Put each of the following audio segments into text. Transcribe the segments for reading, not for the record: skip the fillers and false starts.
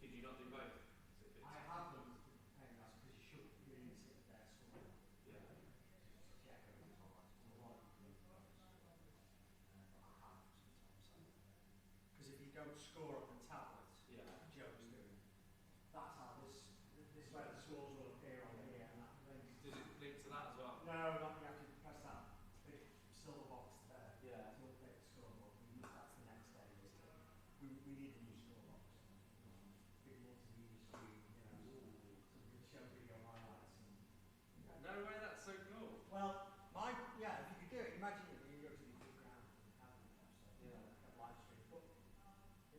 Could you not do both? I have them paying that because you should really sit there somewhere. Yeah. Check every time. But I have sometimes. Because if you don't score on the tablet, Yeah. Joe's doing. That's how this is where the scores will appear on here. And that links. Does it link to that as well? No, not you have to press that big silver box there. Yeah. To update the scoreboard. That's the next day. We need a new scoreboard. Big multi-view screen, you know, so we can show video highlights. And, no way, that's so cool. well, yeah, if you could do it, imagine it, you go to the big ground and have a live stream. But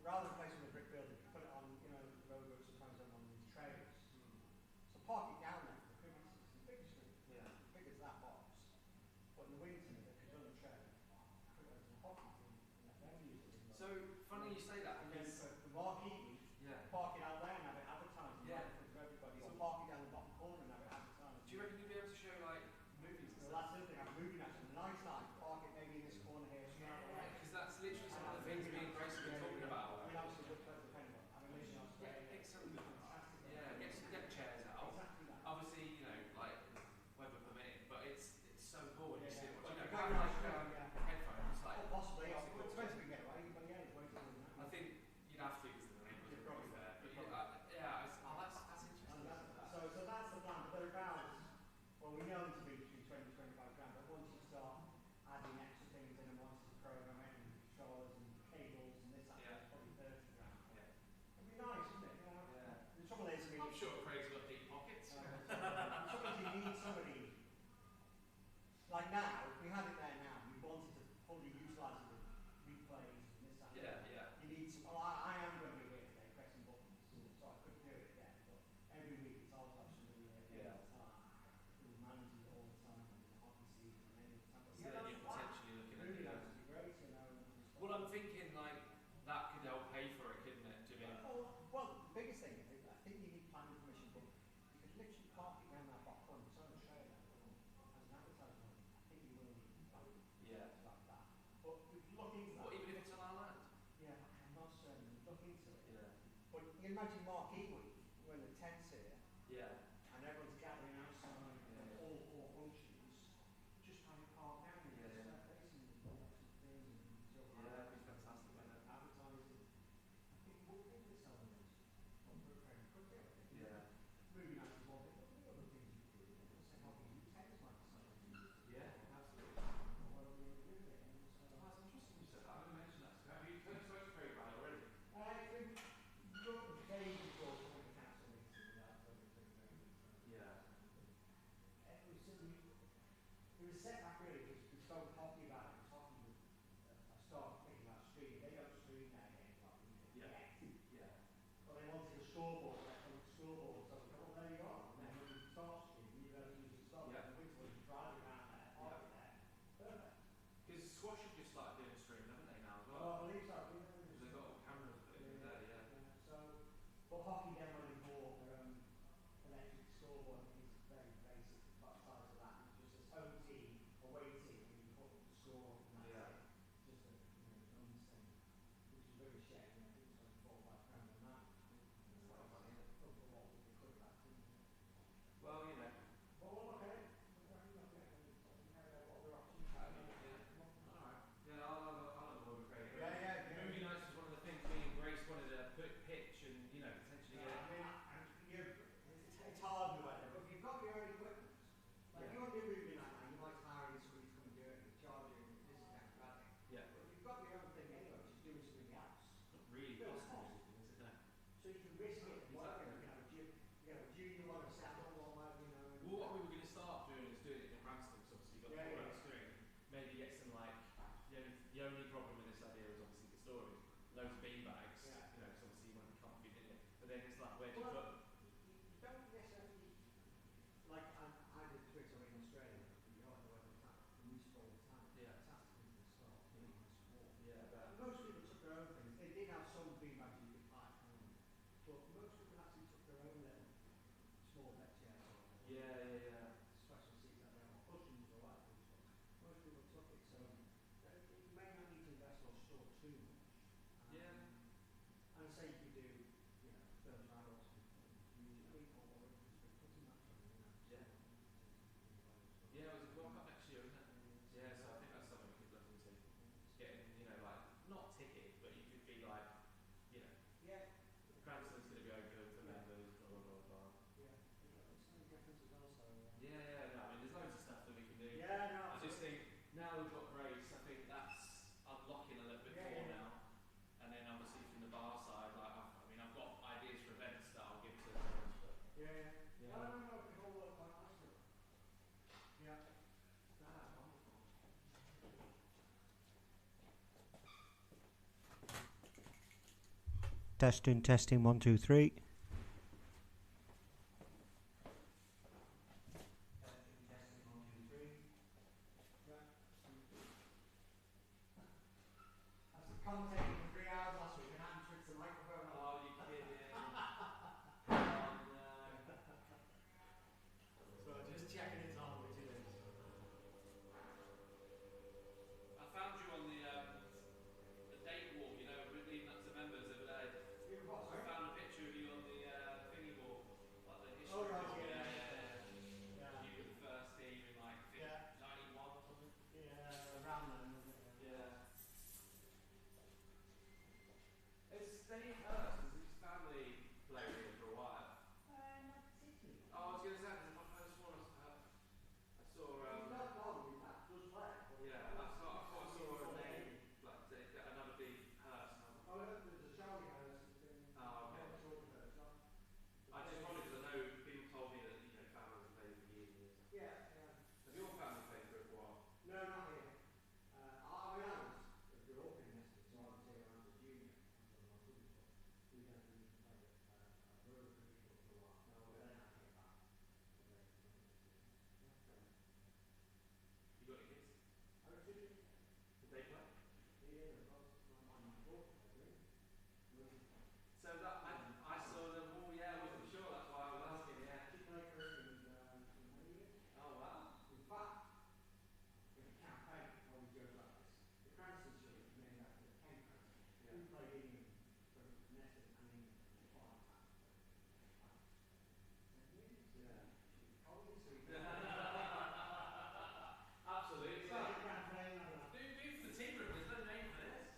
rather than placing the brick building, you put it on, you know, the road roads sometimes on these trails. So park it down there for the cricket season, the big screen, as big as that box. But in the winter, because on the trail, put it into the hockey team. So funny you say that. And then for the marquee week, park it out there and have it advertised right in front of everybody. Or park it down the bottom corner and have it advertised. Do you reckon you'll be able to show like movies and stuff? Well, that's the thing, I'm moving at a nice night, park it maybe in this corner here. Because that's literally some of the things me and Grace have been talking about. We obviously look close to Penny, I mean, get some, get chairs out. Obviously, you know, like weather permitting, but it's so cool when you see it. You know, headphones, like possibly. It's supposed to be get away, but yeah, it's way too than that. I think you'd have to because the neighbours are probably fair. But that's interesting. So that's the plan. But thereabouts, well, we know them to be between 20 and 25 grand. But once you start adding extra things in and once you program it and controllers and cables and this, that's probably 30 grand. Yeah. It'd be nice, wouldn't it? You know? Yeah. The trouble is, I'm sure Craig's got deep pockets. Sometimes you need somebody. Like now, if we had it there now, we wanted to fully utilise the replays and this and that. You need some. Well, I am going to be here today pressing buttons, so I could do it again. But every week it's also somebody here all the time who's managing it all the time and the hockey season and any time. So then you're potentially looking at that would be great, you know. Well, I'm thinking like that could help pay for it, couldn't it? Well, the biggest thing is I think you need planning permission, but you could literally park it around that back corner. It's on the trailer as an advertisement. I think you will need like that. But we look into that. What, even if it's on our land? Yeah, I'm not certain. Look into it. Yeah. But you can imagine Marquee Week when the tent's here. Yeah. And everyone's gathering outside all four functions. Just trying to park down here. That'd be fantastic. Advertising. I think we'll think this on this. Yeah. Moving on to one bit, but the other things you do, how can you tents like something? Yeah, absolutely. What are we going to do there? That's interesting you said that. I didn't mention that. Have you spoken to Craig about it already? We've got the day before the council meeting without Yeah. It was set back really because we started talking about it. I started thinking about streaming. They don't stream their games like we do. Yeah. But they wanted a scoreboard, so we thought, well, there you are. And then when you start streaming, you don't use the start. Yeah. And we just drive around there, park there. Perfect. Because Squash have just started doing streaming, haven't they, now as well? Oh, I believe so. Because they've got all cameras put in there, So, but hockey then when they bought their own electric scoreboard, I think it's very basic, about the size of that. It's just a home team, away team, and you put the score and that's it. Just a numbers thing, which is really shit. I think it's like 4 or 5 grand on that. Well, you know. Well, we'll look at it. Alright. Yeah, I'll have a word with Craig. Yeah. Movie nights was one of the things me and Grace wanted to pitch and, you know, potentially it's hard in a way, but if you've got your own equipment, like if you want to do movie night now, you might hire somebody to come and do it and charge you and this and that kind of thing. Yeah. But if you've got your own thing anyway, just doing something else. Not really possible, is it? No. So you can risk it, whatever, junior one or second one, you know. Well, what we were going to start doing is doing it in Cranston, because obviously you've got the full screen. Maybe get some like, the only problem with this idea is obviously the story. Loads of beanbags, you know, because obviously you want to be comfy, didn't it? But then it's like, where do you put? You don't necessarily, like I did Twitter in Australia, you know, the weather time, we used all the time. Yeah. Fantastic in the start, Yeah, most people took their own things. They did have some beanbags you could buy, but most people actually took their own little small deck chairs. Yeah. Special seats that they have cushions or like this. Most people took it, so you may not need to invest or store too much. And say you could do, 30 Yeah, it was a World Cup next year, isn't it? Yeah, so I think that's something we could look into. Getting, you know, like, not tickets, but you could be like, you know, Yeah. Cranston's going to be open for members, blah, blah, blah, blah. Yeah. It's no difference as well, so. Yeah, yeah, no, I mean, there's loads of stuff that we can do. Yeah, no, I just think, now we've got Grace, I think that's unlocking a little bit more now. And then obviously from the bar side, like, I mean, I've got ideas for events that I'll give to them, but yeah. yeah. No, it all worked quite nicely. Yeah. Wonderful. Testing, 1, 2, 3. Content for 3 hours last week and I hadn't switched the microphone on. Oh, you kidding? Oh no. So just checking it's on, which it is. I found you on the date wall, you know, leading up to members the other day. You what, sorry? I found a picture of you on the thingy wall, like the history. Oh, right, wall. yeah. You were the first team in like 91 or something. Yeah, around then, wasn't it? Yeah. It's Dave Hurst, has his family played here for a while? Not particularly. Oh, I was going to say, because my first one I saw, He's not gone, in fact, does play. yeah, I thought I saw a name, like another big Hurst. Oh, no, there's a Charlie Hurst. Oh, okay. I just wondered because I know people told me that, you know, families have played for years and years. Yeah. Have your family played for it for a while? No, not here. I grew up in Neston, so I was here when I was a junior. That's when my sons were. We played at rural cricket club for a while. No, then I came back. You got any kids? I got 2 kids. Did they play? Yeah, my daughter played. So that I saw them. Oh yeah, I wasn't sure. That's why I was asking. Yeah. She played for Innings for many years. Oh wow. In fact, in a campaign, I always joke about this. The Cranston shirt is named after Ken Cranston, who played England for Neston and England for 5 times. 10 years. Yeah. She's a colleague, so we can. Absolutely. It's like a campaign, I don't know. Do for the team room. There's no name for this.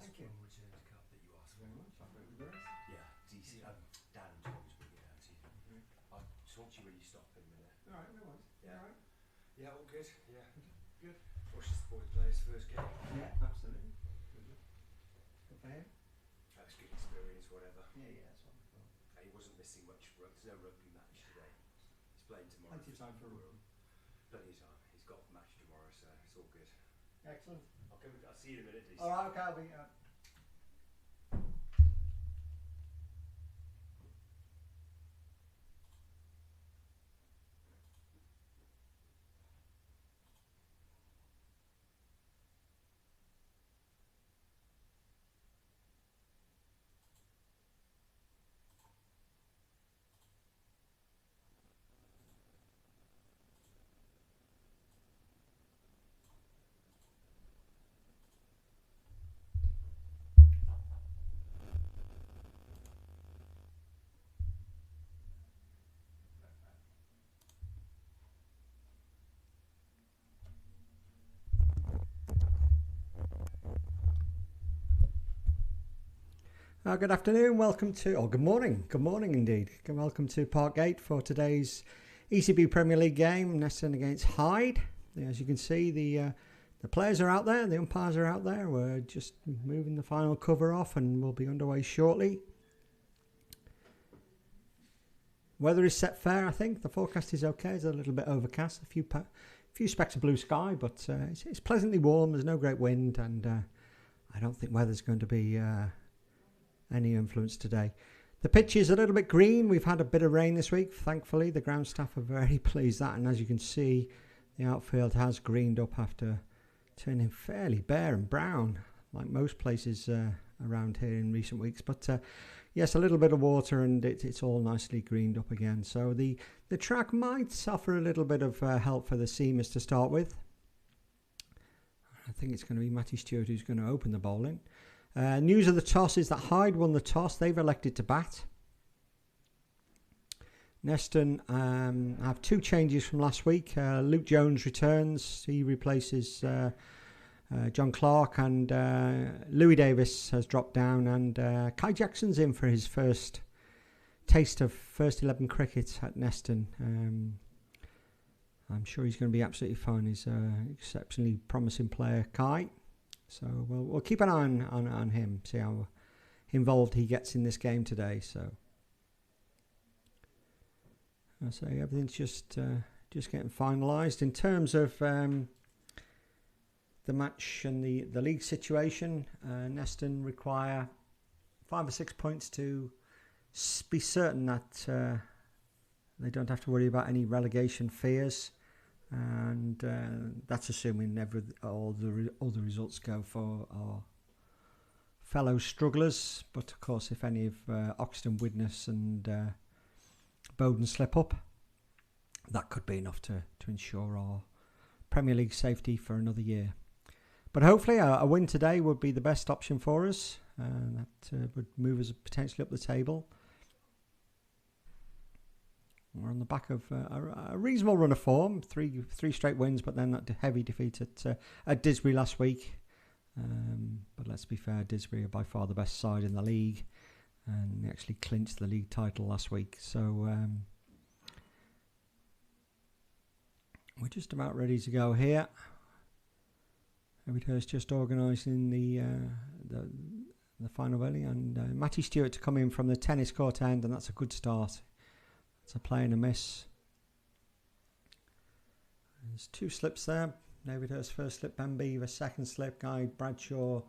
Thank you. Returned cup that you asked for. Very much. I'll break the rest. Yeah, DC. Dan told me to bring it down to you. Okay. I'll talk to you when you stop in a minute. All right, no worries. Yeah. All right. Yeah, all good. Yeah. Good. Watch the boys play his first game. Yeah, absolutely. Good. Good for him. That was good experience, whatever. Yeah, that's what I thought. He wasn't missing much. There's no rugby match today. He's playing tomorrow. Plenty of time for a run. Plenty of time. He's got a match tomorrow, so it's all good. Excellent. I'll see you in a minute, DC. All right, okay, I'll be. Good afternoon, welcome to, or good morning indeed. Welcome to Parkgate for today's ECB Premier League game, Neston against Hyde. As you can see, the players are out there, the umpires are out there. We're just moving the final cover off and we'll be underway shortly. Weather is set fair, I think. The forecast is okay. It's a little bit overcast, a few specks of blue sky, but it's pleasantly warm. There's no great wind, and I don't think weather's going to be any influence today. The pitch is a little bit green. We've had a bit of rain this week. Thankfully, the ground staff are very pleased that, and as you can see, the outfield has greened up after turning fairly bare and brown, like most places around here in recent weeks. But yes, a little bit of water, and it's all nicely greened up again. So the track might suffer a little bit of help for the seamers to start with. I think it's going to be Matty Stewart who's going to open the bowling. News of the toss is that Hyde won the toss. They've elected to bat. Neston have two changes from last week. Luke Jones returns. He replaces John Clark, and Louis Davis has dropped down, and Kai Jackson's in for his first taste of first 11 cricket at Neston. I'm sure he's going to be absolutely fine. He's an exceptionally promising player, Kai. So we'll keep an eye on him, see how involved he gets in this game today. So I say everything's just getting finalised in terms of the match and the league situation. Neston require 5 or 6 points to be certain that they don't have to worry about any relegation fears. And that's assuming all the results go for our fellow strugglers. But of course, if any of Oxton, Widnes and Bowden slip up, that could be enough to ensure our Premier League safety for another year. But hopefully a win today would be the best option for us. That would move us potentially up the table. We're on the back of a reasonable run of form, three straight wins, but then that heavy defeat at Disbury last week. But let's be fair, Disbury are by far the best side in the league, and they actually clinched the league title last week. So we're just about ready to go here. Hyde just organising the final volley, and Matty Stewart to come in from the tennis court end, and that's a good start. It's a play and a miss. There's two slips there. David Hurst's first slip, Ben Beaver, second slip. Guy Bradshaw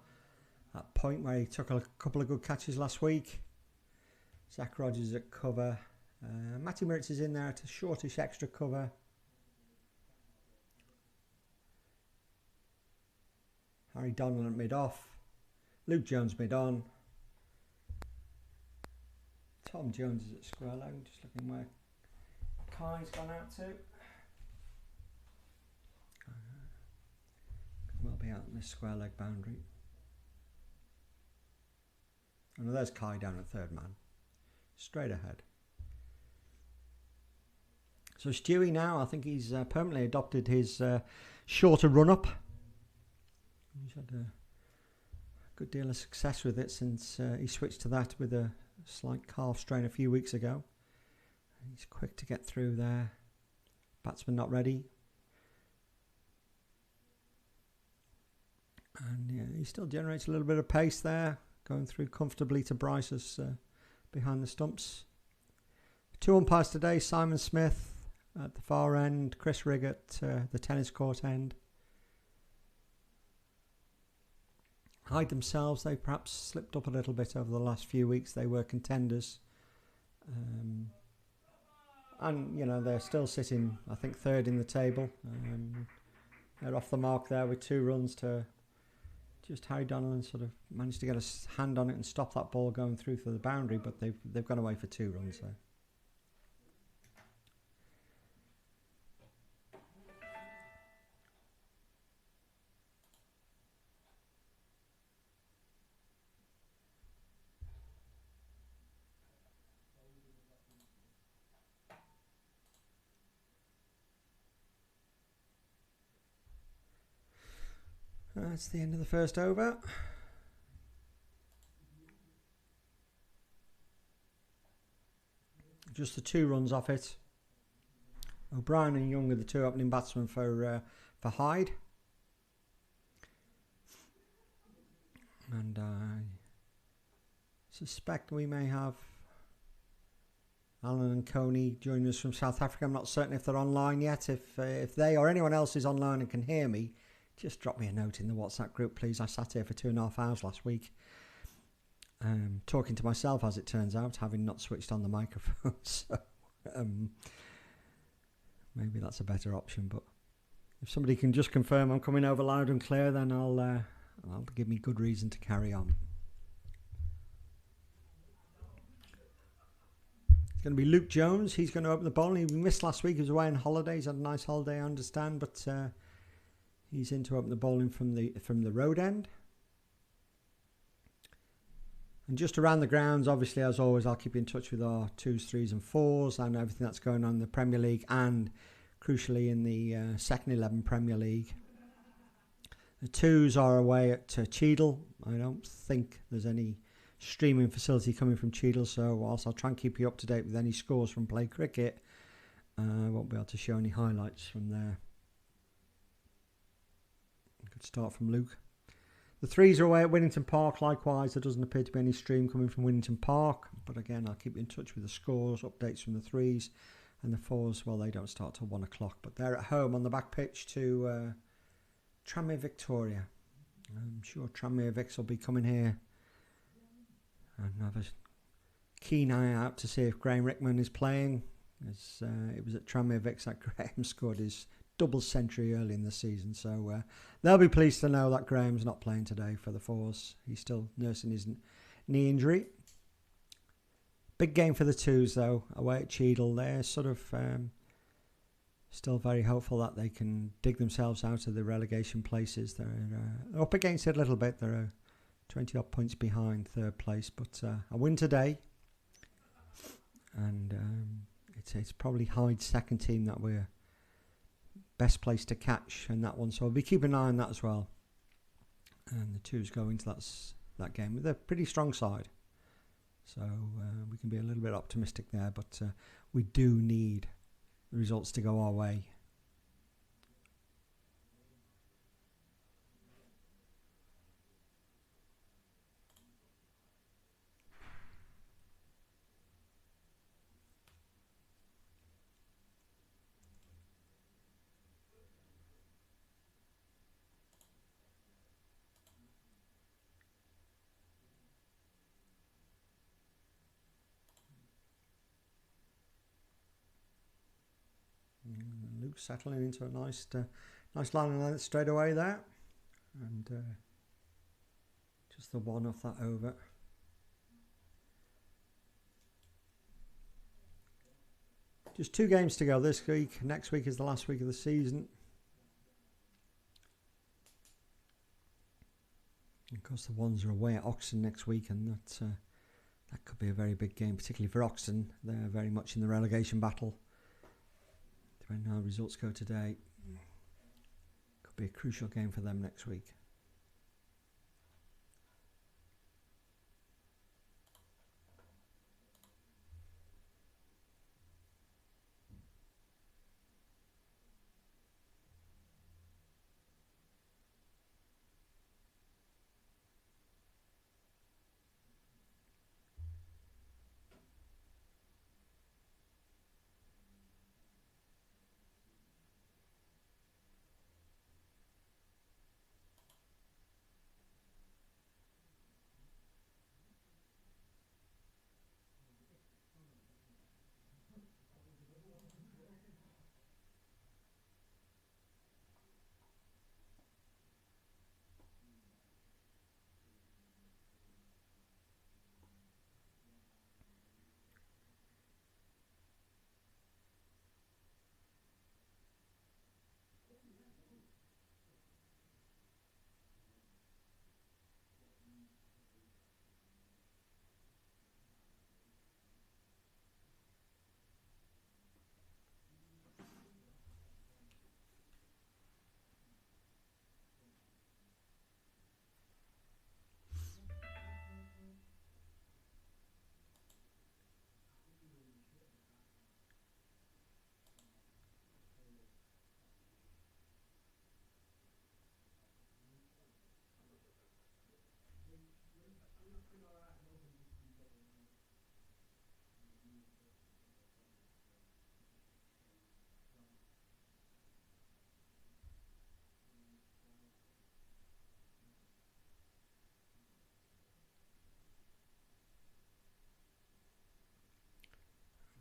at point where he took a couple of good catches last week. Zach Rogers at cover. Matty Moritz is in there at a shortish extra cover. Harry Donald at mid-off. Luke Jones mid-on. Tom Jones is at square leg, just looking where Kai's gone out to. Could well be out on this square leg boundary. And there's Kai down at third man. Straight ahead. So Stewie now, I think he's permanently adopted his shorter run-up. He's had a good deal of success with it since he switched to that with a slight calf strain a few weeks ago. He's quick to get through there. Batsman not ready. And yeah, he still generates a little bit of pace there, going through comfortably to Bryce's behind the stumps. 2 umpires today, Simon Smith at the far end, Chris Rigg at the tennis court end. Hyde themselves, they perhaps slipped up a little bit over the last few weeks. They were contenders. And, you know, they're still sitting, I think, 3rd in the table. They're off the mark there with 2 runs to just Harry Donnellan sort of managed to get a hand on it and stop that ball going through for the boundary, but they've gone away for 2 runs there. That's the end of the first over. Just the 2 runs off it. O'Brien and Young are the 2 opening batsmen for Hyde. And I suspect we may have Alan and Coney joining us from South Africa. I'm not certain if they're online yet. If they or anyone else is online and can hear me, just drop me a note in the WhatsApp group, please. I sat here for 2.5 hours last week, talking to myself, as it turns out, having not switched on the microphone. So maybe that's a better option. But if somebody can just confirm I'm coming over loud and clear, then I'll give me good reason to carry on. It's going to be Luke Jones. He's going to open the bowling. He missed last week. He was away on holiday. He's had a nice holiday, I understand, but he's in to open the bowling from the road end. And just around the grounds, obviously, as always, I'll keep you in touch with our 2s, 3s and 4s and everything that's going on in the Premier League and, crucially, in the Second 11 Premier League. The 2s are away at Cheadle. I don't think there's any streaming facility coming from Cheadle, so whilst I'll try and keep you up to date with any scores from play cricket, I won't be able to show any highlights from there. Good start from Luke. The 3s are away at Winnington Park. Likewise, there doesn't appear to be any stream coming from Winnington Park. But again, I'll keep you in touch with the scores, updates from the 3s. And the 4s, well, they don't start till 1 o'clock. But they're at home on the back pitch to Tranmere Victoria. I'm sure Tranmere Vics will be coming here and have a keen eye out to see if Graham Rickman is playing. As it was at Tranmere Vics that Graham scored his double century early in the season, so they'll be pleased to know that Graham's not playing today for the 4s. He's still nursing his knee injury. Big game for the 2s though, away at Cheadle. They're sort of still very hopeful that they can dig themselves out of the relegation places. They're up against it a little bit. They're 20 odd points behind 3rd place, but a win today, and it's probably Hyde's 2nd team that we're best place to catch in that one, so I'll be keeping an eye on that as well. And the 2s go into that game with a pretty strong side, so we can be a little bit optimistic there, but we do need the results to go our way. Luke settling into a nice line of length straight away there, and just the 1 off that over. Just 2 games to go this week. Next week is the last week of the season. Of course, the 1s are away at Oxton next week, and that could be a very big game, particularly for Oxton. They're very much in the relegation battle. Depending on how results go today, could be a crucial game for them next week.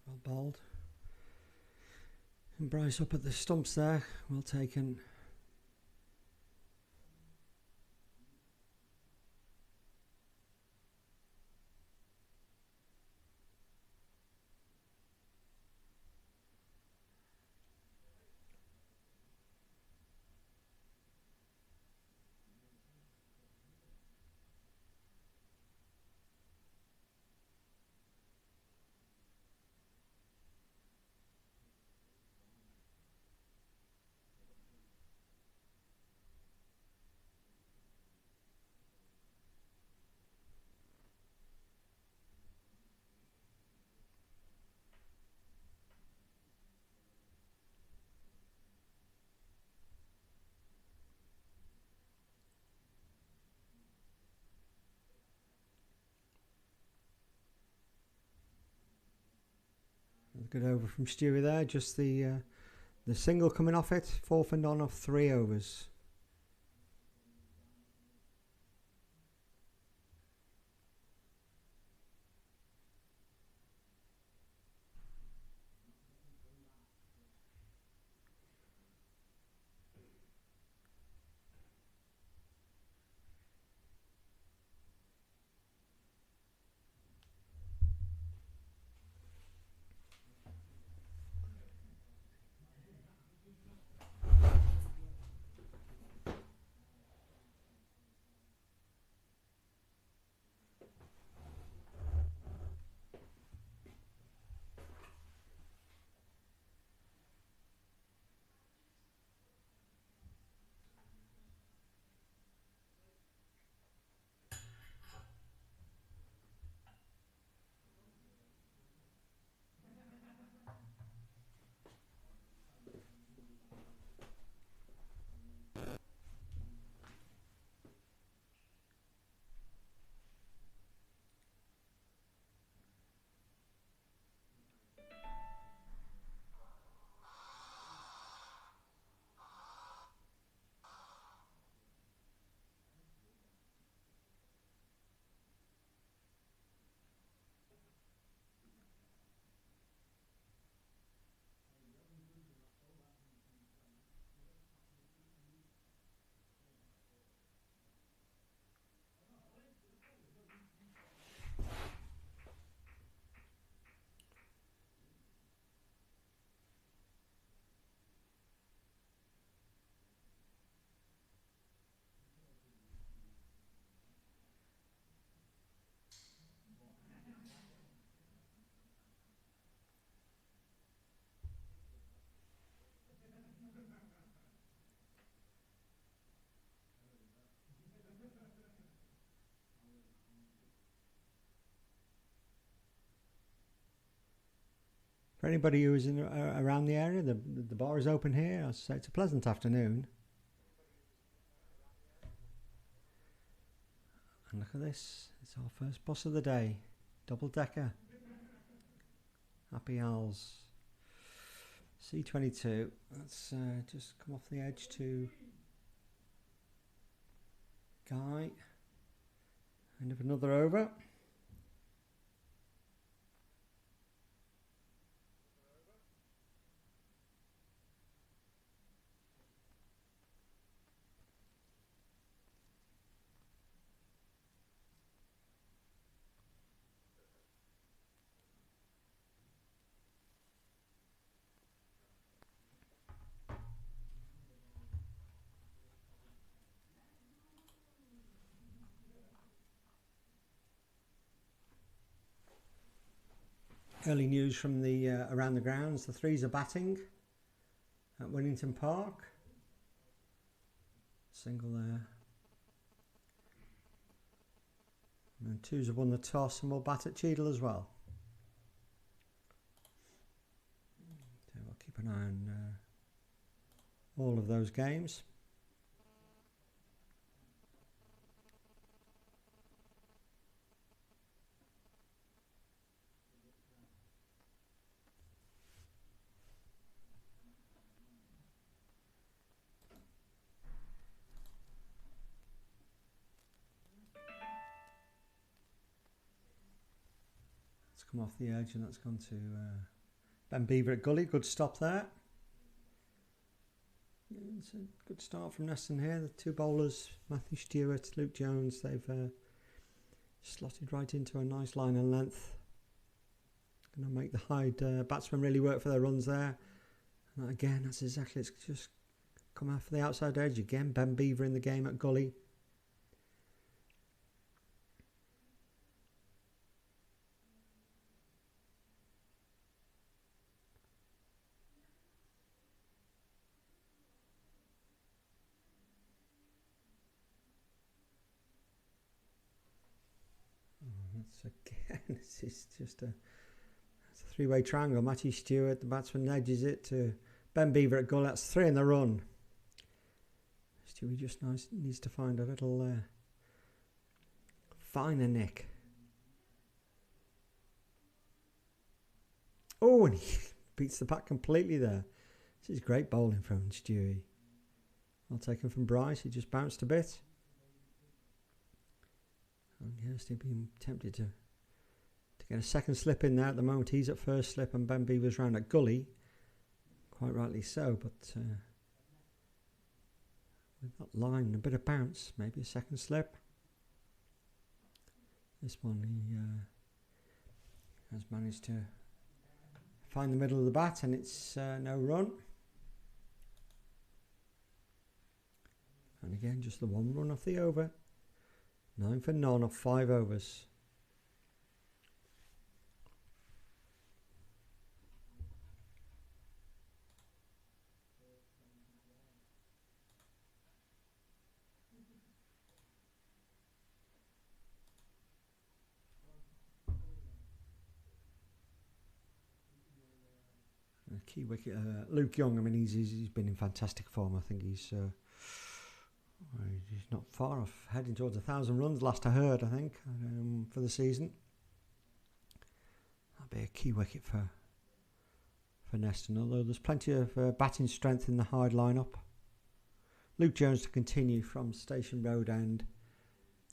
Well bowled. And Bryce up at the stumps there, well taken. Good over from Stewie there, just the single coming off it, 4 for none off 3 overs. For anybody who is around the area, the bar is open here. I say it's a pleasant afternoon. And look at this. It's our first boss of the day. Double decker. Happy Al's. C22. Let's just come off the edge to Guy. End of another over. Early news from the around the grounds. The threes are batting at Winnington Park. Single there. And twos have won the toss and will bat at Cheadle as well. So we'll keep an eye on all of those games. Come off the edge, and that's gone to Ben Beaver at Gully. Good stop there. Yeah, it's a good start from Neston here. The two bowlers, Matthew Stewart, Luke Jones, they've slotted right into a nice line and length. Going to make the Hyde batsmen really work for their runs there. And again, that's exactly, it's just come out for the outside edge again. Ben Beaver in the game at Gully. Again, this is just a three-way triangle. Matthew Stewart, the batsman, edges it to Ben Beaver at goal. That's three in the run. Stewie just needs to find a little finer nick. Oh, and he beats the bat completely there. This is great bowling from Stewie. Well taken from Bryce. He just bounced a bit. And yes, he'd been tempted to get a second slip in there at the moment. He's at first slip and Ben Beaver's round at Gully. Quite rightly so, but with that line and a bit of bounce, maybe a second slip. This one he has managed to find the middle of the bat, and it's no run. And again, just the one run off the over. 9 for none off 5 overs. A key wicket, Luke Young. I mean, he's been in fantastic form. I think he's not far off, heading towards 1,000 runs. Last I heard, I think, for the season. That'll be a key wicket for Neston. Although there's plenty of batting strength in the Hyde lineup. Luke Jones to continue from Station Road end.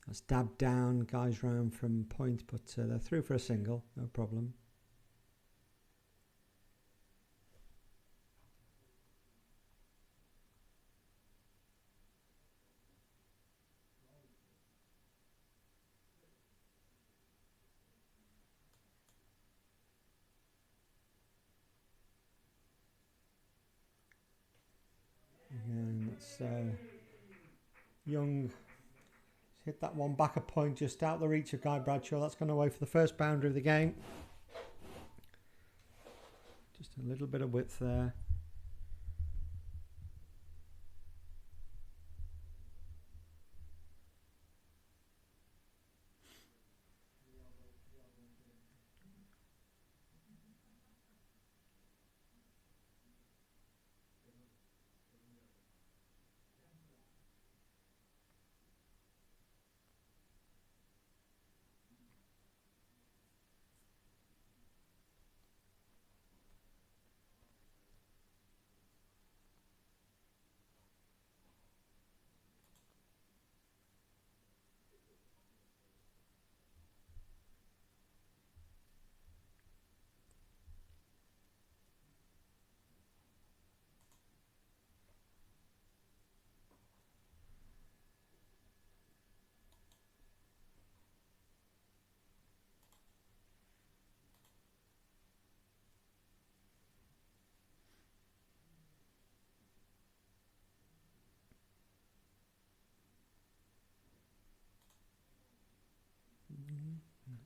That's dabbed down, guys round from point, but they're through for a single, no problem. And that's Young hit that one back a point just out the reach of Guy Bradshaw. That's gone away for the first boundary of the game. Just a little bit of width there.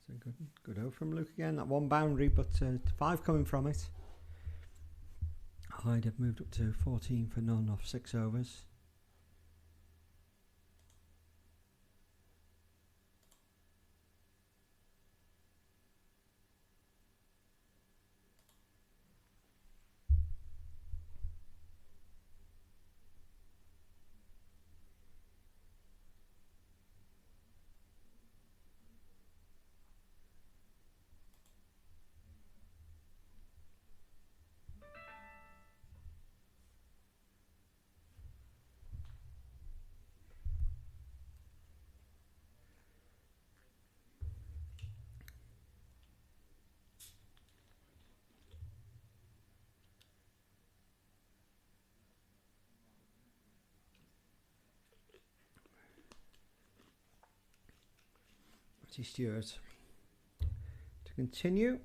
It's a good over from Luke again. That one boundary, but 5 coming from it. Hyde have moved up to 14 for none off 6 overs. Stewart to continue.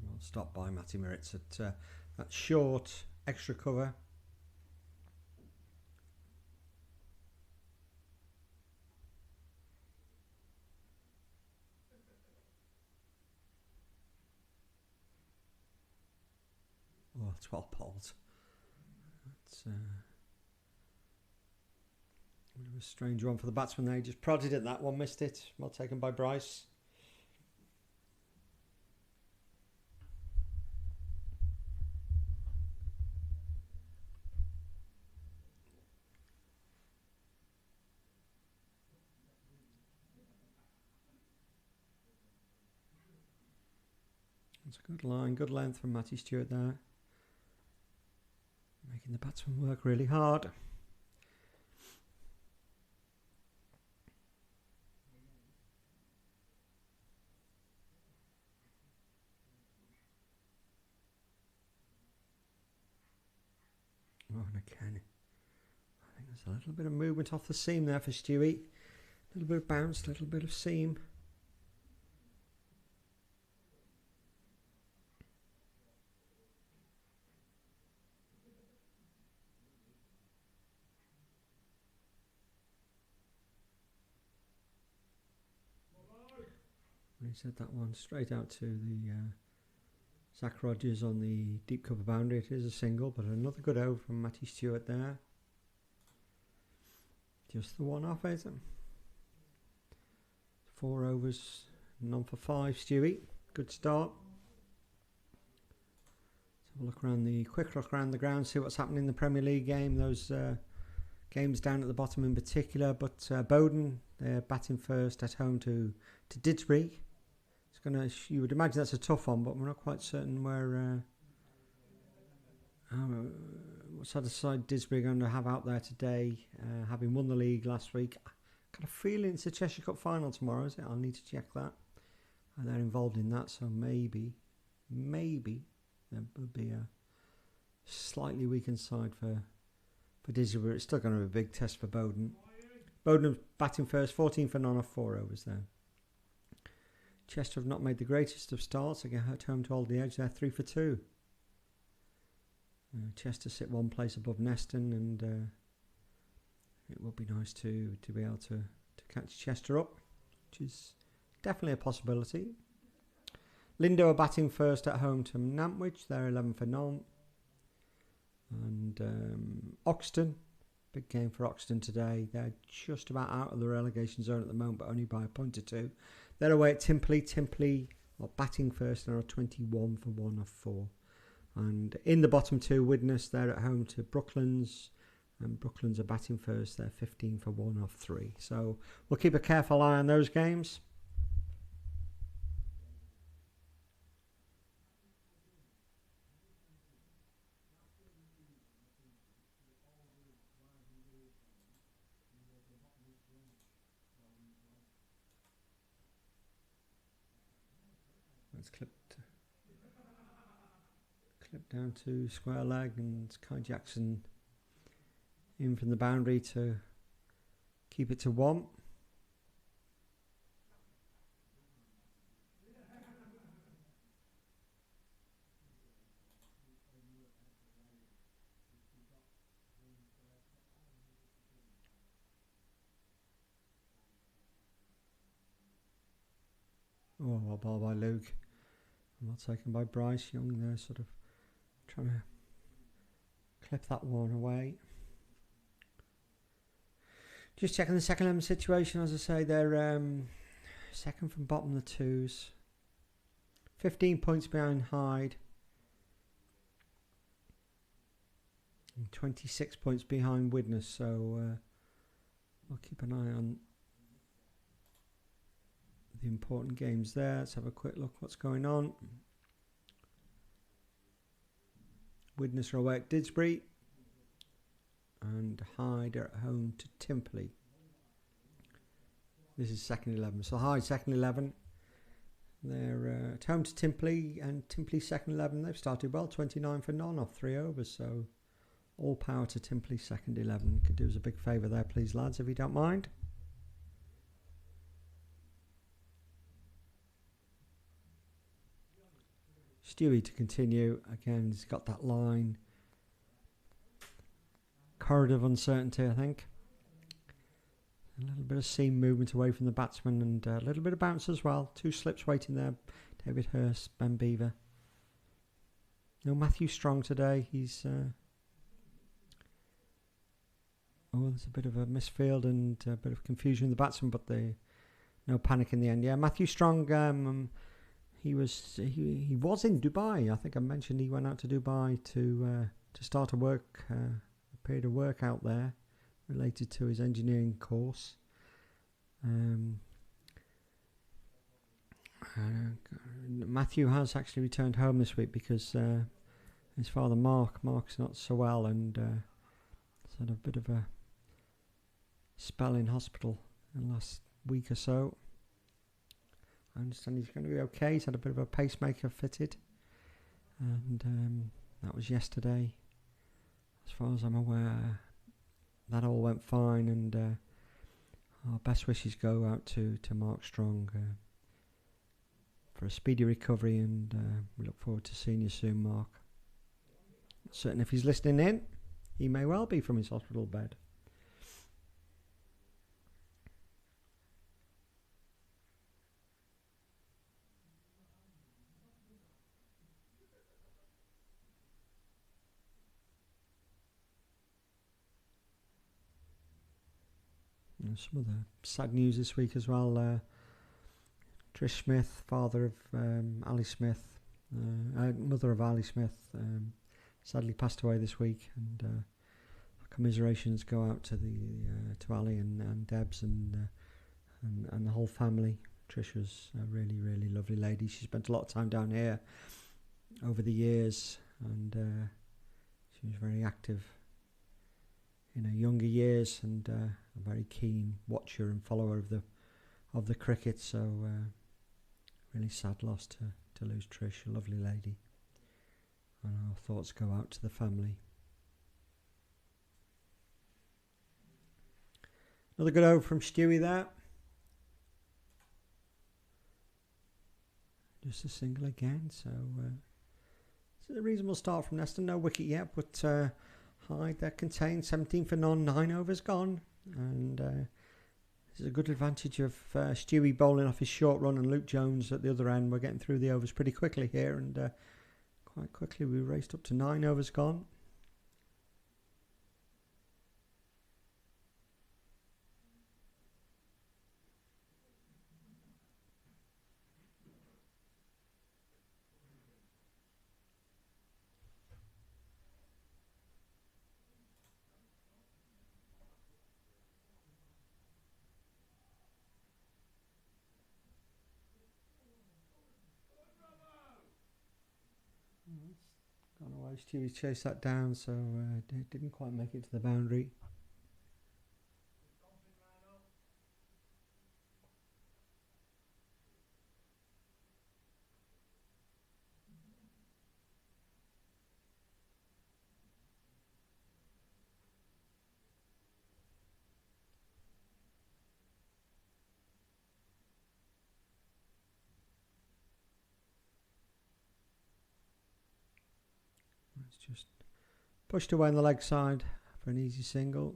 Well stopped by Matty Moritz at that short extra cover. Oh, 12 poles. That's a bit of a strange one for the batsman. They just prodded at that one, missed it. Well taken by Bryce. That's a good line, good length from Matty Stewart there. Making the batsman work really hard. Oh, and again, I think there's a little bit of movement off the seam there for Stewie. A little bit of bounce, a little bit of seam. He said that one straight out to the Zach Rogers on the deep cover boundary. It is a single, but another good over from Matty Stewart there. Just the one off it. 4 overs, none for 5. Stewie, good start. Let's have a look around quick look around the ground, see what's happening in the Premier League game. Those games down at the bottom in particular, but Bowden, they're batting first at home to Didsbury. You would imagine that's a tough one, but we're not quite certain where what sort of side Didsbury are going to have out there today, having won the league last week. I got a feeling it's a Cheshire Cup final tomorrow, is it? I'll need to check that. They're involved in that, so maybe there will be a slightly weakened side for Didsbury, but it's still going to be a big test for Bowden. Bowden batting first, 14 for none off 4 overs there. Chester have not made the greatest of starts. They get home to hold the edge. They're 3 for 2. Chester sit 1 place above Neston, and it would be nice to be able to catch Chester up, which is definitely a possibility. Lindo are batting first at home to Nantwich. They're 11 for none. And Oxton, big game for Oxton today. They're just about out of the relegation zone at the moment, but only by a point or 2. They're away at Timpley. Timpley are batting first and are 21 for 1 off 4. And in the bottom 2, Widnes, they're at home to Brooklands. And Brooklands are batting first. They're 15 for 1 off 3. So we'll keep a careful eye on those games. It's clipped down to square leg, and Kai Jackson in from the boundary to keep it to 1. Oh, a ball by Luke. Not taken by Bryce Young there, sort of trying to clip that one away. Just checking the second 11 situation. As I say, they're second from bottom of the twos. 15 points behind Hyde. And 26 points behind Widnes. So I'll keep an eye on the important games there. Let's have a quick look what's going on. Widnes are away at Didsbury. And Hyde are at home to Timpley. This is second 11. So Hyde second 11. They're at home to Timpley, and Timpley second 11. They've started well, 29 for none off 3 overs. So all power to Timpley second 11. Could do us a big favour there, please, lads, if you don't mind. Stewie to continue. Again, he's got that line. Corridor of uncertainty, I think. A little bit of seam movement away from the batsman and a little bit of bounce as well. 2 slips waiting there. David Hurst, Ben Beaver. No Matthew Strong today. He's... there's a bit of a misfield and a bit of confusion in the batsman, but no panic in the end. Yeah, Matthew Strong... He was in Dubai. I think I mentioned he went out to Dubai to start a period of work out there related to his engineering course. Matthew has actually returned home this week because his father Mark's not so well and he's had a bit of a spell in hospital in the last week or so. I understand he's going to be okay. He's had a bit of a pacemaker fitted. And that was yesterday. As far as I'm aware, that all went fine. And our best wishes go out to Mark Strong for a speedy recovery. And we look forward to seeing you soon, Mark. Certain if he's listening in, he may well be from his hospital bed. Some of the sad news this week as well. Trish Smith, father of Ali Smith, mother of Ali Smith, sadly passed away this week, and commiserations go out to to Ali and Debs and the whole family. Trish was a really, really lovely lady. She spent a lot of time down here over the years, and she was very active in her younger years, and a very keen watcher and follower of the cricket. So really sad loss to lose Trish, a lovely lady. And our thoughts go out to the family. Another good over from Stewie there. Just a single again. So it's a reasonable start from Neston. No wicket yet, but Hyde there contained 17 for none, 9 overs gone. And this is a good advantage of Stewie bowling off his short run and Luke Jones at the other end. We're getting through the overs pretty quickly here, and quite quickly we raced up to 9 overs gone. Gone away. Stewie chased that down, so didn't quite make it to the boundary. It's just pushed away on the leg side for an easy single.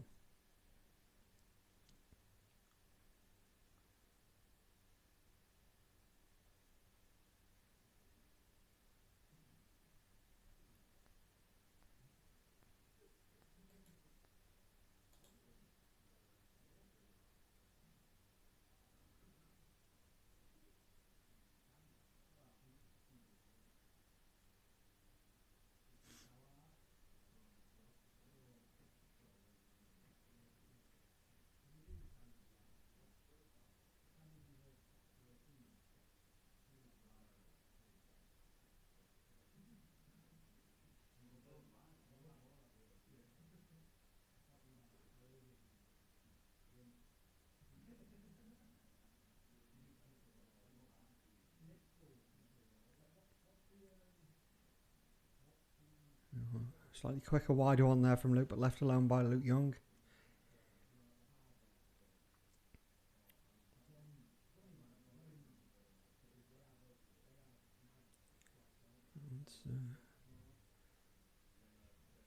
Slightly quicker, wider one there from Luke, but left alone by Luke Young.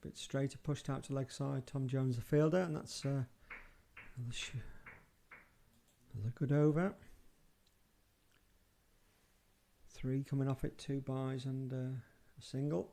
A bit straighter, pushed out to leg side. Tom Jones, the fielder, and that's another good over. 3 coming off it, 2 byes and a single.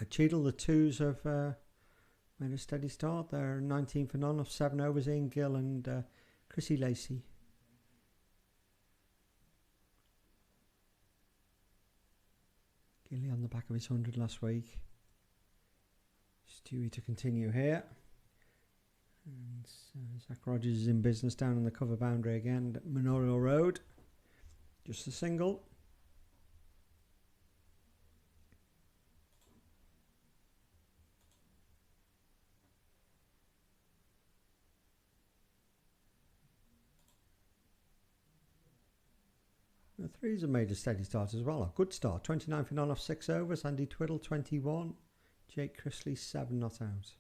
At Cheadle, the twos have made a steady start. They're 19 for none off 7 overs. Ian Gill and Chrissy Lacey. Gilly on the back of his 100 last week. Stewie to continue here. And Zach Rogers is in business down on the cover boundary again at Memorial Road. Just a single. The threes have made a steady start as well. A good start. 29 for none off 6 overs. Andy Twiddle 21. Jake Chrisley 7 not out.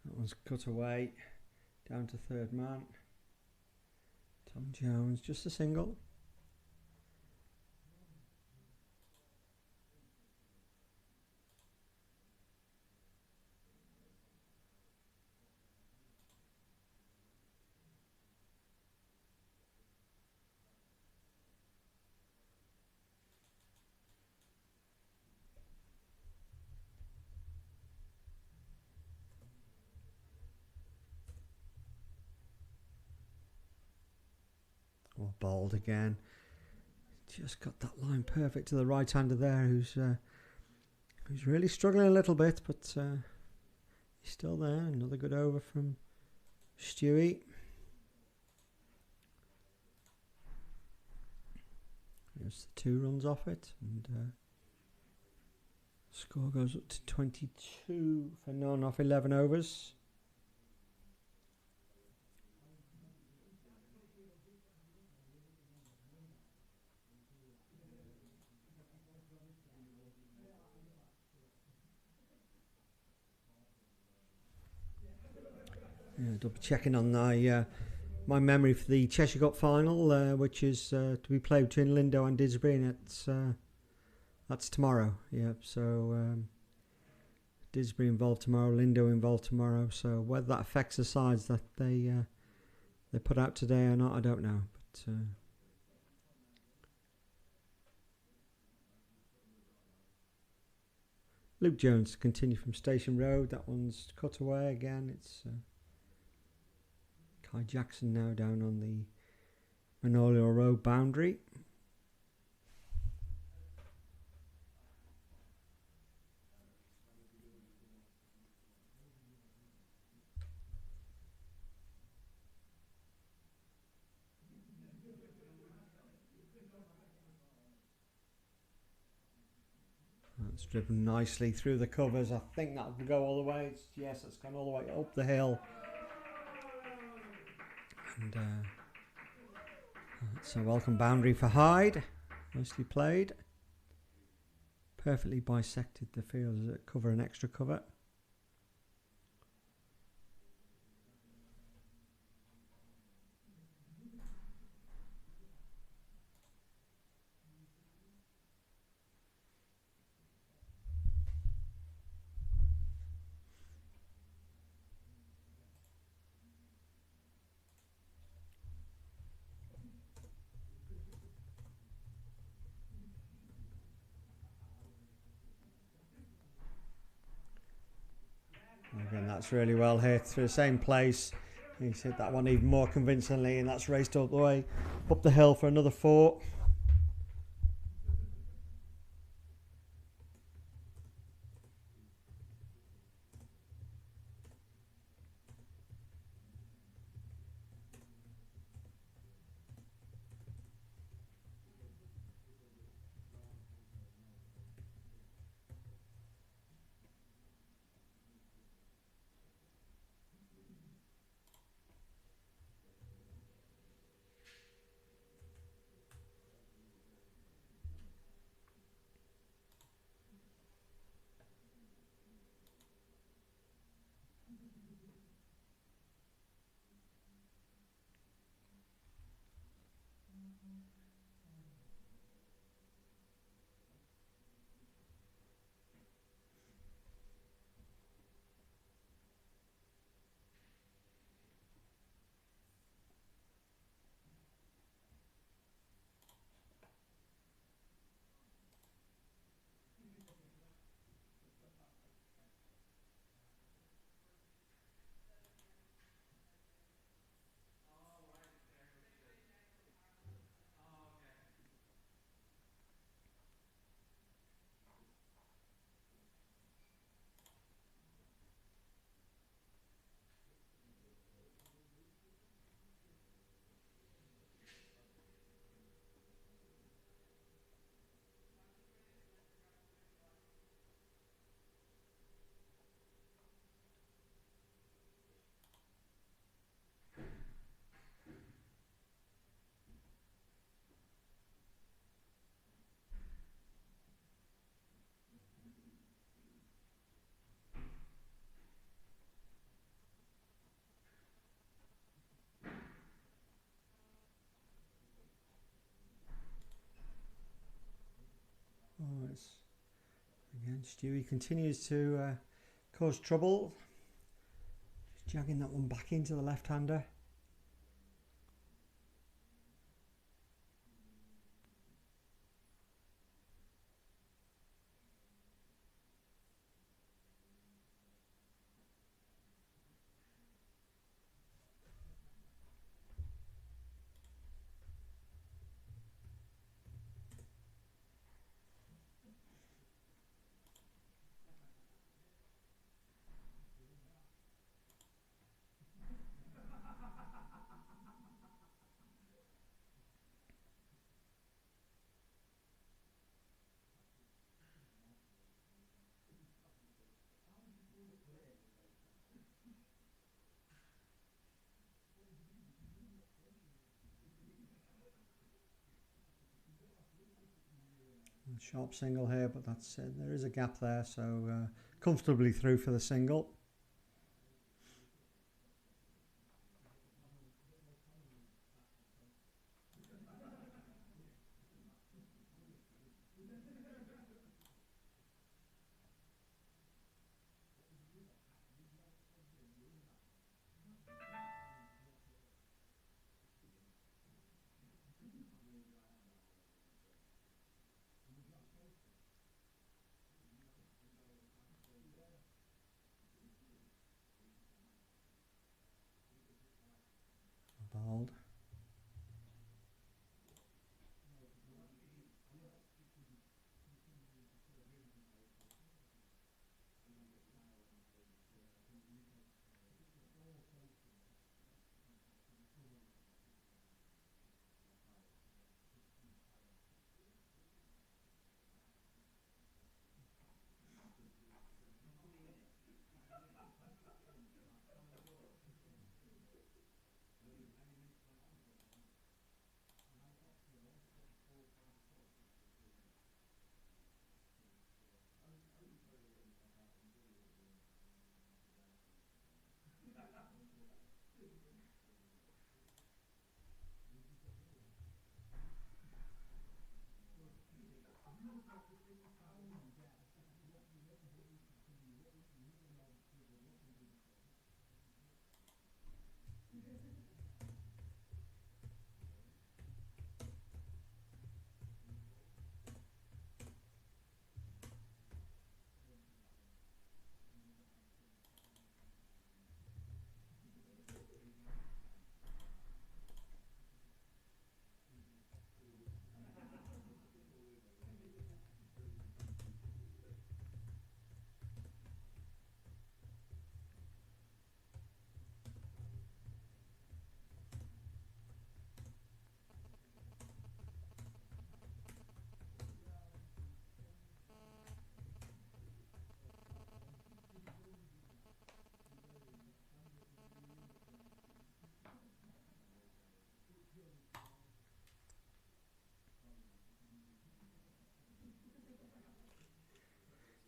That one's cut away, down to third man. Tom Jones, just a single. Oh, bowled again. Just got that line perfect to the right-hander there, who's really struggling a little bit, but he's still there. Another good over from Stewie. There's the 2 runs off it, and score goes up to 22 for none off 11 overs. Yeah, double checking on my memory for the Cheshire Cup final, which is to be played between Lindo and Didsbury, and that's tomorrow. Yeah, so Didsbury involved tomorrow, Lindo involved tomorrow. So whether that affects the sides that they put out today or not, I don't know. But Luke Jones to continue from Station Road. That one's cut away again. It's Kai Jackson now down on the Magnolia Road boundary. That's driven nicely through the covers. I think that will go all the way. Yes, it's gone all the way up the hill. And it's a welcome boundary for Hyde. Nicely played. Perfectly bisected the field as it cover and extra cover. Again, that's really well hit through the same place. He's hit that one even more convincingly, and that's raced up the way up the hill for another 4. Oh, again, Stewie continues to cause trouble. Just jagging that one back into the left-hander. Sharp single here, but that's it. There is a gap there, so comfortably through for the single. Hold.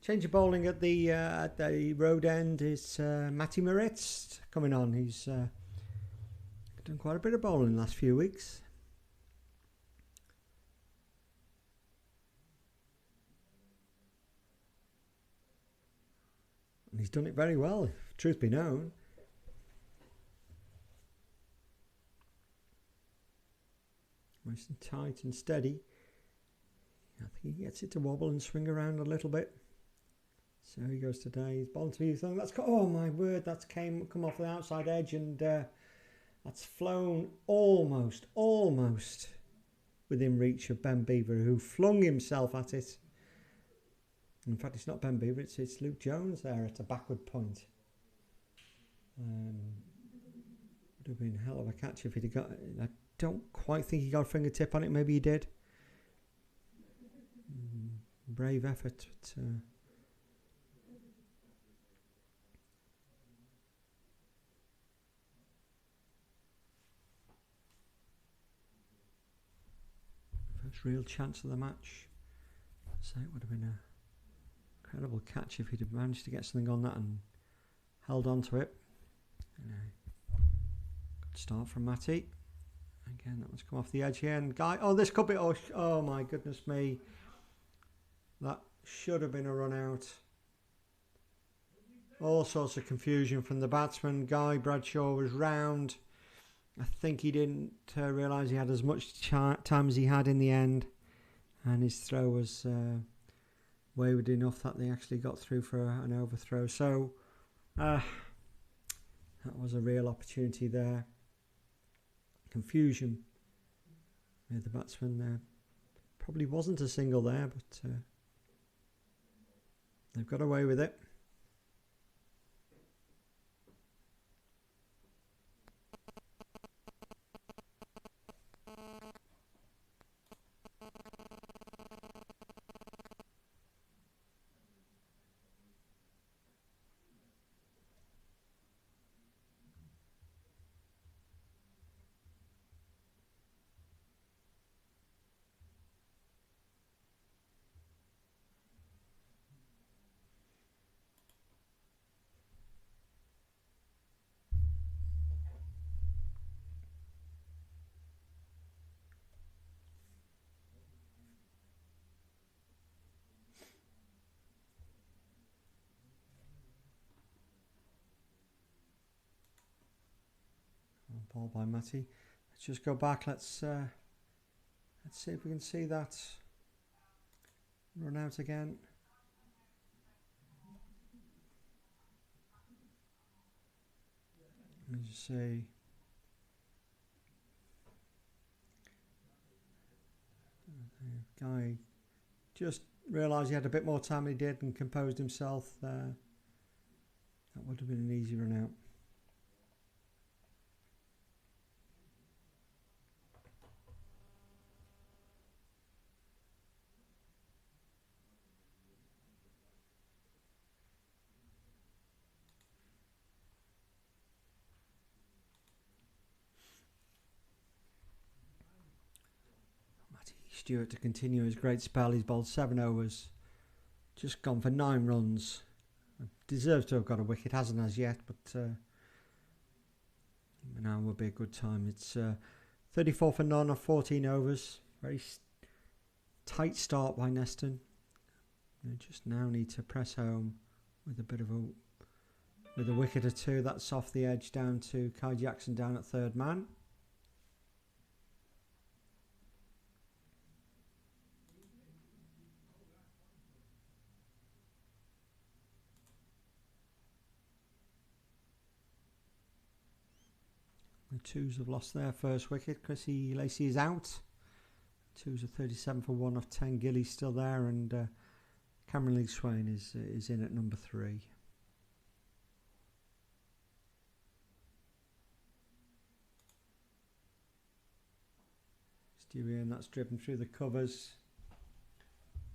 Change of bowling at the road end is Matty Moritz coming on. He's done quite a bit of bowling in the last few weeks. And he's done it very well, if truth be known. Nice and tight and steady. I think he gets it to wobble and swing around a little bit. So he goes today. He's bowling to you. That's oh my word! That's come off the outside edge and that's flown almost within reach of Ben Beaver, who flung himself at it. In fact, it's not Ben Beaver. It's Luke Jones there at a backward point. Would have been a hell of a catch if he'd got. I don't quite think he got a fingertip on it. Maybe he did. Brave effort. But, first real chance of the match. So it would have been an incredible catch if he'd have managed to get something on that and held on to it. Good start from Matty. Again, that one's come off the edge here. And Guy, oh, this could be, oh my goodness me. That should have been a run out. All sorts of confusion from the batsman. Guy Bradshaw was round. I think he didn't realise he had as much time as he had in the end. And his throw was wayward enough that they actually got through for an overthrow. So that was a real opportunity there. Confusion. Yeah, the batsman probably wasn't a single there, but they've got away with it. Ball by Matty. Let's just go back. Let's see if we can see that run out again. Let me just see. Guy just realised he had a bit more time than he did and composed himself. That would have been an easy run out. Stewart to continue his great spell. He's bowled 7 overs, just gone for 9 runs. Deserves to have got a wicket, hasn't as yet, but now would be a good time. It's 34 for none of 14 overs. Very tight start by Neston. They just now need to press home with a bit of with a wicket or two. That's off the edge down to Kai Jackson down at third man. The Twos have lost their first wicket. Chrissy Lacey is out. Twos are 37 for 1 of 10. Gilly's still there, and Cameron Lee Swain is in at number 3. Stewie, and that's driven through the covers.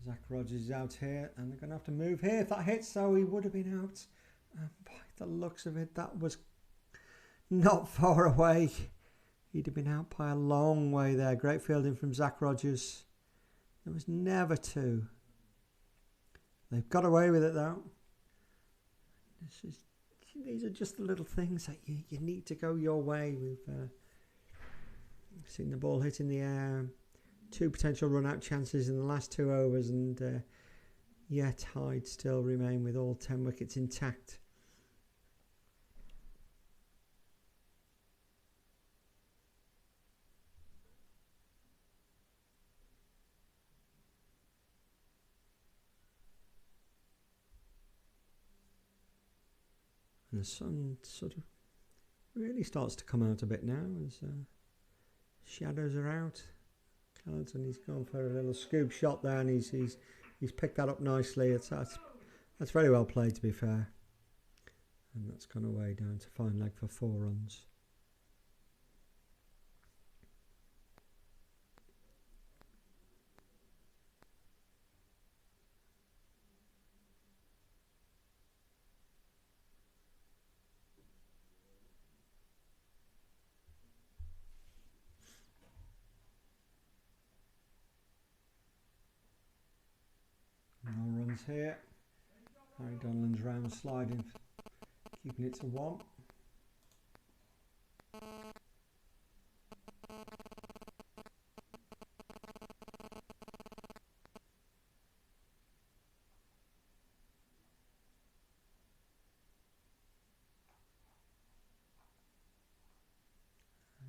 Zach Rogers is out here, and they're going to have to move here. If that hits, though, he would have been out. And by the looks of it, that was not far away. He'd have been out by a long way there. Great fielding from Zach Rogers. There was never 2. They've got away with it though. These are just the little things that you need to go your way. We've seen the ball hit in the air. 2 potential run-out chances in the last 2 overs, and yet Hyde still remain with all 10 wickets intact. And the sun sort of really starts to come out a bit now as shadows are out. Clouds, and he's gone for a little scoop shot there, and he's picked that up nicely. That's very well played, to be fair. And that's gone away down to fine leg for 4 runs. No runs here. Harry Donlan's round sliding, keeping it to 1.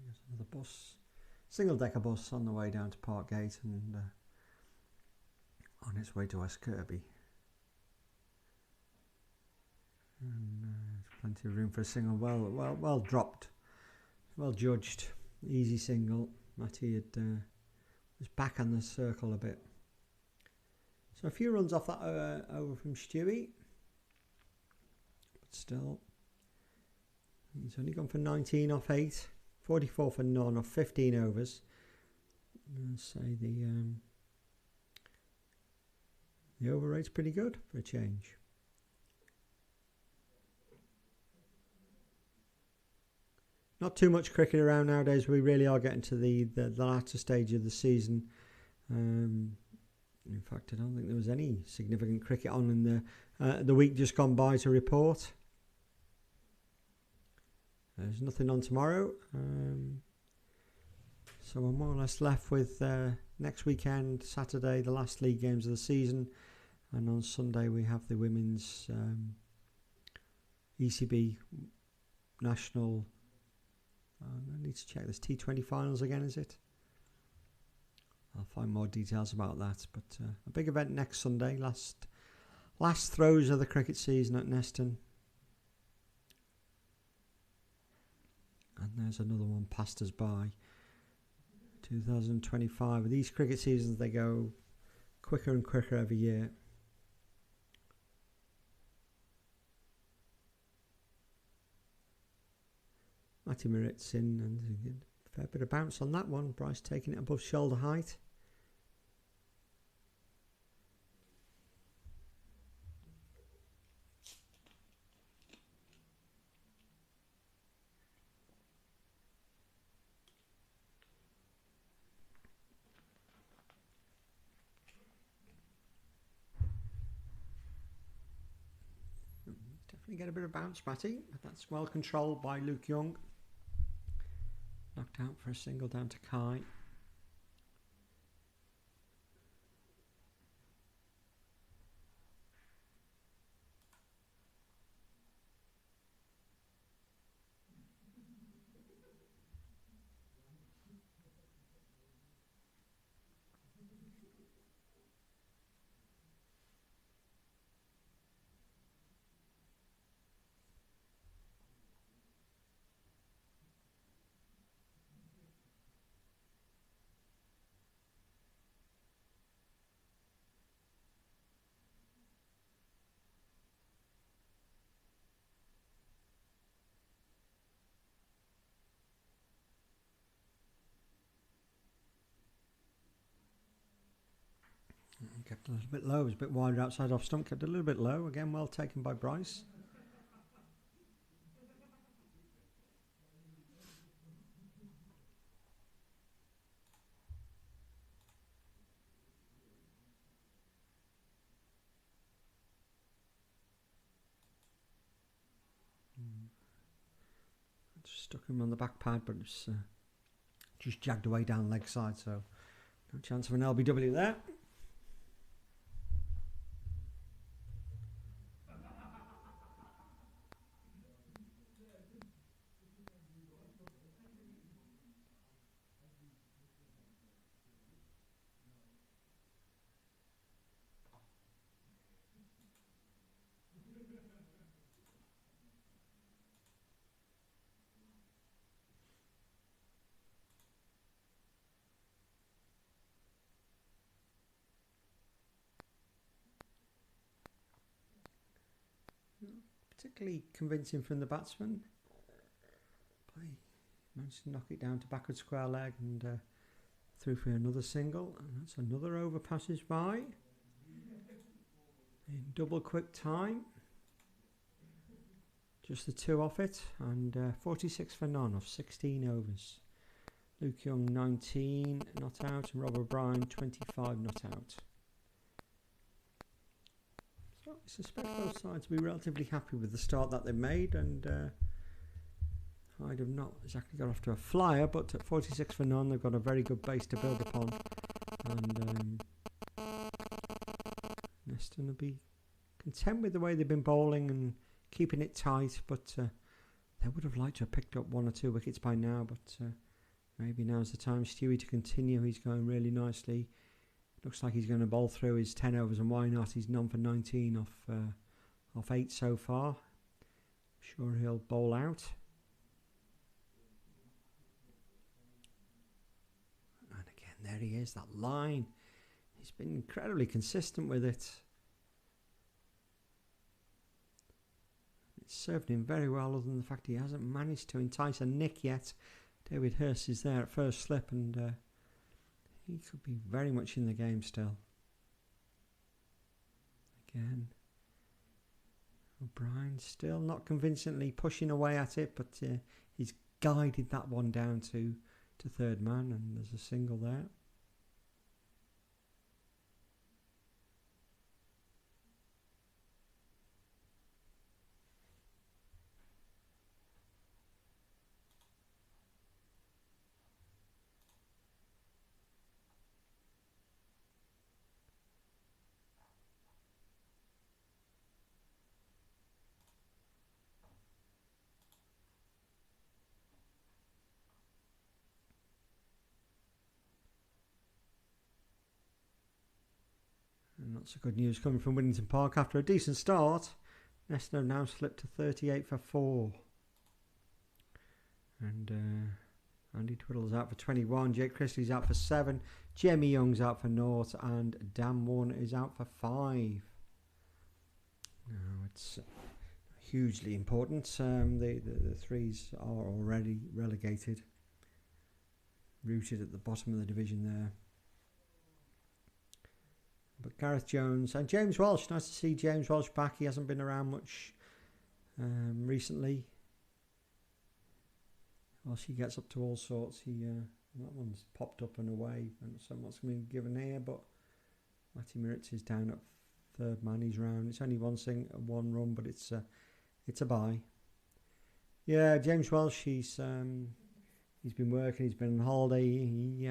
There's another bus, single decker bus on the way down to Parkgate and on its way to West Kirby. And there's plenty of room for a single. Well dropped, well judged, easy single. Matty was back on the circle a bit. So a few runs off that over from Stewie, but still, he's only gone for 19 off 8, 44 for none off 15 overs. I'd say the over rate's pretty good for a change. Not too much cricket around nowadays. We really are getting to the latter stage of the season. In fact, I don't think there was any significant cricket on in the week just gone by to report. There's nothing on tomorrow. So we're more or less left with next weekend, Saturday, the last league games of the season. And on Sunday we have the women's ECB national. I need to check this. T20 finals again, is it? I'll find more details about that. But a big event next Sunday. Last throws of the cricket season at Neston. And there's another one passed us by. 2025. These cricket seasons, they go quicker and quicker every year. Matty Moritz in, and a fair bit of bounce on that one. Bryce taking it above shoulder height. Definitely get a bit of bounce, Matty, but that's well controlled by Luke Young. Knocked out for a single down to Kai. Kept a little bit low, it was a bit wider outside off stump, kept a little bit low, again well taken by Bryce. Just stuck him on the back pad, but it's just jagged away down leg side, so no chance of an LBW there. Particularly convincing from the batsman. Managed to knock it down to backward square leg and through for another single, and that's another over passes by in double quick time. Just the two off it, and 46 for none off 16 overs. Luke Young 19 not out, and Rob O'Brien 25 not out. So I suspect both sides will be relatively happy with the start that they've made, and Hyde have not exactly got off to a flyer, but at 46 for none they've got a very good base to build upon, and Neston will be content with the way they've been bowling and keeping it tight, but they would have liked to have picked up 1 or 2 wickets by now, but maybe now's the time. Stewie to continue, he's going really nicely. Looks like he's going to bowl through his 10 overs, and why not? He's none for 19 off 8 so far. Sure he'll bowl out. And again, there he is, that line. He's been incredibly consistent with it. It's served him very well, other than the fact he hasn't managed to entice a nick yet. David Hurst is there at first slip, and he could be very much in the game still. Again, O'Brien still not convincingly pushing away at it, but he's guided that one down to third man, and there's a single there. Not so good news coming from Whittington Park. After a decent start, Neston have now slipped to 38 for 4. And Andy Twiddle's out for 21. Jake Chrisley's out for 7. Jamie Young's out for 0. And Dan Warner is out for 5. Now it's hugely important. The threes are already relegated. Rooted at the bottom of the division there. But Gareth Jones and James Welsh. Nice to see James Welsh back. He hasn't been around much recently. Well, she gets up to all sorts. That one's popped up and away, and somewhat's been given here. But Matty Moritz is down at third man. He's round. It's only one run, but it's a bye. Yeah, James Welsh. He's been working. He's been on holiday. He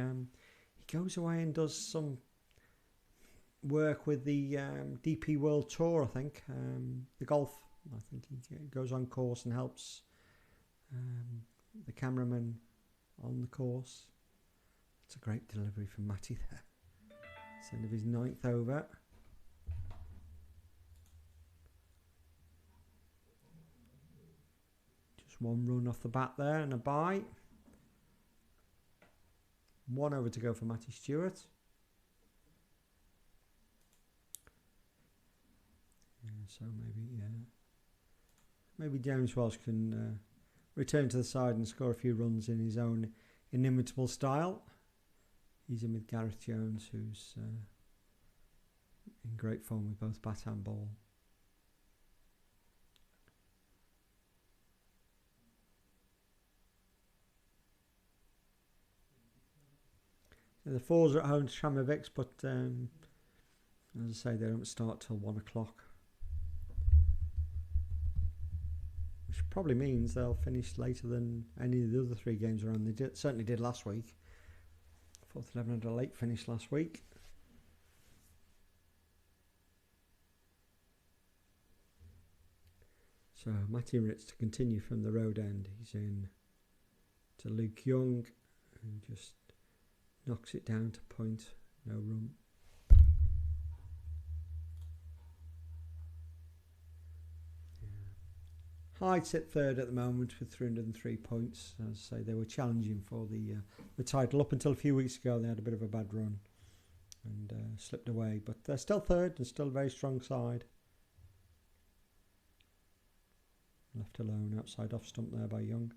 goes away and does some work with the DP World Tour. I think the golf. I think he goes on course and helps the cameraman on the course. It's a great delivery from Matty there. It's the end of his 9th over. Just one run off the bat there and a bye. 1 over to go for Matty Stewart. Yeah, so maybe James Welsh can return to the side and score a few runs in his own inimitable style. He's in with Gareth Jones, who's in great form with both bat and ball. The 4s are at home to Tramovics, but as I say, they don't start till 1 o'clock. Which probably means they'll finish later than any of the other 3 games around. They certainly did last week. 4th 11 had a late finish last week. So Matty Ritz to continue from the road end. He's in to Luke Young, who just knocks it down to point, no run. Hyde sit third at the moment with 303 points. As I say, they were challenging for the title. Up until a few weeks ago, they had a bit of a bad run and slipped away. But they're still third and still a very strong side. Left alone outside off stump there by Young.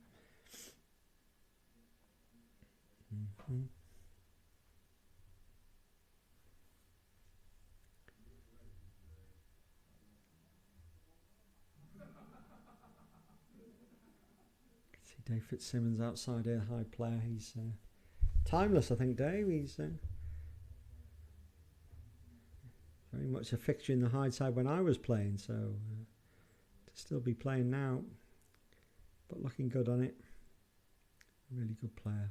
Dave Fitzsimmons outside here, high player. He's timeless, I think, Dave. He's very much a fixture in the Hyde side when I was playing, so to still be playing now, but looking good on it. Really good player.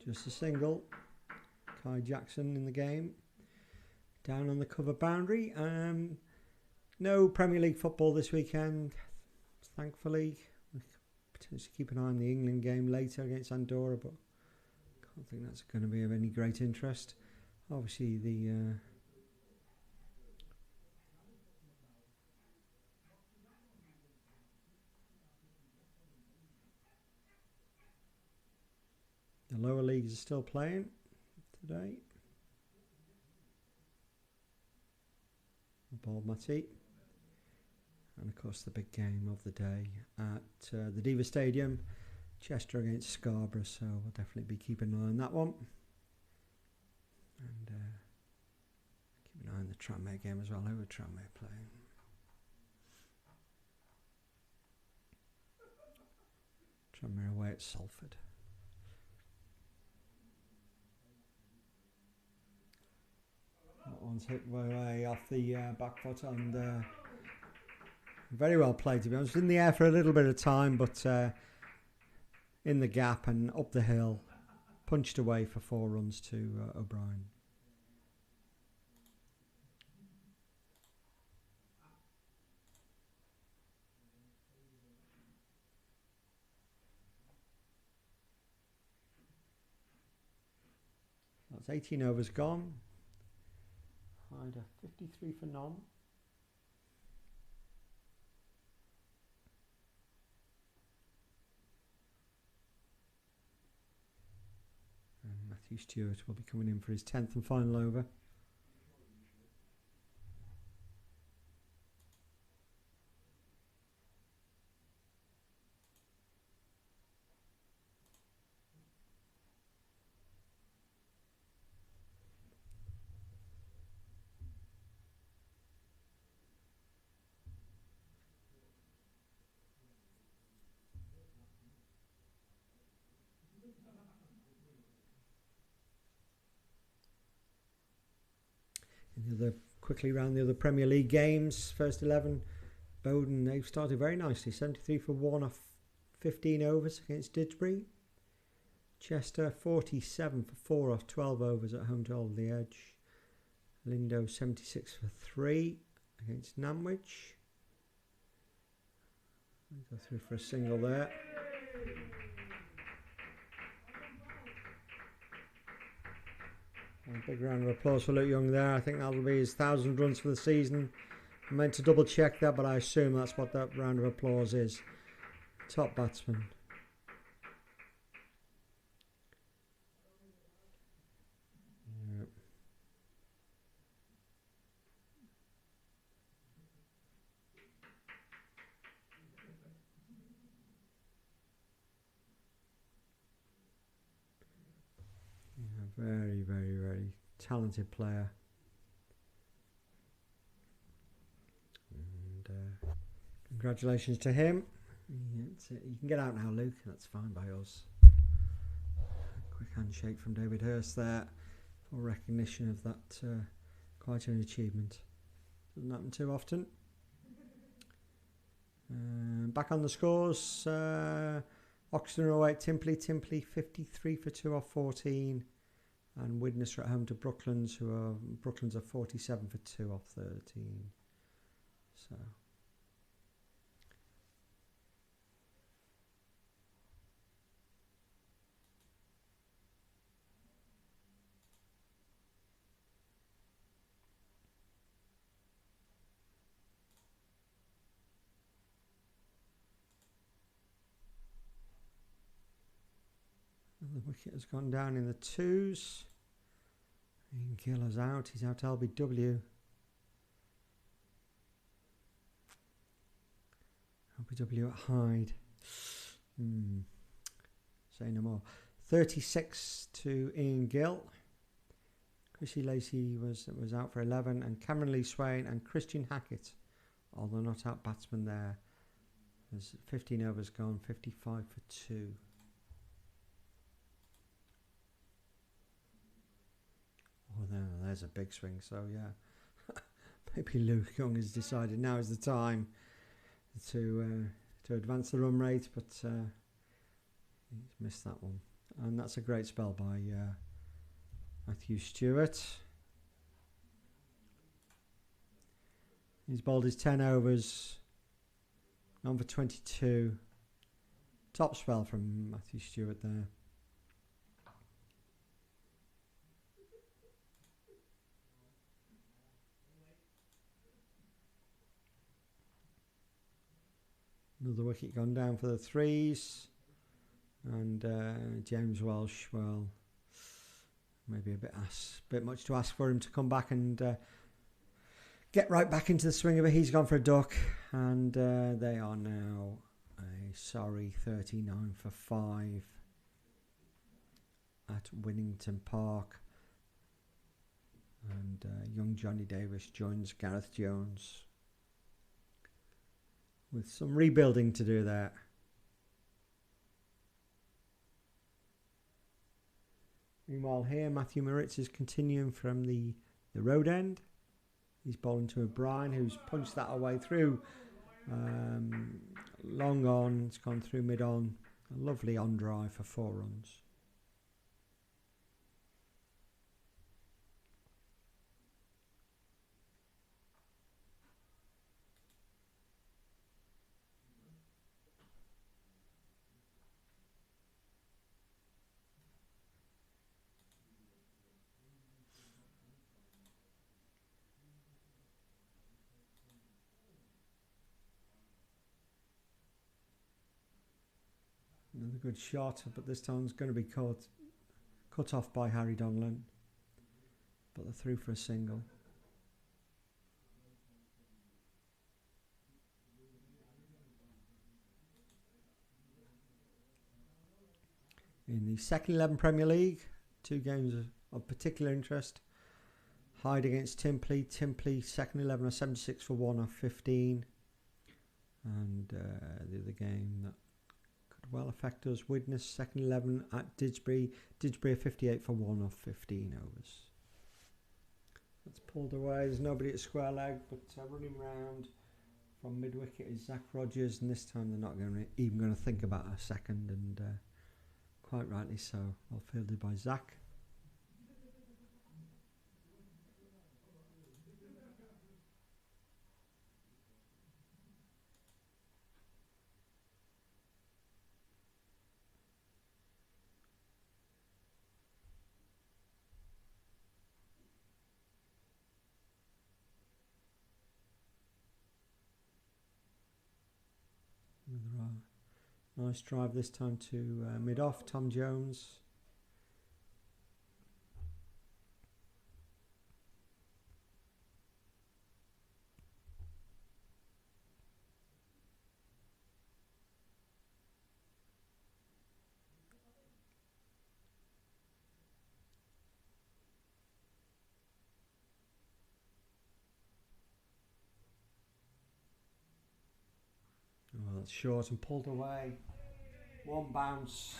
Just a single. Kai Jackson in the game. Down on the cover boundary. No Premier League football this weekend, thankfully. We potentially keep an eye on the England game later against Andorra, but I can't think that's going to be of any great interest. Obviously, the lower leagues are still playing today. Ball Matty. And of course the big game of the day at the Diva Stadium. Cheshire against Scarborough, so we'll definitely be keeping an eye on that one. And keep an eye on the Tranmere game as well. Who are Tranmere playing? Tranmere away at Salford. one's hit way off the back foot, and very well played, to be honest. In the air for a little bit of time, but in the gap and up the hill, punched away for 4 runs to O'Brien. That's 18 overs gone. Hyde 53 for none. And Matthew Stewart will be coming in for his 10th and final over. Quickly round the other Premier League games. First 11, Bowden, they've started very nicely. 73 for 1 off 15 overs against Didsbury. Chester 47 for 4 off 12 overs at home to Old the Edge. Lindo 76 for 3 against Namwich. Go through for a single there. A big round of applause for Luke Young there. I think that'll be his 1,000 runs for the season. I meant to double check that, but I assume that's what that round of applause is. Top batsman. Yep. Very, very, very talented player. And congratulations to him. You can get out now, Luke. That's fine by us. A quick handshake from David Hurst there for recognition of that quite an achievement. Doesn't happen too often. Back on the scores. Oxton 08, Timpley 53 for 2 off 14. And Widnes are at home to Brooklands, Brooklands are 47 for 2 off 13. So the wicket has gone down in the 2s. Ian Gill is out. He's out LBW. LBW at Hyde. Say no more. 36 to Ian Gill. Chrissy Lacey was out for 11, and Cameron Lee Swain and Christian Hackett, although not out batsman there. There's 15 overs gone, 55 for 2. Oh, there's a big swing. So yeah, maybe Luke Young has decided now is the time to advance the run rate, but he's missed that one. And that's a great spell by Matthew Stewart. He's bowled his 10 overs, on for 22. Top spell from Matthew Stewart there. Another wicket gone down for the 3s. And James Welsh, well, maybe a bit much to ask for him to come back and get right back into the swing of it. He's gone for a duck, and they are now a sorry 39 for 5 at Winnington Park. And young Johnny Davis joins Gareth Jones with some rebuilding to do there. Meanwhile here, Matthew Moritz is continuing from the the road end. He's bowling to O'Brien, who's punched that away through. Long on, it's gone through mid on. A lovely on drive for 4 runs. Another good shot, but this time it's going to be cut off by Harry Donlan. But they're through for a single. In the second 11 Premier League, 2 games of particular interest. Hyde against Timpley. Timpley second 11 are 76 for 1 off 15. And the other game that could well affect us, Widnes second 11 at Didsbury. Didsbury are 58 for 1 off 15 overs. That's pulled away. There's nobody at square leg, but running round from mid wicket is Zach Rogers, and this time they're not even going to think about a second, and quite rightly so. Well fielded by Zach. Nice drive this time to mid-off, Tom Jones. Oh, that's short and pulled away. 1 bounce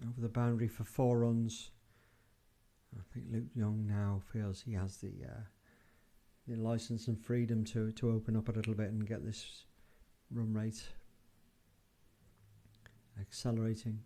over the boundary for 4 runs. I think Luke Young now feels he has the licence and freedom to open up a little bit and get this run rate accelerating.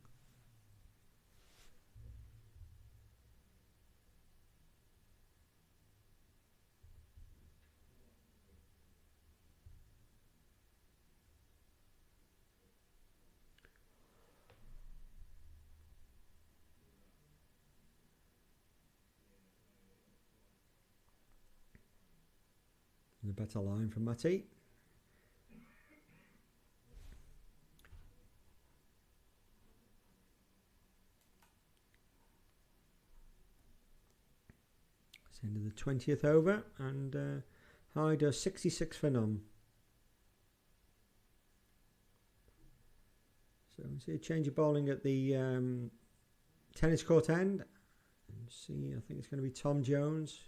A better line from Matty. It's into the 20th over, and Hyde does 66 for none. So we see a change of bowling at the tennis court end. And see, I think it's going to be Tom Jones.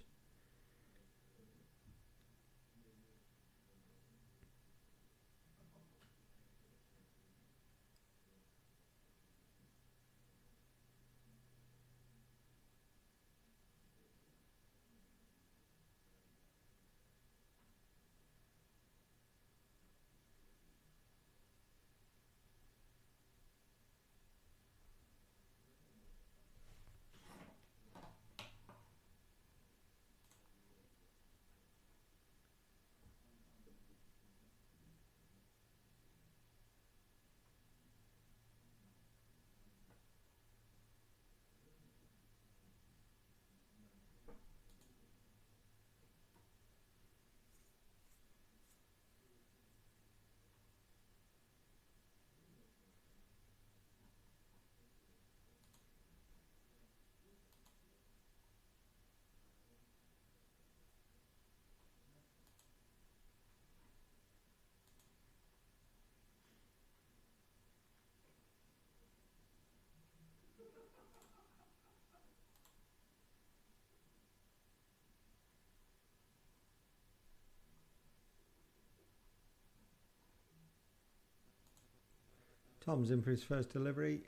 Tom's in for his first delivery.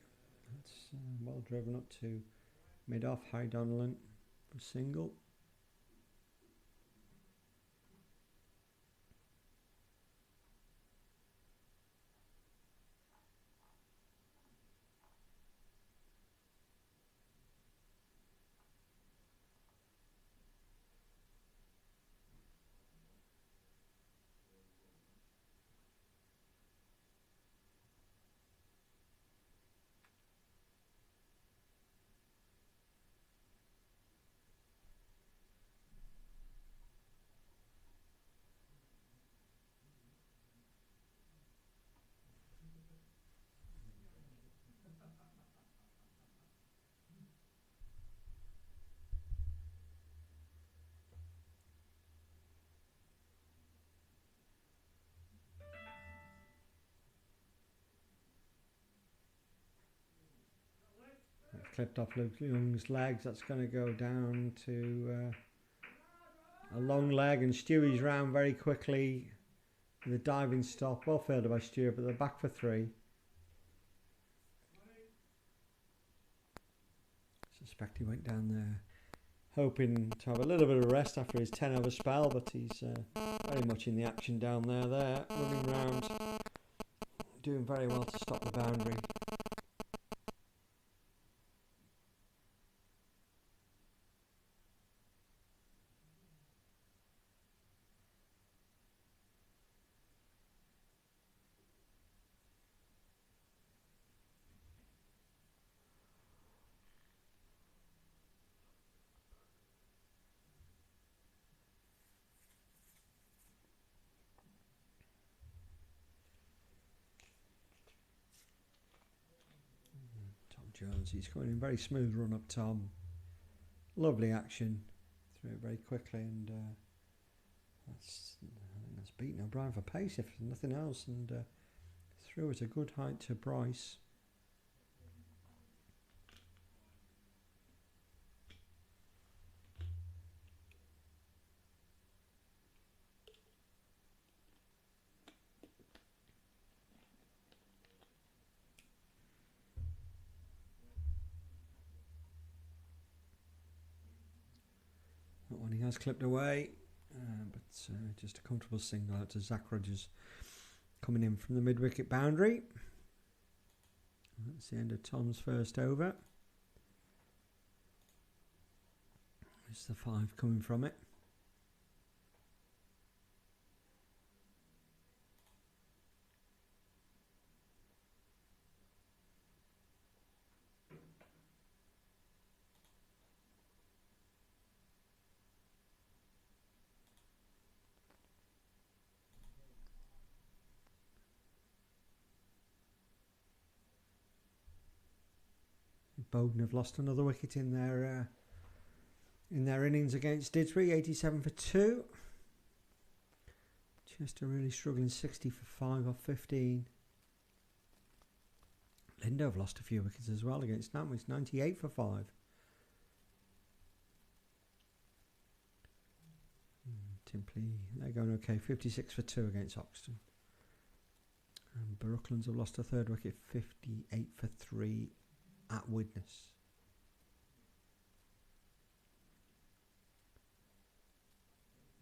That's well driven up to mid-off, Hyde Donlan. A single. Clipped off Luke Young's legs. That's going to go down to a long leg, and Stewie's round very quickly with a diving stop. Well fielded by Stewart, but they're back for 3. Suspect he went down there hoping to have a little bit of rest after his 10 over spell, but he's very much in the action down there, running round, doing very well to stop the boundary. Jones, he's going in very smooth run up Tom. Lovely action. Threw it very quickly, and I think that's beaten O'Brien for pace if nothing else, and threw it a good height to Bryce. That one he has clipped away, but just a comfortable single out to Zach Rogers coming in from the mid-wicket boundary. That's the end of Tom's first over. There's the 5 coming from it. Bowden have lost another wicket in their innings against Didsbury, 87 for 2. Chester really struggling, 60 for 5 off 15. Lindo have lost a few wickets as well against Nantwich, 98 for 5. Timpley, they're going okay, 56 for 2 against Oxton. And Brooklands have lost a third wicket, 58 for 3 at Widnes.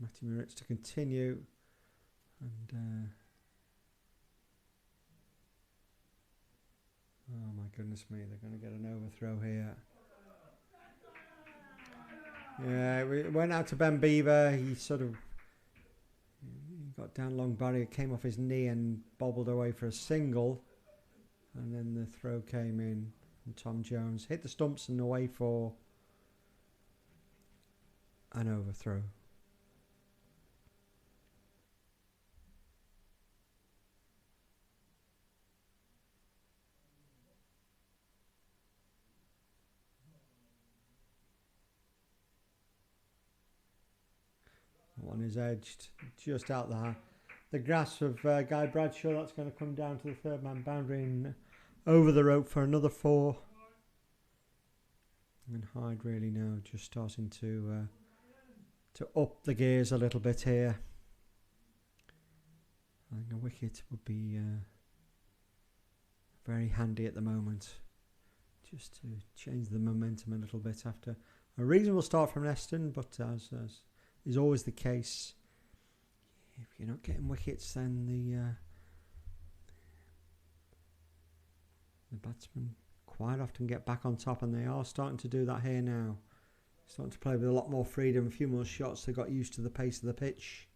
Matty Moritz to continue, and oh my goodness me, they're going to get an overthrow here. Yeah, we went out to Ben Beaver. He got down long barrier, came off his knee and bobbled away for a single, and then the throw came in from Tom Jones, hit the stumps and away for an overthrow. One is edged just out the grasp of Guy Bradshaw. That's going to come down to the third man boundary and over the rope for another 4. And Hyde really now just starting to up the gears a little bit here. I think a wicket would be very handy at the moment, just to change the momentum a little bit after a reasonable start from Neston, but as is always the case, if you're not getting wickets, then the batsmen quite often get back on top, and they are starting to do that here now. Starting to play with a lot more freedom, a few more shots. They got used to the pace of the pitch,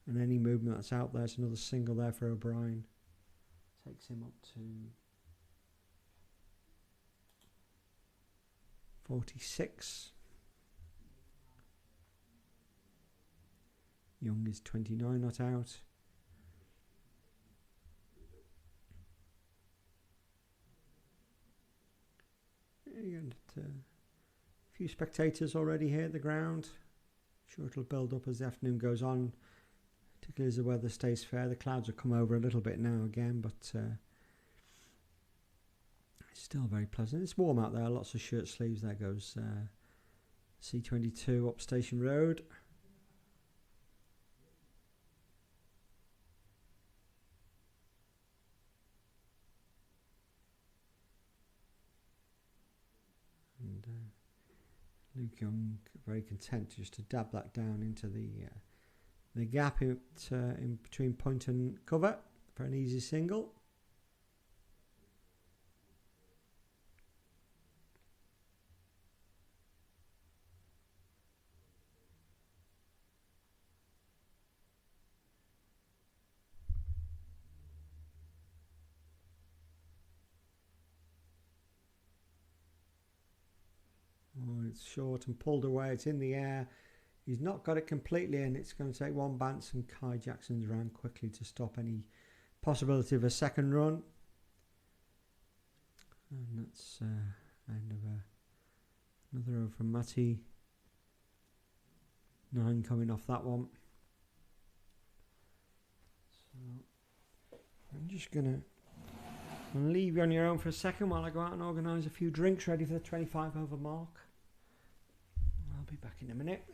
and any movement that's out there. It's another single there for O'Brien. Takes him up to 46. Young is 29, not out. And a few spectators already here at the ground. Sure, it'll build up as the afternoon goes on, particularly as the weather stays fair. The clouds will come over a little bit now again, but it's still very pleasant. It's warm out there, lots of shirt sleeves. There goes C22 up Station Road. And Luke Young very content just to dab that down into the gap in between point and cover for an easy single. Oh, it's short and pulled away. It's in the air. He's not got it completely in. It's going to take one bounce, and Kai Jackson's ran quickly to stop any possibility of a second run. And that's end of another over from Matty. 9 coming off that one. So I'm just going to leave you on your own for a second while I go out and organise a few drinks ready for the 25 over mark. I'll be back in a minute.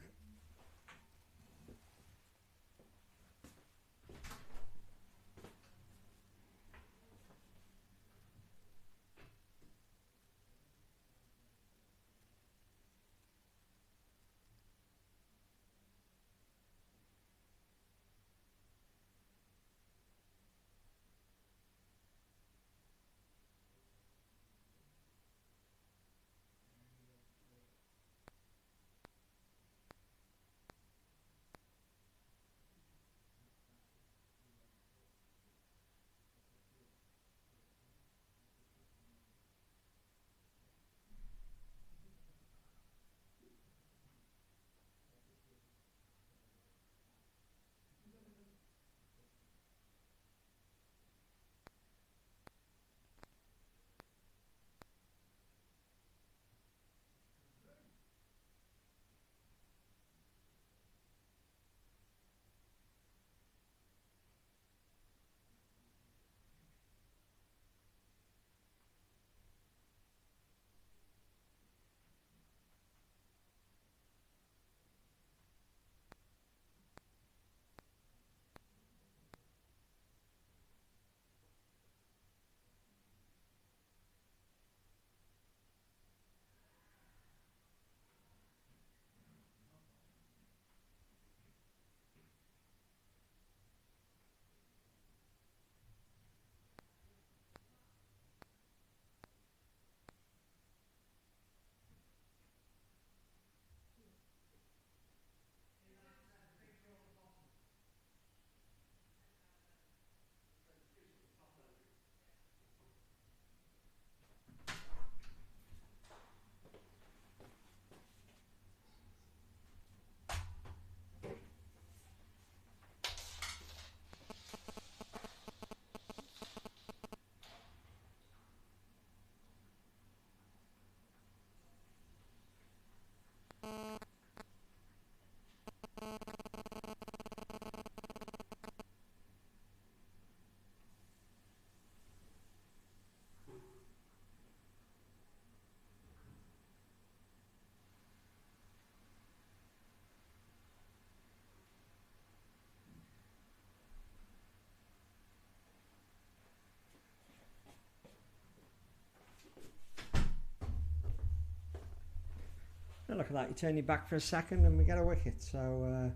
look at that, you turn your back for a second and we get a wicket. So, and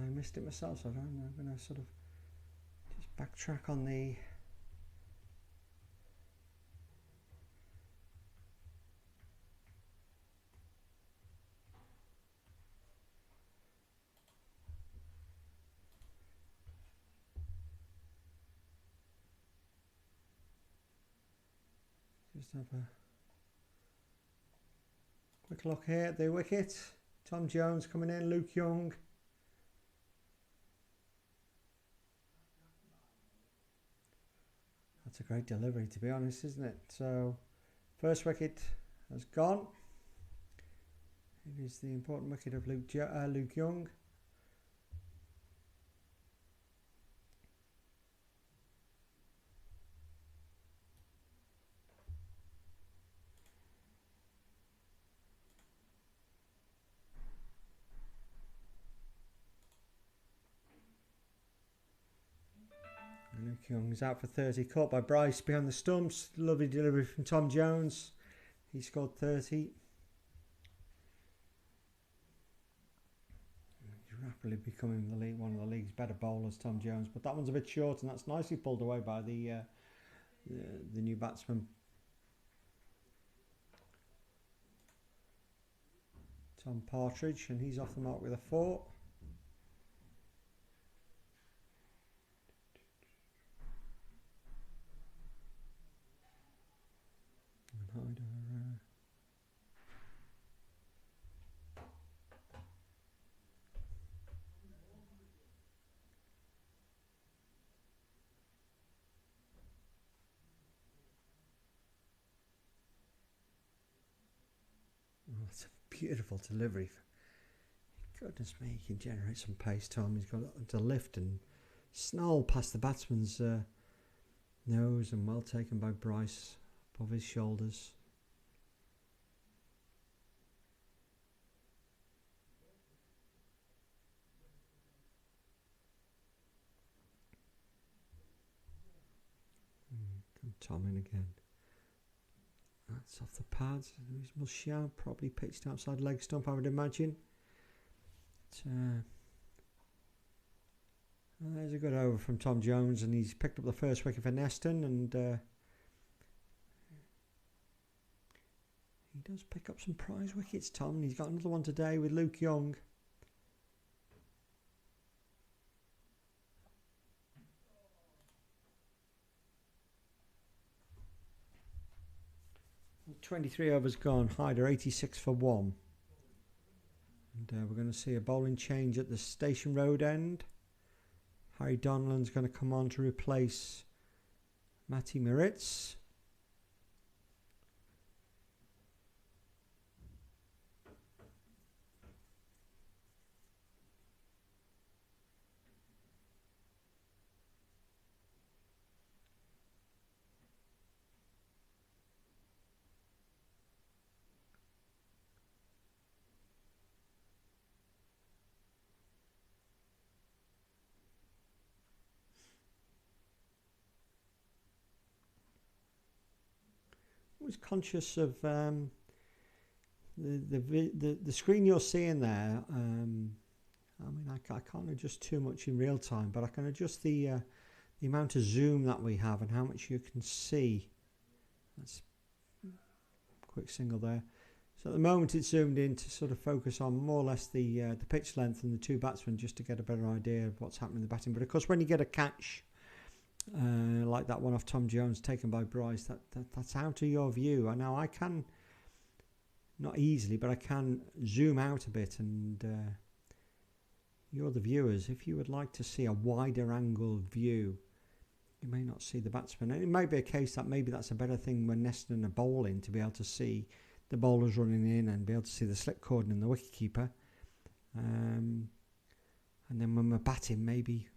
I missed it myself, so I'm going to sort of just backtrack on the... Just have a quick look here at the wicket. Tom Jones coming in, Luke Young. That's a great delivery, to be honest, isn't it? So, first wicket has gone. It is the important wicket of Luke Young. Luke Young is out for 30, caught by Bryce behind the stumps. Lovely delivery from Tom Jones. He scored 30. He's rapidly becoming one of the league's better bowlers, Tom Jones. But that one's a bit short, and that's nicely pulled away by the new batsman. Tom Partridge, and he's off the mark with a 4. Hyde that's a beautiful delivery. Goodness me, he can generate some pace, Tom. He's got to lift and snarl past the batsman's nose, and well taken by Bryce above his shoulders. Tom in again. That's off the pads. Reasonable shout, probably pitched outside leg stump, I would imagine. There's a good over from Tom Jones, and he's picked up the first wicket for Neston, and he does pick up some prize wickets, Tom, and he's got another one today with Luke Young. .23 overs gone. Hyde 86 for 1. And we're going to see a bowling change at the Station Road end. Harry Donlan's going to come on to replace Matty Moritz. Was conscious of the screen you're seeing there. I mean, I can't adjust too much in real time, but I can adjust the amount of zoom that we have and how much you can see. That's a quick single there. So at the moment it's zoomed in to sort of focus on more or less the pitch length and the two batsmen, just to get a better idea of what's happening in the batting. But of course, when you get a catch like that one off Tom Jones taken by Bryce, that's out of your view. Now I can, not easily, but I can zoom out a bit, and you're the viewers. If you would like to see a wider angle view, you may not see the batsman. And it may be a case that maybe that's a better thing when Neston are bowling, to be able to see the bowlers running in and be able to see the slip cord and the wicketkeeper. And then when we're batting, maybe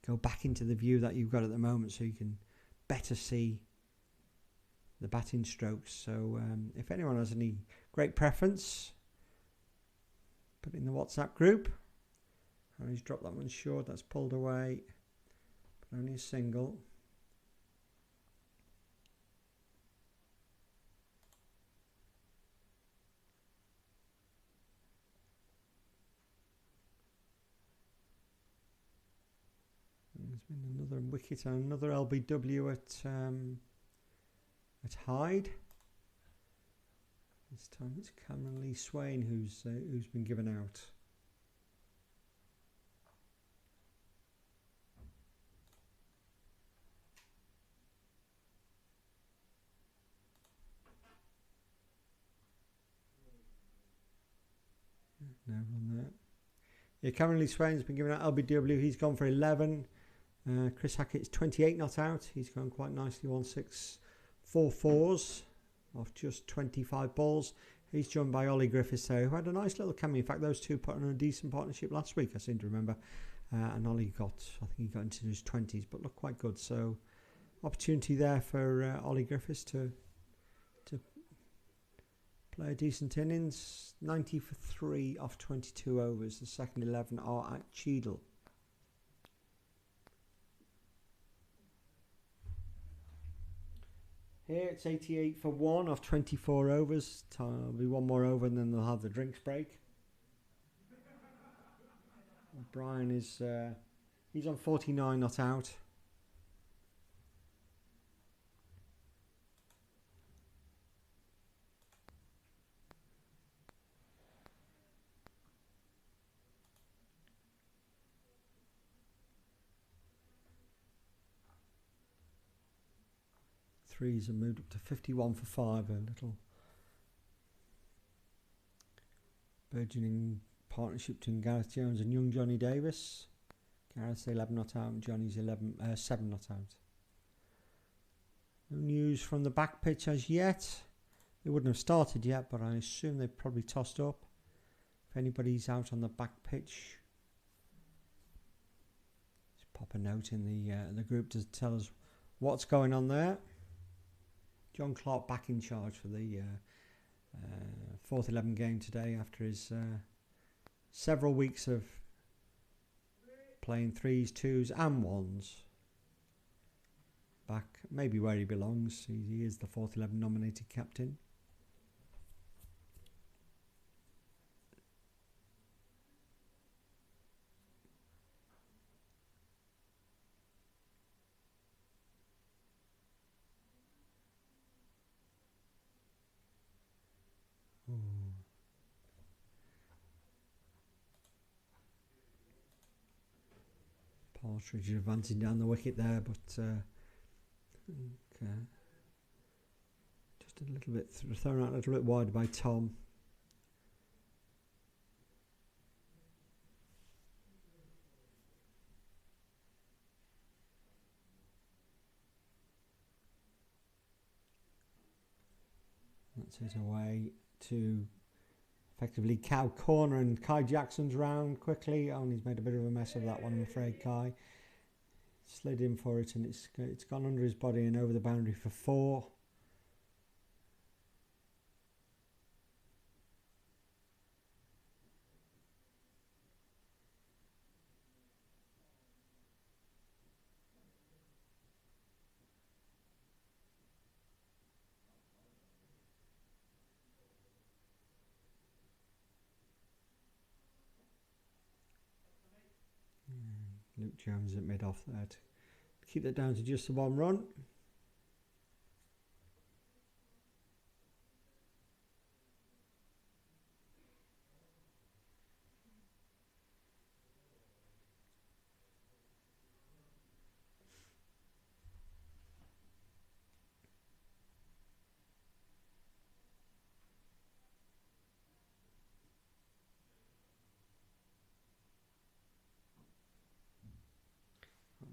go back into the view that you've got at the moment, so you can better see the batting strokes. So if anyone has any great preference, put it in the WhatsApp group. Harry's dropped that one short, that's pulled away, but only a single. Another wicket and another LBW at Hyde. This time it's Cameron Lee Swain who's been given out. No run there. Yeah, Cameron Lee Swain's been given out LBW. He's gone for 11. Chris Hackett's 28 not out. He's gone quite nicely. 1-6-4-4s off just 25 balls. He's joined by Ollie Griffiths there, who had a nice little cameo. In fact, those two put on a decent partnership last week, I seem to remember. And Ollie I think he got into his 20s, but looked quite good. So, opportunity there for Ollie Griffiths to play a decent innings. 90 for 3 off 22 overs. The second 11 are at Cheadle. Here it's 88 for 1 off 24 overs. There'll be one more over and then they'll have the drinks break. Brian is he's on 49 not out. Threes have moved up to 51 for 5. A little burgeoning partnership between Gareth Jones and young Johnny Davis. Gareth's 11 not out and Johnny's 7 not out. No news from the back pitch as yet. They wouldn't have started yet, but I assume they've probably tossed up. If anybody's out on the back pitch, just pop a note in the group to tell us what's going on there. John Clark back in charge for the fourth 11 game today after his several weeks of playing 3s, 2s and 1s. Back maybe where he belongs. He is the fourth 11 nominated captain. Partridge advancing down the wicket there, but okay. Just a little bit thrown out a little bit wide by Tom. That's it away to effectively cow corner, and Kai Jackson's round quickly. Oh, and he's made a bit of a mess of that one, I'm afraid. Kai slid in for it, and it's gone under his body and over the boundary for 4. Luke Jones at mid-off there to keep that down to just the 1 run.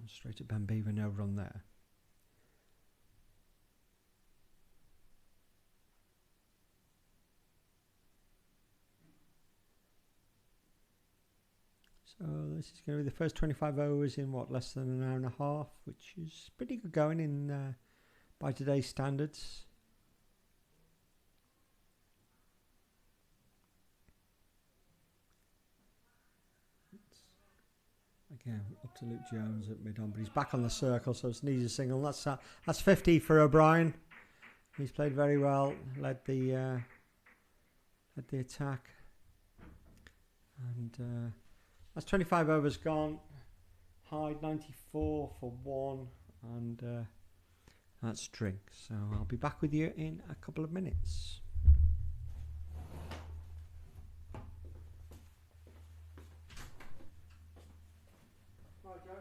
Straight at Ben Beaver, no run there. So this is going to be the first 25 overs in what, less than an hour and a half, which is pretty good going in by today's standards. Again, up to Luke Jones at mid-on, but he's back on the circle, so it's an easy single. That's 50 for O'Brien. He's played very well, led the attack, and that's 25 overs gone. Hyde 94 for 1, and that's drink. So I'll be back with you in a couple of minutes. Right, Joe.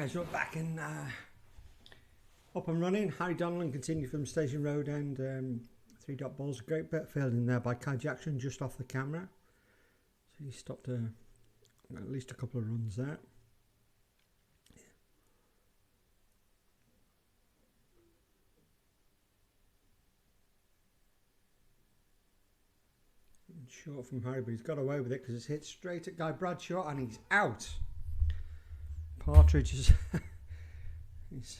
Okay, so we're back in, up and running. Harry Donnellan continued from Station Road end. 3-dot balls. A great bit of fielding there by Kai Jackson just off the camera. So he stopped at least a couple of runs there. Short from Harry, but he's got away with it because it's hit straight at Guy Bradshaw and he's out. Partridge is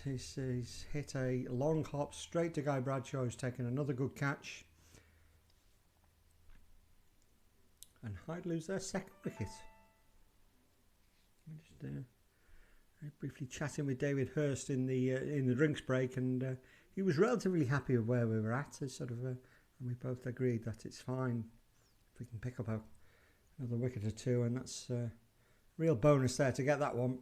he's hit a long hop straight to Guy Bradshaw, who's taken another good catch. And Hyde lose their second wicket. I'm just briefly chatting with David Hurst in the drinks break, and he was relatively happy with where we were at. And we both agreed that it's fine if we can pick up another wicket or two, and that's a real bonus there to get that one.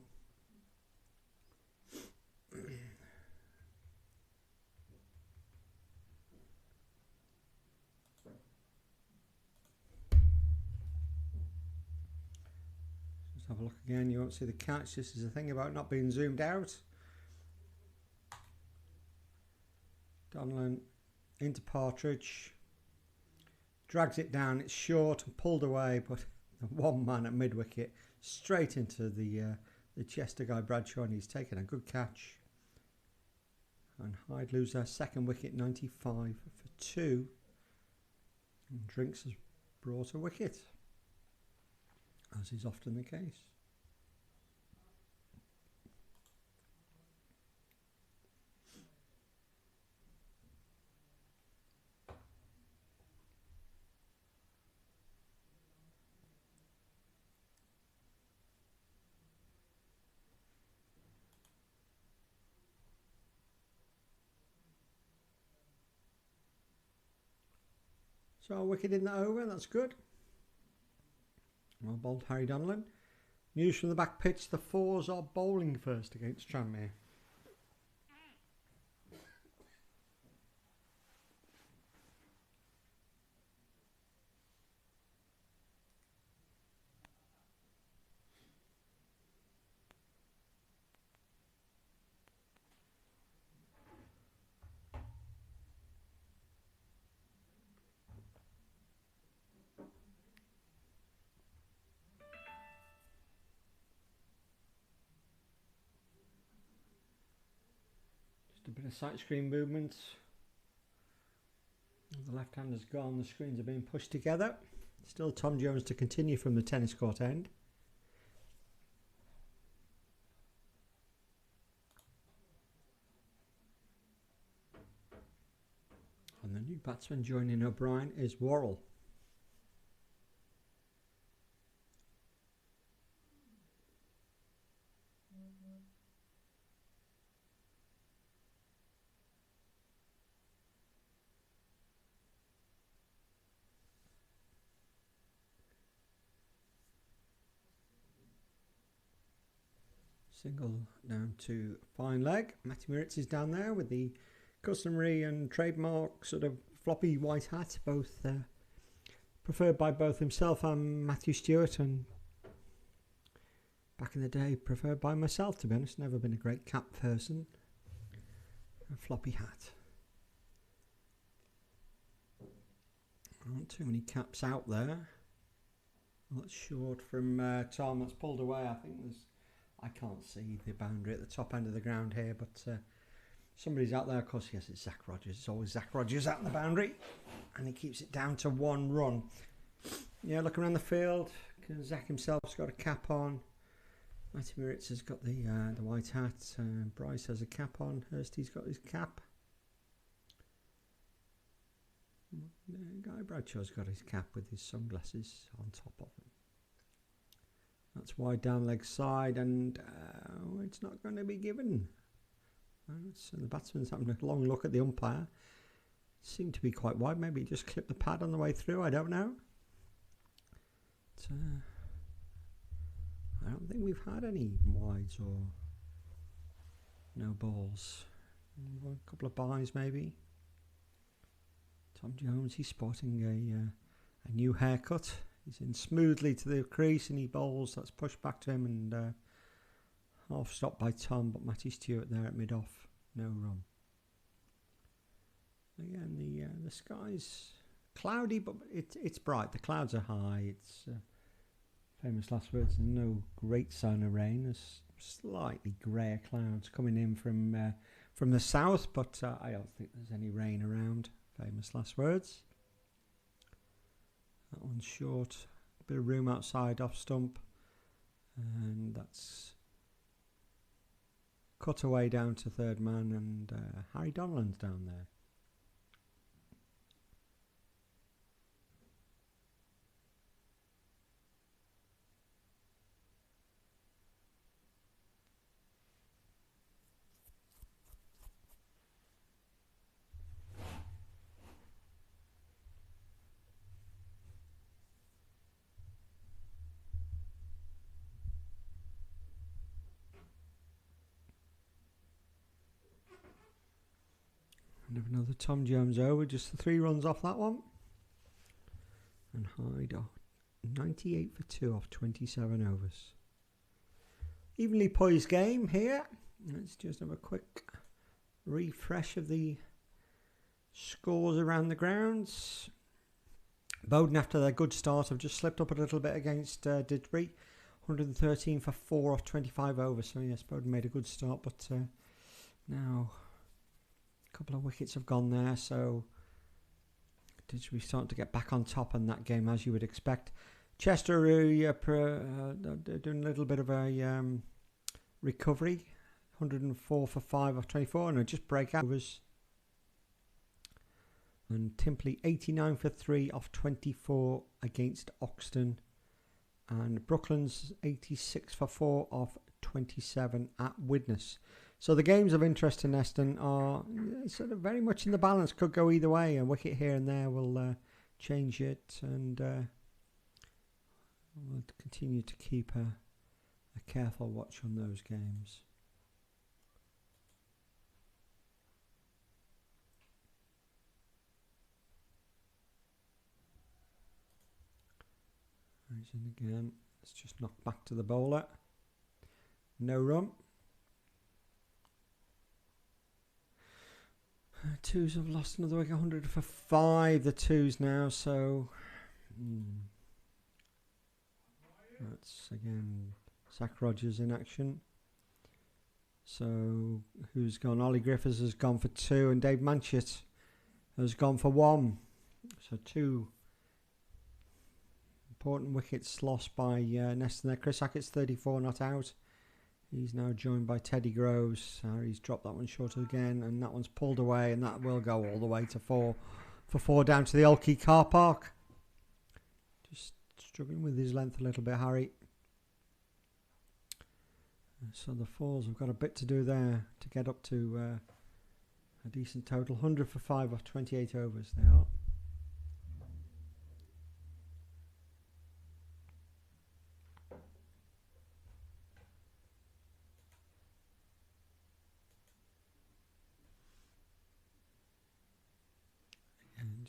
Let's have a look again. You won't see the catch. This is the thing about not being zoomed out. Donnellan into Partridge. Drags it down. It's short and pulled away, but the one man at mid-wicket straight into the Chester Guy Bradshaw, and he's taken a good catch. And Hyde lose their second wicket, 95 for 2. And Drinks has brought a wicket, as is often the case. So a wicket in that over, that's good. Well bowled, Harry Donnellan. News from the back pitch, the fours are bowling first against Tranmere. A bit of sight screen movement. The left hand has gone, the screens are being pushed together. Still Tom Jones to continue from the tennis court end. And the new batsman joining O'Brien is Worrell. Single down to fine leg. Matty Moritz is down there with the customary and trademark sort of floppy white hat, both preferred by both himself and Matthew Stewart, and back in the day preferred by myself, to be honest. Never been a great cap person. A floppy hat. Not too many caps out there. Well, that's short from Tom. That's pulled away. I think I can't see the boundary at the top end of the ground here, but somebody's out there. Of course, yes, it's Zach Rogers. It's always Zach Rogers out in the boundary, and he keeps it down to 1 run. Yeah, look around the field. Zach himself's got a cap on. Matty Moritz has got the white hat. Bryce has a cap on. Hursty's got his cap. Guy Bradshaw's got his cap with his sunglasses on top of him. That's wide down leg side, and it's not going to be given. So the batsman's having a long look at the umpire. Seemed to be quite wide. Maybe he just clipped the pad on the way through. I don't know. But, I don't think we've had any wides or no balls. A couple of byes maybe. Tom Jones, he's sporting a new haircut. He's in smoothly to the crease and he bowls. That's pushed back to him, and Half stop by Tom, but Matty Stewart there at mid-off. No run. Again, the sky's cloudy, but it's bright. The clouds are high. It's famous last words. There's no great sign of rain. There's slightly greyer clouds coming in from the south, but I don't think there's any rain around. Famous last words. That one's short. A bit of room outside off stump, and that's cut away down to third man, and Harry Donlan's down there. And another Tom Jones over, just the 3 runs off that one. And Hyde 98 for 2 off 27 overs. Evenly poised game here. Let's just have a quick refresh of the scores around the grounds. Bowden, after their good start, have just slipped up a little bit against Didsbury. 113 for 4 off 25 overs. So yes, Bowden made a good start, but now a couple of wickets have gone there, so Didsbury starting to get back on top in that game, as you would expect. Cheshire they're doing a little bit of a recovery. 104 for 5 off 24, and just break overs. And Timpley 89 for 3 off 24 against Oxton. And Brooklands 86 for 4 off 27 at Widnes. So the games of interest to Neston are sort of very much in the balance. Could go either way. A wicket here and there will change it. And we'll continue to keep a careful watch on those games. He's in again. Let's just knock back to the bowler. No run. Twos have lost another wicket. 100 for 5. The twos now. So that's again Zach Rogers in action. So who's gone? Ollie Griffiths has gone for 2, and Dave Manchett has gone for 1. So 2 important wickets lost by Neston there. Chris Hackett's 34 not out. He's now joined by Teddy Groves. He's dropped that one short again, and that one's pulled away, and that will go all the way to 4 for 4 down to the Olkey car park. Just struggling with his length a little bit, Harry. So the fours have got a bit to do there to get up to a decent total. 100 for 5 off 28 overs they are.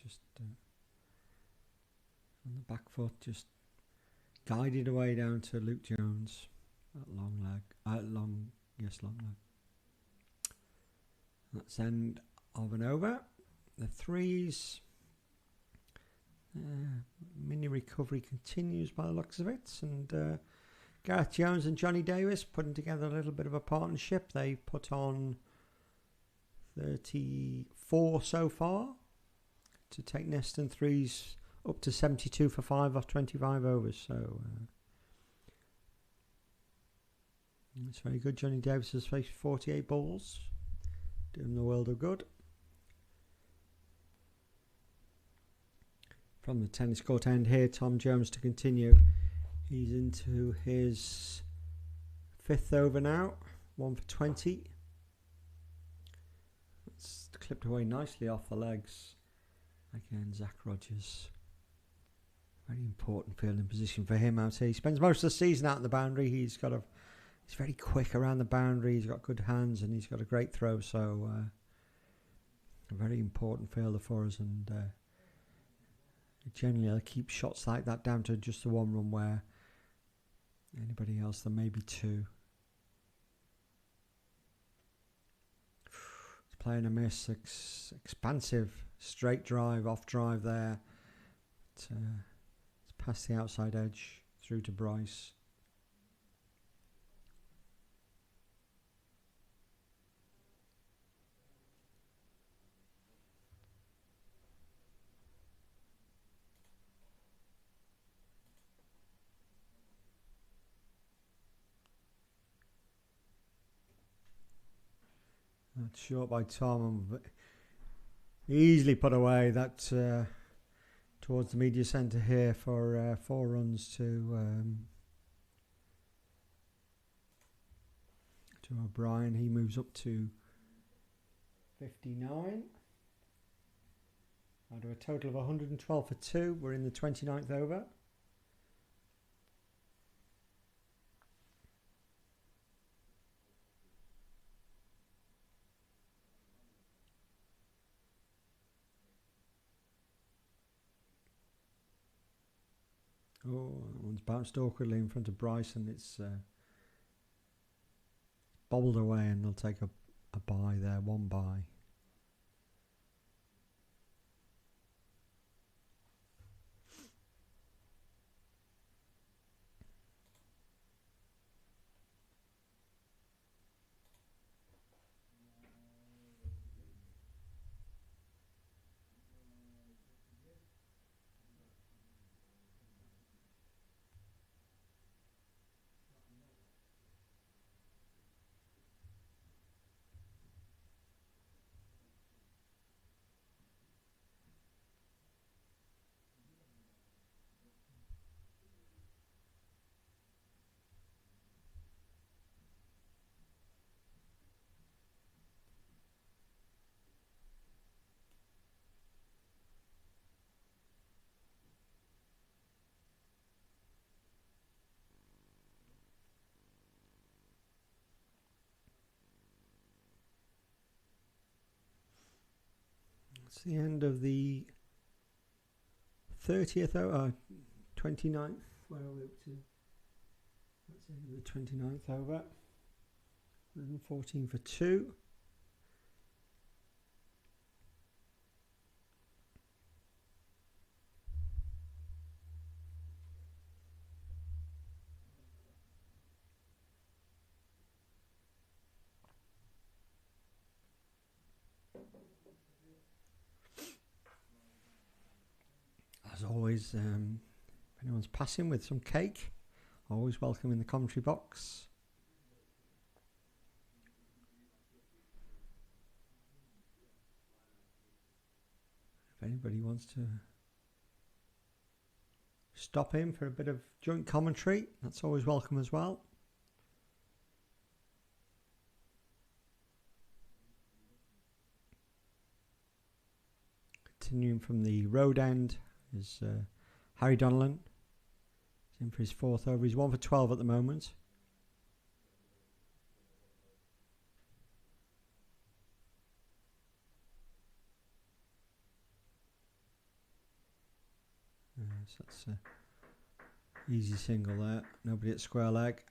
Just on the back foot, just guided away down to Luke Jones at long leg, long leg. That's end of an over. The threes, mini recovery continues by the looks of it, and Gareth Jones and Johnny Davis putting together a little bit of a partnership. They put on 34 so far to take Neston threes up to 72 for 5 off 25 overs. So it's very good. Johnny Davis has faced 48 balls, doing the world of good. From the tennis court end here, Tom Jones to continue. He's into his 5th over now, 1 for 20. It's clipped away nicely off the legs. Again, Zach Rogers. Very important fielding position for him out here. He spends most of the season out in the boundary. He's very quick around the boundary. He's got good hands, and he's got a great throw. So a very important fielder for us. And generally, I keep shots like that down to just the 1 run, where anybody else there may be 2. playing a miss. Expansive straight drive, off drive there. It's past the outside edge through to Bryce. That's short by Tom. Easily put away. That towards the media centre here for 4 runs to O'Brien. He moves up to 59. Out of a total of 112 for 2. We're in the 29th over. Oh, that one's bounced awkwardly in front of Bryson. It's bobbled away, and they'll take a bye there, 1 bye. It's the end of the 30th over, 29th. Where are we up to? That's the end of the 29th over. 114 for 2. As always, if anyone's passing with some cake, always welcome in the commentary box. If anybody wants to stop in for a bit of joint commentary, that's always welcome as well. Continuing from the road end is Harry Donnellan. He's in for his 4th over. He's 1 for 12 at the moment. So that's an easy single there. Nobody at square leg.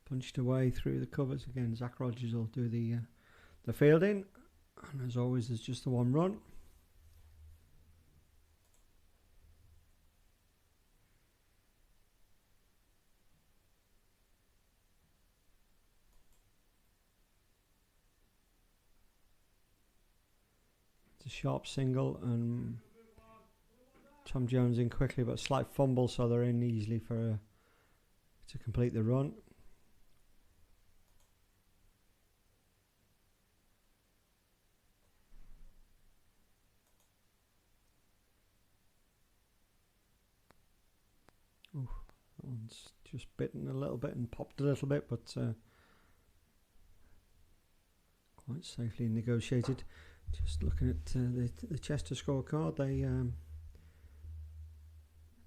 Punched away through the covers again. Zach Rogers will do the fielding, and as always, there's just the 1 run. It's a sharp single, and Tom Jones in quickly, but slight fumble, so they're in easily for to complete the run. Oh, that one's just bitten a little bit and popped a little bit, but quite safely negotiated. Just looking at the Chester scorecard, they're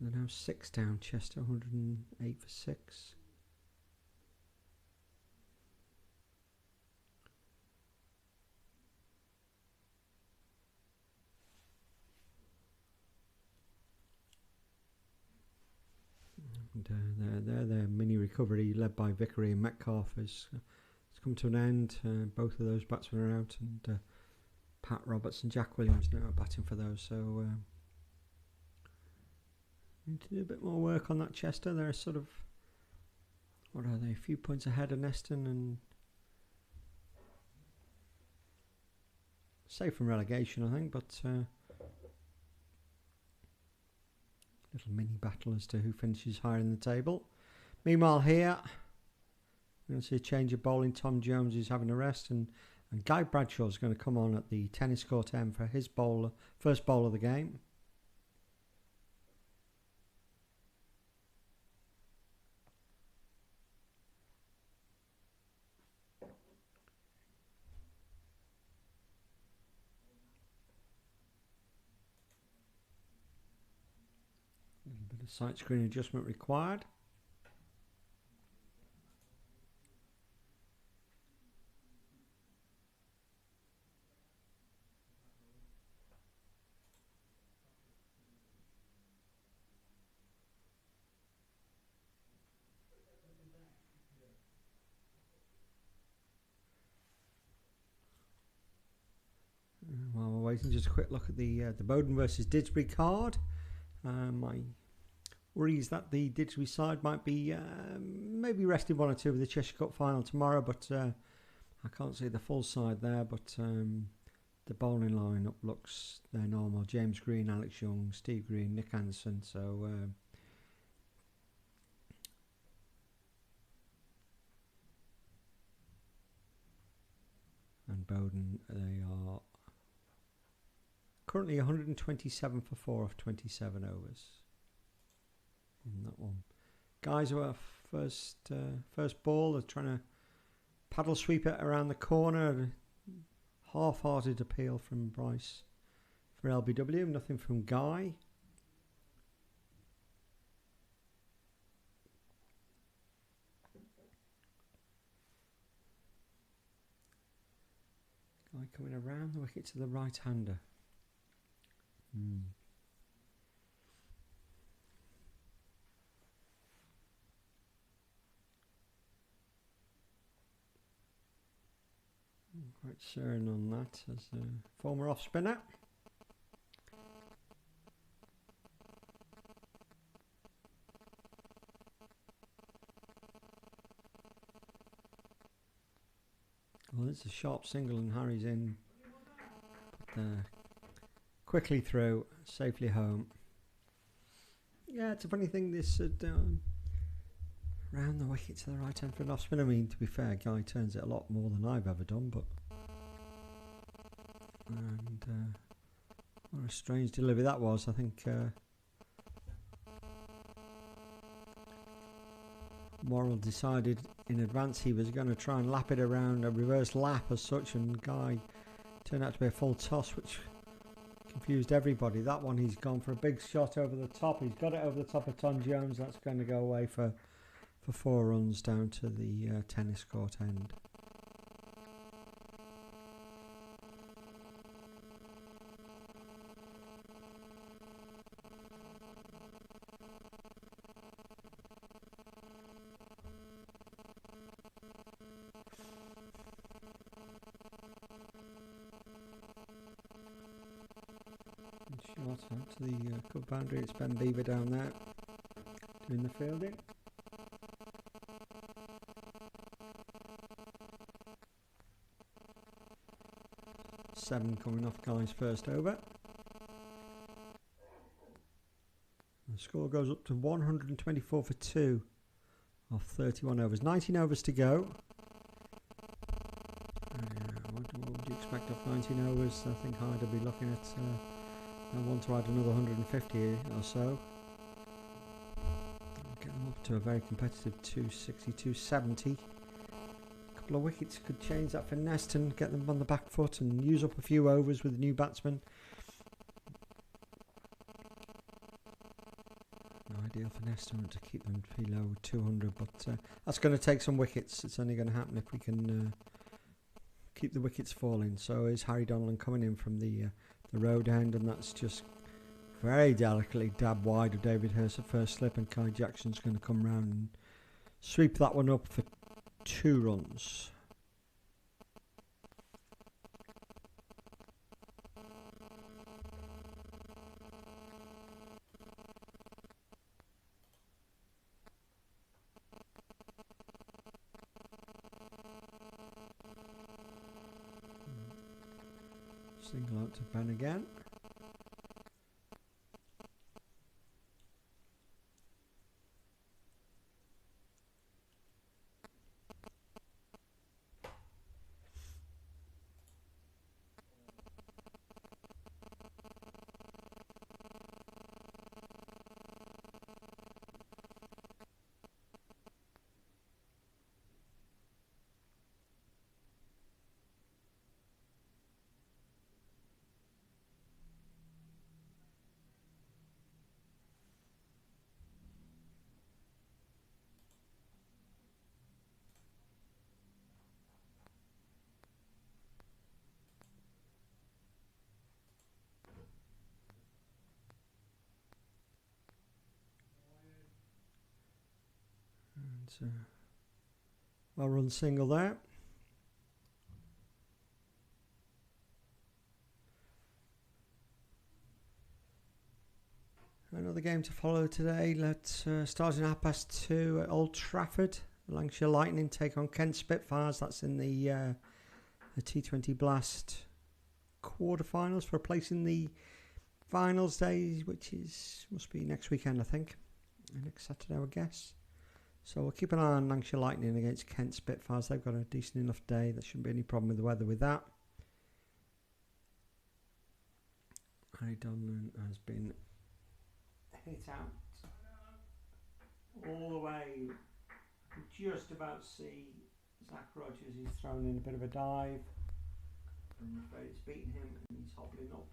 now 6 down. Chester 108 for 6. And their mini recovery led by Vickery and Metcalf has come to an end. Both of those batsmen are out, and Pat Roberts and Jack Williams now are batting for those. So need to do a bit more work on that Chester. They're sort of, what are they, a few points ahead of Neston and safe from relegation, I think, but little mini battle as to who finishes higher in the table. Meanwhile here, we're going to see a change of bowling. Tom Jones is having a rest, and Guy Bradshaw is going to come on at the tennis court end for his first bowl of the game. A little bit of sight screen adjustment required. While we're waiting, just a quick look at the Bowden versus Didsbury card. My worry is that the Didsbury side might be maybe resting one or two of the Cheshire Cup final tomorrow, but I can't see the full side there. But the bowling lineup looks their normal: James Green, Alex Young, Steve Green, Nick Anderson. So and Bowden, they are currently 127 for 4 off 27 overs in that one. Guys who are first ball, they're trying to paddle sweep it around the corner. Half-hearted appeal from Bryce for LBW, nothing from Guy. Guy coming around the wicket to the right-hander. Quite certain on that as a former off spinner. Well, it's a sharp single and Harry's in. Quickly through, safely home. Yeah, it's a funny thing, this round the wicket to the right hand for an off spin. I mean, to be fair, Guy turns it a lot more than I've ever done, but what a strange delivery that was. I think Morrell decided in advance he was going to try and lap it around, a reverse lap as such, and Guy turned out to be a full toss, which confused everybody. That one, he's gone for a big shot over the top. He's got it over the top of Tom Jones. That's going to go away for 4 runs down to the tennis court end. Shot out to the cover boundary. It's Ben Beaver down there doing the fielding. Seven coming off Guy's first over. The score goes up to 124 for 2 off 31 overs. 19 overs to go. What would you expect off 19 overs? I think Hyde will be looking at I want to add another 150 or so. to a very competitive 260, 270. A couple of wickets could change that for Neston, get them on the back foot and use up a few overs with the new batsman. No ideal for Neston to keep them below 200, but that's going to take some wickets. It's only going to happen if we can keep the wickets falling. So is Harry Donlan coming in from the road end, and that's just very delicately dabbed wide of David Hurst at first slip, and Kai Jackson's going to come round and sweep that one up for 2 runs. Single out to Ben again. And well run single there. Another game to follow today. Let's start at 2:30 at Old Trafford. Lancashire Lightning take on Kent Spitfires. That's in the T20 Blast quarterfinals for a place in the finals day, which must be next weekend, I think, next Saturday, I would guess. So we'll keep an eye on Lancashire Lightning against Kent Spitfires. They've got a decent enough day. There shouldn't be any problem with the weather with that. Harry Donlan has been hit out all the way. You just about see Zach Rogers. He's thrown in a bit of a dive. I'm afraid it's beaten him and he's hobbling up.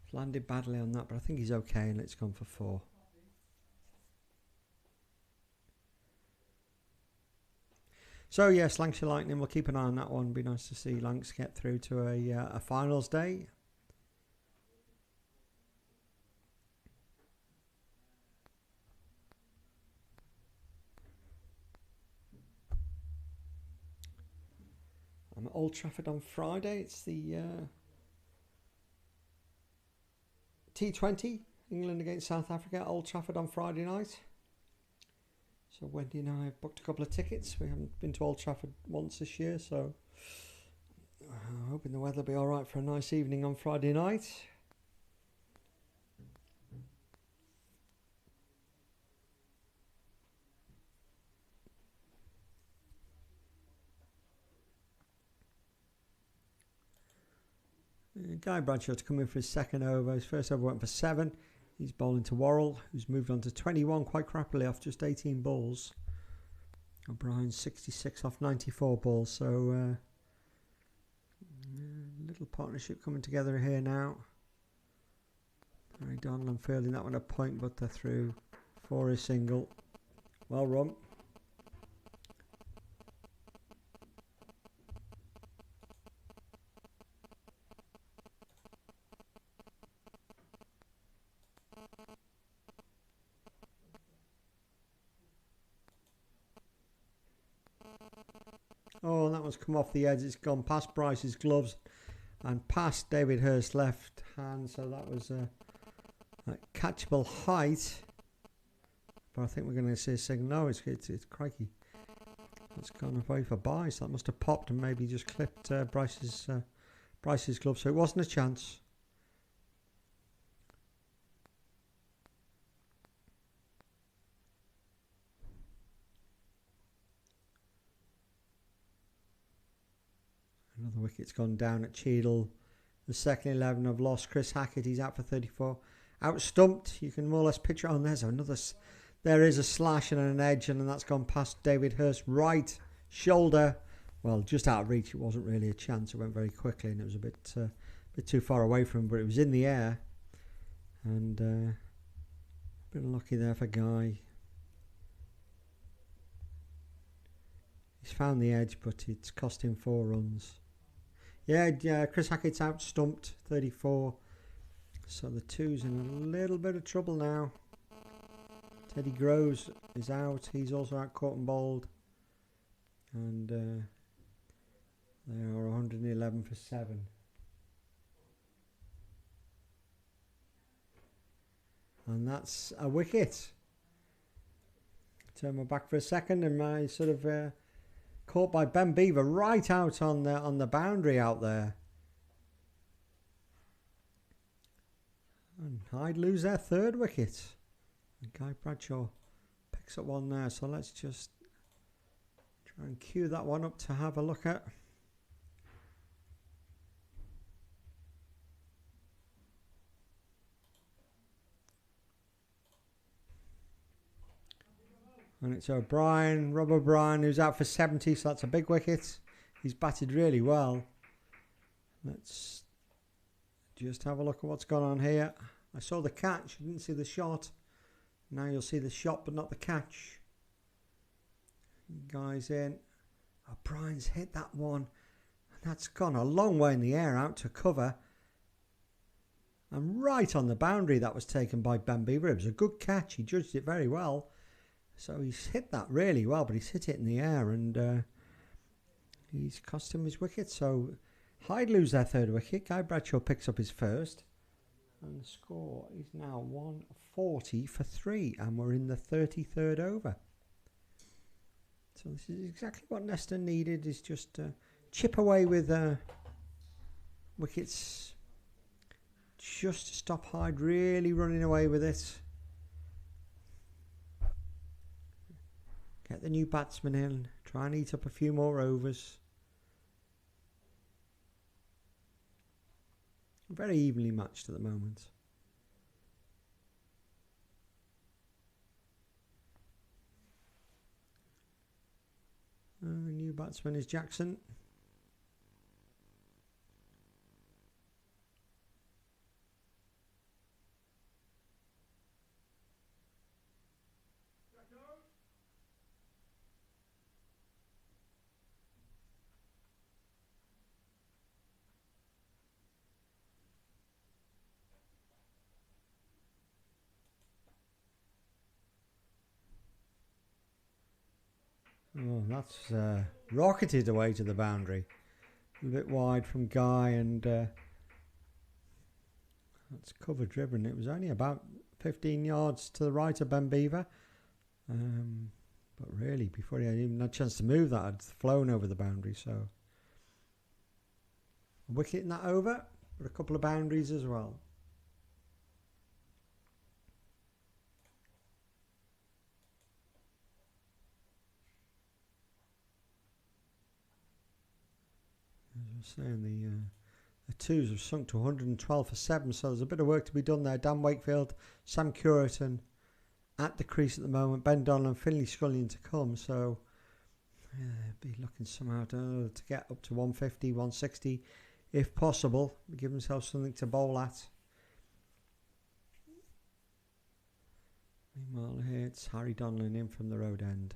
He's landed badly on that, but I think he's okay, and it's gone for 4. So yes, Lancashire Lightning, we'll keep an eye on that one. Be nice to see Lancs get through to a finals day. I'm at Old Trafford on Friday. It's the T20, England against South Africa at Old Trafford on Friday night. So Wendy and I have booked a couple of tickets. We haven't been to Old Trafford once this year, so I'm hoping the weather will be all right for a nice evening on Friday night. Guy Bradshaw to come in for his second over. His first over went for 7. He's bowling to Worrell, who's moved on to 21 quite crappily off just 18 balls. O'Brien's 66 off 94 balls. So little partnership coming together here now. Harry Donlan fielding that one a point, but they're through for a single. Well run. Oh, that one's come off the edge. It's gone past Bryce's gloves and past David Hurst's left hand. So that was a catchable height. But I think we're going to see a signal. No, it's crikey. It's gone away for Bryce. That must have popped and maybe just clipped Bryce's glove. So it wasn't a chance. Another wicket's gone down at Cheadle. The second 11 have lost Chris Hackett. He's out for 34. Out stumped. You can more or less picture. Oh, and there's There is a slash and an edge, and that's gone past David Hurst's right shoulder. Well, just out of reach. It wasn't really a chance. It went very quickly, and it was a bit too far away from him, but it was in the air. And a bit unlucky there for Guy. He's found the edge, but it's cost him 4 runs. Yeah, Chris Hackett's out stumped, 34. So the 2's in a little bit of trouble now. Teddy Groves is out. He's also out caught and bowled. And they are 111 for 7. And that's a wicket. Turn my back for a second, and my sort of caught by Ben Beaver right out on the boundary out there. And Hyde lose their 3rd wicket. And Guy Bradshaw picks up one there. So let's just try and cue that one up to have a look at. And it's Rob O'Brien, who's out for 70, so that's a big wicket. He's batted really well. Let's just have a look at what's gone on here. I saw the catch, I didn't see the shot. Now you'll see the shot, but not the catch. Guy's in. O'Brien's hit that one. And that's gone a long way in the air out to cover. And right on the boundary that was taken by Ben Beaver. It was a good catch. He judged it very well. So he's hit that really well, but he's hit it in the air, and he's cost him his wicket. So Hyde lose their 3rd wicket. Guy Bradshaw picks up his 1st. And the score is now 140 for 3, and we're in the 33rd over. So this is exactly what Neston needed, is just chip away with wickets just to stop Hyde really running away with it. Get the new batsman in. Try and eat up a few more overs. Very evenly matched at the moment. The new batsman is Jackson. Oh, that's rocketed away to the boundary. A bit wide from Guy, and that's cover driven. It was only about 15 yards to the right of Ben Beaver. But really, before he had even had a chance to move, that had flown over the boundary. So a wicket in that over, but a couple of boundaries as well. Saying the 2's have sunk to 112 for 7, so there's a bit of work to be done there. Dan Wakefield, Sam Curitan at the crease at the moment, Ben Donald and Finlay Scullion to come, so be looking somehow to get up to 150, 160 if possible, give themselves something to bowl at. Meanwhile here it's Harry Donlan in from the road end.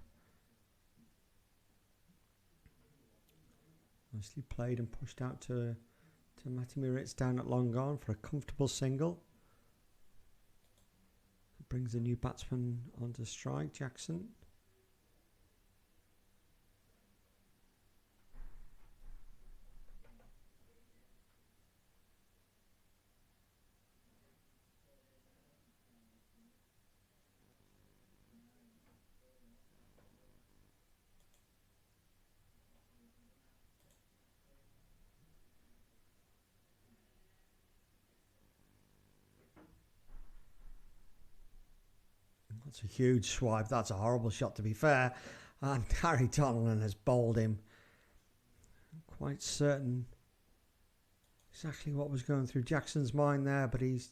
Nicely played and pushed out to Matty Muritz down at long on for a comfortable single. It brings the new batsman onto strike, Jackson. That's a huge swipe. That's a horrible shot, to be fair. And Harry Donlan has bowled him. I'm quite certain exactly what was going through Jackson's mind there, but he's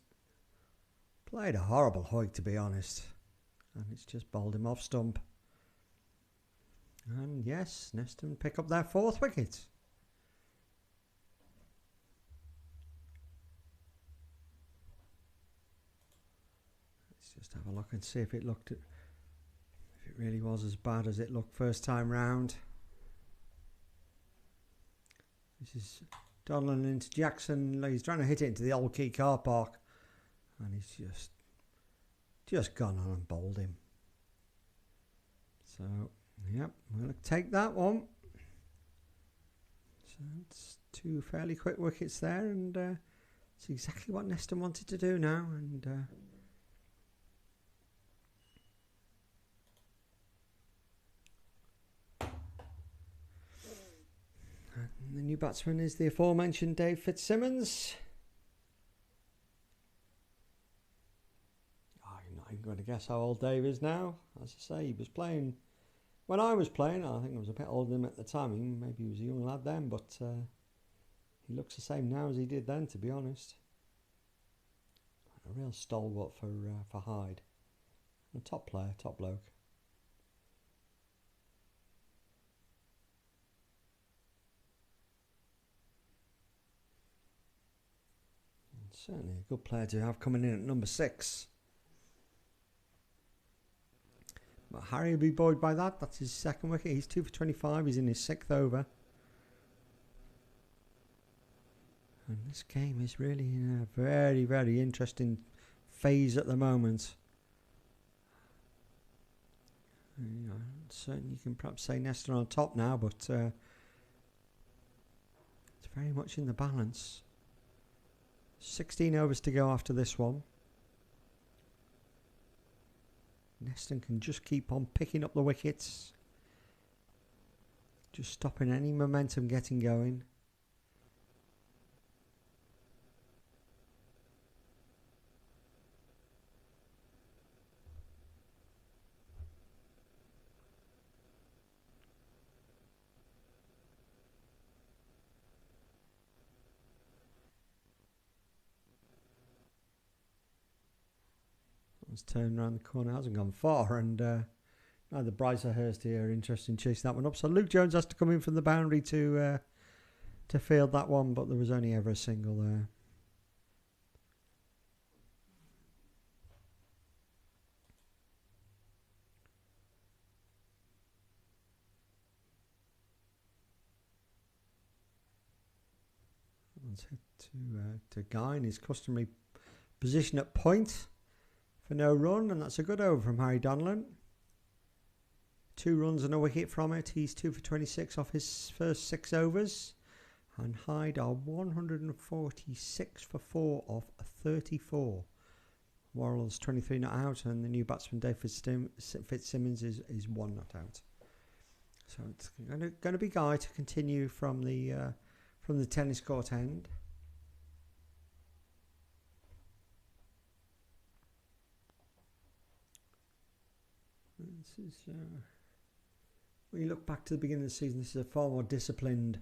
played a horrible hoik, to be honest. and it's just bowled him off stump. And yes, Neston pick up their 4th wicket. Let's just have a look and see if it really was as bad as it looked first time round. This is Donlan into Jackson. He's trying to hit it into the Old Key car park, and he's just gone on and bowled him. So, yep, I'm going to take that one. So it's 2 fairly quick wickets there, and it's exactly what Neston wanted to do now. And the new batsman is the aforementioned Dave Fitzsimmons. I'm not even going to guess how old Dave is now. As I say, he was playing when I was playing. I think I was a bit older than him at the time. Maybe he was a young lad then, but he looks the same now as he did then, to be honest. A real stalwart for Hyde. A top player, top bloke. Certainly a good player to have coming in at number 6. But Harry will be buoyed by that. That's his 2nd wicket. He's 2 for 25. He's in his 6th over. And this game is really in a very, very interesting phase at the moment. You know, certainly you can perhaps say Neston on top now, but it's very much in the balance. 16 overs to go after this one. Neston can just keep on picking up the wickets. Just stopping any momentum getting going. Turned around the corner, hasn't gone far, and neither Bryce or Hurst are interested in chasing that one up. So Luke Jones has to come in from the boundary to field that one, but there was only ever a single there. Let's head to Guy in his customary position at point. For no run, and that's a good over from Harry Donlan. 2 runs and a wicket from it. He's 2 for 26 off his first 6 overs. And Hyde are 146 for 4 off 34. Worrell's 23 not out, and the new batsman Dave Fitzsimmons is 1 not out. So it's going to be Guy to continue from the tennis court end. This is, when you look back to the beginning of the season, this is a far more disciplined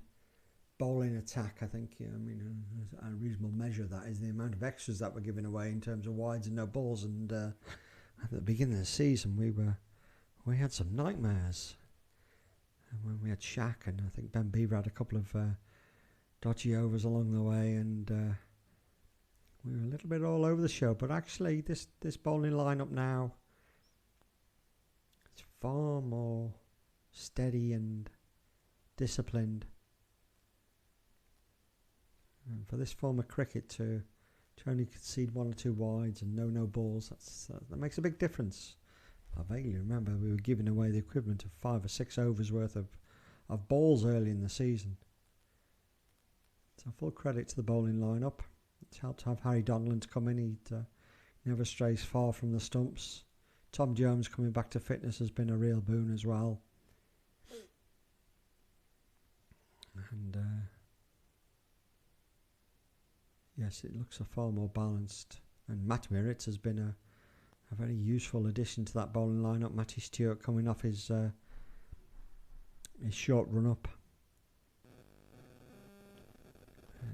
bowling attack, I think. I mean, a reasonable measure of that is the amount of extras that were given away in terms of wides and no balls. And at the beginning of the season, we had some nightmares. And when we had Shaq, and I think Ben Beaver had a couple of dodgy overs along the way, and we were a little bit all over the show. But actually, this bowling lineup now, it's far more steady and disciplined. And for this form of cricket to only concede 1 or 2 wides and no balls, that makes a big difference. I vaguely remember we were giving away the equivalent of 5 or 6 overs worth of balls early in the season. So full credit to the bowling lineup. It's helped to have Harry Donlan to come in. He never strays far from the stumps. Tom Jones coming back to fitness has been a real boon as well. And yes, it looks a far more balanced. And Matt Merritt has been a very useful addition to that bowling lineup. Matty Stewart coming off his short run up.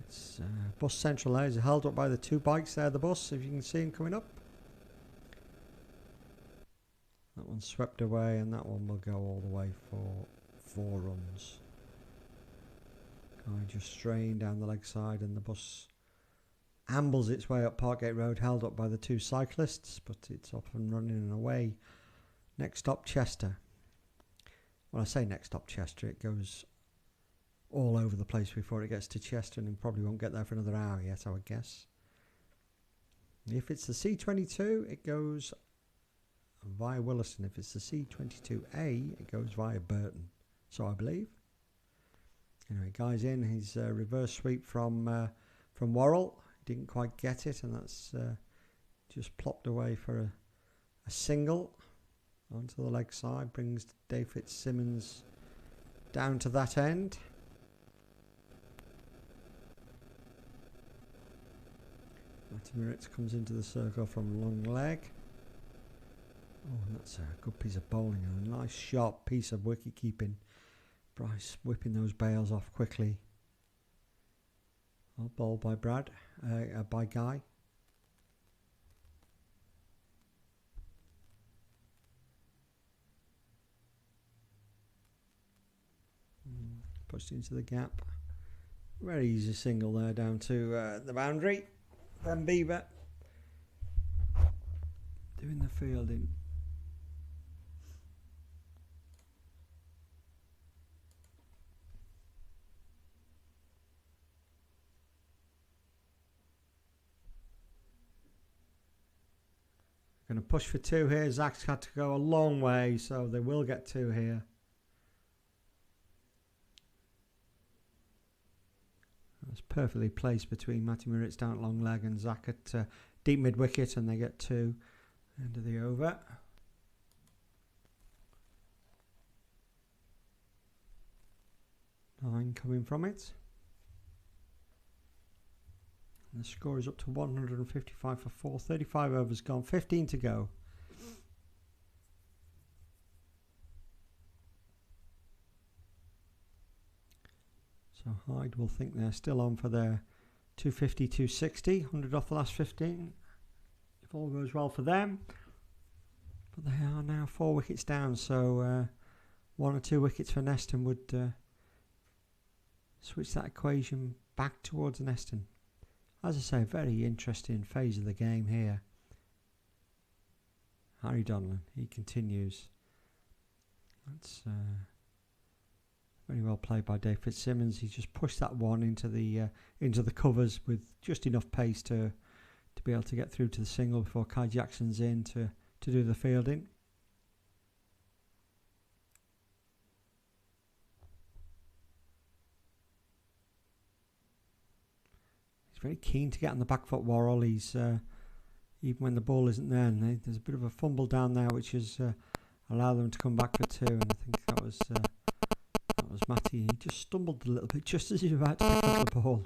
It's bus central there. He's held up by the 2 bikes there, the bus, if you can see him coming up. one swept away, and that one will go all the way for 4 runs. Guy just straying down the leg side, and the bus ambles its way up Parkgate Road, held up by the 2 cyclists, but it's off and running and away. Next stop, Chester. When I say next stop, Chester, it goes all over the place before it gets to Chester, and it probably won't get there for another hour yet, I would guess. If it's the C22, it goes via Williston. If it's the C22A, it goes via Burton. So I believe. Anyway, guy's in. He's reverse sweep from Worrell. Didn't quite get it, and that's just plopped away for a single onto the leg side. Brings Dave Fitzsimmons down to that end. Matty Moritz comes into the circle from long leg. Oh, that's a good piece of bowling and a nice sharp piece of wicket keeping. Bryce whipping those bails off quickly. Well bowled by by Guy. Pushed into the gap. Very easy single there down to the boundary. Ben Beaver doing the fielding. Going to push for 2 here. Zach's had to go a long way, so they will get 2 here. That's perfectly placed between Matty Moritz down at long leg and Zach at deep mid wicket, and they get 2. End of the over. Nine coming from it. And the score is up to 155 for 4. 35 overs gone. 15 to go. So Hyde will think they're still on for their 250, 260. 100 off the last 15. If all goes well for them. But they are now 4 wickets down. So 1 or 2 wickets for Neston would switch that equation back towards Neston. As I say, very interesting phase of the game here. Harry Donlan, he continues. That's very well played by Dave Fitzsimmons. He just pushed that one into the covers with just enough pace to be able to get through to the single before Kai Jackson's in to do the fielding. Very keen to get on the back foot, Worrell. He's even when the ball isn't there, and there's a bit of a fumble down there, which has allowed them to come back for 2. And I think that was Matty. He just stumbled a little bit just as he was about to pick up the ball.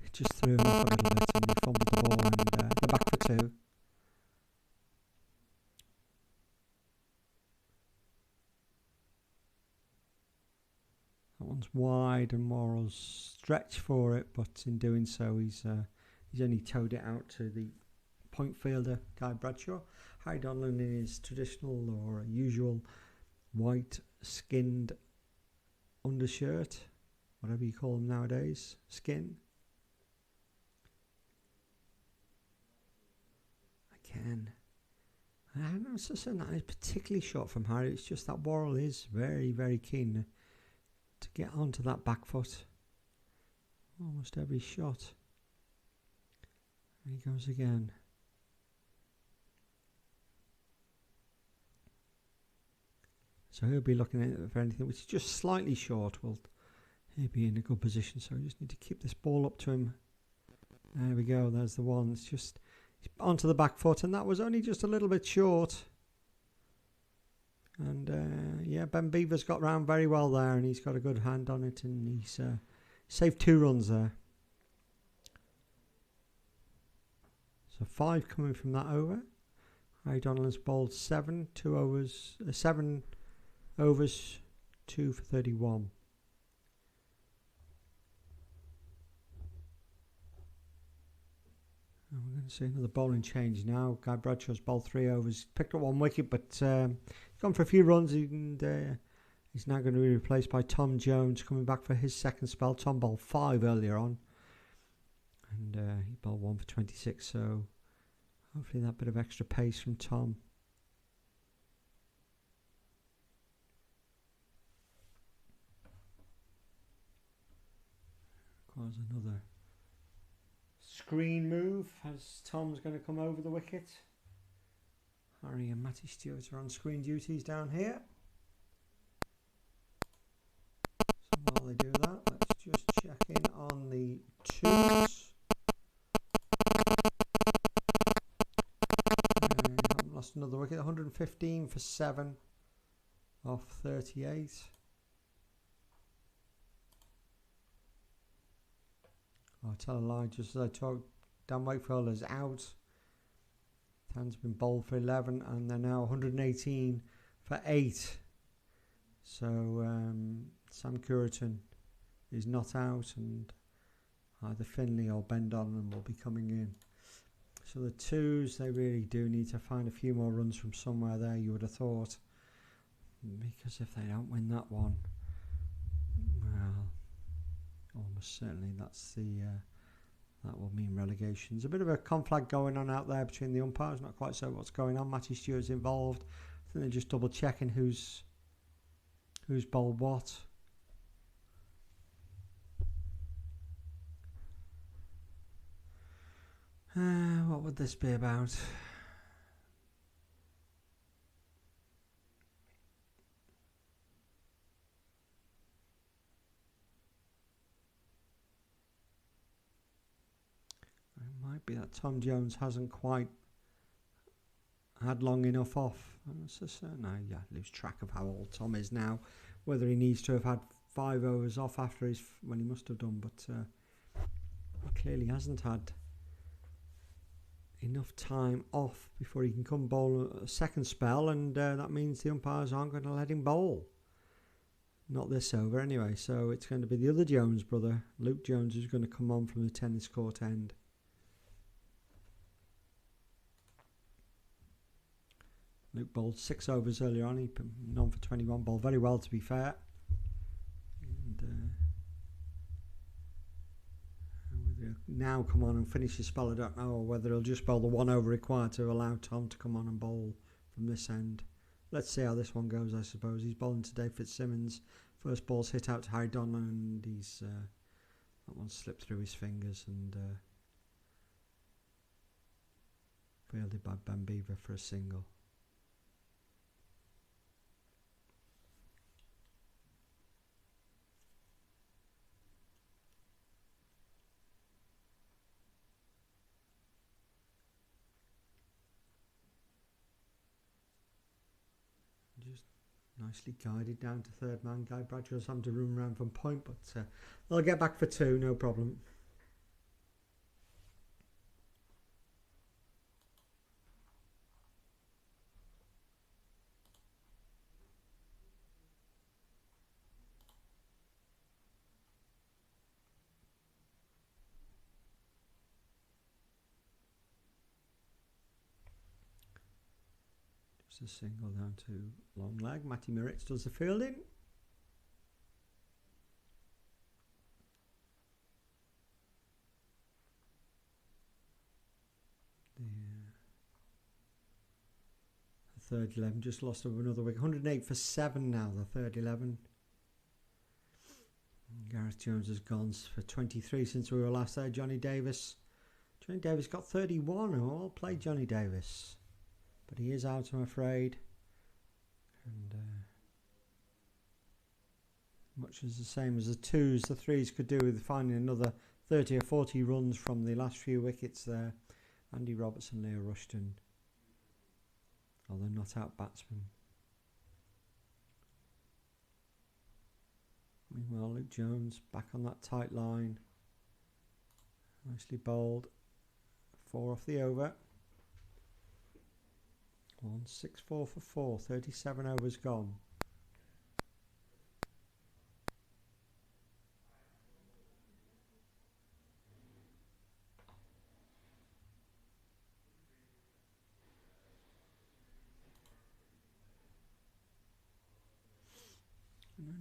It just threw him off a little bit, and he fumbled the ball, and they're back for 2. That one's wide, and Worrell's stretched for it, but in doing so, he's only towed it out to the point fielder, Guy Bradshaw. Harry Donlan in his traditional or usual white skinned undershirt, whatever you call them nowadays, skin. Again, I'm not so saying that is particularly short from Harry. It's just that Worrell is very, very keen to get onto that back foot. Almost every shot. And he goes again. So he'll be looking at it for anything which is just slightly short. Well, he'll be in a good position. So we just need to keep this ball up to him. There we go. There's the one. It's just onto the back foot, and that was only just a little bit short. And yeah, Ben Beaver's got round very well there, and he's got a good hand on it, and he's saved 2 runs there. So 5 coming from that over. Harry Donlan's bowled 7 overs, 2 for 31. And we're going to see another bowling change now. Guy Bradshaw's bowled 3 overs, picked up 1 wicket, but gone for a few runs, and he's now going to be replaced by Tom Jones, coming back for his second spell. Tom bowled 5 earlier on, and he bowled 1 for 26, so hopefully that bit of extra pace from Tom. Requires another screen move as Tom's going to come over the wicket. Harry and Matty Stewart are on screen duties down here. So while they do that, let's just check in on the 2s. Haven't lost another wicket. 115 for 7 off 38. I'll tell a lie, just as I talk, Dan Wakefield is out. Tan's been bowled for 11 and they're now 118 for 8. So Sam Curriton is not out, and either Finley or Ben Donlan will be coming in. So the 2s, they really do need to find a few more runs from somewhere there, you would have thought. Because if they don't win that one, well, almost certainly that's the that will mean relegation. There's a bit of a conflag going on out there between the umpires. Not quite sure what's going on. Matty Stewart's involved. I think they're just double checking who's bowled what. What would this be about? It might be that Tom Jones hasn't quite had long enough off. I lose track of how old Tom is now. Whether he needs to have had 5 overs off after when he must have done, but he clearly hasn't had enough time off before he can come bowl a second spell, and that means the umpires aren't going to let him bowl. Not this over anyway, so it's going to be the other Jones brother, Luke Jones, who's going to come on from the tennis court end. Luke bowled 6 overs earlier on. He put on for 21, bowled very well, to be fair. And whether he'll now come on and finish his spell, I don't know, or whether he'll just bowl the 1 over required to allow Tom to come on and bowl from this end. Let's see how this one goes, I suppose. He's bowling to Dave Fitzsimmons. First ball's hit out to Hyde, and he's that one slipped through his fingers and fielded by Ben Beaver for a single. Just nicely guided down to third man. Guy Bradshaw's having to room around from point, but they'll get back for 2, no problem. A single down to long leg. Matty Moritz does the fielding. The third 11 just lost over another wicket. 108 for 7 now, the third 11. Gareth Jones has gone for 23 since we were last there. Johnny Davis got 31. All played Johnny Davis. But he is out, I'm afraid. And much as the same as the 2s, the 3s could do with finding another 30 or 40 runs from the last few wickets there. Andy Robertson, Leo Rushton, although not out batsmen. Meanwhile, Luke Jones back on that tight line. Nicely bowled. 4 off the over. 164 for 4, 37 overs gone.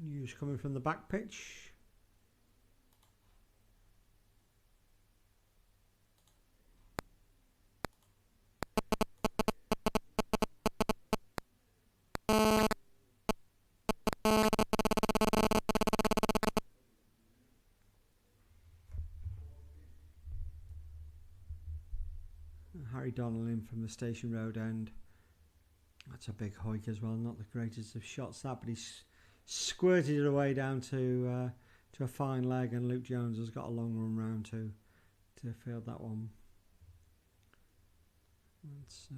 News coming from the back pitch. Harry Donnell in from the Station Road end. That's a big hike as well. Not the greatest of shots that, but he's squirted it away down to a fine leg, and Luke Jones has got a long run round to field that one. That's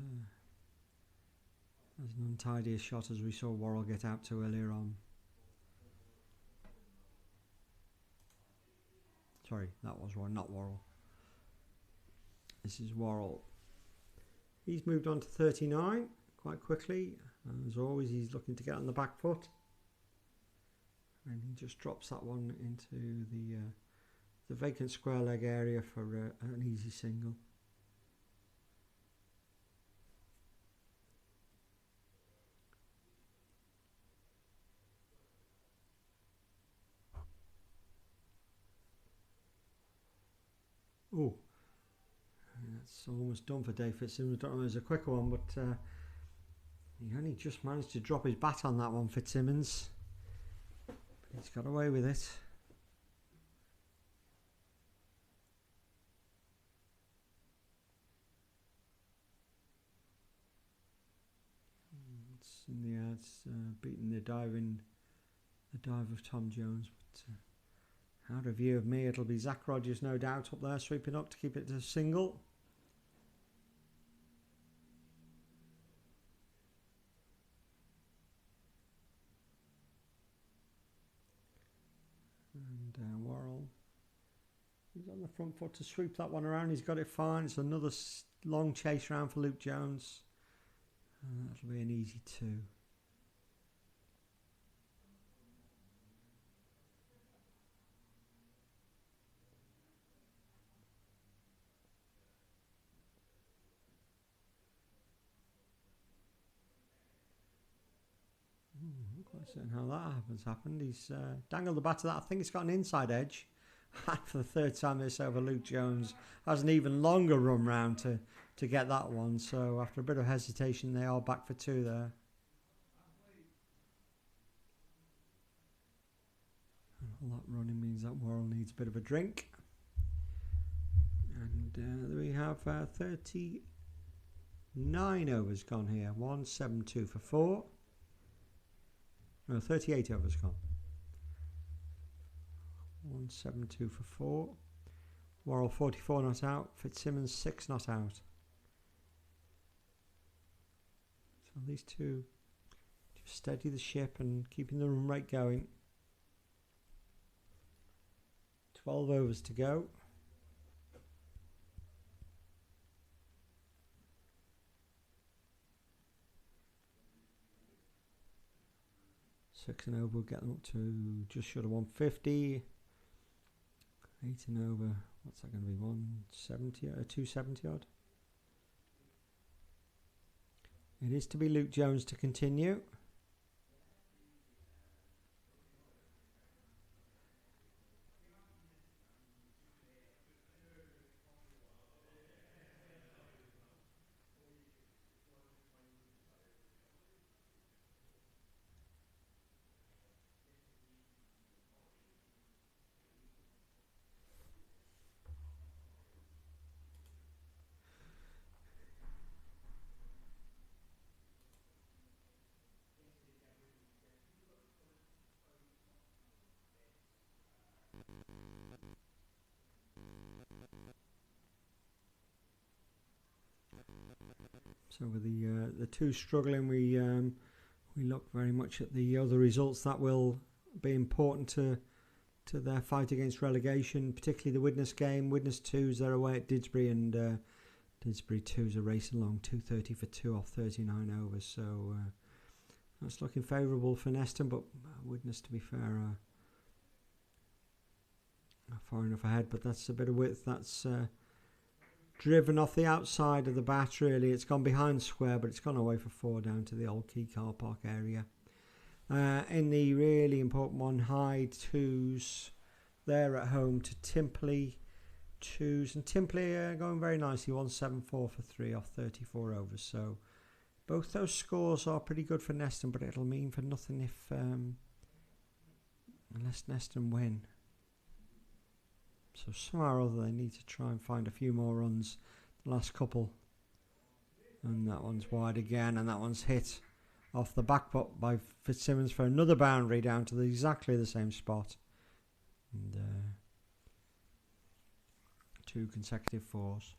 as an untidy a shot as we saw Worrell get out to earlier on. Sorry, that was one, not Worrell. This is Worrell. He's moved on to 39 quite quickly. As always, he's looking to get on the back foot. And he just drops that one into the vacant square leg area for an easy single. Oh, that's almost done for Dave Fitzsimmons. Don't know if it was a quicker one, but he only just managed to drop his bat on that one, Fitzsimmons. But he's got away with it. It's in the air. It's beating the dive of Tom Jones, but out of view of me, it'll be Zach Rogers, no doubt, up there, sweeping up to keep it to a single. And Worrell, he's on the front foot to sweep that one around. He's got it fine. It's another long chase round for Luke Jones. And that'll be an easy 2. Not quite certain how that happened. He's dangled the bat to that. I think it's got an inside edge. And for the third time this over, Luke Jones has an even longer run round to get that one. So after a bit of hesitation, they are back for 2 there. And all that running means that Worrell needs a bit of a drink. And we have 39 overs gone here. 172 for 4. No, 38 overs gone. 172 for 4. Worrell 44 not out. Fitzsimmons 6 not out. So these two just steady the ship and keeping the run rate going. 12 overs to go. Six and over will get them up to just short of 150. 8 and over, what's that going to be? 170 or 270 odd? It is to be Luke Jones to continue. So with the two struggling, we look very much at the other results that will be important to their fight against relegation, particularly the Widnes game. Widnes 2s, they're away at Didsbury, and Didsbury 2s are racing along 230 for 2 off 39 overs. So that's looking favourable for Neston, but Widnes, to be fair, are far enough ahead. But that's a bit of width. That's driven off the outside of the bat, really. It's gone behind square, but it's gone away for 4 down to the old Key car park area. In the really important one, Hyde 2s. They're at home to Timpley 2s. And Timpley are going very nicely. 174 for 3 off 34 overs. So both those scores are pretty good for Neston, but it'll mean for nothing if unless Neston win. So somehow or other they need to try and find a few more runs. The last couple. And that one's wide again, and that one's hit off the back foot by Fitzsimmons for another boundary down to exactly the same spot. And 2 consecutive 4s.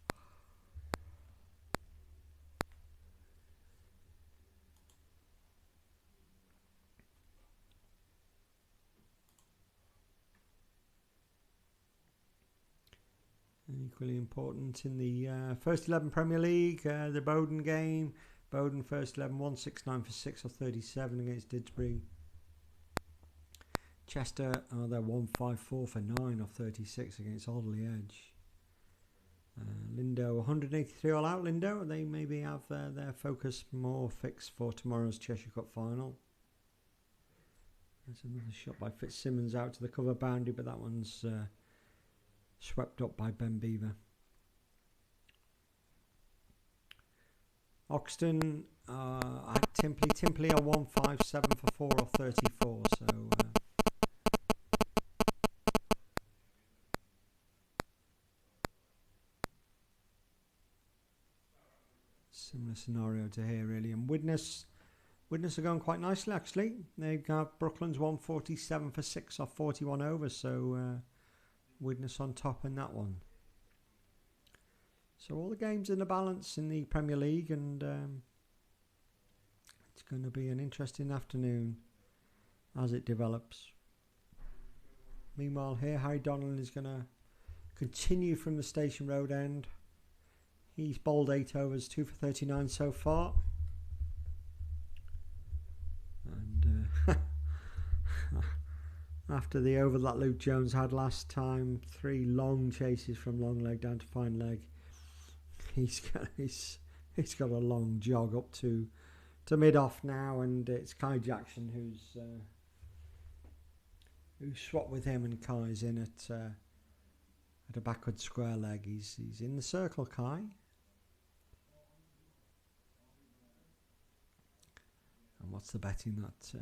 And equally important in the first 11 Premier League, the Bowden game. Bowden first 11, 169 for 6 or 37 against Didsbury. Chester, they're 154 for 9 or 36 against Alderley Edge. Lindo, 183 all out. Lindo, they maybe have their focus more fixed for tomorrow's Cheshire Cup final. There's another shot by Fitzsimmons out to the cover boundary, but that one's swept up by Ben Beaver. Oxton at Timpley are 157 for 4 or 34, so similar scenario to here really. And Widnes are going quite nicely actually. They've got Brooklands 147 for 6 or 41 overs, so Widnes on top in that one. So all the games in the balance in the Premier League, and it's going to be an interesting afternoon as it develops. Meanwhile here, Harry Donnellan is going to continue from the Station Road end. He's bowled 8 overs, 2 for 39 so far. And after the over that Luke Jones had last time, 3 long chases from long leg down to fine leg. He's got a long jog up to mid off now, and it's Kai Jackson who's swapped with him, and Kai's in at a backward square leg. He's in the circle, Kai. And what's the betting that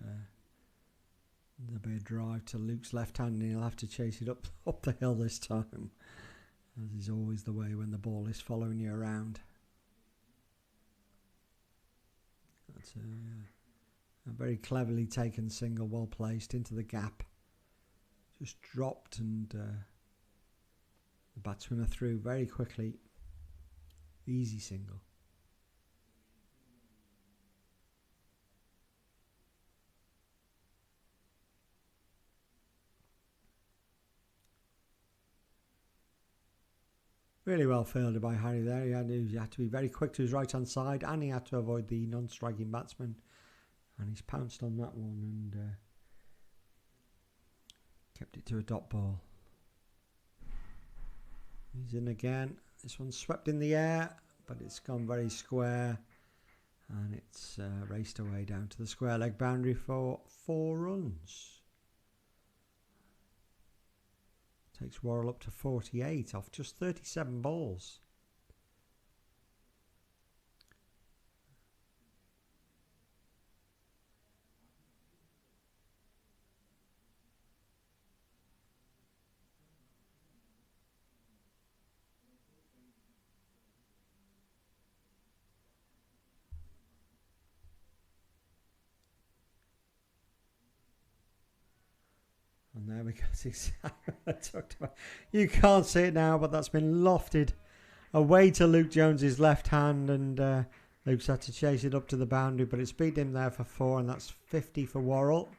there'll be a drive to Luke's left hand, and he'll have to chase it up the hill this time. As is always the way when the ball is following you around. That's a very cleverly taken single, well placed into the gap. Just dropped, and the batsmen are through very quickly. Easy single. Really well fielded by Harry there. He had to be very quick to his right hand side, and he had to avoid the non-striking batsman. And he's pounced on that one and kept it to a dot ball. He's in again. This one's swept in the air, but it's gone very square, and it's raced away down to the square leg boundary for 4 runs. Takes Worrell up to 48 off just 37 balls. And there we go. That's exactly what I talked about. You can't see it now, but that's been lofted away to Luke Jones's left hand, and Luke's had to chase it up to the boundary, but it's beat him there for 4, and that's 50 for Worrell.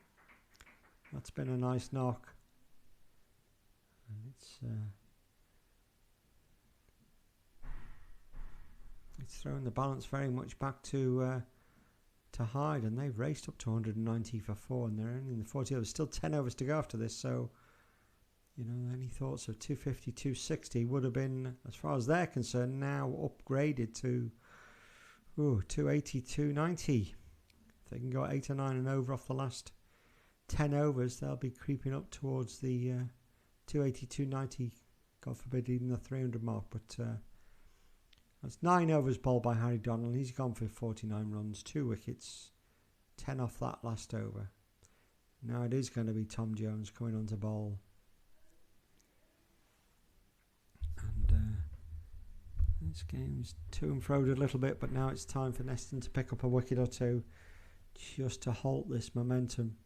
That's been a nice knock. And it's thrown the balance very much back to Hyde, and they've raced up to 190 for 4, and they're only in the 40 overs. Still 10 overs to go after this, so you know, any thoughts of 250, 260 would have been, as far as they're concerned, now upgraded to 280, 290. If they can go 8 or 9 and over off the last 10 overs, they'll be creeping up towards the 280, 290, God forbid, even the 300 mark. But that's 9 overs bowled by Harry Donald. He's gone for 49 runs, 2 wickets, 10 off that last over. Now it is going to be Tom Jones coming on to bowl. And this game's to and froed a little bit, but now it's time for Neston to pick up a wicket or two just to halt this momentum.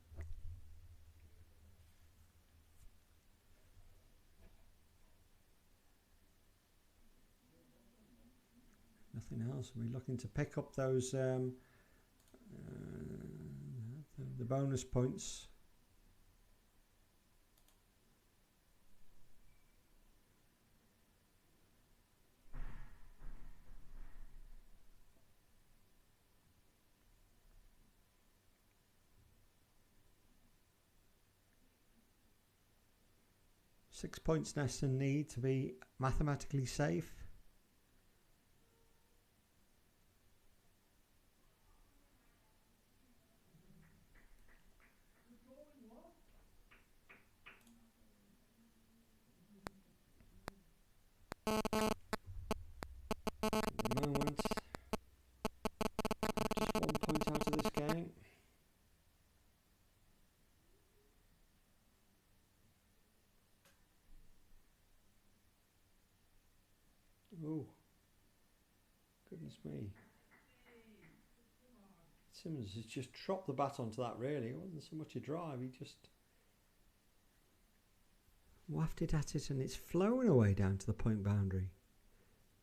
Nothing else. We're looking to pick up those the bonus points. Six points Neston need to be mathematically safe. Moment. Just 1 point out of this game. Oh, goodness me. Simmons has just dropped the bat onto that, really. It wasn't so much a drive, he just wafted at it and it's flown away down to the point boundary.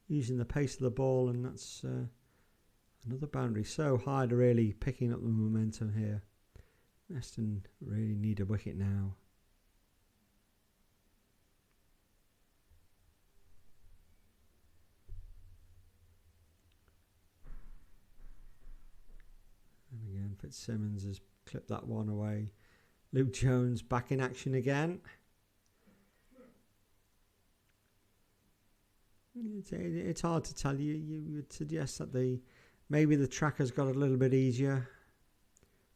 Using the pace of the ball, and that's another boundary. So Hyde are really picking up the momentum here. Neston really need a wicket now. And again, Fitzsimmons has clipped that one away. Luke Jones back in action again. It's hard to tell. You would suggest that maybe the tracker's got a little bit easier,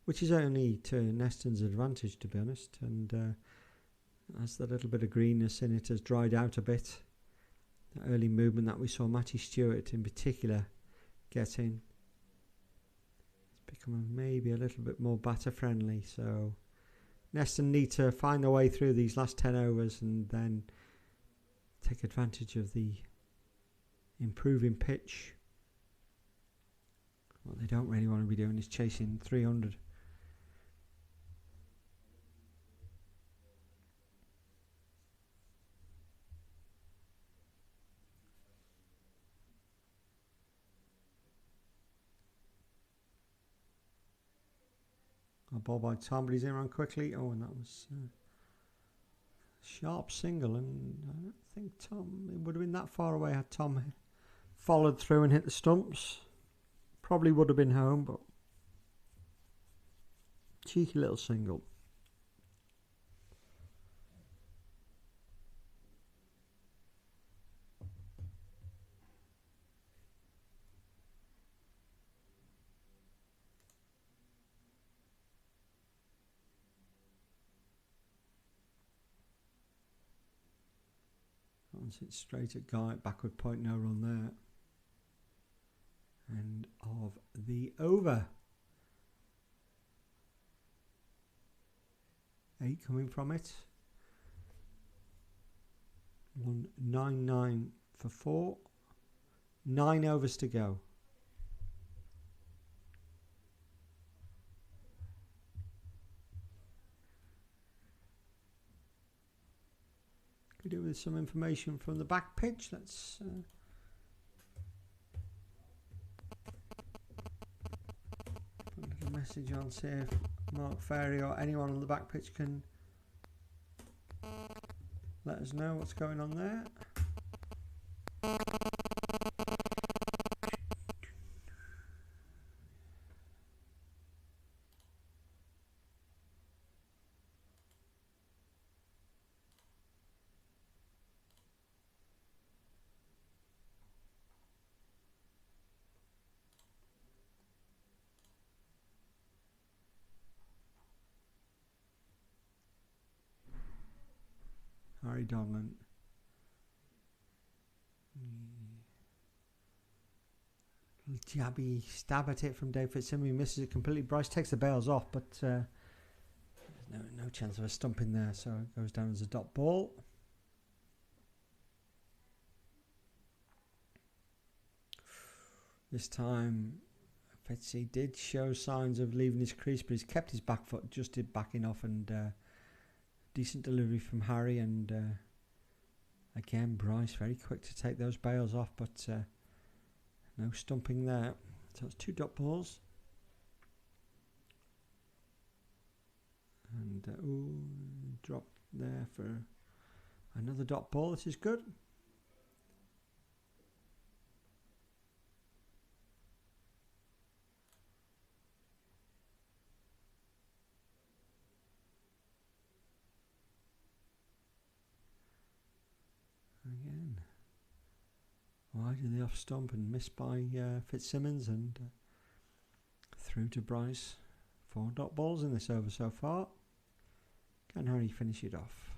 which is only to Neston's advantage, to be honest. And as the little bit of greenness in it has dried out a bit, the early movement that we saw Matty Stewart in particular getting, it's become maybe a little bit more batter friendly. So Neston need to find their way through these last 10 overs and then take advantage of the improving pitch. What they don't really want to be doing is chasing 300. A ball by Tom, but he's in around quickly. Oh, and that was sharp single, and I don't think Tom, it would have been that far away had Tom followed through and hit the stumps. Probably would have been home, but cheeky little single. Once it's straight at Guy, backward point, no run there. End of the over. 8 coming from it. 199 for 4. 9 overs to go. Could do with some information from the back pitch. Let's put a little message on, see if Mark Ferry or anyone on the back pitch can let us know what's going on there. Harry Donlan. Jabby stab at it from Dave Fitzsimmons. He misses it completely. Bryce takes the bails off, but there's no chance of a stump in there, so it goes down as a dot ball. This time Fitzy did show signs of leaving his crease, but he's kept his back foot, just did backing off, and decent delivery from Harry, and again Bryce very quick to take those bails off, but no stumping there. So it's 2 dot balls. And dropped there for another dot ball. This is good. Again, wide of the off stump and missed by Fitzsimmons, and through to Bryce. 4 dot balls in this over so far. Can Harry finish it off?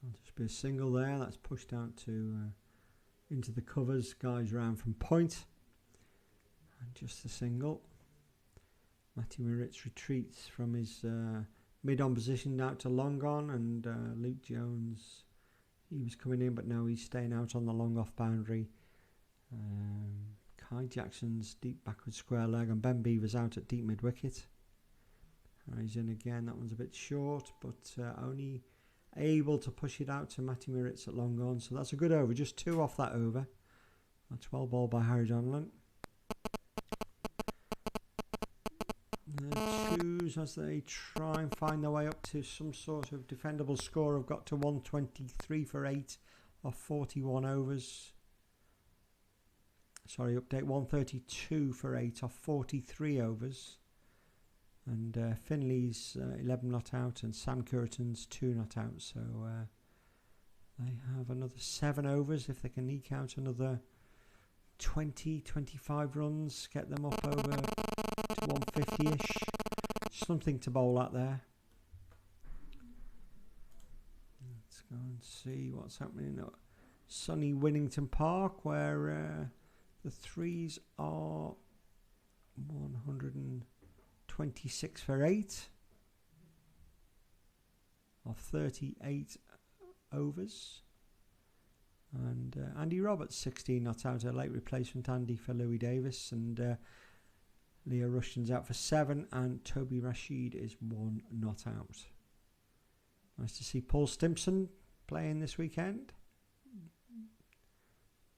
I'll just be a single there. That's pushed out to into the covers. Guys round from point, and just a single. Matty Moritz retreats from his mid-on position out to long on, and Luke Jones, he was coming in, but no, he's staying out on the long off boundary. Kai Jackson's deep backward square leg, and Ben Beaver's out at deep mid wicket. Harry's in again. That one's a bit short, but only able to push it out to Matty Moritz at long on. So that's a good over. Just 2 off that over. That's well bowled by Harry Donlan. The Twos, as they try and find their way up to some sort of defendable score, have got to 123 for 8 off 41 overs. Sorry, update 132 for 8 off 43 overs. And Finley's 11 not out, and Sam Curtin's 2 not out. So they have another 7 overs if they can eke out another 20-25 runs, get them up over to 150-ish. Something to bowl at there. Let's go and see what's happening at sunny Winnington Park, where the threes are 126 for 8 of 38 overs. And Andy Roberts, 16 not out, a late replacement Andy for Louis Davis. And Leo Rushton's out for 7, and Toby Rashid is 1 not out. Nice to see Paul Stimpson playing this weekend.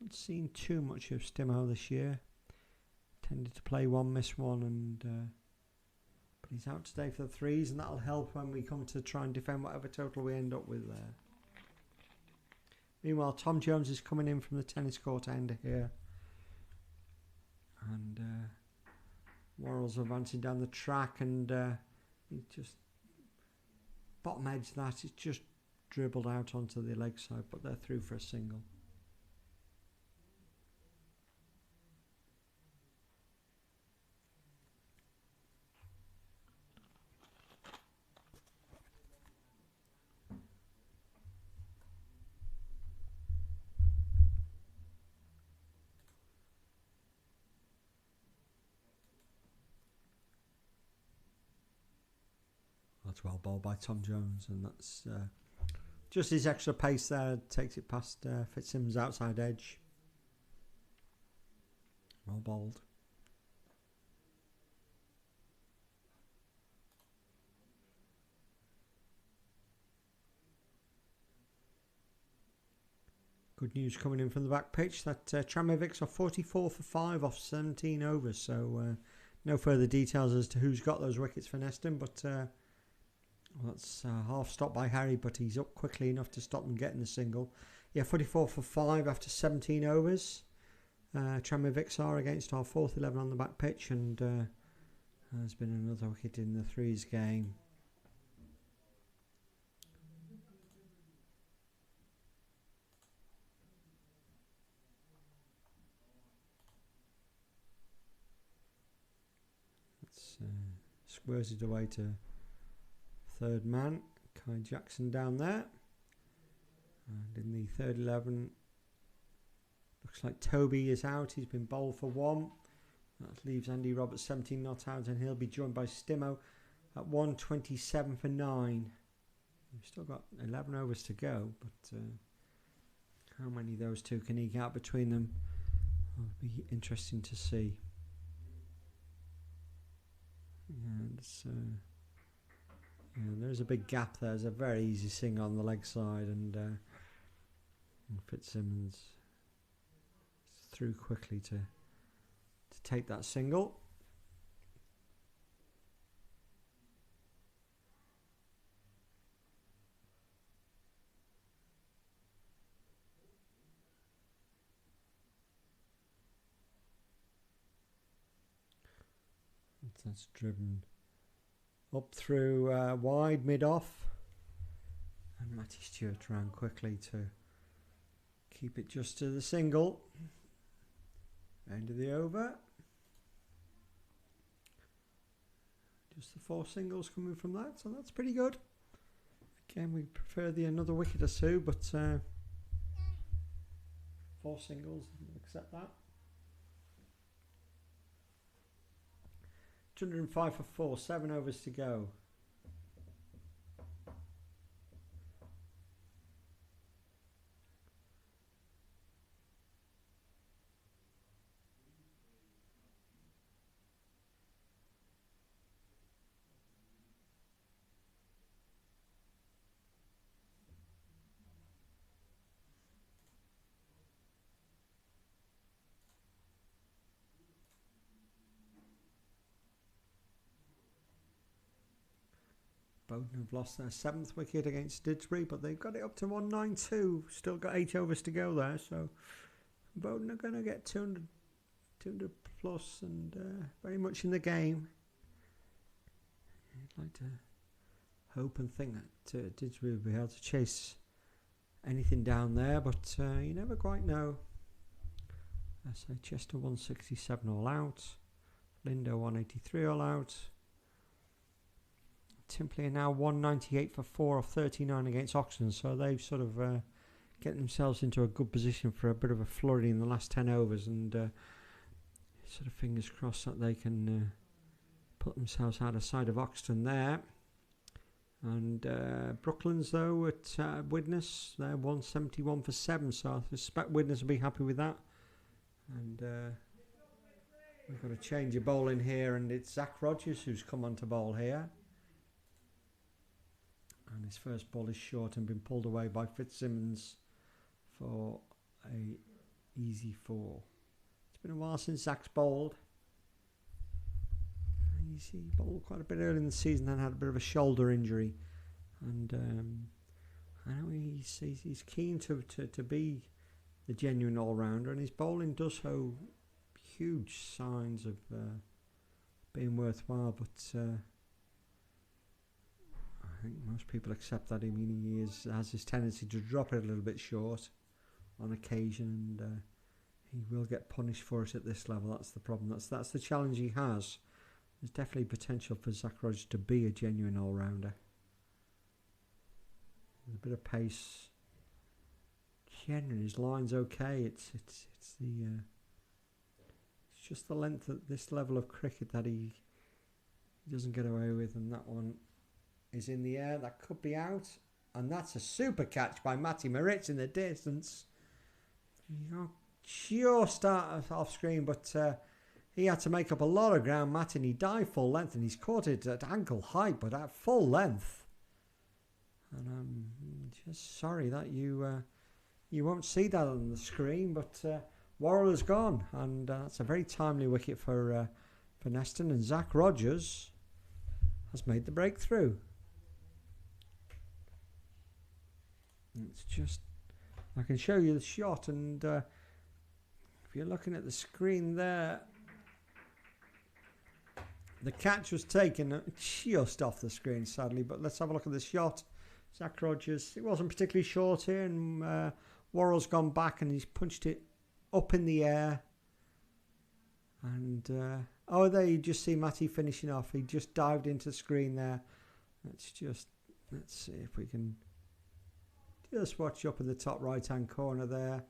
Not seen too much of Stimo this year. Tended to play 1, miss 1, and but he's out today for the threes, and that'll help when we come to try and defend whatever total we end up with there. Meanwhile, Tom Jones is coming in from the tennis court end here, and Worrell's advancing down the track, and he just bottom edge that. It's just dribbled out onto the leg side, but they're through for a single. That's well bowled by Tom Jones, and that's just his extra pace there, takes it past Fitzsimmons' outside edge. Well bowled. Good news coming in from the back pitch that Tramovics are 44 for 5 off 17 overs, so no further details as to who's got those wickets for Neston, but well, that's half stopped by Harry, but he's up quickly enough to stop them getting the single. Yeah, 44 for 5 after 17 overs. Tramovics are against our 4th 11 on the back pitch, and there's been another wicket in the threes game. Let's squares it away to third man. Kai Jackson down there. And in the third 11, looks like Toby is out. He's been bowled for 1. That leaves Andy Roberts 17 not out, and he'll be joined by Stimo at 127 for 9. We've still got 11 overs to go, but how many of those two can eke out between them will be interesting to see. And there's a big gap there. There's a very easy sing on the leg side, and Fitzsimmons through quickly to take that single. That's driven up through wide, mid-off, and Matty Stewart ran quickly to keep it just to the single. End of the over. Just the 4 singles coming from that, so that's pretty good. Again, we prefer the another wicket or two, but 4 singles, accept that. 205 for 4, 7 overs to go. Bowden have lost their 7th wicket against Didsbury, but they've got it up to 192. Still got 8 overs to go there, so Bowden are going to get 200 plus and very much in the game. I'd like to hope and think that Didsbury will be able to chase anything down there, but you never quite know. I say Chester 167 all out, Lindo 183 all out. Timpley are now 198 for 4 off 39 against Oxton, so they've sort of get themselves into a good position for a bit of a flurry in the last 10 overs, and sort of fingers crossed that they can put themselves out of sight of Oxton there. And Brooklands though at Widnes, they're 171 for 7, so I suspect Widnes will be happy with that. And we've got a change of bowl in here, and it's Zach Rogers who's come on to bowl here. And his first ball is short and been pulled away by Fitzsimmons for a easy 4. It's been a while since Zach's bowled. He bowled quite a bit early in the season, then had a bit of a shoulder injury. And I know he's keen to be the genuine all-rounder, and his bowling does show huge signs of being worthwhile, but I think most people accept that. I mean, he has his tendency to drop it a little bit short on occasion, and he will get punished for it at this level. That's the problem. That's the challenge he has. There's definitely potential for Zach Rogers to be a genuine all-rounder. There's a bit of pace. Generally, his line's okay. It's just the length at this level of cricket that he doesn't get away with, and that one is in the air. That could be out, and that's a super catch by Matty Moritz in the distance. Just off screen, but he had to make up a lot of ground, Matt, and he dived full length, and he's caught it at ankle height, but at full length. And I'm just sorry that you won't see that on the screen, but Worrell has gone, and that's a very timely wicket for Neston, and Zach Rogers has made the breakthrough. It's just, I can show you the shot, and if you're looking at the screen there, the catch was taken just off the screen, sadly, but let's have a look at the shot. Zach Rogers, it wasn't particularly short here, and Worrell's gone back and he's punched it up in the air, And, oh, there you just see Matty finishing off. He just dived into the screen there. Let's see if we can just watch up in the top right-hand corner there.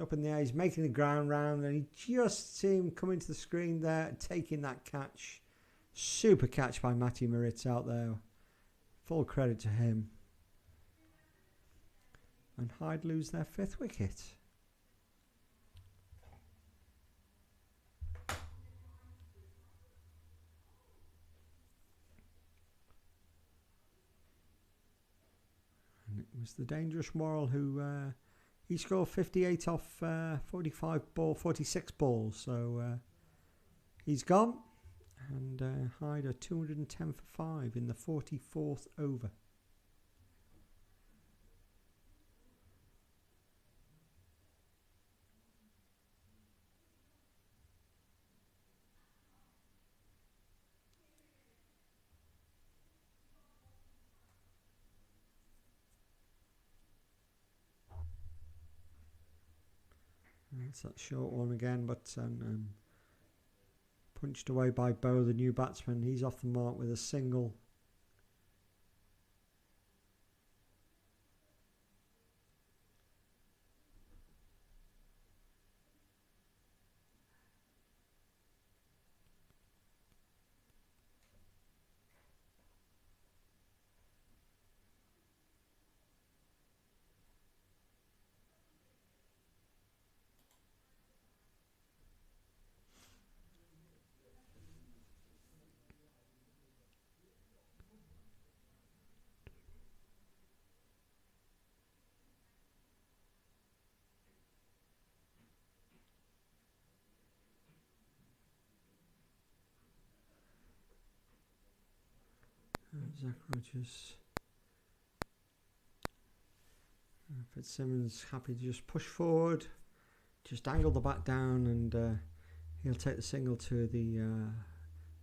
Up in the air, he's making the ground round, and he just see him come into the screen there, taking that catch. Super catch by Matty Moritz out there. Full credit to him. And Hyde lose their 5th wicket. And it was the dangerous Worrell who he scored 58 off 46 balls, so he's gone. And Hyde are 210 for 5 in the 44th over. That's that short one again, but punched away by Bo, the new batsman. He's off the mark with a single. Zach Rogers. Fitzsimmons happy to just push forward, just angle the bat down, and he'll take the single to the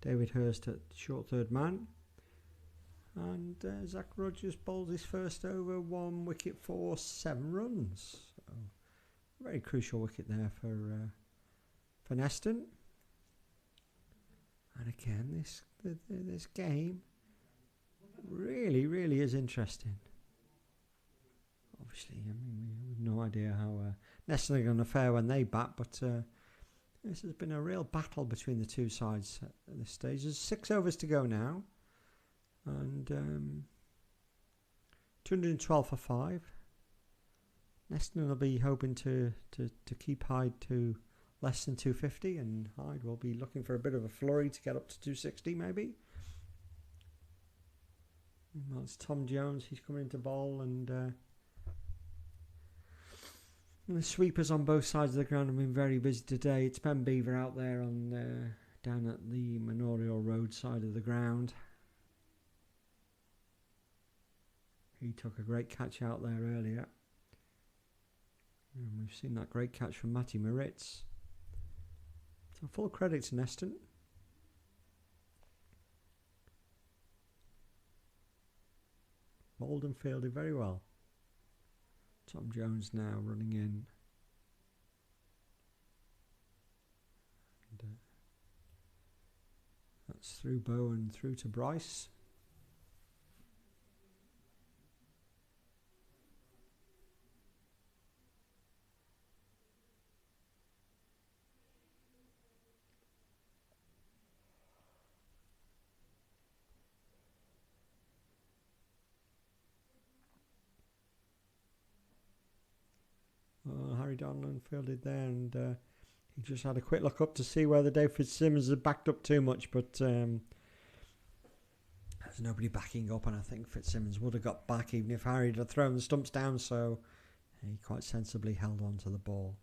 David Hurst at short third man. And Zach Rogers bowls his first over, 1 wicket for 7 runs. So, very crucial wicket there for Neston. And again, this game really is interesting. Obviously, I mean, we have no idea how Neston are going to fare when they bat, but this has been a real battle between the two sides at this stage. There's 6 overs to go now, and 212 for 5. Neston will be hoping to keep Hyde to less than 250, and Hyde will be looking for a bit of a flurry to get up to 260 maybe. Well, it's Tom Jones. He's coming into bowl, and the sweepers on both sides of the ground have been very busy today. It's Ben Beaver out there on down at the Memorial Road side of the ground. He took a great catch out there earlier, and we've seen that great catch from Matty Moritz. So full credit to Neston. Bowled and fielded very well. Tom Jones now running in. And, that's through Bow and through to Bryce. Harry Donlan fielded there, and he just had a quick look up to see whether Dave Fitzsimmons had backed up too much, but there's nobody backing up, and I think Fitzsimmons would have got back even if Harry had thrown the stumps down, so he quite sensibly held on to the ball.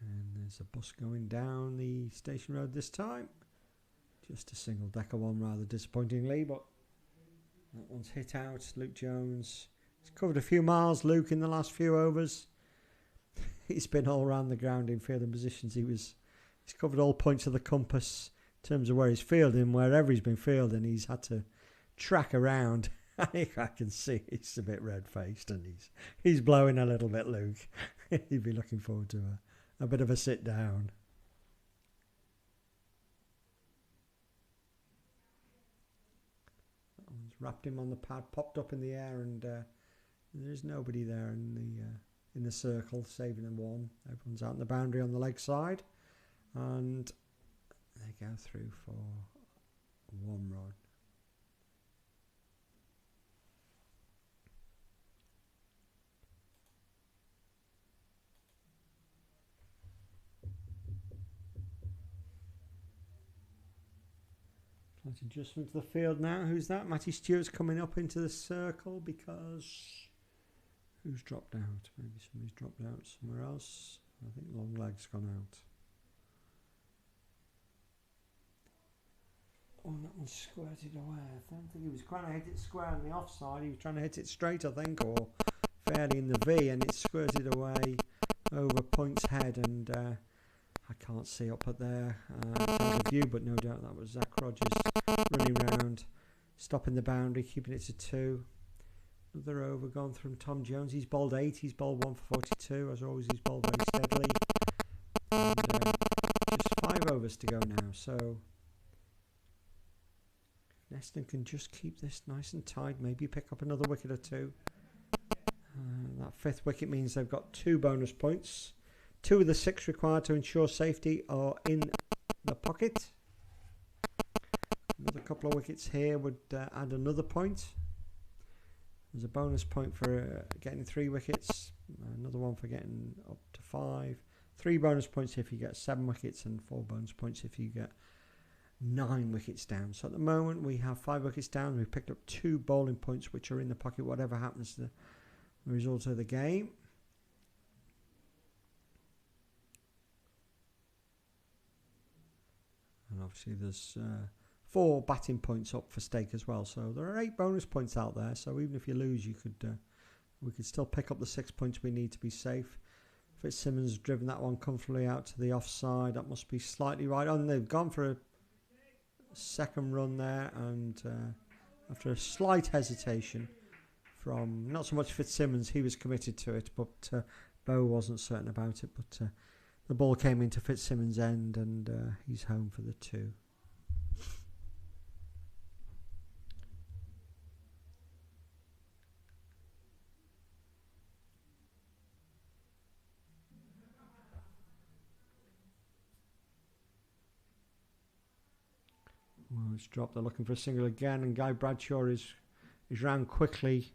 And there's a bus going down the station road this time. Just a single decker one, rather disappointingly, but that one's hit out. Luke Jones, he's covered a few miles, Luke, in the last few overs. He's been all around the ground in fielding positions. He's covered all points of the compass in terms of where he's fielding. Wherever he's been fielding, he's had to track around I can see he's a bit red-faced and he's blowing a little bit, Luke. He'd be looking forward to a bit of a sit down. That one's wrapped him on the pad, popped up in the air, and there's nobody there in the circle saving him one. Everyone's out in the boundary on the leg side, and they go through for one run. Slight adjustment to the field now. Who's that? Matty Stewart's coming up into the circle because who's dropped out? Maybe somebody's dropped out somewhere else. I think Longleg's gone out. Oh, that one squirted away. I don't think he was trying to hit it square on the offside. He was trying to hit it straight, I think, or fairly in the V, and it squirted away over Point's head, and I can't see up at there out of view, but no doubt that was Zach Rogers running round, stopping the boundary, keeping it to 2. Another over gone from Tom Jones. He's bowled 8. He's bowled 1 for 42. As always, he's bowled very steadily. And just 5 overs to go now. So Neston can just keep this nice and tight. Maybe pick up another wicket or 2. That 5th wicket means they've got 2 bonus points. 2 of the 6 required to ensure safety are in the pocket. Another couple of wickets here would add another point. There's a bonus point for getting 3 wickets. Another one for getting up to 5. 3 bonus points if you get 7 wickets, and 4 bonus points if you get 9 wickets down. So at the moment we have 5 wickets down. We've picked up 2 bowling points which are in the pocket whatever happens to the result of the game. And obviously there's 4 batting points up for stake as well. So there are 8 bonus points out there. So even if you lose, we could still pick up the 6 points we need to be safe. Fitzsimmons driven that one comfortably out to the offside. That must be slightly right on. They've gone for a second run there, and after a slight hesitation from not so much Fitzsimmons, he was committed to it, but Bow wasn't certain about it. But the ball came into Fitzsimmons' end, and he's home for the 2. Well, it's dropped. They're looking for a single again, and Guy Bradshaw is round quickly.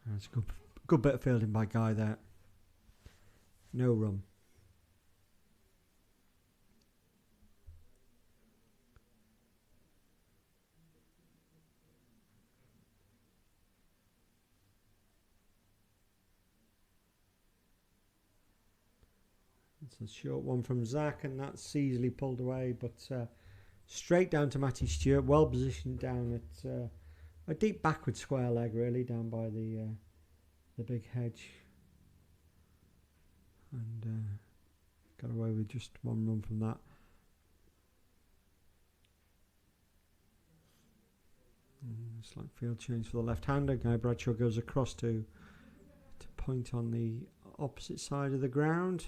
That's a good bit of fielding by Guy there. No run. It's a short one from Zach, and that's easily pulled away, but straight down to Matty Stewart, well positioned down at a deep backward square leg, really, down by the big hedge, and got away with just 1 run from that. Slight field change for the left-hander. Guy Bradshaw goes across to point on the opposite side of the ground.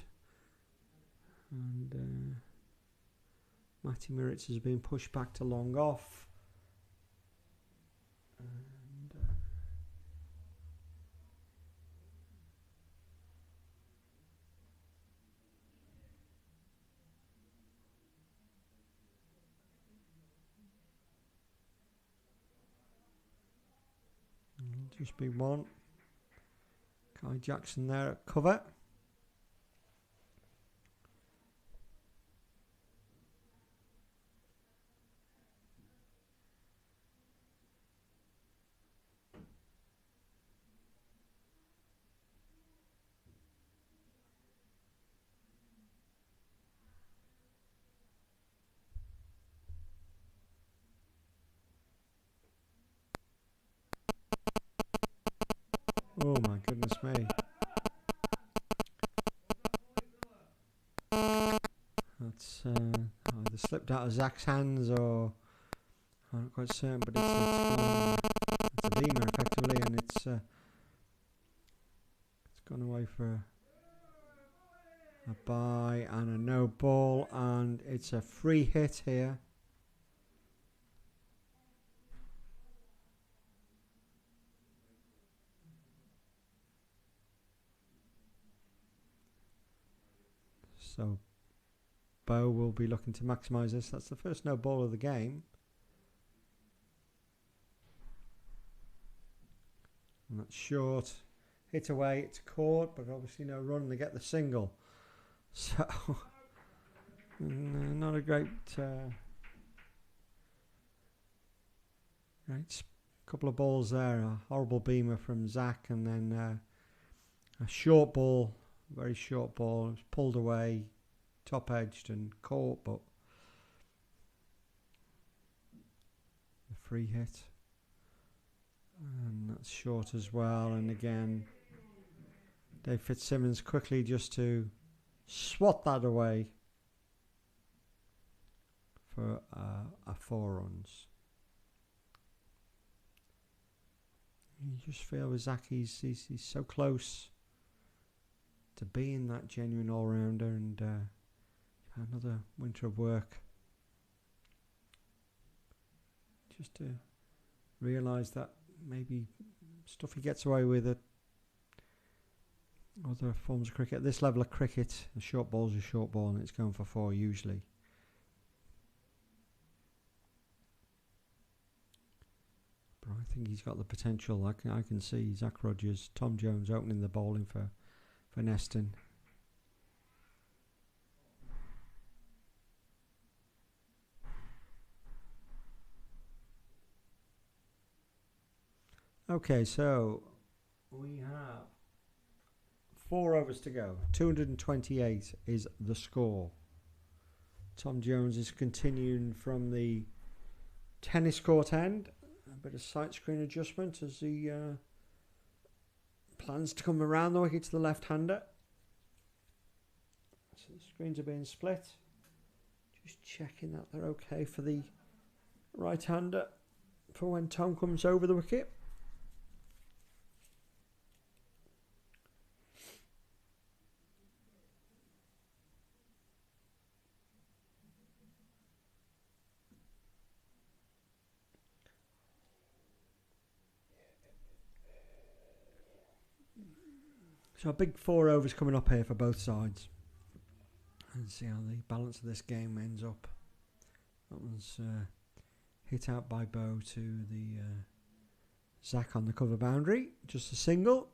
And Matty Miritz has been pushed back to long off, and just be 1. Kai Jackson there at cover. Oh my goodness me. That's either slipped out of Zach's hands, or I'm not quite certain, but it's a beamer effectively, and it's gone away for a bye and a no ball, and it's a free hit here. So Bo will be looking to maximise this. That's the first no ball of the game. And that's short. Hit away, it's caught, but obviously no run. They get the single. So, not a great couple of balls there. A horrible beamer from Zach, and then a short ball, very short ball. It was pulled away, top edged and caught, but a free hit. And that's short as well. And again, Dave Fitzsimmons quickly just to swat that away for a 4 runs. You just feel with Zach, he's so close to being that genuine all-rounder, and another winter of work. Just to realise that maybe stuff he gets away with at other forms of cricket. At this level of cricket, a short ball's a short ball, and it's going for 4 usually. But I think he's got the potential. I can see Zach Rogers, Tom Jones opening the bowling for Neston. Okay, so we have 4 overs to go. 228 is the score. Tom Jones is continuing from the tennis court end. A bit of sight screen adjustment as he plans to come around the wicket to the left-hander. So the screens are being split. Just checking that they're okay for the right-hander for when Tom comes over the wicket. So a big 4 overs coming up here for both sides. And see how the balance of this game ends up. That one's hit out by Bo to the Zach on the cover boundary. Just a single.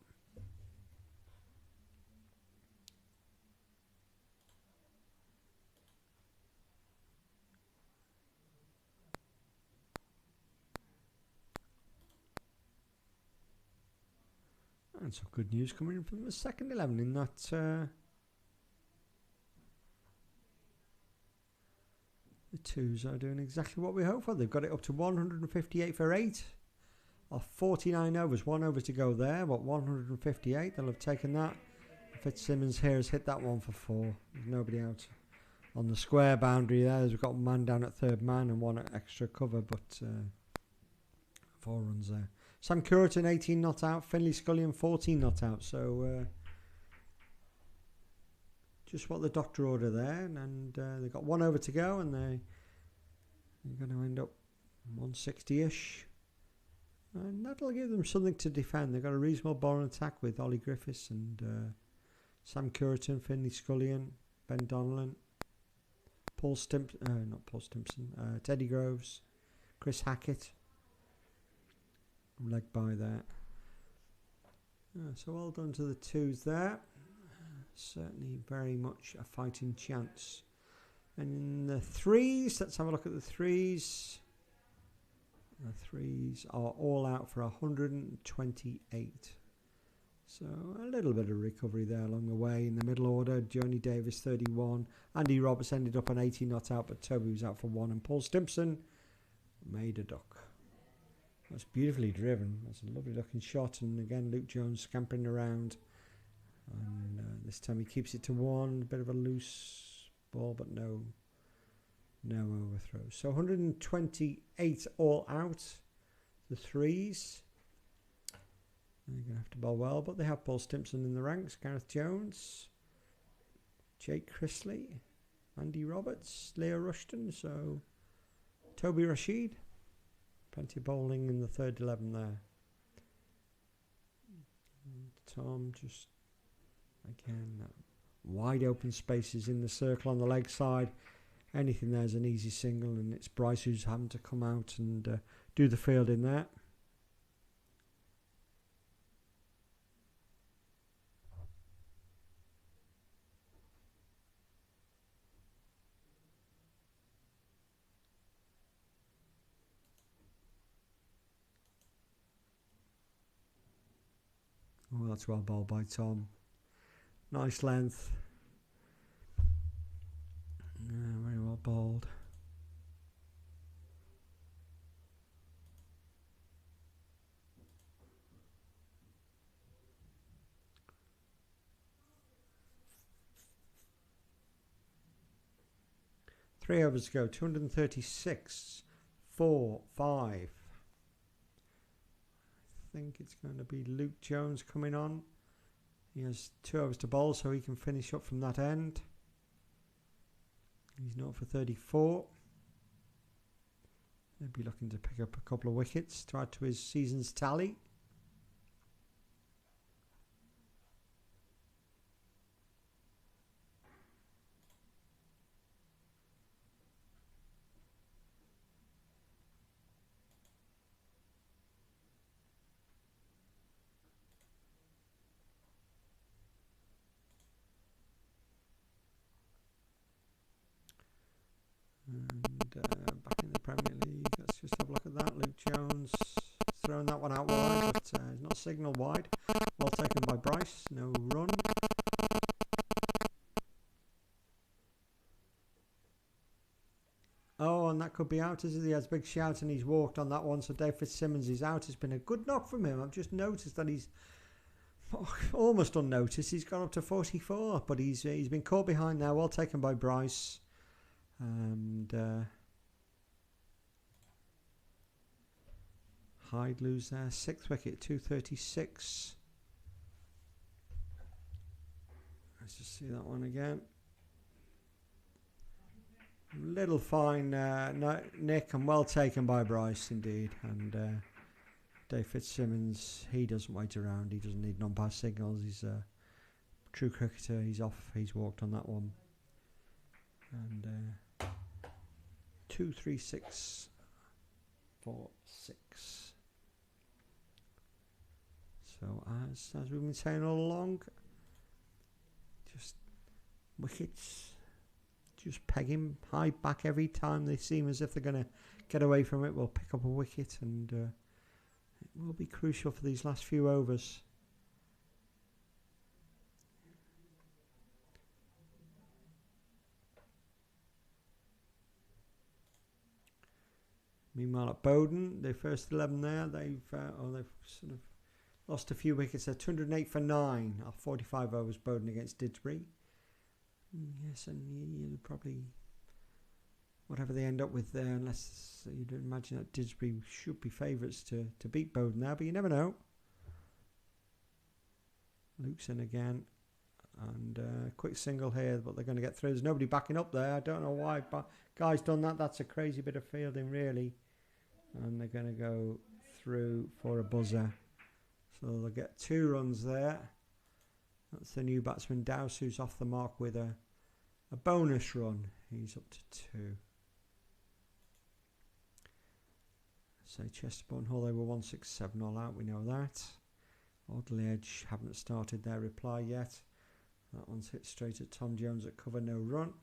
And some good news coming in from the second 11 in that the twos are doing exactly what we hoped for. They've got it up to 158 for 8 off 49 overs. 1 over to go there, but 158. They'll have taken that. Fitzsimmons here has hit that one for 4. There's nobody out on the square boundary there. We've got a man down at third man and 1 at extra cover, but 4 runs there. Sam Curtin 18 not out, Finlay Scullion 14 not out. So just what the doctor ordered there, and they've got 1 over to go, and they're going to end up 160-ish. And that'll give them something to defend. They've got a reasonable bowling attack with Ollie Griffiths and Sam Curtin, Finlay Scullion, Ben Donnellan, Teddy Groves, Chris Hackett. Leg by there. So well done to the twos there. Certainly very much a fighting chance. And in the threes, let's have a look at the threes. The threes are all out for 128. So a little bit of recovery there along the way. In the middle order, Johnny Davis 31. Andy Roberts ended up on 80 not out, but Toby was out for 1. And Paul Stimpson made a duck. That's beautifully driven. That's a lovely looking shot. And again, Luke Jones scampering around. And this time he keeps it to 1. A bit of a loose ball, but no No overthrows. So 128 all out. The threes. They're going to have to bowl well, but they have Paul Stimpson in the ranks. Gareth Jones, Jake Chrisley, Andy Roberts, Leo Rushton. So Toby Rashid. Plenty of bowling in the third 11 there. Tom just, again, wide open spaces in the circle on the leg side. Anything there's an easy single, and it's Bryce who's having to come out and do the field in there. Oh, that's well bowled by Tom. Nice length. Yeah, very well bowled. Three overs to go. 236. 4, 5. I think it's going to be Luke Jones coming on. He has 2 overs to bowl, so he can finish up from that end. He's not for 34. He'll be looking to pick up a couple of wickets to add to his season's tally. And back in the Premier League, let's just have a look at that. Luke Jones throwing that one out wide, but he's not signalled wide. Well taken by Bryce, no run. Oh, and that could be out, isn't he? He has a big shout and he's walked on that one, so Dave Fitzsimmons is out. It's been a good knock from him. I've just noticed that he's almost unnoticed. He's gone up to 44, but he's been caught behind there. Well taken by Bryce. And Hyde lose their 6th wicket, 236. Let's just see that one again. Little fine nick, and well taken by Bryce indeed. And Dave Fitzsimmons, he doesn't wait around. He doesn't need non-pass signals. He's a true cricketer. He's off. He's walked on that one. And 2, 3, 6, 4, 6. So as we've been saying all along, just wickets, just peg him high back every time they seem as if they're going to get away from it. We'll pick up a wicket, and it will be crucial for these last few overs. Meanwhile, at Bowden, their first 11 there, they've sort of lost a few wickets. They're 208 for 9 off 45 overs. Bowden against Didsbury. Yes, and you'll probably, whatever they end up with there, unless you'd imagine that Didsbury should be favourites to beat Bowden there, but you never know. Luke's in again, and quick single here, but they're going to get through. There's nobody backing up there. I don't know why, but guy's done that. That's a crazy bit of fielding, really. And they're going to go through for a buzzer. So they'll get 2 runs there. That's the new batsman Dowse, who's off the mark with a bonus run. He's up to 2. So Chesterbourne Hall, they were 167 all out, we know that. Audley Edge haven't started their reply yet. That one's hit straight at Tom Jones at cover, no run.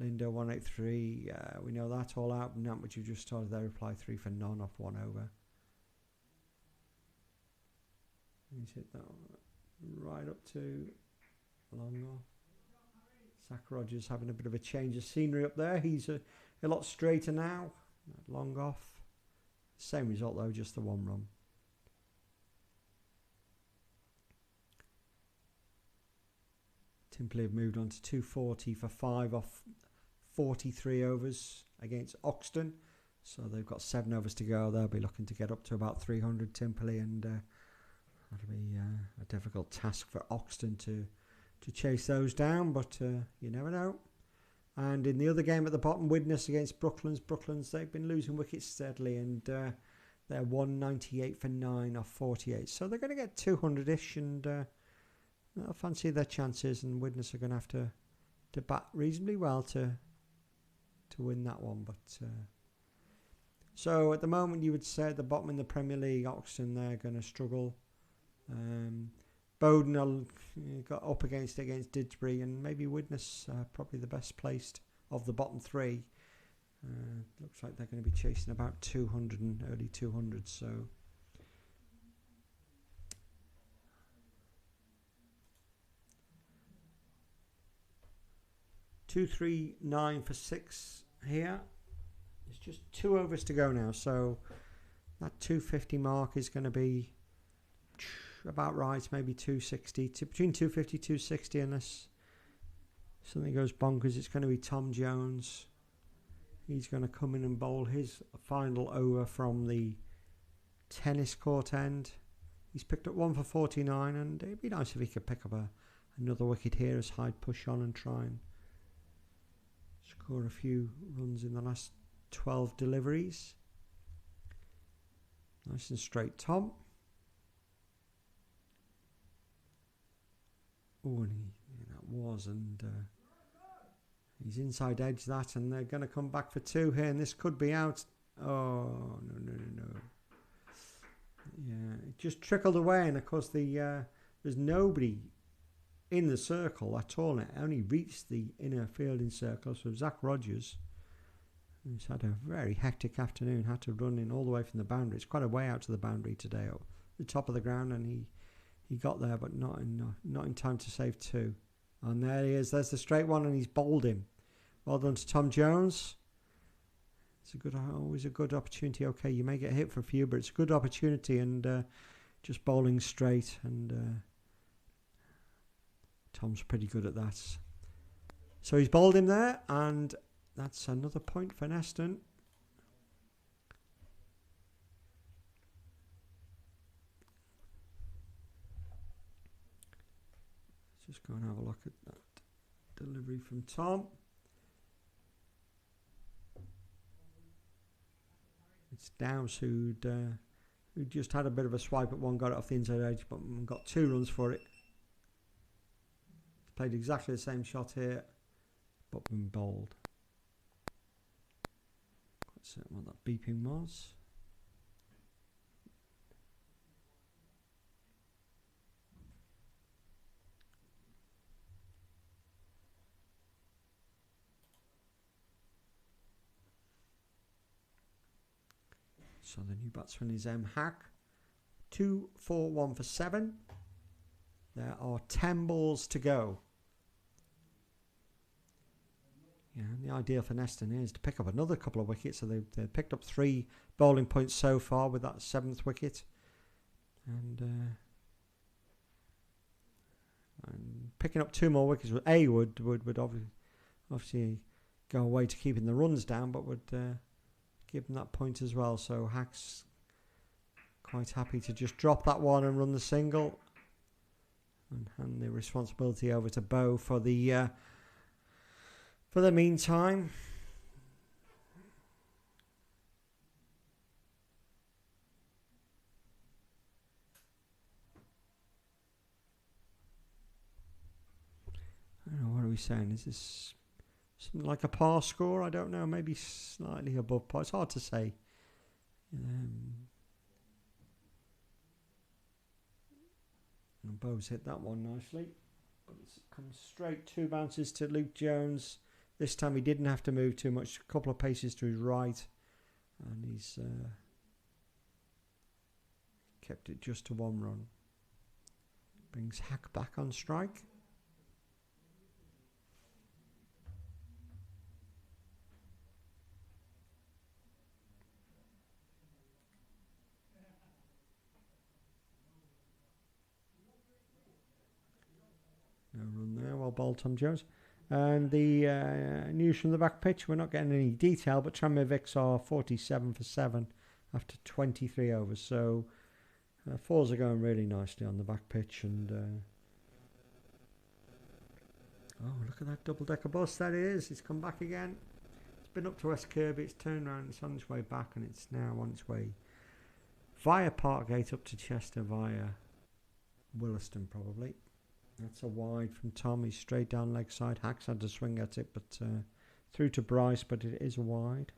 Lindo 183, we know that all out. Nantwich have just started their reply, 3 for none off 1 over. He's hit that one right up to long off. Zach Rogers having a bit of a change of scenery up there. He's a lot straighter now. Long off. Same result though, just the 1 run. Timperley have moved on to 240 for 5 off 43 overs against Oxton. So they've got 7 overs to go. They'll be looking to get up to about 300 Timperley, and that'll be a difficult task for Oxton to chase those down, but you never know. And in the other game at the bottom, Widnes against Brooklands, they've been losing wickets steadily, and they're 198 for 9 off 48. So they're going to get 200-ish, and I'll fancy their chances, and Widnes are going to have to bat reasonably well to win that one. But so at the moment, you would say at the bottom in the Premier League, Oxton, they're going to struggle. Bowden got up against Didsbury, and maybe Widnes probably the best placed of the bottom 3. Looks like they're going to be chasing about 200 and early 200s. So 239 for 6 here. There's just 2 overs to go now, so that 250 mark is going to be about right, maybe 260, between 250 260, unless something goes bonkers. It's going to be Tom Jones. He's going to come in and bowl his final over from the tennis court end. He's picked up 1 for 49, and it'd be nice if he could pick up another wicket here as Hyde push on and try and score a few runs in the last 12 deliveries. Nice and straight, Tom. Oh, and that was, and he's inside edge that, and they're going to come back for 2 here, and this could be out. Oh, no. Yeah, it just trickled away, and of course there's nobody in the circle at all. It only reached the inner fielding circle, so Zach Rogers, who's had a very hectic afternoon, had to run in all the way from the boundary. It's quite a way out to the boundary today, at the top of the ground, and he got there, but not in time to save 2. And there he is. There's the straight one, and he's bowled him. Well done to Tom Jones. It's always a good opportunity. Okay, you may get hit for a few, but it's a good opportunity, and just bowling straight. And Tom's pretty good at that. So he's bowled him there, and that's another point for Neston. Just go and have a look at that delivery from Tom. It's Dowse who just had a bit of a swipe at one, got it off the inside edge, but got 2 runs for it. Played exactly the same shot here, but been bowled. Quite certain what that beeping was. So the new batsman is Hack. 2 4 1 for 7. There are 10 balls to go. Yeah, and the idea for Neston is to pick up another couple of wickets. So they've picked up 3 bowling points so far with that 7th wicket. And picking up 2 more wickets would obviously go away to keeping the runs down, but would give them that point as well. So Hack's quite happy to just drop that one and run the single, and hand the responsibility over to Bo for the meantime. I don't know, what are we saying? Is this something like a par score? I don't know, maybe slightly above par. It's hard to say. And Bo's hit that one nicely. But it comes straight 2 bounces to Luke Jones. This time he didn't have to move too much. A couple of paces to his right. And he's kept it just to 1 run. Brings Hack back on strike. No run there, well bowled Tom Jones. And the news from the back pitch, we're not getting any detail, but Tranmere Vics are 47 for 7 after 23 overs. So fours are going really nicely on the back pitch. And oh, look at that double-decker bus. That is. It's come back again. It's been up to West Kirby. It's turned around. It's on its way back, and it's now on its way via Parkgate up to Chester via Williston, probably. That's a wide from Tom. He's straight down leg side. Hacks had to swing at it, but through to Bryce, but it is a wide.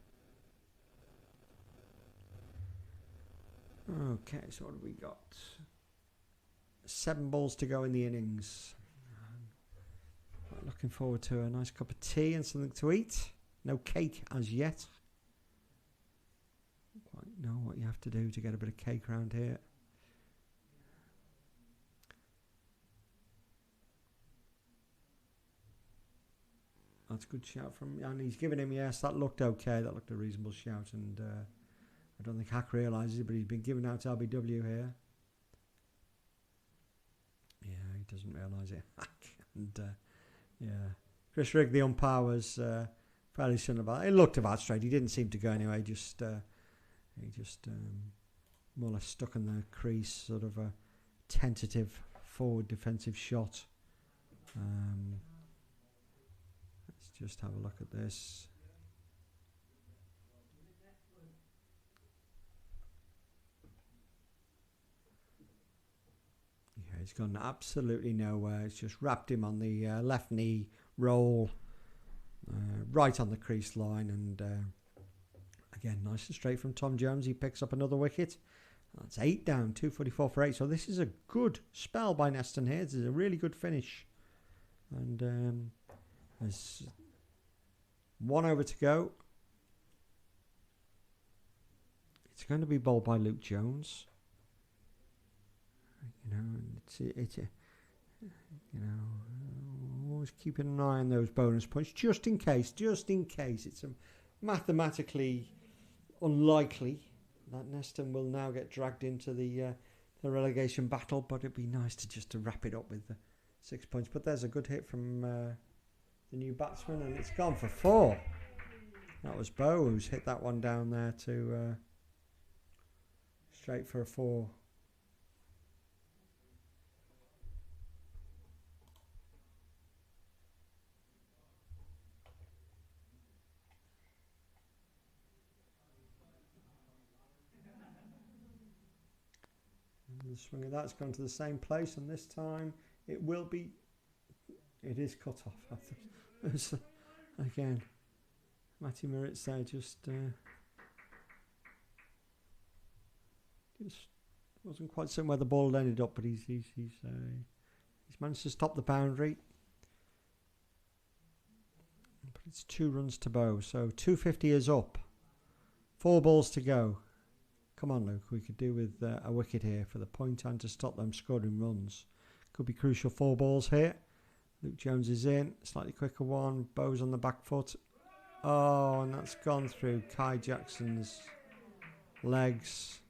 Okay, so what have we got? 7 balls to go in the innings. Looking forward to a nice cup of tea and something to eat. No cake as yet. Don't quite know what you have to do to get a bit of cake around here. That's a good shout from, and he's given him, yes, that looked okay. That looked a reasonable shout, and I don't think Hack realises it, but he's been given out to LBW here. Yeah, he doesn't realise it, Hack. And yeah, Chris Rigg, the umpire, was fairly similar about it. It looked about straight. He didn't seem to go anyway. He just more or less stuck in the crease, sort of a tentative forward defensive shot. Let's just have a look at this. Yeah, he's gone absolutely nowhere. It's just wrapped him on the left knee roll, right on the crease line, and again, nice and straight from Tom Jones. He picks up another wicket. That's 8 down, 244 for 8. So this is a good spell by Neston here. This is a really good finish. And there's 1 over to go. It's going to be bowled by Luke Jones. You know, it's you know, always keeping an eye on those bonus points just in case. It's mathematically unlikely that Neston will now get dragged into the relegation battle, but it'd be nice to wrap it up with the 6 points. But there's a good hit from the new batsman, and it's gone for 4. That was Bo who's hit that one down there to straight for a 4. The swing of that's gone to the same place, and this time it is cut off. Again, Matty Merritt's there just wasn't quite certain where the ball had ended up, but he's managed to stop the boundary. But it's 2 runs to Bow, so 250 is up. 4 balls to go. Come on, Luke, we could do with a wicket here for the point and to stop them scoring runs. Could be crucial. 4 balls here. Luke Jones is in. Slightly quicker one. Bow's on the back foot. Oh, and that's gone through Kai Jackson's legs.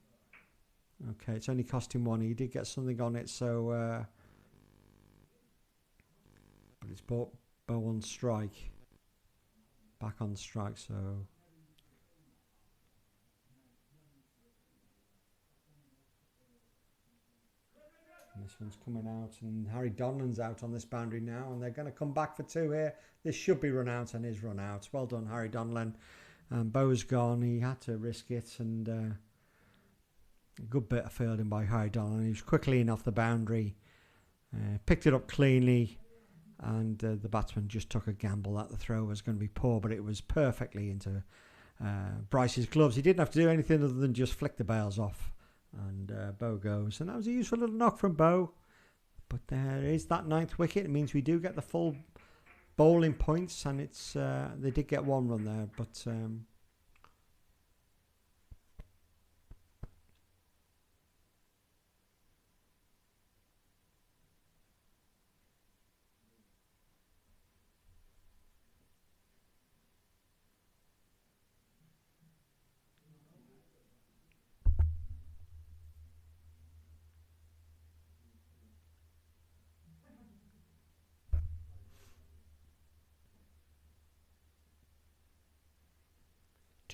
Okay, it's only cost him 1. He did get something on it, so... but it's Bow on strike. Back on strike, so... And this one's coming out, and Harry Donlan's out on this boundary now, and they're going to come back for 2 here. This should be run out, and is run out. Well done, Harry Donlan. Bow's gone. He had to risk it, and a good bit of fielding by Harry Donlan. He was quickly in off the boundary, picked it up cleanly, and the batsman just took a gamble that the throw was going to be poor, but it was perfectly into Bryce's gloves. He didn't have to do anything other than just flick the bails off. And Bow goes, and that was a useful little knock from Bow. But there is that 9th wicket. It means we do get the full bowling points, and it's they did get 1 run there, but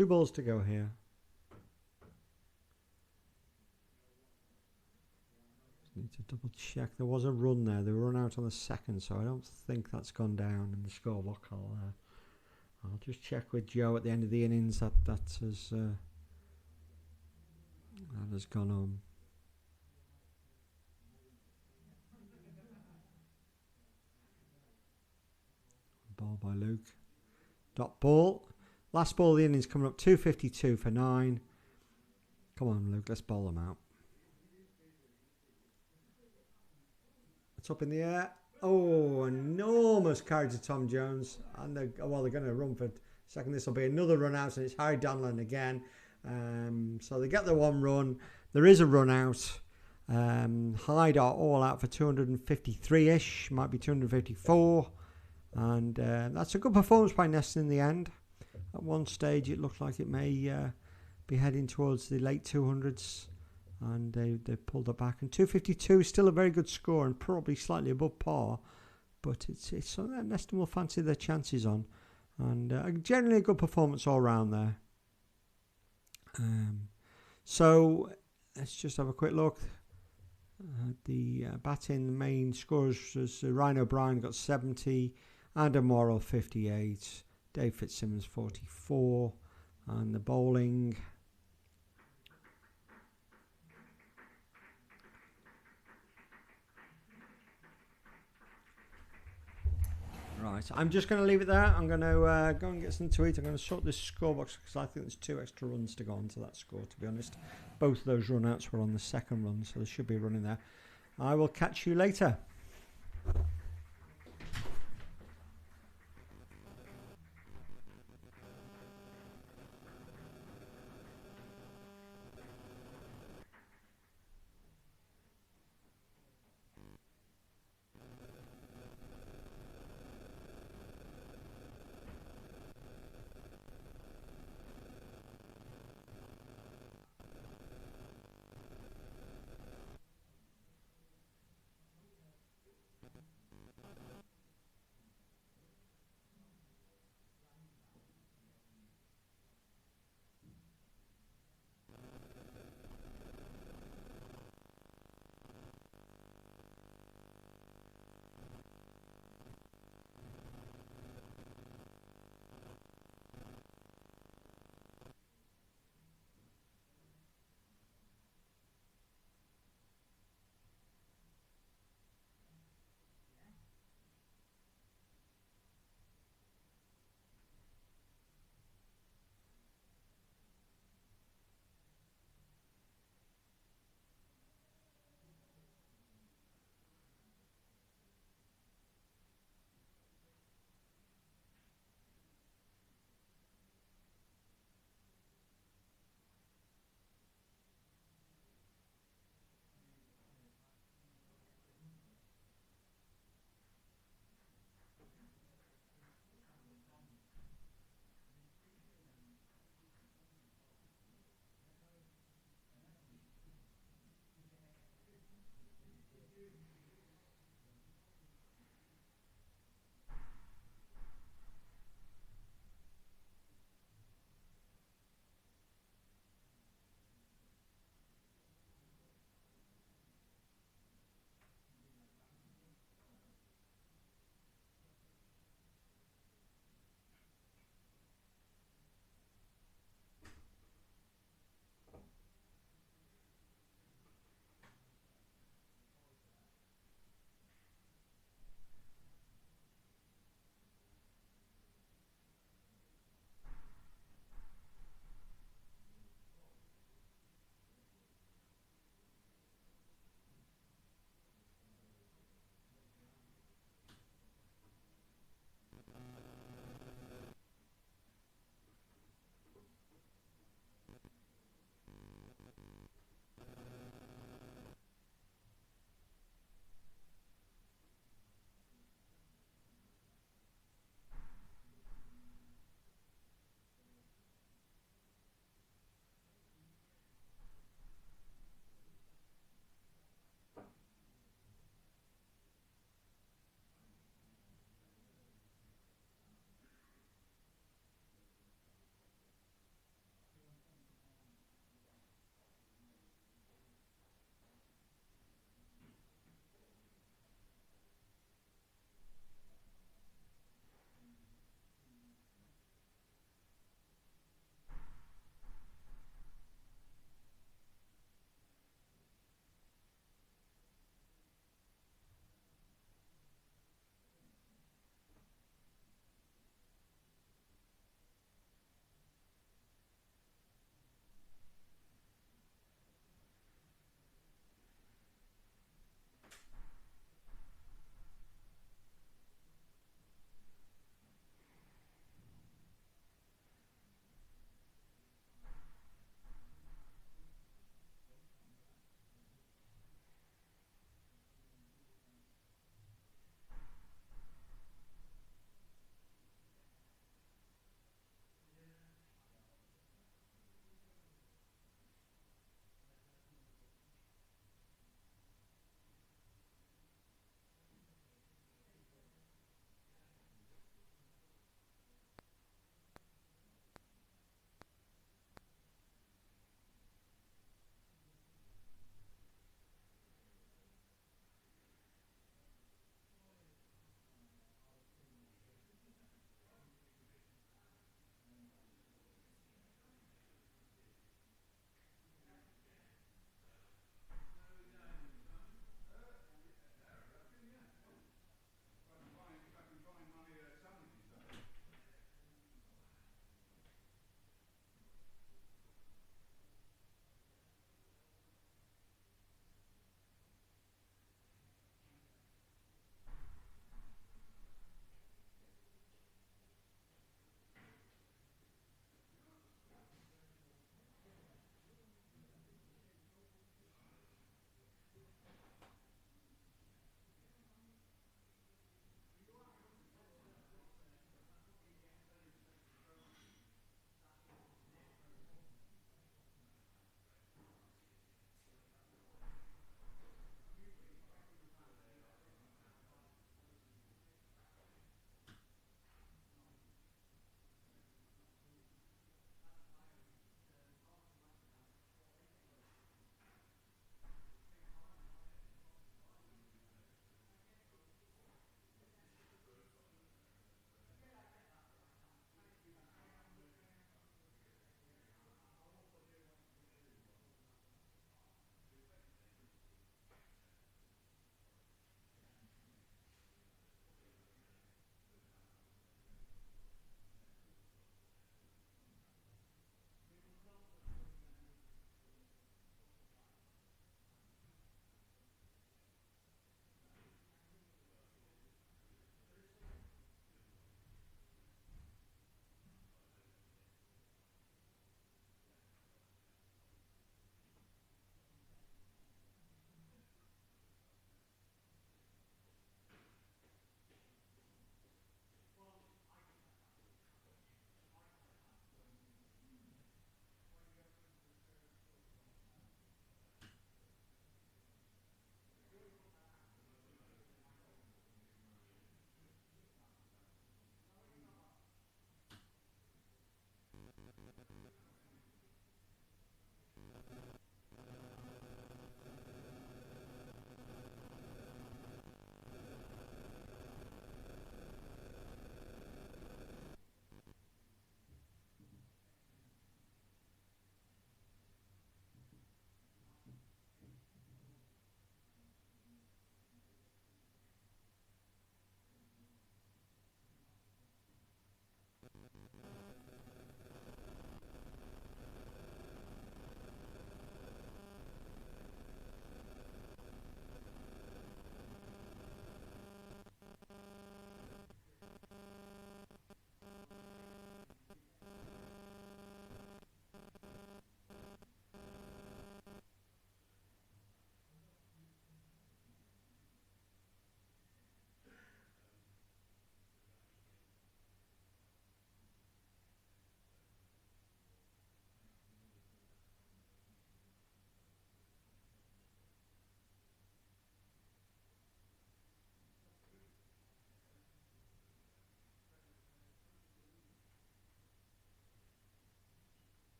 2 balls to go here. Just need to double check. There was a run there. They were run out on the second, so I don't think that's gone down in the scorebook. I'll just check with Joe at the end of the innings that has gone on. Ball by Luke. Dot ball. Last ball of the innings coming up 252 for 9. Come on, Luke, let's bowl them out. It's up in the air. Oh, enormous carry to Tom Jones. And they're going to run for a second. This will be another run out, and it's Hyde again. So they get the 1 run. There is a run out. Hyde are all out for 253-ish. Might be 254. And that's a good performance by Neston in the end. At one stage, it looked like it may be heading towards the late 200s, and they pulled it back. And 252 is still a very good score and probably slightly above par, but it's something that Neston will fancy their chances on. And generally a good performance all round there. So let's just have a quick look. The batting main scorers was Ryan O'Brien got 70, Adam Morrell 58, Dave Fitzsimmons 44, and the bowling. Right, I'm just going to leave it there. I'm going to go and get something to eat. I'm going to sort this score box because I think there's 2 extra runs to go on to that score, to be honest. Both of those run outs were on the second run, so there should be a run in there. I will catch you later.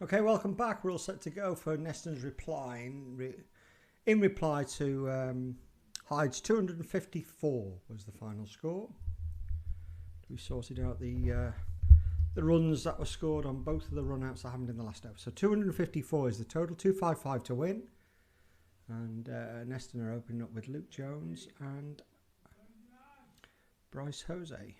Okay, welcome back. We're all set to go for Neston's reply. In reply to Hyde's 254 was the final score. We sorted out the runs that were scored on both of the run-outs that happened in the last over. So 254 is the total, 255 to win. And Neston are opening up with Luke Jones and Bryce Jose.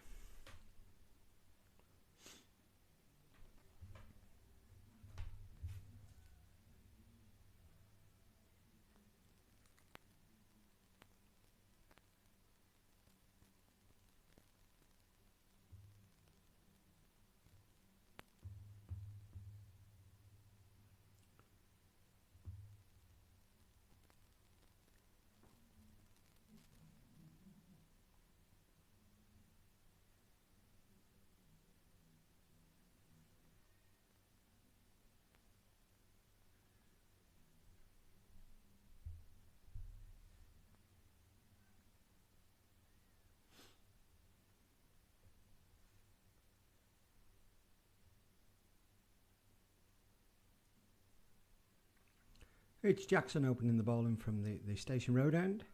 It's Jackson opening the bowling from the Station Road end.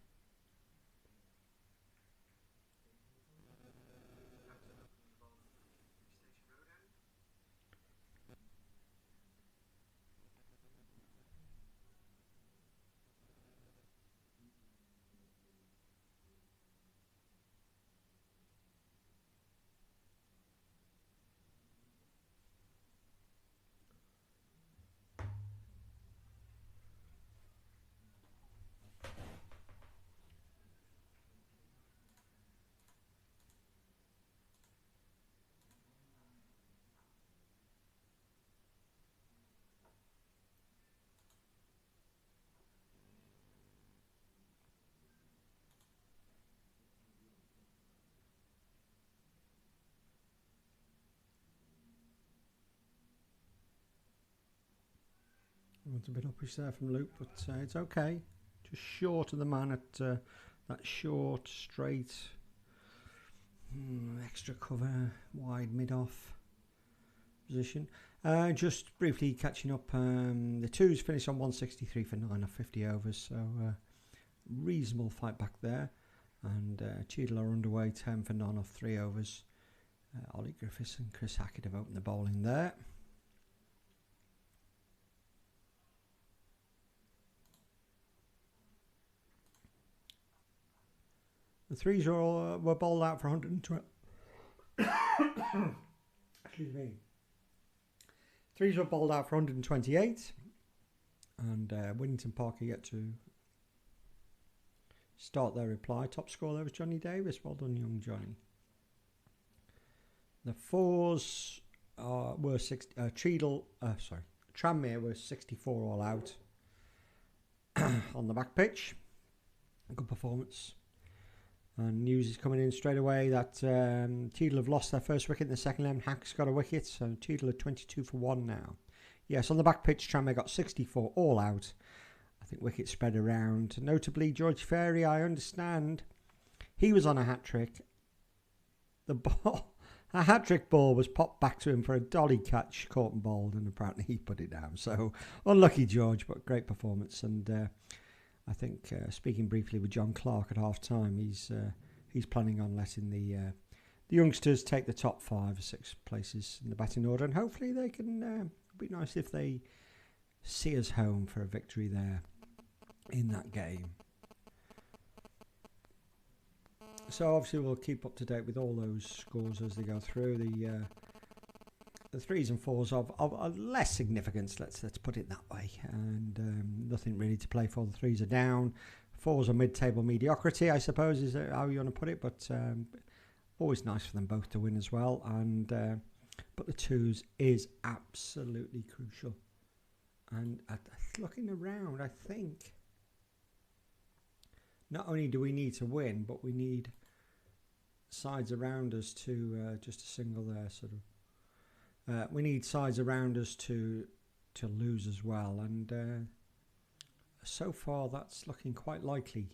It's a bit uppish there from Luke, but it's okay. Just short of the man at that short, straight, extra cover, wide mid-off position. Just briefly catching up, the twos finished on 163 for 9 off 50 overs, so reasonable fight back there. And Cheadle are underway, 10 for 9 off 3 overs. Ollie Griffiths and Chris Hackett have opened the bowling there. The threes were bowled out for 120. Excuse me. Threes were bowled out for 128, and Winnington Park are yet to start their reply. Top scorer there was Johnny Davis. Well done, young Johnny. The fours were Tranmere were 64 all out on the back pitch. A good performance. And news is coming in straight away that Cheadle have lost their first wicket in the second leg. Hack's got a wicket, so Cheadle are 22 for 1 now. Yes, on the back pitch, Tranmere got 64 all out. I think wickets spread around. Notably, George Ferry, I understand, he was on a hat-trick. A hat-trick ball was popped back to him for a dolly catch, caught and bowled, and apparently he put it down. So, unlucky George, but great performance. And I think, speaking briefly with John Clark at half-time, he's planning on letting the youngsters take the top 5 or 6 places in the batting order, and hopefully they can. It'd be nice if they see us home for a victory there in that game. So obviously we'll keep up to date with all those scores as they go through. The threes and fours of less significance, let's put it that way, and nothing really to play for. The threes are down, fours are mid-table mediocrity, I suppose is how you want to put it, but always nice for them both to win as well. And but the twos is absolutely crucial. And looking around, I think not only do we need to win, but we need sides around us to just a single there sort of. We need sides around us to lose as well, and so far that's looking quite likely.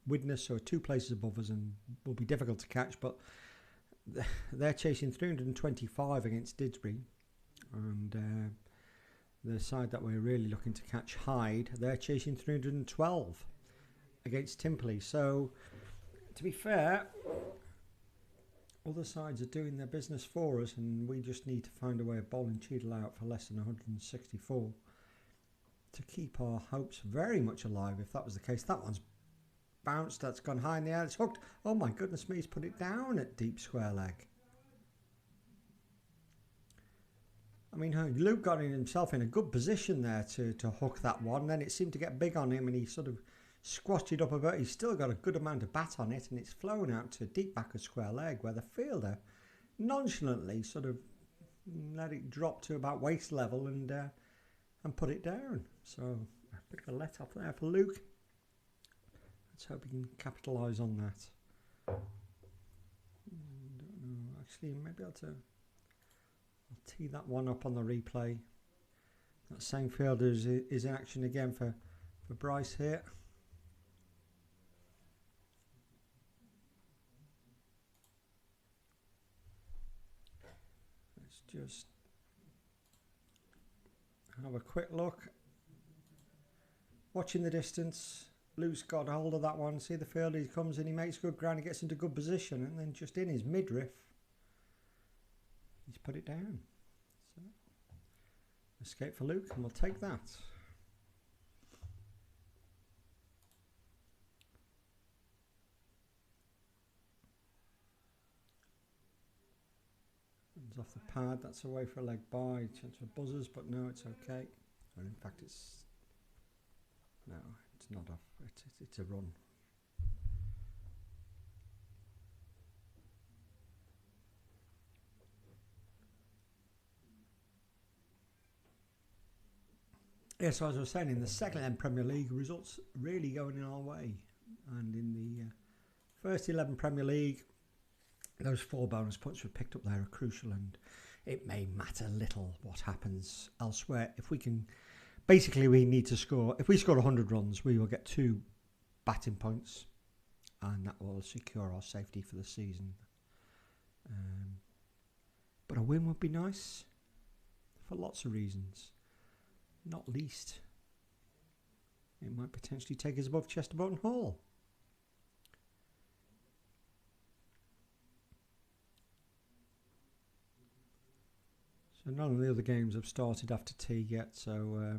Widnes are 2 places above us and will be difficult to catch, but they're chasing 325 against Didsbury, and the side that we're really looking to catch, Hyde, they're chasing 312 against Timperley. So, to be fair, other sides are doing their business for us, and we just need to find a way of bowling Cheadle out for less than 164 to keep our hopes very much alive. If that was the case, that one's bounced, that's gone high in the air, it's hooked. Oh my goodness me, he's put it down at deep square leg. I mean, Luke got himself in a good position there to hook that one. Then it seemed to get big on him, and he sort of squashed it up a bit. He's still got a good amount of bat on it, and it's flown out to deep back of square leg, where the fielder nonchalantly sort of let it drop to about waist level and put it down. So a bit of a let off there for Luke. Let's hope he can capitalise on that. Don't know. Actually, maybe I'll tee that one up on the replay. That same fielder is in action again for Bryce here. Let's just have a quick look. Watching the distance. Luke's got hold of that one. See the fielder, he comes in, he makes good ground, he gets into good position, and then just in his midriff, he's put it down. So, escape for Luke, and we'll take that. Runs off the pad, that's away for a leg by, chance for buzzers, but no, it's okay. And in fact, it's not off, it's a run. Yes, so as I was saying, in the second Premier League, results really going in our way. And in the first 11 Premier League, those 4 bonus points we picked up there are crucial, and it may matter little what happens elsewhere. If we can, basically we need to score, if we score 100 runs, we will get 2 batting points, and that will secure our safety for the season. But a win would be nice for lots of reasons. Not least, it might potentially take us above Chesterbourne Hall. So none of the other games have started after tea yet, so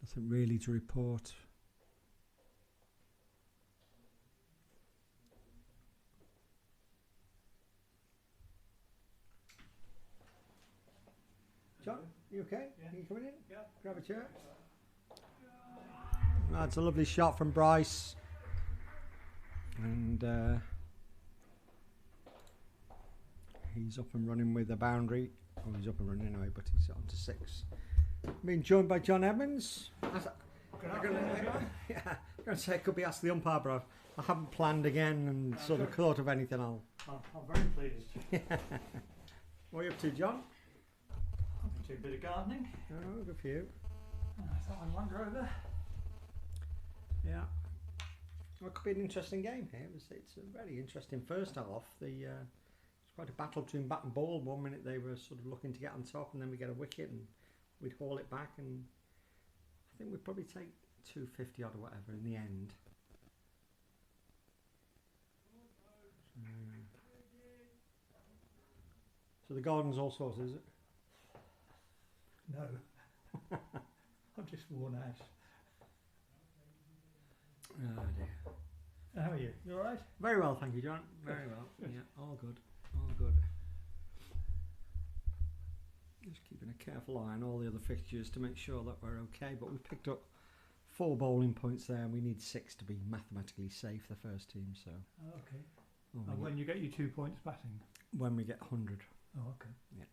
nothing really to report. John, you okay? Yeah. You coming in? Yeah. Grab a chair. That's a lovely shot from Bryce. And he's up and running with the boundary. Oh, he's up and running anyway, but he's on to 6. Being joined by John Evans. I'm going to say it could be asked the umpire, but I haven't planned again and sort of thought of anything. I'm very pleased. What are you up to, John? Do a bit of gardening. Oh, good for you. I thought I'd wander over. Yeah. Well, it could be an interesting game here. It's a very interesting first half. It's quite a battle between bat and ball. 1 minute they were sort of looking to get on top, and then we get a wicket and we'd haul it back, and I think we'd probably take 250 odd or whatever in the end. So the garden's all sorted, is it? No. I'm just worn out. Oh dear. How are you? You alright? Very well, thank you, John. Very well. Yeah, all good. All good. Just keeping a careful eye on all the other fixtures to make sure that we're okay. But we picked up 4 bowling points there, and we need 6 to be mathematically safe, the first team. So. Oh, okay. And when you get your 2 points batting? When we get 100. Oh, okay. Yeah.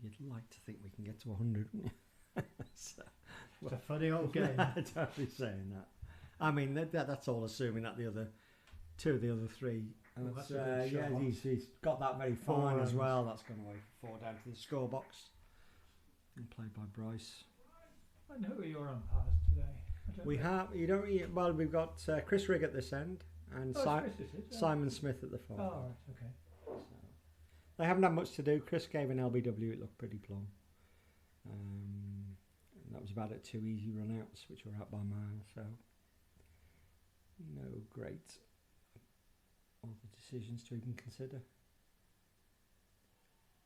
So you'd like to think we can get to 100, wouldn't you? It's a funny old game. Don't be saying that. I mean, that's all assuming that the other 2 of the other 3. And well, he's got that very fine as well. That's gone away for 4 down to the score box. And played by Bryce. I know who your umpires today. We have. You don't. Well, we've got Chris Rigg at this end and Simon Smith at the far. Oh, right, okay. They haven't had much to do. Chris gave an LBW, it looked pretty plumb. And that was about it, 2 easy run outs, which were out by mile, so no great other decisions to even consider.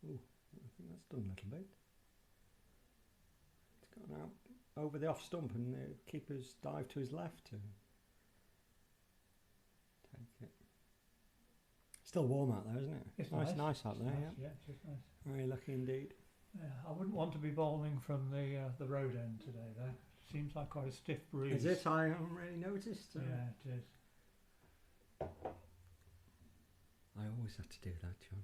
Oh, I think that's done a little bit. It's gone out over the off stump, and the keeper's dived to his left to take it. Still warm out there, isn't it? It's nice out there. Nice, Yeah, it's just nice. very lucky indeed. Yeah, I wouldn't want to be bowling from the road end today, though. Seems like quite a stiff breeze. Is it? I haven't really noticed. Yeah, it is. I always had to do that, John.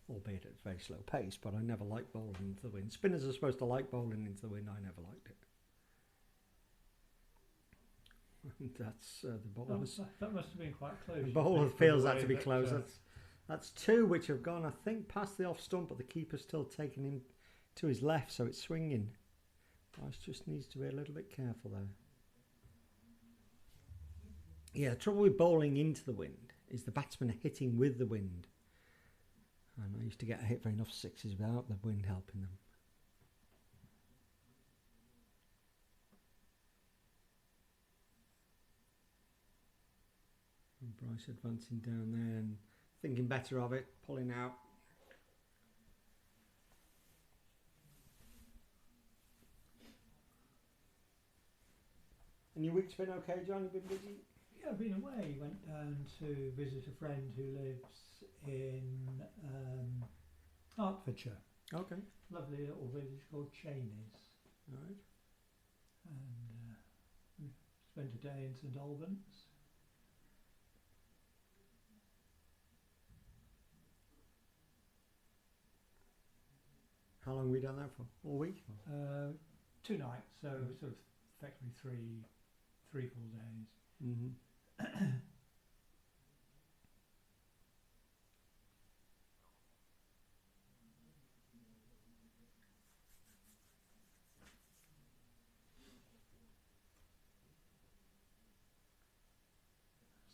Albeit at a very slow pace, but I never liked bowling into the wind. Spinners are supposed to like bowling into the wind. I never liked it. And that's the bowler. That must have been quite close. The bowler feels that to be close. That's two which have gone, I think, past the off stump, but the keeper's still taking him to his left, so it's swinging. Bryce just needs to be a little bit careful there. Yeah, the trouble with bowling into the wind is the batsmen are hitting with the wind. And I used to get hit for enough sixes without the wind helping them. And Bryce advancing down there and thinking better of it, pulling out. And your week's been okay, John? You've been busy? Yeah, I've been away. Went down to visit a friend who lives in Hertfordshire. Okay. Lovely little village called Cheney's. Right. And we spent a day in St Albans. How long have we done that for? All week? 2 nights, so sort of effectively three full days. Mm-hmm.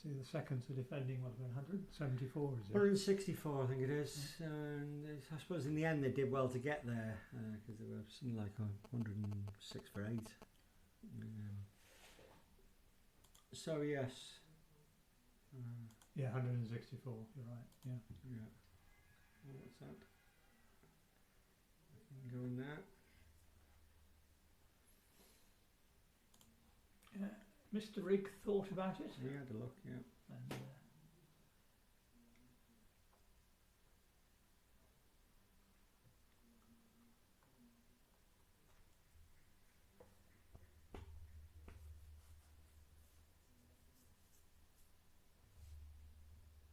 See, the seconds are defending, what, 174, is it? 164, I think it is. And I suppose in the end they did well to get there because they were something like 106 for 8. So yes. Yeah, 164, you're right, yeah. Yeah. What's that? I can go in there. Mr. Rigg thought about it. We had a look, yeah. And,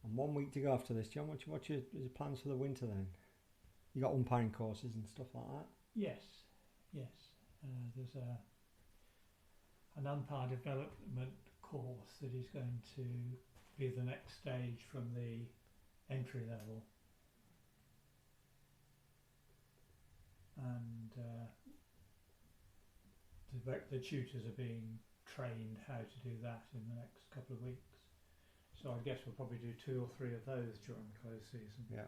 And 1 week to go after this, John. What's your plans for the winter then? You got umpiring courses and stuff like that? yes. There's an umpire development course that is going to be the next stage from the entry level. And the tutors are being trained how to do that in the next couple of weeks. So I guess we'll probably do 2 or 3 of those during the close season. Yeah.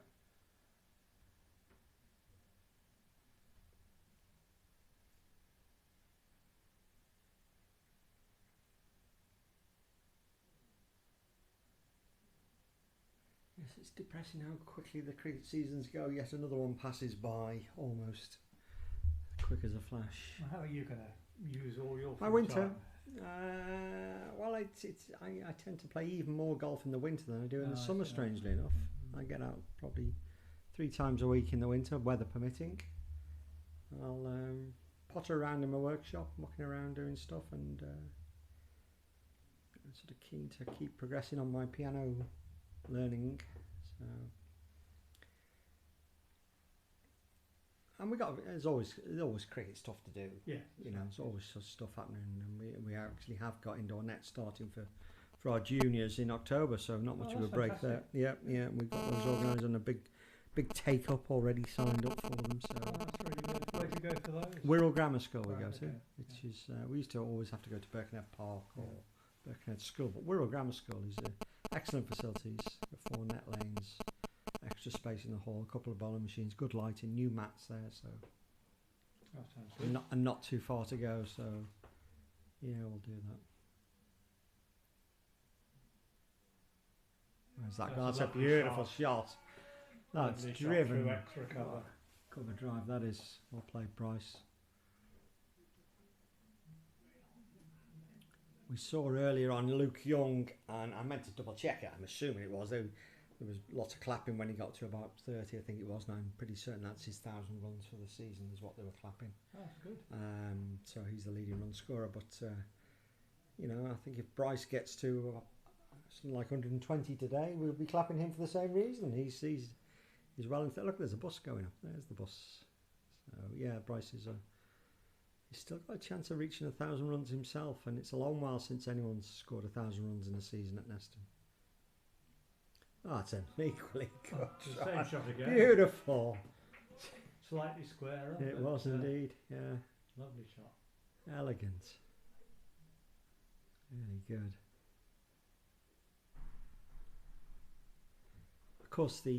Yes, it's depressing how quickly the cricket seasons go. Yet another one passes by almost quick as a flash. Well, how are you going to use all your My free winter? time? Well, I tend to play even more golf in the winter than I do in the I summer, see. strangely enough. I get out probably 3 times a week in the winter, weather permitting. I'll potter around in my workshop, mucking around doing stuff, and I'm sort of keen to keep progressing on my piano learning. So, and there's always cricket stuff to do. Yeah. You know, there's always stuff happening, and we actually have got indoor net starting for our juniors in October, so not much of a that's break fantastic. there. Yeah, we've got those organised and a big take up already signed up for them. So Oh, that's really good. Where'd you go for those? Wirral Grammar School we Right, go to, okay, which is we used to always have to go to Birkenhead Park or Birkenhead School, but Wirral Grammar School is excellent facilities, 4 net lanes, extra space in the hall, a couple of bowling machines, good lighting, new mats there, so That sounds good. and not too far to go. So yeah, we'll do that. Where's that? That's That's a a lovely beautiful shot. shot. That's Lovely shot driven. through extra cover. Cover drive. That is well played, Bryce. We saw earlier on Luke Young, and I meant to double check it. I'm assuming it was. There was lots of clapping when he got to about 30, I think it was. Now I'm pretty certain that's his 1,000 runs for the season is what they were clapping. Oh, that's good. So he's the leading run scorer. But you know, I think if Bryce gets to something like 120 today, we'll be clapping him for the same reason. He's well into. Look, there's a bus going up. There's the bus. So yeah, Bryce is he's still got a chance of reaching 1,000 runs himself, and it's a long while since anyone's scored 1,000 runs in a season at Neston. Oh, it's an equally good The shot. same shot again. Beautiful. Slightly squarer. It but, was indeed. Yeah, Lovely shot. elegant. Really good. Of course, I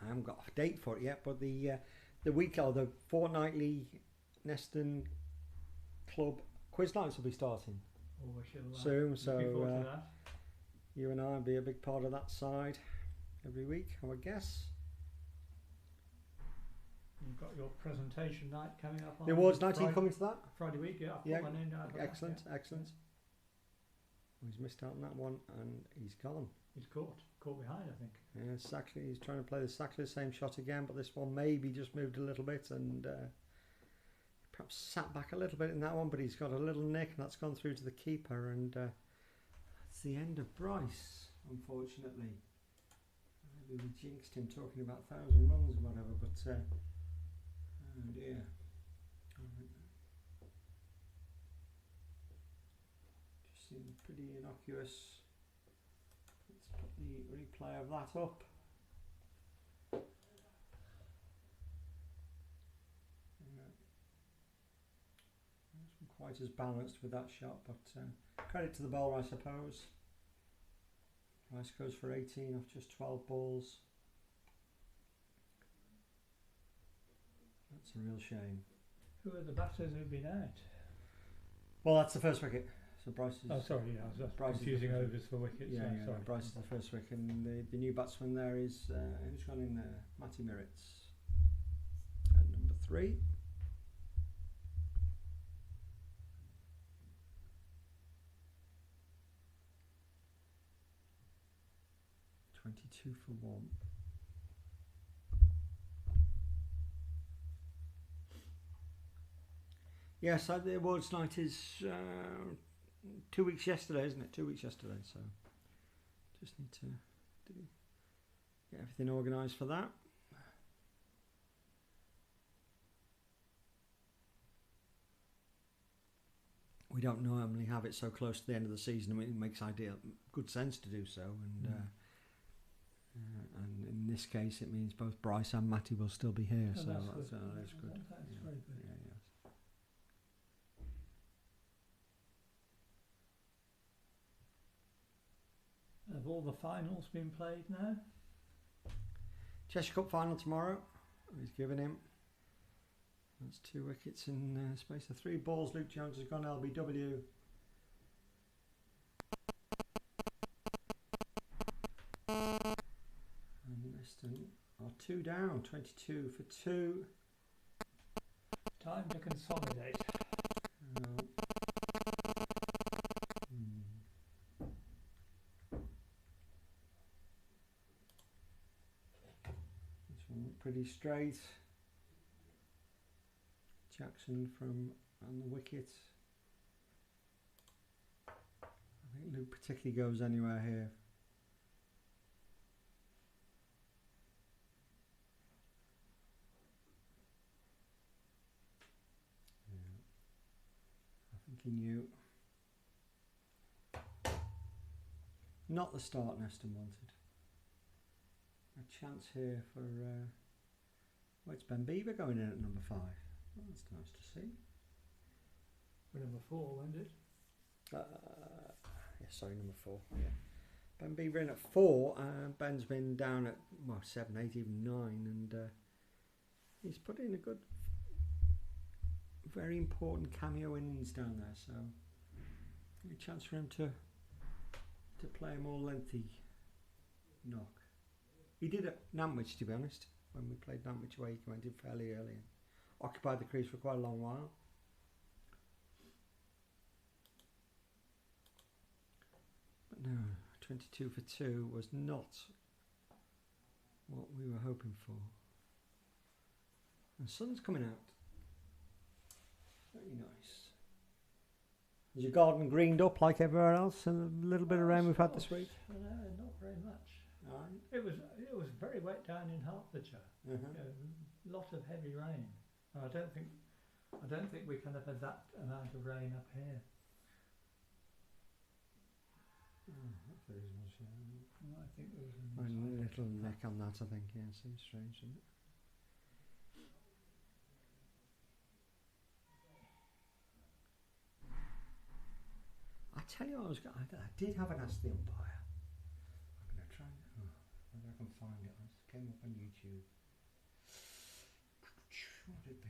haven't got a date for it yet, but the week or the fortnightly Neston Club quiz nights will be starting Oh, we shall, soon. So looking forward to that. you and I will be a big part of that side every week, I would guess. You've got your presentation night coming up on The awards night, are you Friday, coming to that? Friday week. Yeah, I've Yeah, put my name down for that, Excellent, yeah. excellent. He's missed out on that one, and he's gone. He's caught behind, I think. Yeah, exactly. He's trying to play exactly the same shot again, but this one maybe just moved a little bit and perhaps sat back a little bit in that one, but he's got a little nick, and that's gone through to the keeper, and that's the end of Bryce, unfortunately. Maybe we jinxed him talking about 1,000 runs or whatever, but oh dear. Just seemed pretty innocuous. Let's put the replay of that up. Wasn't quite as balanced with that shot, but credit to the bowler, I suppose. Rice goes for 18 off just 12 balls. That's a real shame. Who are the batters who've been out? Well, that's the first wicket. So Bryce is. Oh, sorry, yeah, I was Bryce is confusing the- overs for wickets. Yeah, so yeah. sorry. Bryce is the first wicket, and the new batsman there is who's gone in there? Matty Mirritz at number 3. For 1. Yes, the awards night is 2 weeks yesterday, isn't it? 2 weeks yesterday, so just need to get everything organised for that. We don't normally have it so close to the end of the season. I mean, it makes good sense to do so, and in this case, it means both Bryce and Matty will still be here, so that's good. That's Yeah. very good. Yeah, yes. Have all the finals been played now? Cheshire Cup final tomorrow. He's given him. That's 2 wickets in space of 3 balls. Luke Jones has gone LBW. And Neston are 2 down, 22 for 2. Time to consolidate. This one looked pretty straight. Jackson from on the wicket. I think Luke particularly goes anywhere here. I think he knew. Not the start Neston wanted. A chance here for well, it's Ben Beaver going in at number 5. Well, that's nice to see. For number 4, wasn't it? Yeah, sorry, number 4. Yeah, Ben Beaver in at 4. Ben's been down at 7, 8, even 9, and he's put in a good, very important cameo innings down there. So a chance for him to play a more lengthy knock. He did at Nantwich, to be honest. When we played Nantwich away, he went in fairly early and occupied the crease for quite a long while. But no, 22 for 2 was not what we were hoping for. The sun's coming out. Very nice. Is your garden greened up like everywhere else? And a little bit of rain we've had this week? No, not very much. Right. It was very wet down in Hertfordshire. A lot of heavy rain. I don't think we can have had that amount of rain up here. There is much, I think there was a little neck on that, I think. Yeah, seems strange, doesn't it? I tell you, I did have an ask the umpire. I'm going to try and whether I can find it. It came up on YouTube. What would it be?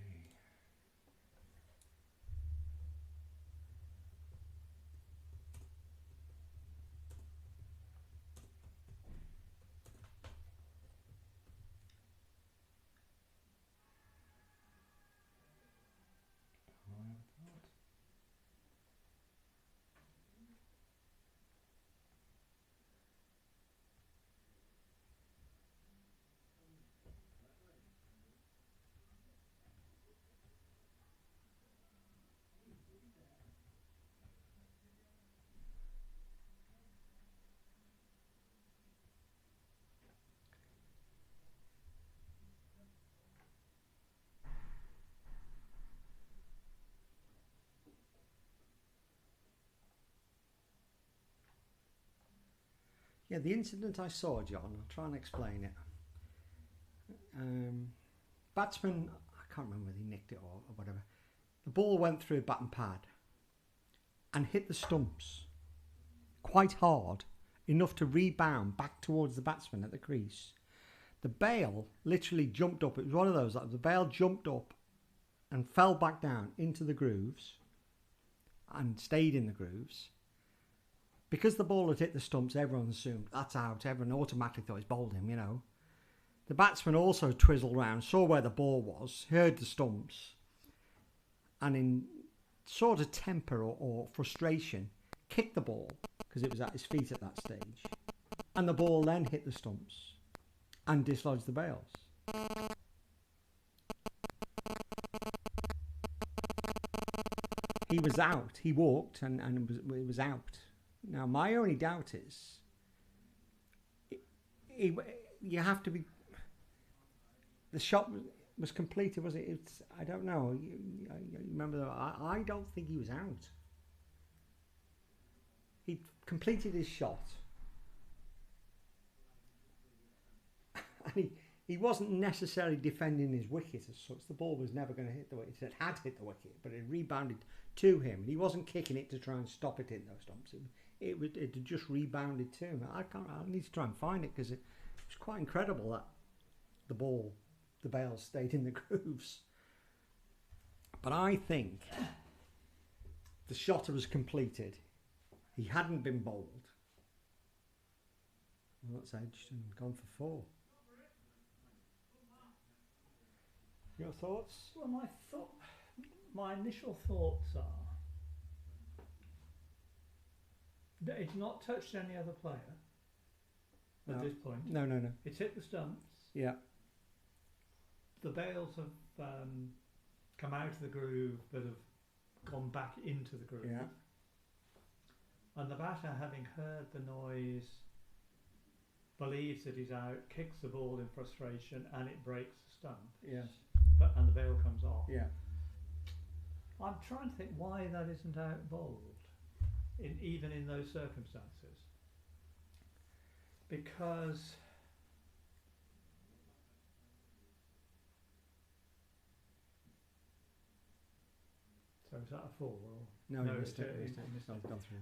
Yeah, the incident I saw, John, I'll try and explain it. Batsman, I can't remember whether he nicked it or whatever. The ball went through bat and pad and hit the stumps quite hard, enough to rebound back towards the batsman at the crease. The bail literally jumped up. It was one of those, like the bail jumped up and fell back down into the grooves and stayed in the grooves. Because the ball had hit the stumps, everyone assumed that's out. Everyone automatically thought he's bowled him, you know. The batsman also twizzled round, saw where the ball was, heard the stumps, and in sort of temper or frustration, kicked the ball, because it was at his feet at that stage. And the ball then hit the stumps and dislodged the bails. He was out. He walked and it was out. Now, my only doubt is, you have to be. The shot was completed, was it? I don't know. You remember that? I don't think he was out. He completed his shot, and he wasn't necessarily defending his wicket as such. The ball was never going to hit the wicket. It had hit the wicket, but it rebounded to him. He wasn't kicking it to try and stop it in those stumps. It had just rebounded to him. I need to try and find it because it was quite incredible that the bail stayed in the grooves. But I think the shot was completed. He hadn't been bowled. Well, that's edged and gone for 4. Your thoughts? Well, my initial thoughts are that it's not touched any other player at this point. No. It's hit the stumps. Yeah. The bails have come out of the groove but have gone back into the groove. Yeah. And the batter, having heard the noise, believes that he's out, kicks the ball in frustration, and it breaks the stump. Yes. And the bail comes off. Yeah. I'm trying to think why that isn't out bowled, even in those circumstances. Because so is that a 4 or no, no? He missed it. It's It's gone through.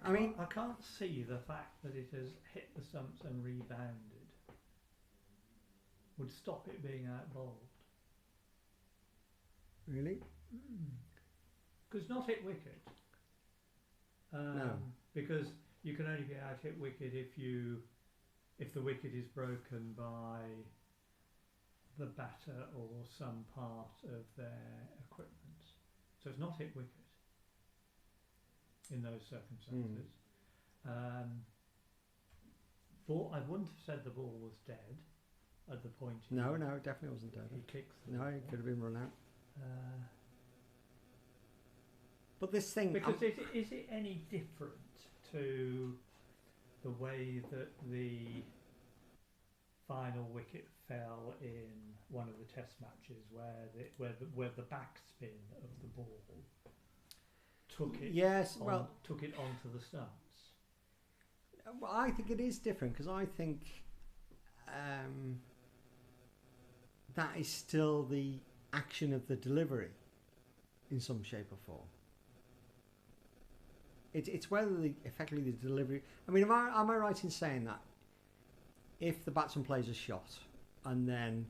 I mean, I can't see the fact that it has hit the stumps and rebounded would stop it being out bowled. really? Because not hit wicket. No. Because you can only get out hit wicket if the wicket is broken by the batter or some part of their equipment. So it's not hit wicket in those circumstances. I wouldn't have said the ball was dead at the point. No, it definitely wasn't dead. He kicks the No, ball. it could have been run out. But this thing... Because is it any different to the way that the final wicket fell in one of the test matches where the backspin of the ball took it took it onto the stumps? Well, I think it is different because I think that is still the action of the delivery in some shape or form. It's whether effectively the delivery... I mean, am I right in saying that if the batsman plays a shot and then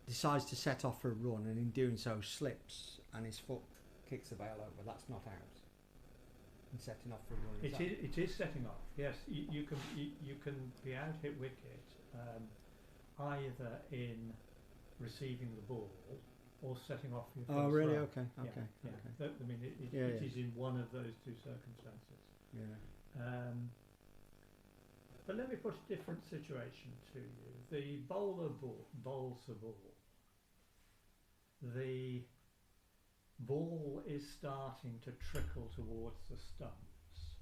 decides to set off for a run and in doing so slips and his foot kicks the bail over, that's not out? And setting off for a run... It is setting off, yes. You can be out hit wicket either in receiving the ball or setting off your first Oh, really? run. Okay. I mean, it is in one of those two circumstances. Yeah. But let me put a different situation to you. The bowler bowls the ball. The ball is starting to trickle towards the stumps.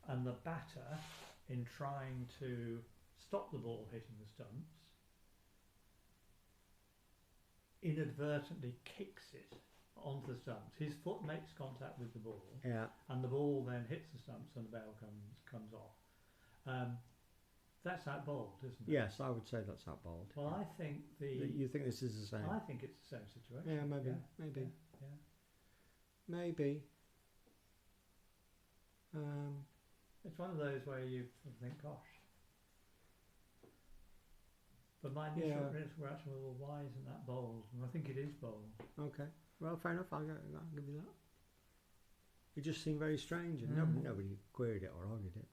And the batter, in trying to stop the ball hitting the stumps, inadvertently kicks it onto the stumps. His foot makes contact with the ball, and the ball then hits the stumps, and the bail comes off. That's out bowled, isn't it? Yes, I would say that's out bowled. Well, I think you think this is the same? I think it's the same situation. Yeah, maybe. Maybe. It's one of those where you think, gosh. But my initial reaction was, well, why isn't that bowled? And I think it is bowled. Okay. Well, fair enough. I'll give you that. It just seemed very strange, and nobody queried it or argued it.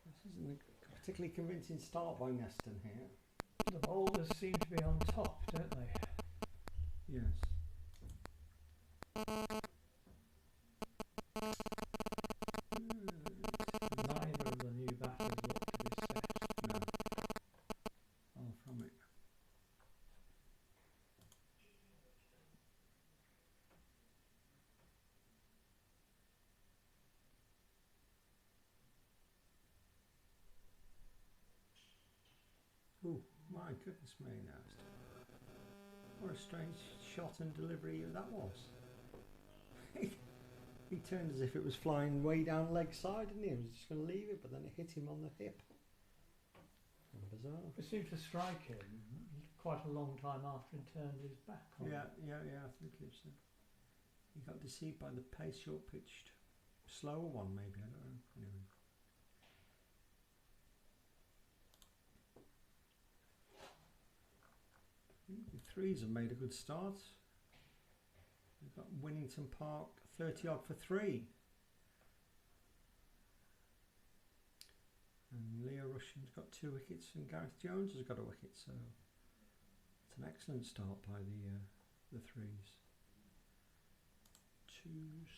This isn't a particularly convincing start by Neston here. The bowlers seem to be on top, don't they? Yes. Neither of the new batters look to be set. No. Far from it. Oh, my goodness me now. What a strange shot and delivery that was. He turned as if it was flying way down leg side, didn't he? He was just going to leave it, but then it hit him on the hip. Bizarre. It seemed to strike him quite a long time after he turned his back on it. Yeah, I think it's... he got deceived by the pace, short-pitched, slower one maybe, I don't know. Anyway. The threes have made a good start. We've got Winnington Park 30 odd for 3. And Leo Russian's got 2 wickets and Gareth Jones has got a wicket, so it's an excellent start by the threes. Twos.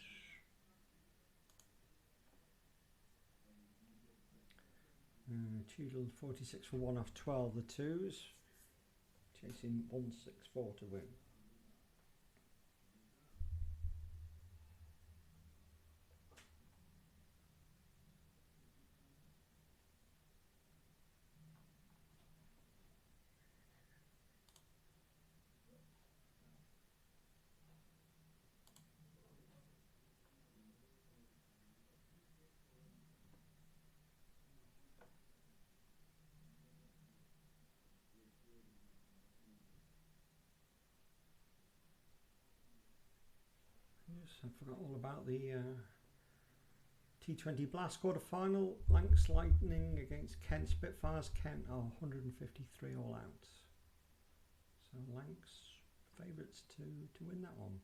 Tudor 46 for 1 off 12, the twos. Chasing 164 to win. I forgot all about the T20 Blast quarter final. Lancs Lightning against Kent Spitfires. Kent are 153 all out. So Lancs favourites to win that one.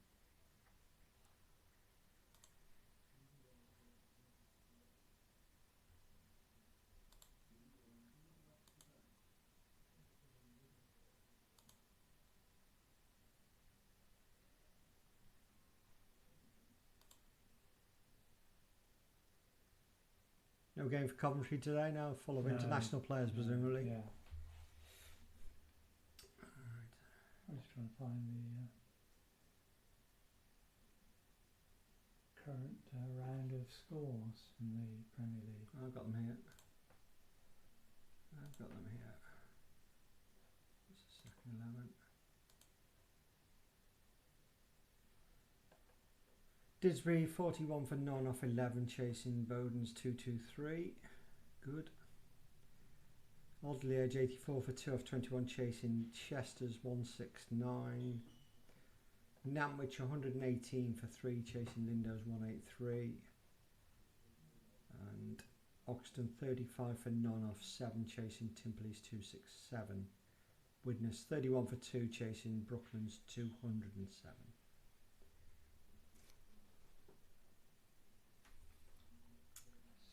No game for Coventry today now, full of international players presumably. Yeah. Right. I'm just trying to find the current round of scores in the Premier League. I've got them here. What's the second 11? Didsbury 41 for none off 11, chasing Bowden's 223. Good. Oddly Edge 84 for 2 off 21, chasing Chester's 169. Nantwich 118 for 3, chasing Lindow's 183. And Oxton 35 for none off 7, chasing Timperley's 267. Widnes 31 for 2, chasing Brooklyn's 207.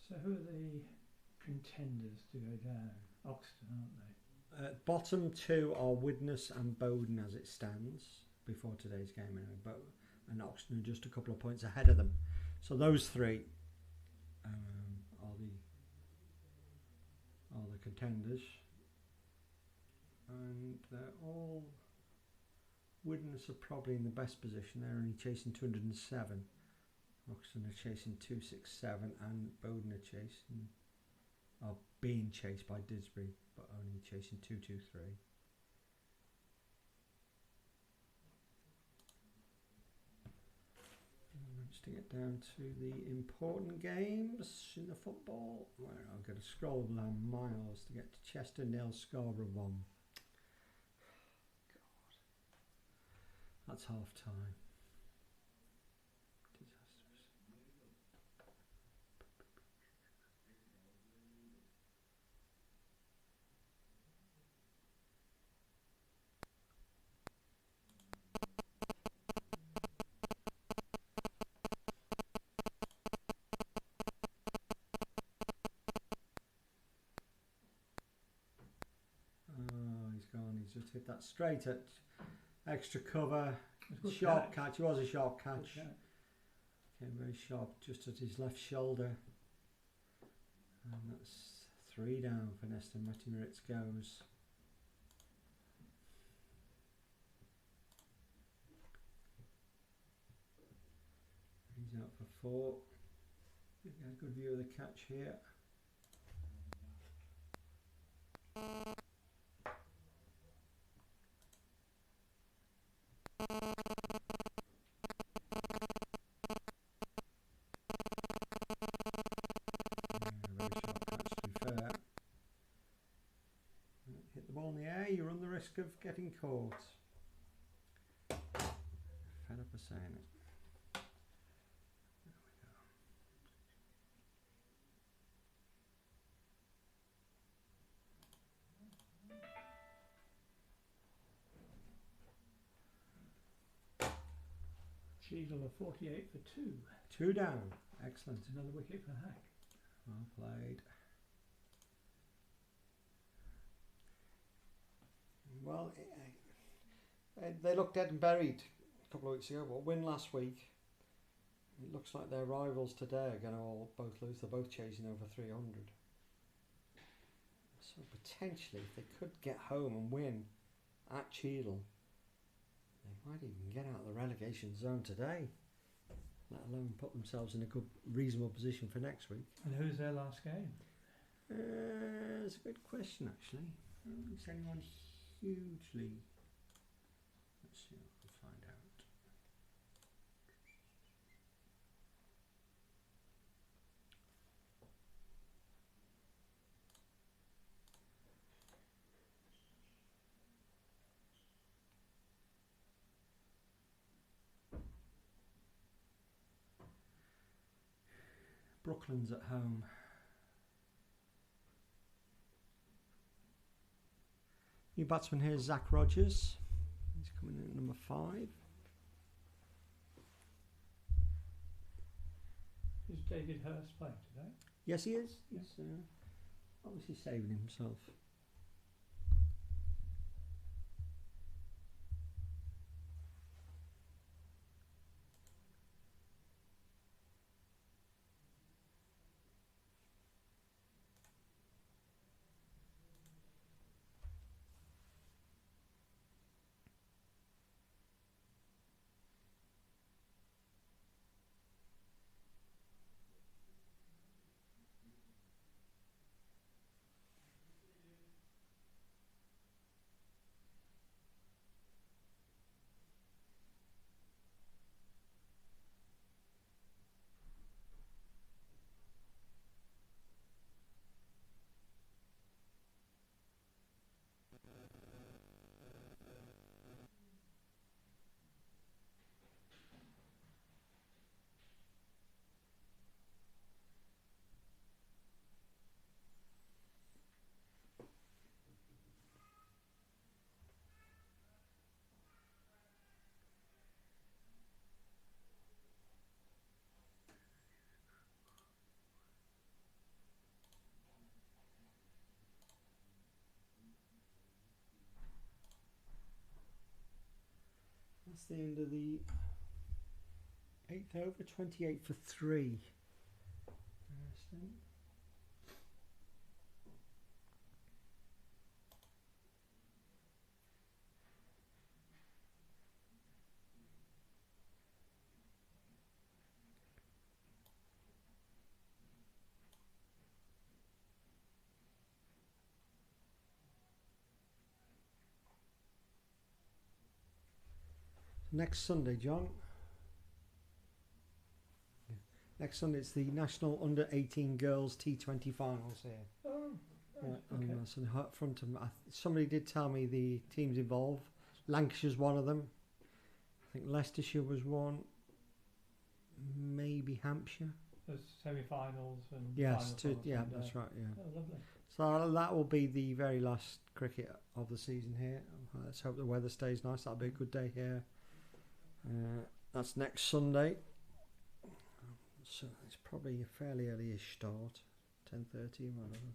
So who are the contenders to go down? Oxton, aren't they? Bottom 2 are Widnes and Bowden as it stands before today's game anyway, and Oxton are just a couple of points ahead of them. So those 3 are the contenders, and they're all. Widnes are probably in the best position. They're only chasing 207. Oxton are chasing 267, and Bowden are being chased by Didsbury, but only chasing 223. Just to get down to the important games in the football, where I've got to scroll down miles to get to Chester 0, Scarborough 1. God, that's half time. He's just hit that straight at extra cover. Sharp catch. It was a sharp catch. Came very sharp just at his left shoulder. And that's 3 down for Neston. Matty Moritz goes. He's out for 4. Get a good view of the catch here. Hit the ball in the air, you run the risk of getting caught. Fed up of saying it. There we go. Cheadle of 48 for 2. 2 down. Excellent. Another wicket for Hack. Well played. Well, they looked dead and buried a couple of weeks ago, but win last week. It looks like their rivals today are going to all both lose. They're both chasing over 300. So potentially, if they could get home and win at Cheadle, they might even get out of the relegation zone today, let alone put themselves in a good, reasonable position for next week. And who's their last game? It's a good question, actually. I don't think it's anyone hugely. Let's see if I can find out. Brooklyn's at home. New batsman here is Zach Rogers. He's coming in at number 5. Is David Hurst playing today? Yes, he is. He's obviously saving himself. That's the end of the 8th over, 28 for 3. Next Sunday, John. Yeah. Next Sunday, it's the National Under 18 Girls T20 Finals here. Oh, Yeah, okay. and so in front of somebody did tell me the teams involved. Lancashire's one of them. I think Leicestershire was one. Maybe Hampshire. There's semi-finals and Yes, finals on a yeah, Sunday. that's right. Yeah. Oh, lovely. So that will be the very last cricket of the season here. Let's hope the weather stays nice. That'll be a good day here. That's next Sunday. So it's probably a fairly early-ish start, 10:30, whatever.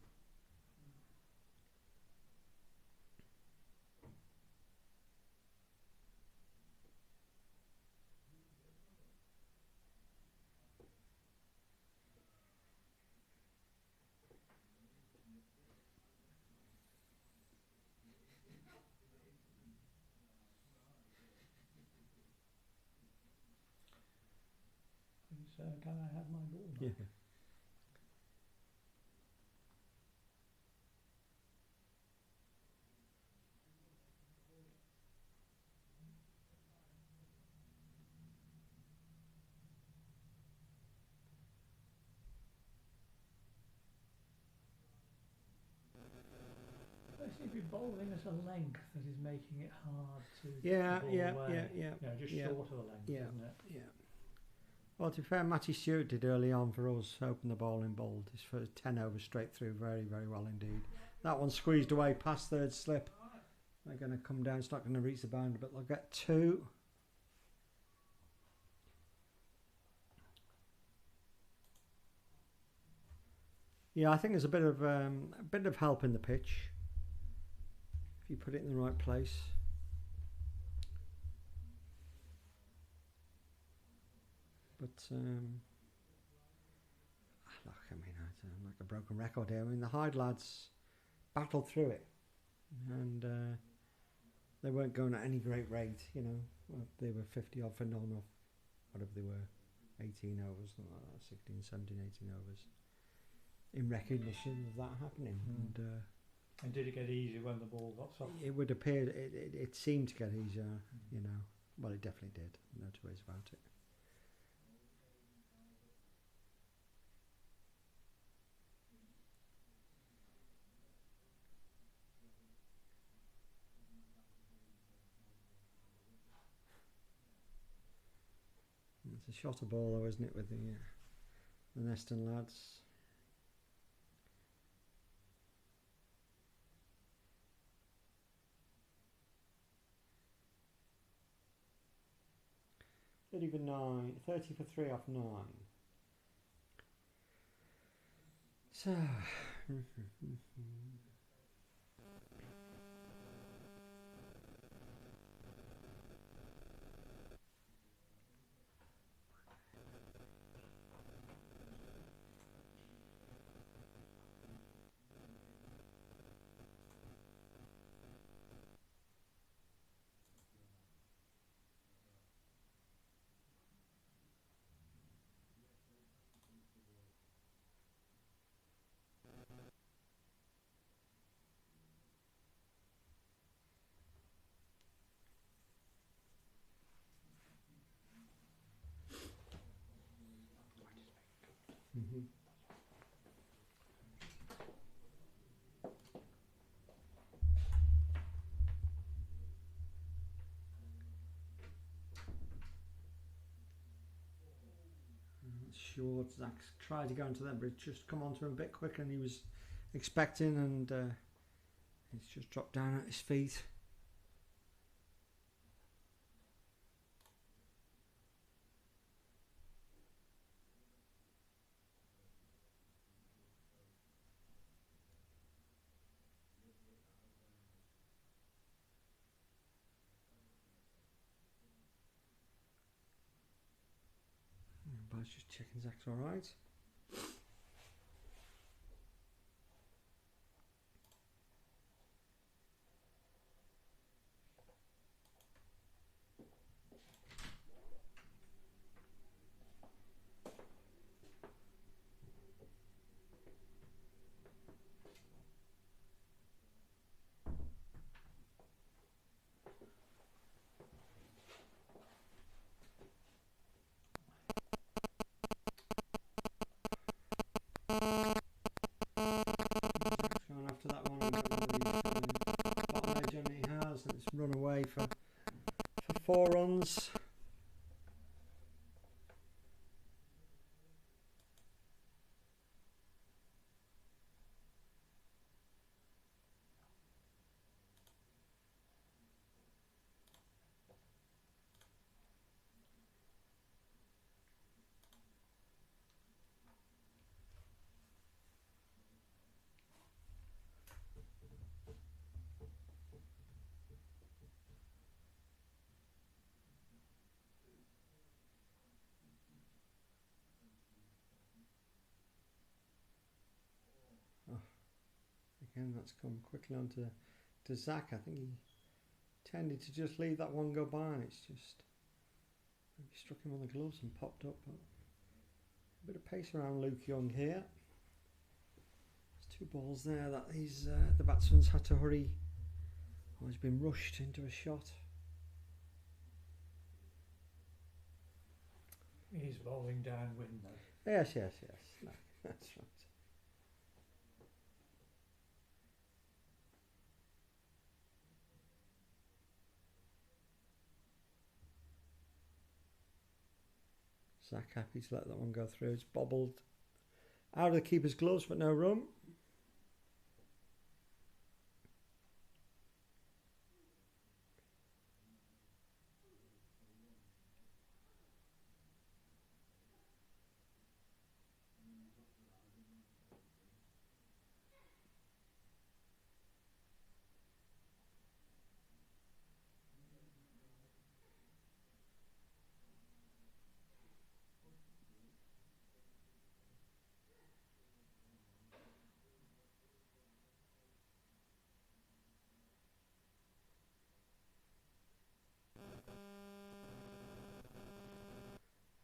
Can I have my ball back? Yeah. They seem to be bowling at a length that is making it hard to Yeah, get the ball yeah, away. yeah, yeah. You know, just yeah. short of a length, Yeah. isn't it? Yeah. Well, to be fair, Matty Stewart did early on for us, open the bowling bowled. His first 10 overs straight through, very, very well indeed. That one squeezed away past third slip. They're going to come down, it's not going to reach the boundary, but they'll get 2. Yeah, I think there's a bit of help in the pitch if you put it in the right place. But look, I mean, I'm like a broken record here. I mean, the Hyde lads battled through it, and they weren't going at any great rate. You know, well, they were 50 odd for none, or whatever they were, 18 overs, 16, 17, 18 overs. In recognition of that happening, And did it get easier when the ball got soft? it would appear it seemed to get easier. You know, well, it definitely did. No two ways about it. It's a shot of ball, though, isn't it? With the the Neston lads. Even 9, 30 for 3 off 9. So, short. Zach's tried to go into them, but it's just come onto him a bit quicker than he was expecting, and he's just dropped down at his feet. But just checking Zach's alright. After that one, bottom edge on he has, and it's run away for 4 runs. Again, that's come quickly on to Zach. I think he tended to just leave that one go by, and it's just maybe struck him on the gloves and popped up. But a bit of pace around Luke Young here. There's 2 balls there that he's the batsman's had to hurry. Oh, he's been rushed into a shot. He's bowling downwind though. Yes. No, that's right. Zach happy to let that one go through. It's bobbled out of the keeper's gloves, but no run.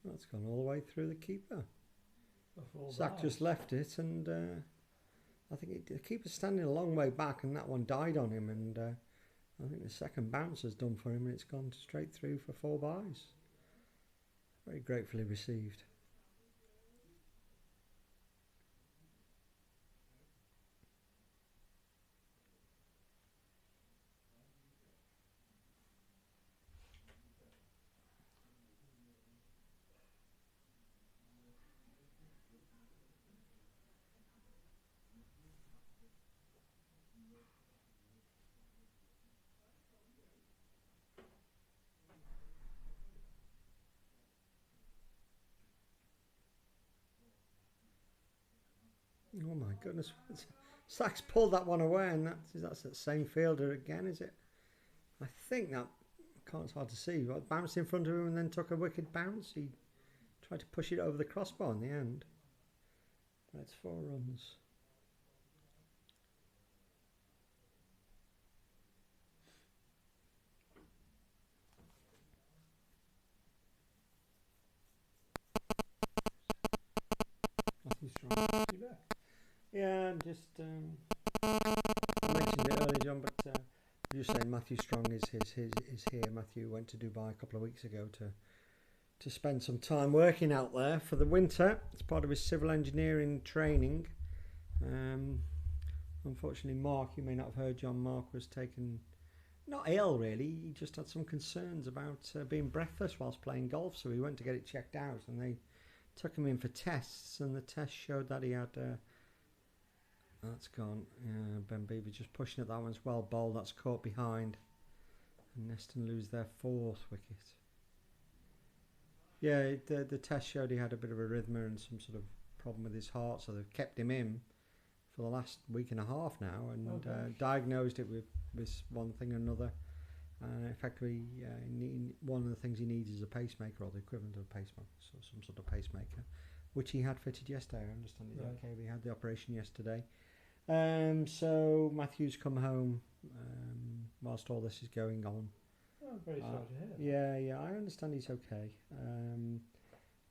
That's gone all the way through the keeper. Zach just left it, and I think the keeper's standing a long way back, and that one died on him, and I think the second bounce has done for him, and it's gone straight through for 4 byes. Very gratefully received. my goodness. Sachs pulled that one away, and that's that same fielder again, is it? I think that, it's hard to see, but bounced in front of him and then took a wicked bounce. He tried to push it over the crossbar in the end. That's 4 runs. Matthew Strong. Yeah, just I mentioned it earlier, John, but you're saying Matthew Strong is here. Matthew went to Dubai a couple of weeks ago to spend some time working out there for the winter. It's part of his civil engineering training. Unfortunately, Mark, you may not have heard, John, Mark was taken, not ill really, he just had some concerns about being breathless whilst playing golf, so he went to get it checked out, and they took him in for tests, and the test showed that he had that's gone. Ben Beaver just pushing it. That one's well bowled. That's caught behind. And Neston lose their 4th wicket. Yeah, the test showed he had a bit of arrhythmia and some sort of problem with his heart, so they've kept him in for the last week and a half now, and diagnosed it with this one thing or another. Effectively, one of the things he needs is a pacemaker, or the equivalent of a pacemaker, so some sort of pacemaker, which he had fitted yesterday. I understand he's okay. We had the operation yesterday. So Matthew's come home whilst all this is going on. Oh, very sorry to hear. Yeah, I understand he's okay.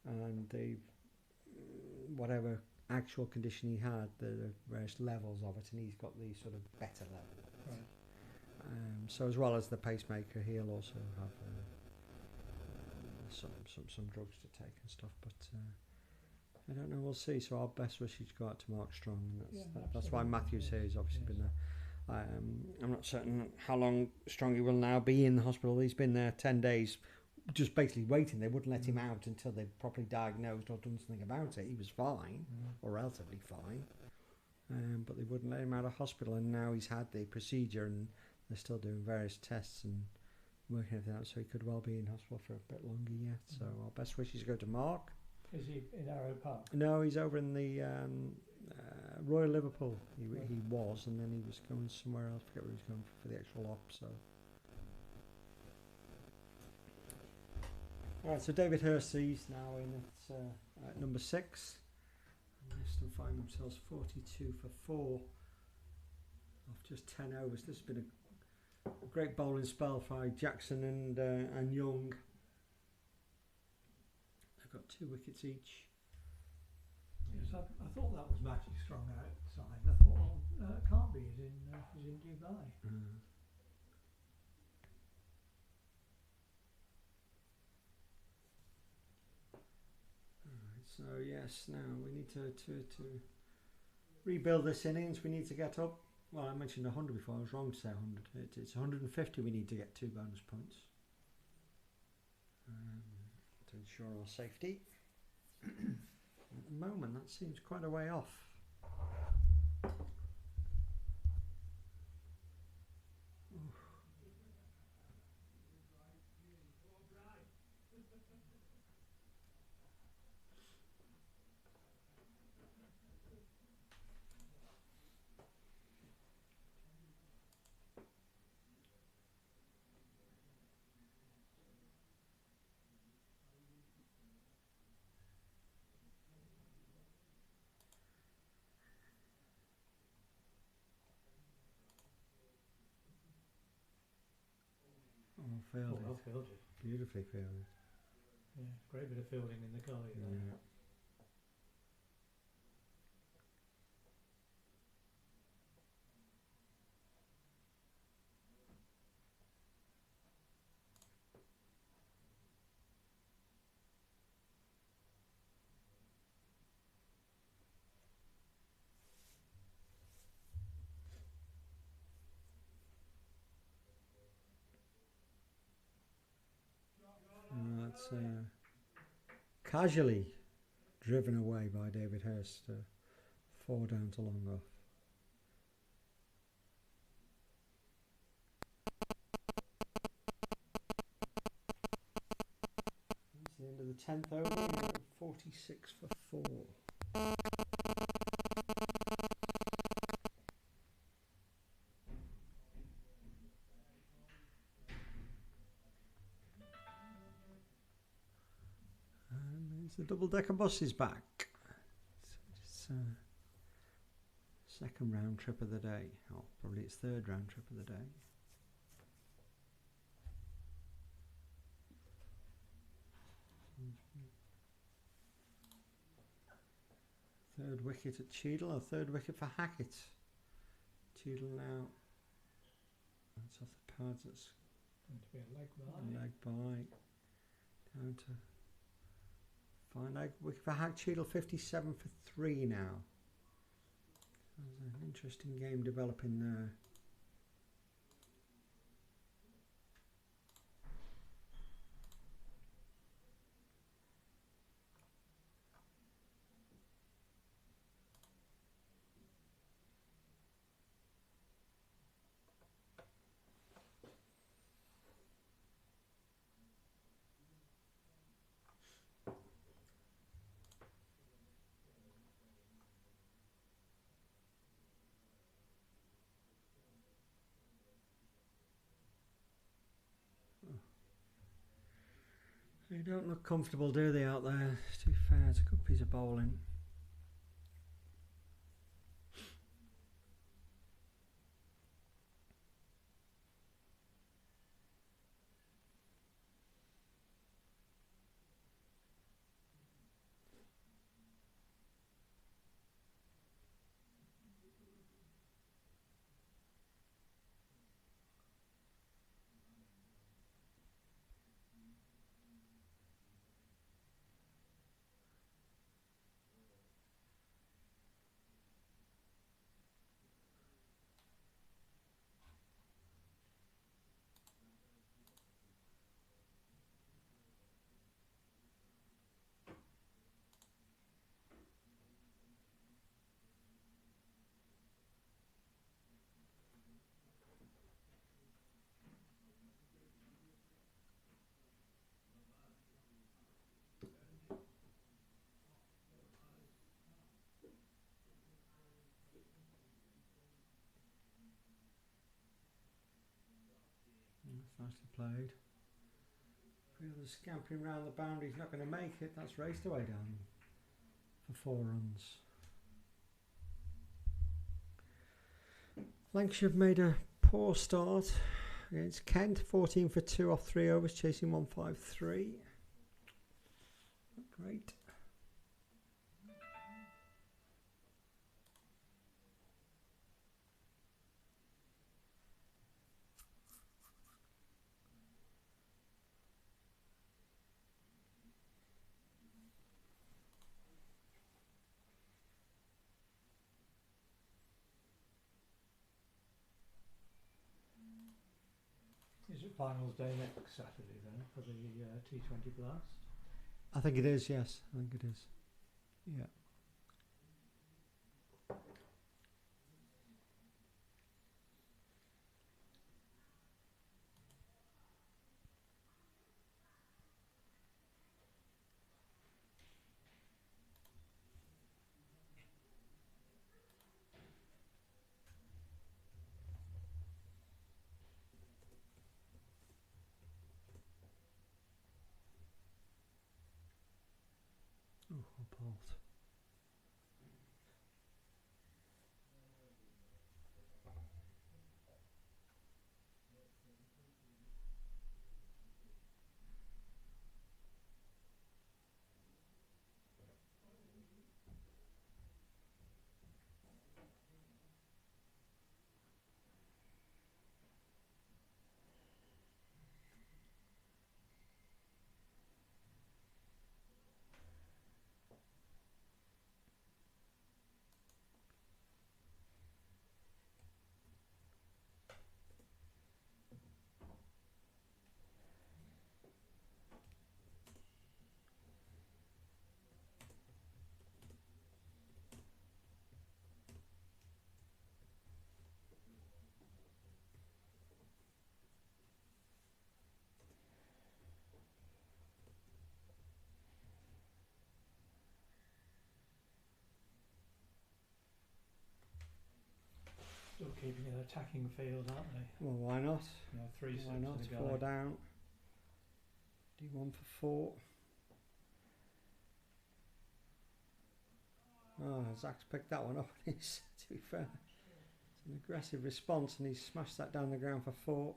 And they've, whatever actual condition he had, the various levels of it, and he's got the sort of better level. Right. So as well as the pacemaker, he'll also have some drugs to take and stuff, but I don't know, we'll see. So our best wishes go out to Mark Strong, and that's why Matthew's here. He's obviously been there. I'm not certain how long Strongy will now be in the hospital. He's been there 10 days, just basically waiting. They wouldn't let him out until they'd properly diagnosed or done something about it. He was fine, or relatively fine, but they wouldn't let him out of hospital, and now he's had the procedure, and they're still doing various tests and working everything out, so he could well be in hospital for a bit longer yet. So our best wishes go to Mark. Is he in Arrow Park? No, he's over in the Royal Liverpool. He was, and then he was going somewhere else. I forget where he was going for the actual op. So, all right. So David Hurst's now in at number 6. Neston find themselves 42 for 4 off just 10 overs. This has been a great bowling spell by Jackson and Young. They've got 2 wickets each. Yes, I thought that was Matthew Strong outside. I thought, it can't be. He's in Dubai. Alright, so yes, now we need to rebuild this innings. We need to get up. Well, I mentioned 100 before. I was wrong to say 100. It's 150. We need to get 2 bonus points to ensure our safety. At the moment, that seems quite a way off. Fielded. Well fielded. Beautifully fielded. Yeah, great bit of fielding in the gully there. Yeah. That's casually driven away by David Hurst, 4 down to long off. That's the end of the 10th over. 46 for 4. The double-decker bus is back. It's second round trip of the day. Oh, probably its third round trip of the day. Third wicket at Cheadle, a third wicket for Hackett. Cheadle now. That's off the pads. That's Going to be a leg by. leg by. Down to fine leg wicket for Hackett. Cheadle 57 for 3 now. There's an interesting game developing there. They don't look comfortable, do they, out there? It's too fair. It's a good piece of bowling. Nicely played. Three others scampering round the boundary. He's not going to make it. That's raced away down for 4 runs. Lancashire have made a poor start against Kent. 14 for 2 off 3 overs, chasing 153. Not great. Is it finals day next Saturday then for the T20 Blast? I think it is, yes. I think it is. Yeah. Oh, appalled. Still keeping an attacking field, aren't they? Well, why not? Yeah, 3 Why six not? and a 4 guy. down. D1 for 4. Oh, Zach's picked that one up. To be fair, it's an aggressive response, and he's smashed that down the ground for 4.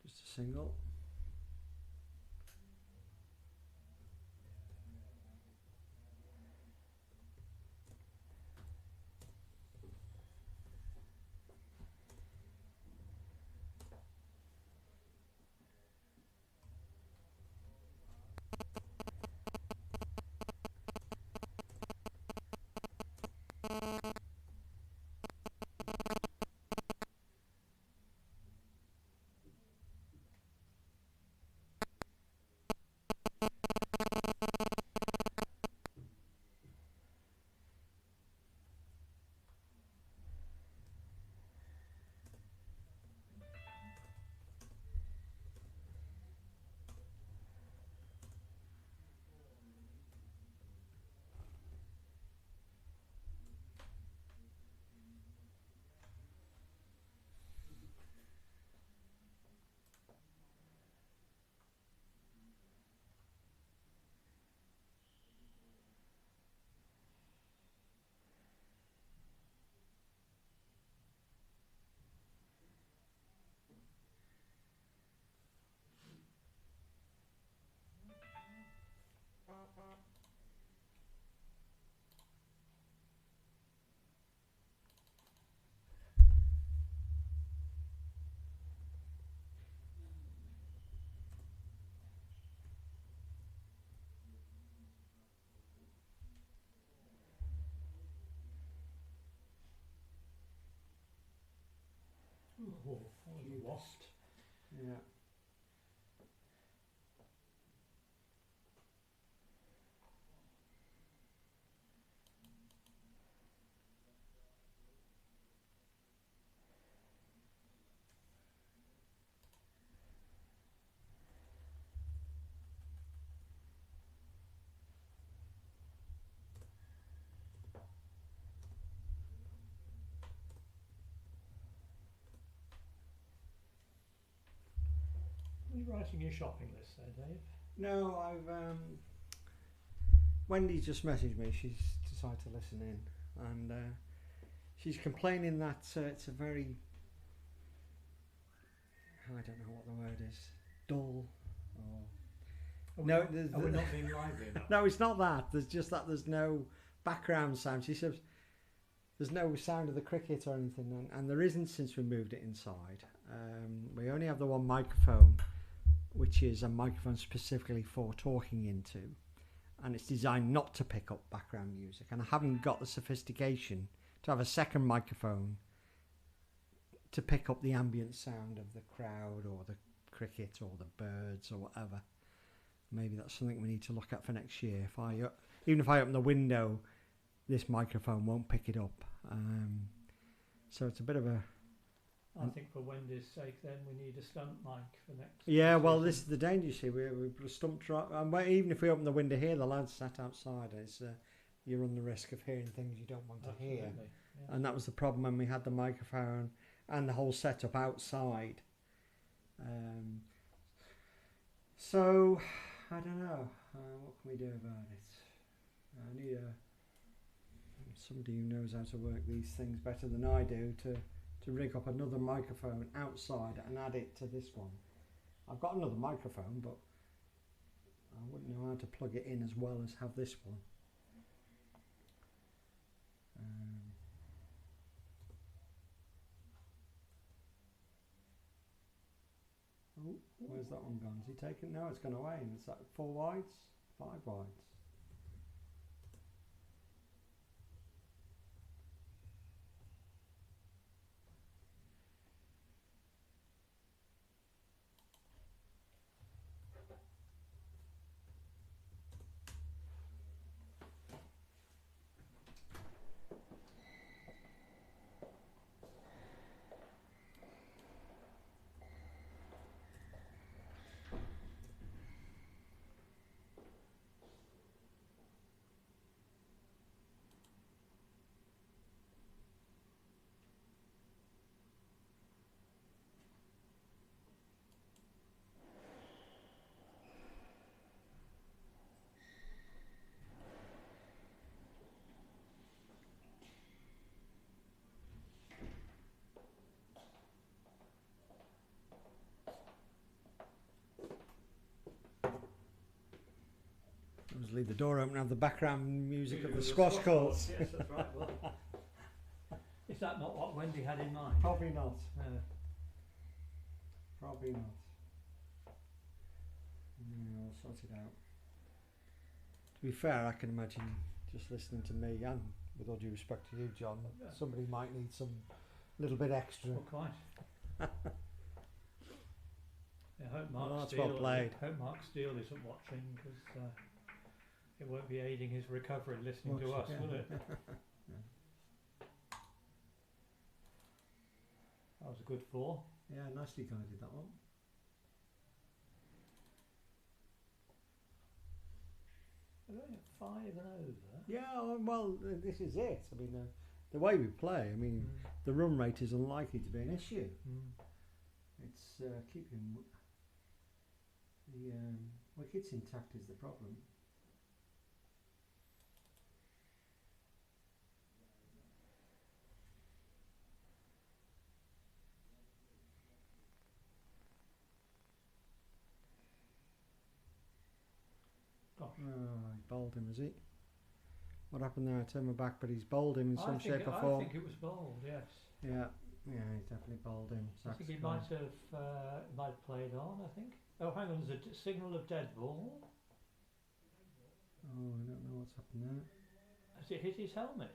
Just a single. Oh, that was a waft. Yeah. Are you writing your shopping list there, Dave? No, I've Wendy just messaged me. She's decided to listen in, and she's complaining that it's a very, I don't know what the word is, dull. Or no, are we not being lively enough? No, it's not that. There's just that there's no background sound. She says there's no sound of the cricket or anything, and there isn't since we moved it inside. We only have the one microphone, which is a microphone specifically for talking into, and it's designed not to pick up background music. And I haven't got the sophistication to have a second microphone to pick up the ambient sound of the crowd or the cricket or the birds or whatever. Maybe that's something we need to look at for next year. Even if I open the window, this microphone won't pick it up. So it's a bit of a... I think for Wendy's sake, then we need a stunt mic for next. Yeah, well, this is the danger. You see, we put a stump truck. Even if we open the window here, the lads sat outside. You run the risk of hearing things you don't want to hear, yeah. And that was the problem when we had the microphone and the whole setup outside. So I don't know. What can we do about it? I need somebody who knows how to work these things better than I do to rig up another microphone outside and add it to this one. I've got another microphone, but I wouldn't know how to plug it in as well as have this one. Ooh, where's that one gone? Is he taken? No, it's gone away. And it's like 4 wides, 5 wides. Just leave the door open and have the background music of the squash courts. Yes, that's right. Well, is that not what Wendy had in mind? Probably not. No. Probably not. Yeah, I'll sort it out. To be fair, I can imagine just listening to me, and with all due respect to you, John, Yeah. somebody might need some little bit extra. Well, quite. I hope Mark Well, that's Steele. well played. I hope Mark Steele isn't watching, because it won't be aiding his recovery listening to us, will it? That was a good 4. Yeah, nicely guided that one. We're only at 5 and over. Yeah, well, this is it. I mean, the way we play, I mean, the run rate is unlikely to be an issue. It's keeping the wickets intact is the problem. Gosh. Oh, he bowled him, has he? What happened there? I turned my back, but he's bowled him in some shape or I form. think it was bowled, yes. Yeah, he's definitely bowled him. I think he might have played on, I think. Oh, hang on, there's a signal of dead ball. Oh, I don't know what's happened there. Has it hit his helmet?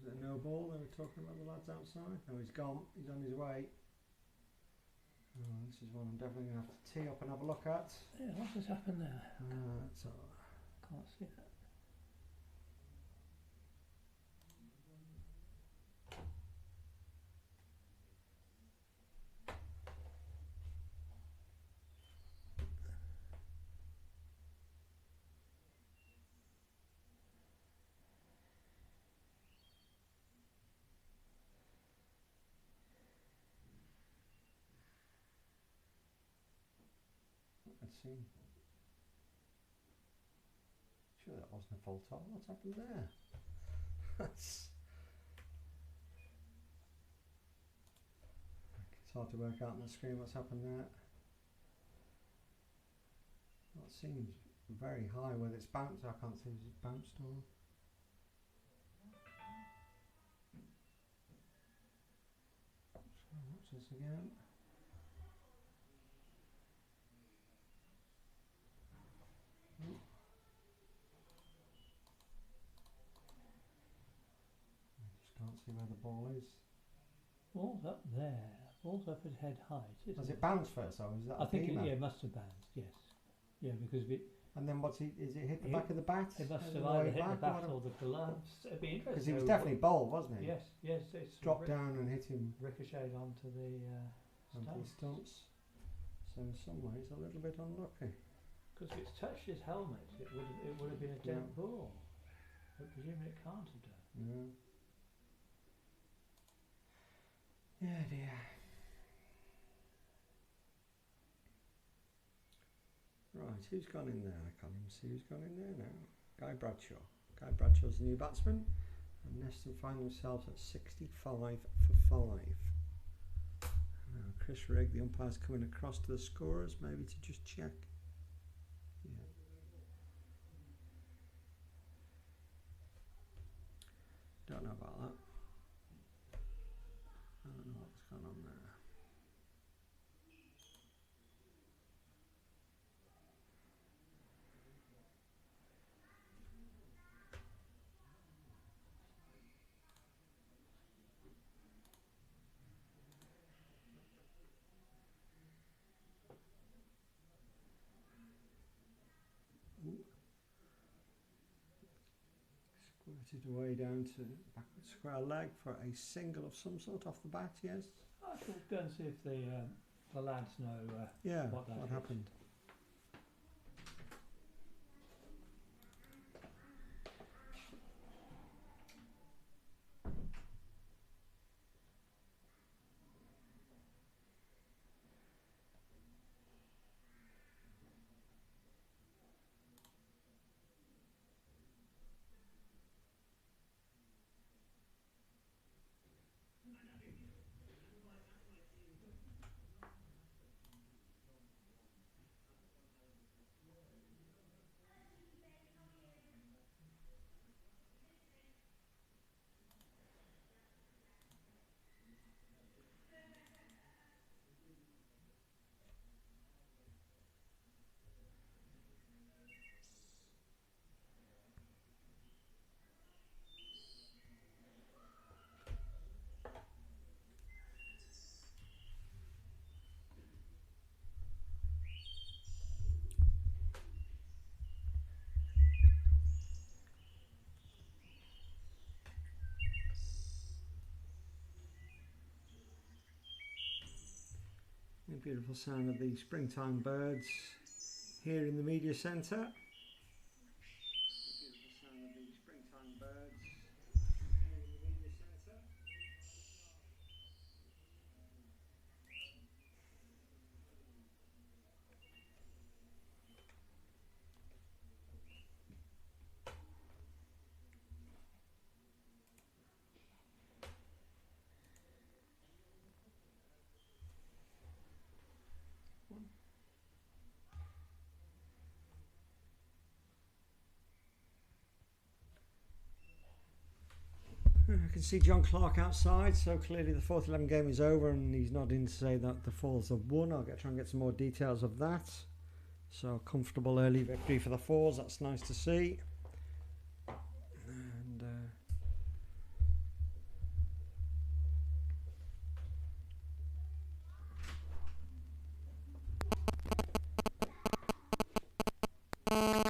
Is it a no ball? They were talking about the lads outside. No, he's gone. He's on his way. Oh, this is one I'm definitely going to have to tee up and have a look at. Yeah, what has happened there? So Can't see that. let's see. Sure, that wasn't a full top. What's happened there? That's. It's hard to work out on the screen what's happened there. That seems very high. Whether it's bounced, I can't see if it's bounced or. So watch this again. Can't see where the ball is. Ball's up there. Ball's up at head height. Has it bounced first, or is that? I think it must have bounced. Yes. Yeah, because and then what's he? Is it hit the back of the bat? It must have either hit the bat or the gloves. It'd be interesting. Because he was definitely bowled, wasn't he? Yes, yes. It's dropped down and hit him. Ricocheted onto the stumps. So in some ways, a little bit unlucky. Because if it's touched his helmet, it would have been a dead ball. But presumably it can't have done. No. Yeah, dear. Right, who's gone in there? I can't even see who's gone in there now. Guy Bradshaw. Guy Bradshaw's the new batsman. And Neston find themselves at 65 for 5. Now, Chris Rigg, the umpire's coming across to the scorers, maybe to just check. Yeah. Don't know about that. I don't know what's going on there. Put it away down to backward square leg for a single of some sort off the bat, yes? I shall go and see if the lads know what happened. The beautiful sound of the springtime birds here in the media centre. I can see John Clark outside, so clearly the 4th 11 game is over and he's nodding to say that the Fours have won. I'll try and get some more details of that. So comfortable early victory for the Fours, that's nice to see. And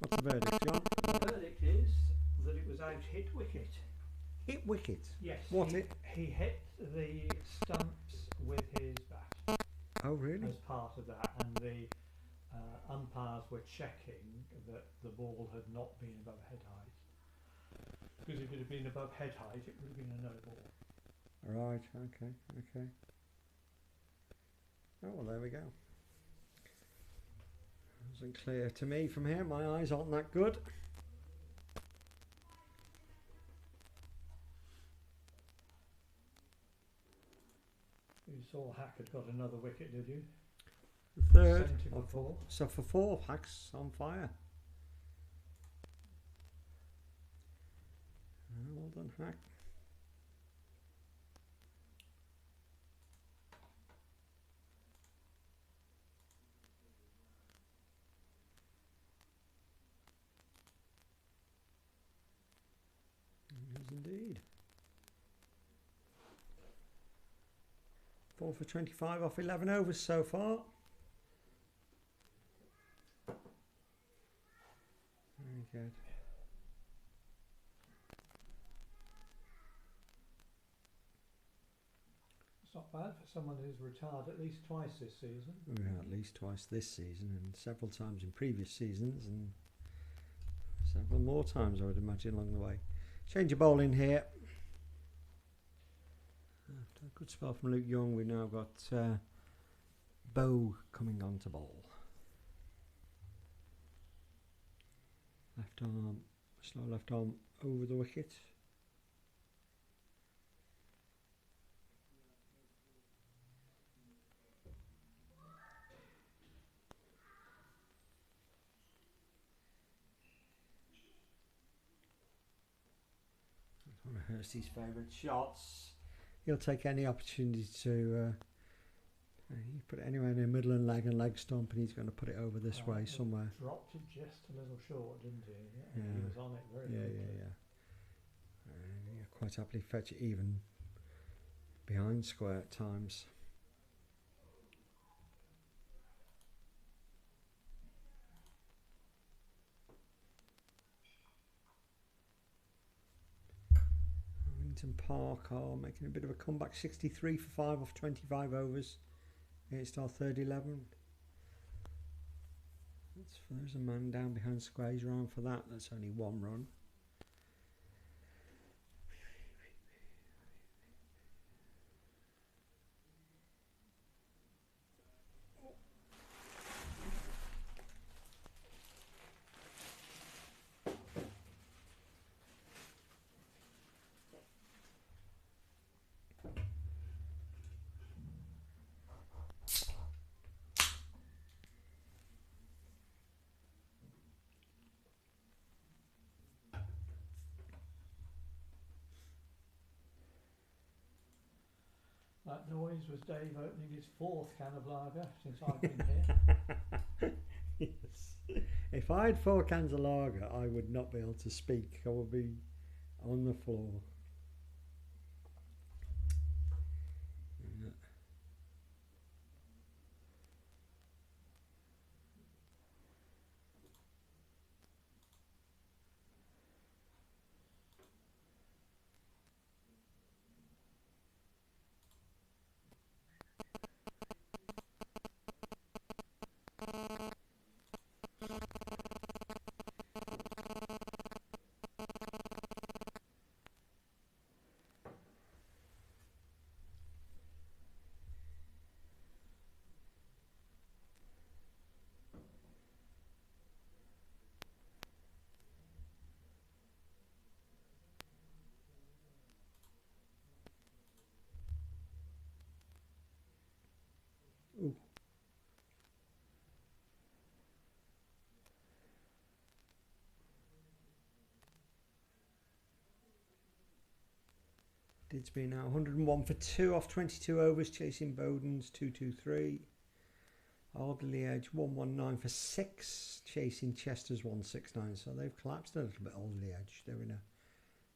what's the verdict, John? The verdict is that it was out hit wicket. Hit wicket? Yes. What he hit the stumps with his bat. Oh, really? As part of that, and the umpires were checking that the ball had not been above head height. Because if it had been above head height, it would have been a no ball. Right, okay. Oh, well, there we go. Wasn't clear to me from here, my eyes aren't that good. You saw Hack had got another wicket, did you? The third. 70 for 4. So for 4, Hack's on fire. Well done, Hack. It is indeed. 4 for 25 off 11 overs so far. Very good. It's not bad for someone who's retired at least twice this season. Yeah, at least twice this season and several times in previous seasons and several more times I would imagine along the way. Change of bowling here. After a good spell from Luke Young, we've now got Bow coming on to bowl. Left arm, slow left arm over the wicket. One of Hursty's favourite shots. He'll take any opportunity to he put it anywhere near middle and leg stump, and he's going to put it over this way somewhere. Dropped it just a little short, didn't he? Yeah. He was on it very quickly. Yeah, quite happily fetch it even behind square at times. Kennington Park are making a bit of a comeback. 63 for 5 off 25 overs against our third 11. There's a man down behind squares around for that. That's only one run. That noise was Dave opening his 4th can of lager since I've been here. Yes. If I had 4 cans of lager, I would not be able to speak. I would be on the floor. Ooh. Didsbury now 101 for 2 off 22 overs, chasing Bowden's 223. Alderley Edge 119 for 6, chasing Chester's 169. So they've collapsed a little bit, Alderley Edge. They're in a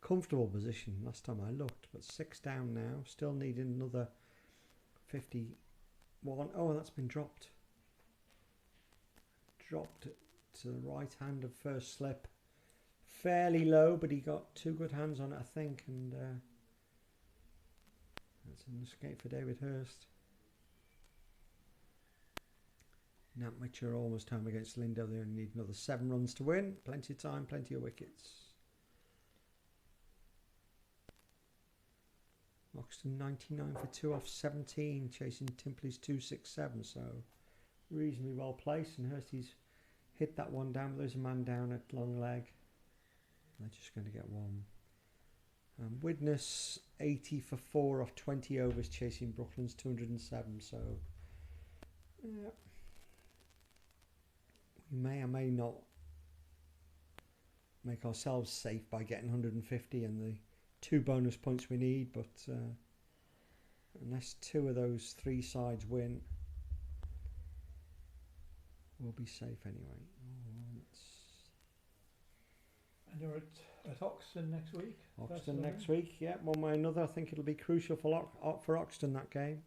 comfortable position last time I looked, but 6 down now, still needing another 51. Oh, that's been dropped. Dropped to the right hand of first slip. Fairly low, but he got 2 good hands on it, I think, and that's an escape for David Hurst. Nat Mitchell almost home against Lindo. They only need another 7 runs to win. Plenty of time, plenty of wickets. Oxton 99 for 2 off 17, chasing Timpley's 267. So reasonably well placed, and Hursty's hit that one down, but there's a man down at long leg. They're just going to get one. Widnes 80 for 4 off 20 overs, chasing Brooklyn's 207. So yeah, we may or may not make ourselves safe by getting 150 and the 2 bonus points we need, but unless 2 of those 3 sides win, we'll be safe anyway. And you're at Oxton next week? Oxton next week, yeah, one way or another. I think it'll be crucial for Oxton, that game.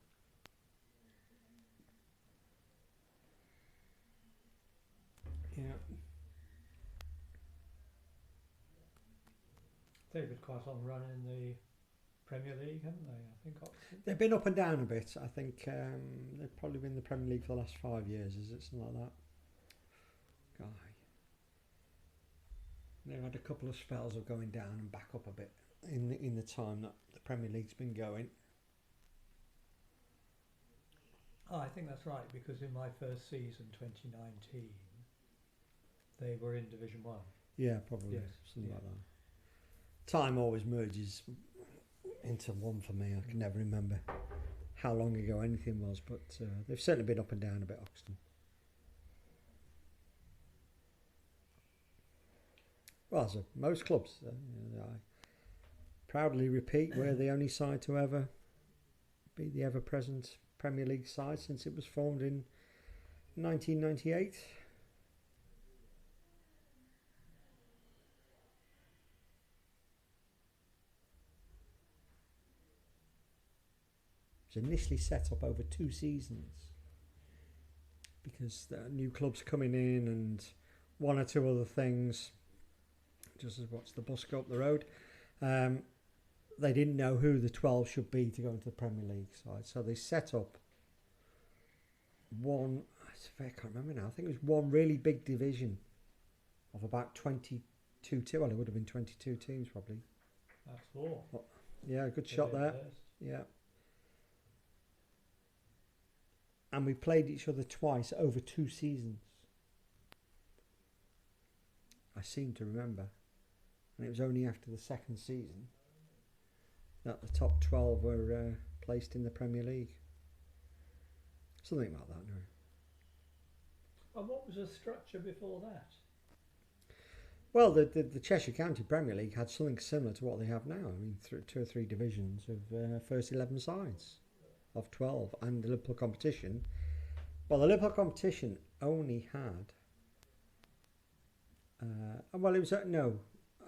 Yeah. They've had quite a long run in the Premier League, haven't they? I think Oxton. They've been up and down a bit. I think they've probably been in the Premier League for the last 5 years, is it? Something like that. Guy. They've had a couple of spells of going down and back up a bit in the time that the Premier League's been going. Oh, I think that's right, because in my first season, 2019, they were in Division 1. Yeah, probably. Yes. Something like that. Time always merges into one for me. I can never remember how long ago anything was, but they've certainly been up and down a bit, Oxton. Well, as most clubs, I proudly repeat, we're the only side to ever be the ever-present Premier League side since it was formed in 1998. It was initially set up over 2 seasons because there are new clubs coming in and 1 or 2 other things. Just as watch the bus go up the road. they didn't know who the 12 should be to go into the Premier League side. So they set up one, I can't remember now, I think it was one really big division of about 22 teams. Well, it would have been 22 teams probably. That's four. Yeah, good shot there. Yeah. And we played each other twice over 2 seasons. I seem to remember. And it was only after the second season that the top 12 were placed in the Premier League. Something like that, no. And what was the structure before that? Well, the Cheshire County Premier League had something similar to what they have now. I mean, 2 or 3 divisions of first 11 sides of 12, and the Liverpool competition. Well, the Liverpool competition only had... well, it was... no,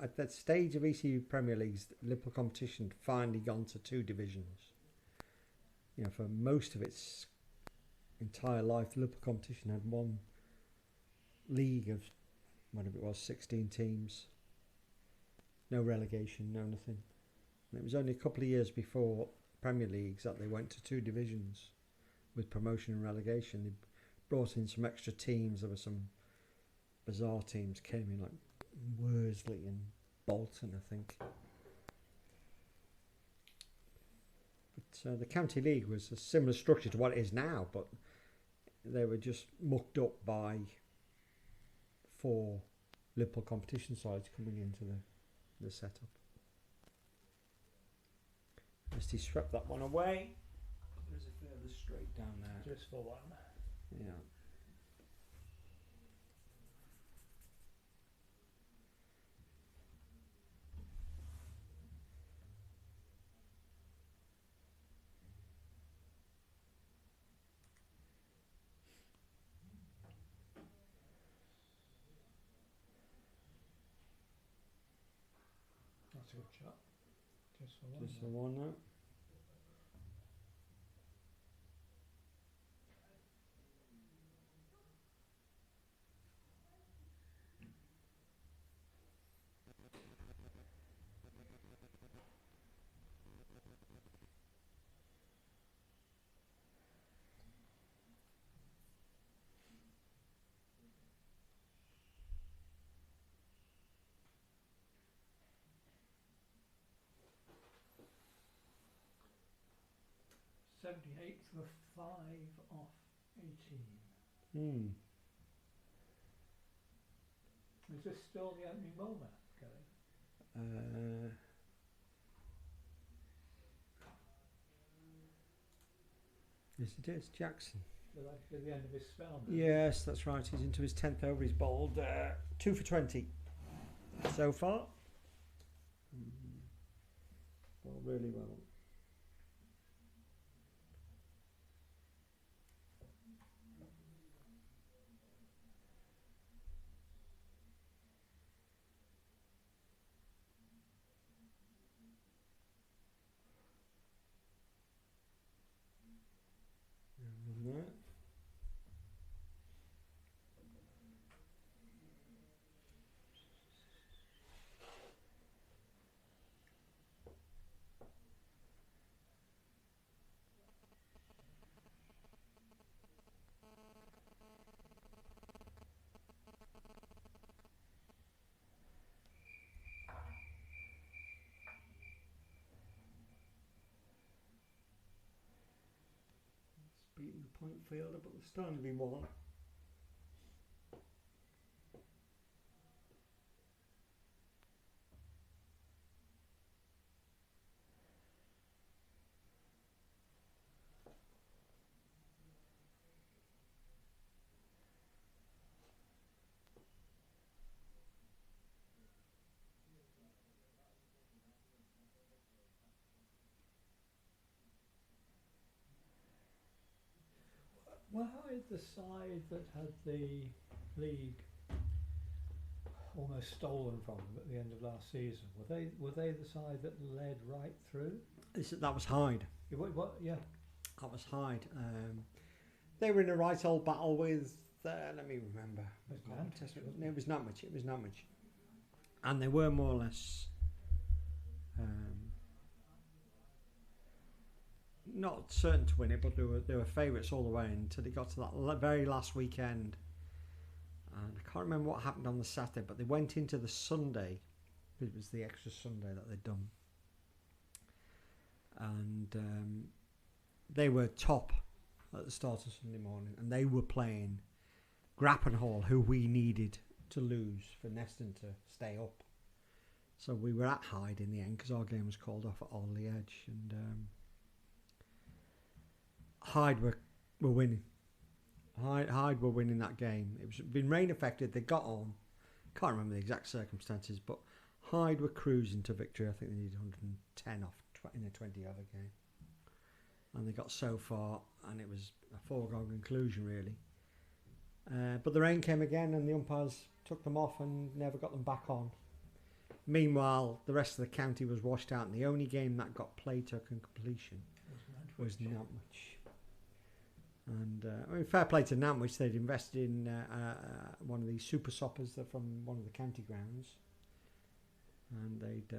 at that stage of ECU Premier League's, the Liverpool competition finally gone to 2 divisions. You know, for most of its entire life, the Liverpool competition had 1 league of... whatever it was, 16 teams, no relegation, no nothing. And it was only a couple of years before Premier Leagues that they went to 2 divisions with promotion and relegation. They brought in some extra teams. There were some bizarre teams came in, like Worsley and Bolton, I think. But the County League was a similar structure to what it is now, but they were just mucked up by 4 Liverpool competition sides coming into the setup. Just he swept that one away. There's a further straight down there. Just for one. Yeah. That's a good shot. Just for one. Just the one now. '78 for 5 off 18. Hmm. Is this still the opening bowler going? Yes, it is. Jackson. So that's the end of his spell now. Yes, that's right. He's into his 10th over. He's bowled 2 for 20 so far. Well, really well. That. Beating the point fielder, but there's still only been one. Why is the side that had the league almost stolen from them at the end of last season? Were they the side that led right through? That was Hyde. Yeah. That was Hyde. They were in a right old battle with. Let me remember. It was Nantwich. It was Nantwich. And they were more or less not certain to win it, but they were favourites all the way until they got to that very last weekend. And I can't remember what happened on the Saturday, but they went into the Sunday. It was the extra Sunday that they'd done. And they were top at the start of Sunday morning, and they were playing Grappenhall, who we needed to lose for Neston to stay up. So we were at Hyde in the end because our game was called off at Alderley Edge, and Hyde were winning. Hyde were winning that game. It was been rain affected. They got on. Can't remember the exact circumstances, but Hyde were cruising to victory. I think they needed 110 off in a 20-over game, and they got so far, and it was a foregone conclusion really. But the rain came again, and the umpires took them off and never got them back on. Meanwhile, the rest of the county was washed out, and the only game that got played to completion was Nantwich. And I mean, fair play to Nantwich. They'd invested in one of these super soppers from one of the county grounds, and they'd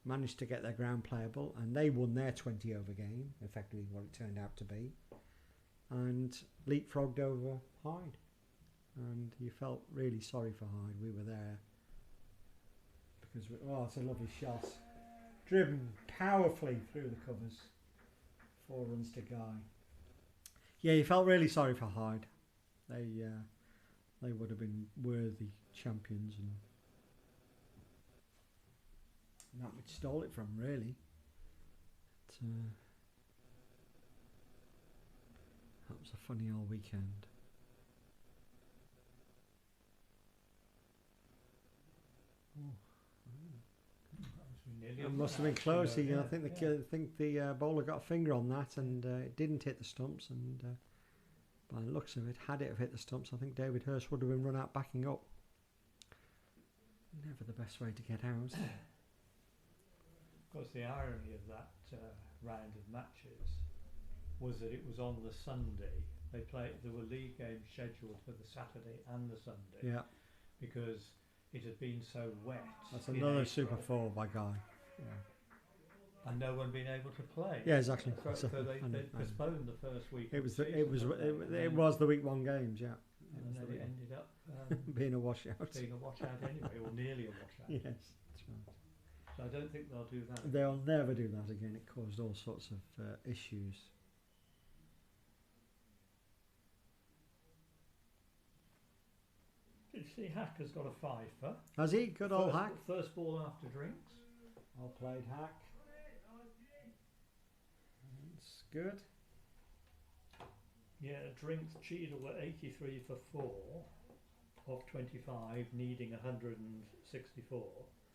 managed to get their ground playable, and they won their 20-over game, effectively what it turned out to be, and leapfrogged over Hyde. And you felt really sorry for Hyde. We were there because it's a lovely shot, driven powerfully through the covers, 4 runs to Guy. Yeah, you felt really sorry for Hyde. They would have been worthy champions, and Nantwich stole it from really. That was a funny old weekend. It must have been close. I think the bowler got a finger on that, and it didn't hit the stumps. And by the looks of it, had it have hit the stumps, I think David Hurst would have been run out backing up. Never the best way to get out. Of course, the irony of that round of matches was that it was on the Sunday. There were league games scheduled for the Saturday and the Sunday. Yeah. Because it had been so wet. That's another Super 4 by Guy. Yeah. And no one being able to play. Yeah, exactly. So they postponed the first week. It was the week 1 games, yeah. And then it ended up being a washout. Being a washout anyway, or nearly a washout. Yes, that's right. So I don't think they'll do that. They'll never do that again. It caused all sorts of issues. Did you see Hack has got a fifer? Has he? Good old Hack. First ball after drinks. Well played, Hack. That's good. Yeah, Drinks Cheadle at 83 for 4 of 25, needing 164.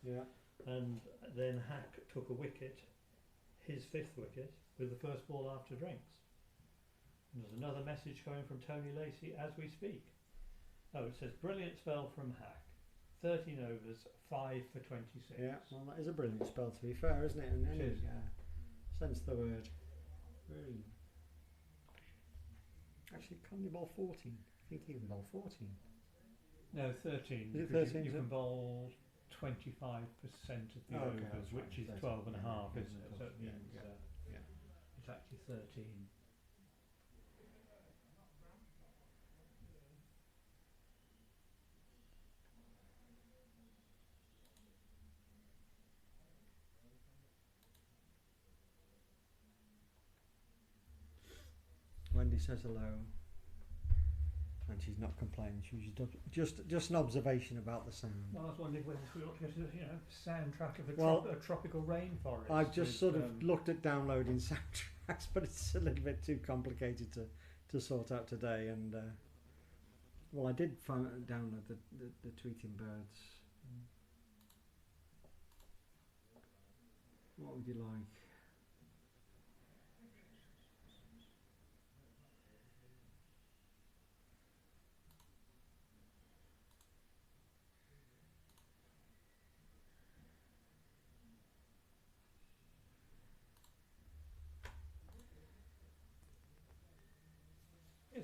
Yeah. And then Hack took a wicket, his 5th wicket, with the first ball after drinks. And there's another message coming from Tony Lacey as we speak. Oh, it says brilliant spell from Hack. 13 overs, 5 for 26. Yeah, well, that is a brilliant spell, to be fair, isn't it? In any sense of the word. Really. Actually, can you bowl 14? I think he can bowl 14. No, 13. Is it 13? You can bowl 25% of the overs, which is 12 and a half, isn't it? So it means it's actually 13. Wendy says hello, and she's not complaining. She's just an observation about the sound. Well, I was wondering whether we ought to get a soundtrack of a tropical rainforest. I've just sort of looked at downloading soundtracks, but it's a little bit too complicated to sort out today. And I did download the Tweeting Birds. What would you like?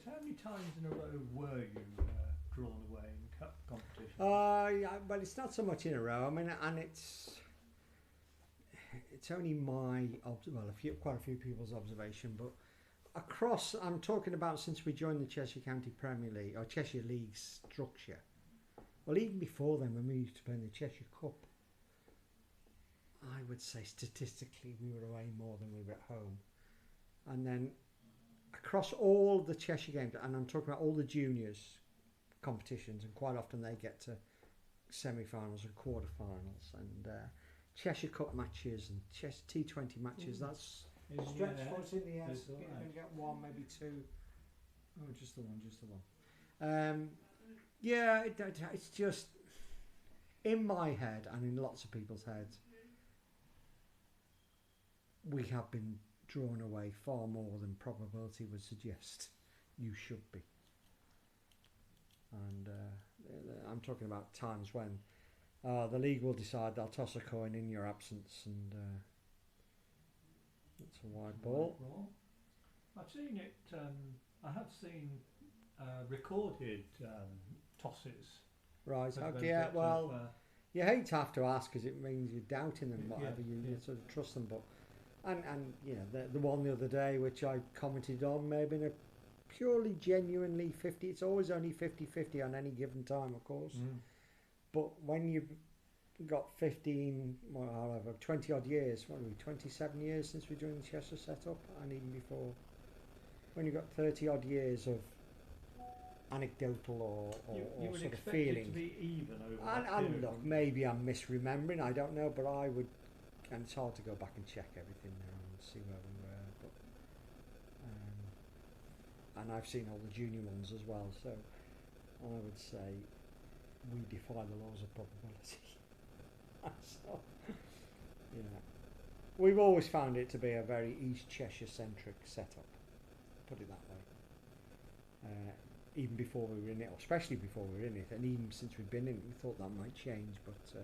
How many times in a row were you drawn away in cup competition? Yeah, but it's not so much in a row. I mean, and it's only my quite a few people's observation, but across, I'm talking about since we joined the Cheshire County Premier League or Cheshire League structure. Well, even before then, when we used to play in the Cheshire Cup, I would say statistically we were away more than we were at home. And then across all the Cheshire games, and I'm talking about all the juniors competitions, and quite often they get to semi-finals and quarter-finals, and Cheshire Cup matches and T20 matches. That's stretch force in the air. You're going to get one, maybe two. Oh, just the one. Yeah, it's just in my head and in lots of people's heads. We have been drawn away far more than probability would suggest you should be. And I'm talking about times when the league will decide they'll toss a coin in your absence, and it's a wide ball. I've seen it. I have seen recorded tosses. Right. Yeah. Well, you hate to have to ask because it means you're doubting them. Whatever you sort of trust them, but and you know the one the other day which I commented on may have been a purely genuinely 50. It's always only 50-50 on any given time, of course. But when you've got 15, well, however, 20 odd years, what are we, 27 years since we joined the Cheshire setup, and even before, when you've got 30 odd years of anecdotal or you would sort of expect feeling. it to be even over that And period. look, maybe I'm misremembering, I don't know, but I would, and it's hard to go back and check everything now and see where we were, but and I've seen all the junior ones as well, so I would say we defy the laws of probability. So, yeah, we've always found it to be a very East Cheshire centric setup, put it that way. Even before we were in it, or especially before we were in it, and even since we've been in it, we thought that might change, but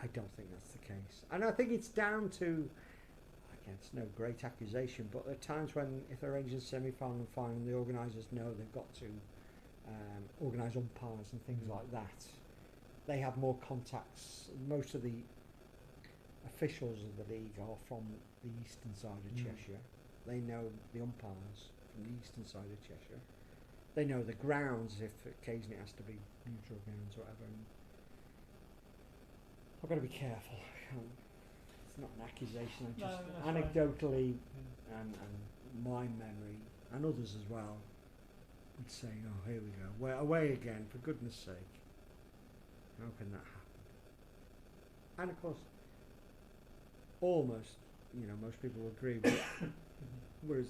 I don't think that's the case. And I think it's down to, again, it's no great accusation, but there are times when if they're arranging semi-final and final, the organisers know they've got to organise umpires and things like that. They have more contacts. Most of the officials of the league are from the eastern side of Cheshire. They know the umpires from the eastern side of Cheshire. They know the grounds if occasionally it has to be neutral grounds or whatever. And I've got to be careful. It's not an accusation. I just anecdotally and my memory and others as well would say, oh, here we go. We're away again, for goodness sake. How can that happen? And of course, almost, most people will agree with whereas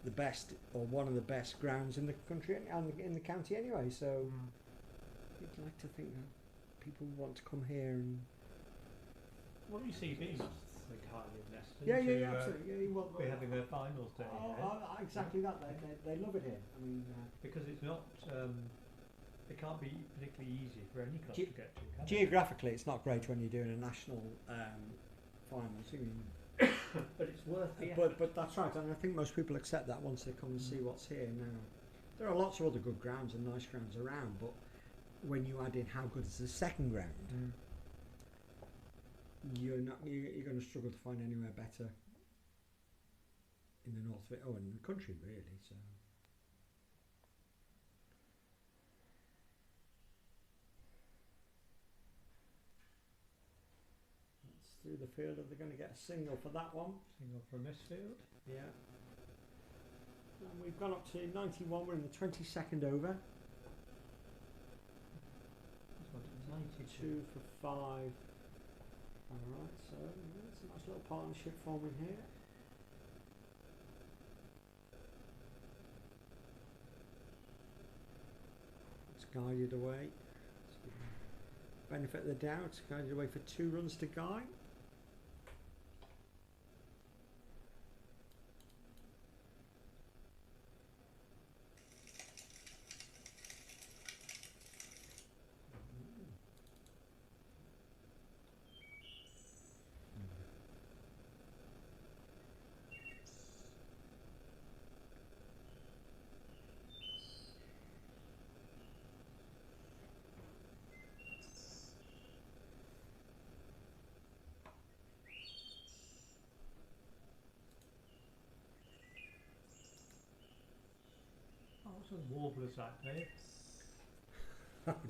the best, or one of the best grounds in the country and in the county anyway, so you'd like to think that people want to come here and... Well, you see being think highly of Neston. Yeah, absolutely. Well, we're having their finals day here. Exactly that. They love it here. I mean, because it's not... it can't be particularly easy for any club to get to. Geographically, it's not great when you're doing a national finals. I mean, but it's worth the effort. But that's right, and I think most people accept that once they come and see what's here now. There are lots of other good grounds and nice grounds around, but when you add in how good is the second ground, you're going to struggle to find anywhere better in the north of it, in the country really. So. Through the field, are they going to get a single for that one? Single from this field? Yeah. And we've gone up to 91, we're in the 22nd over. 92 for 5. Alright, so it's a nice little partnership forming here. It's guided away. Benefit of the doubt, it's guided away for 2 runs to Guy. What sort of warbler is that, Dave?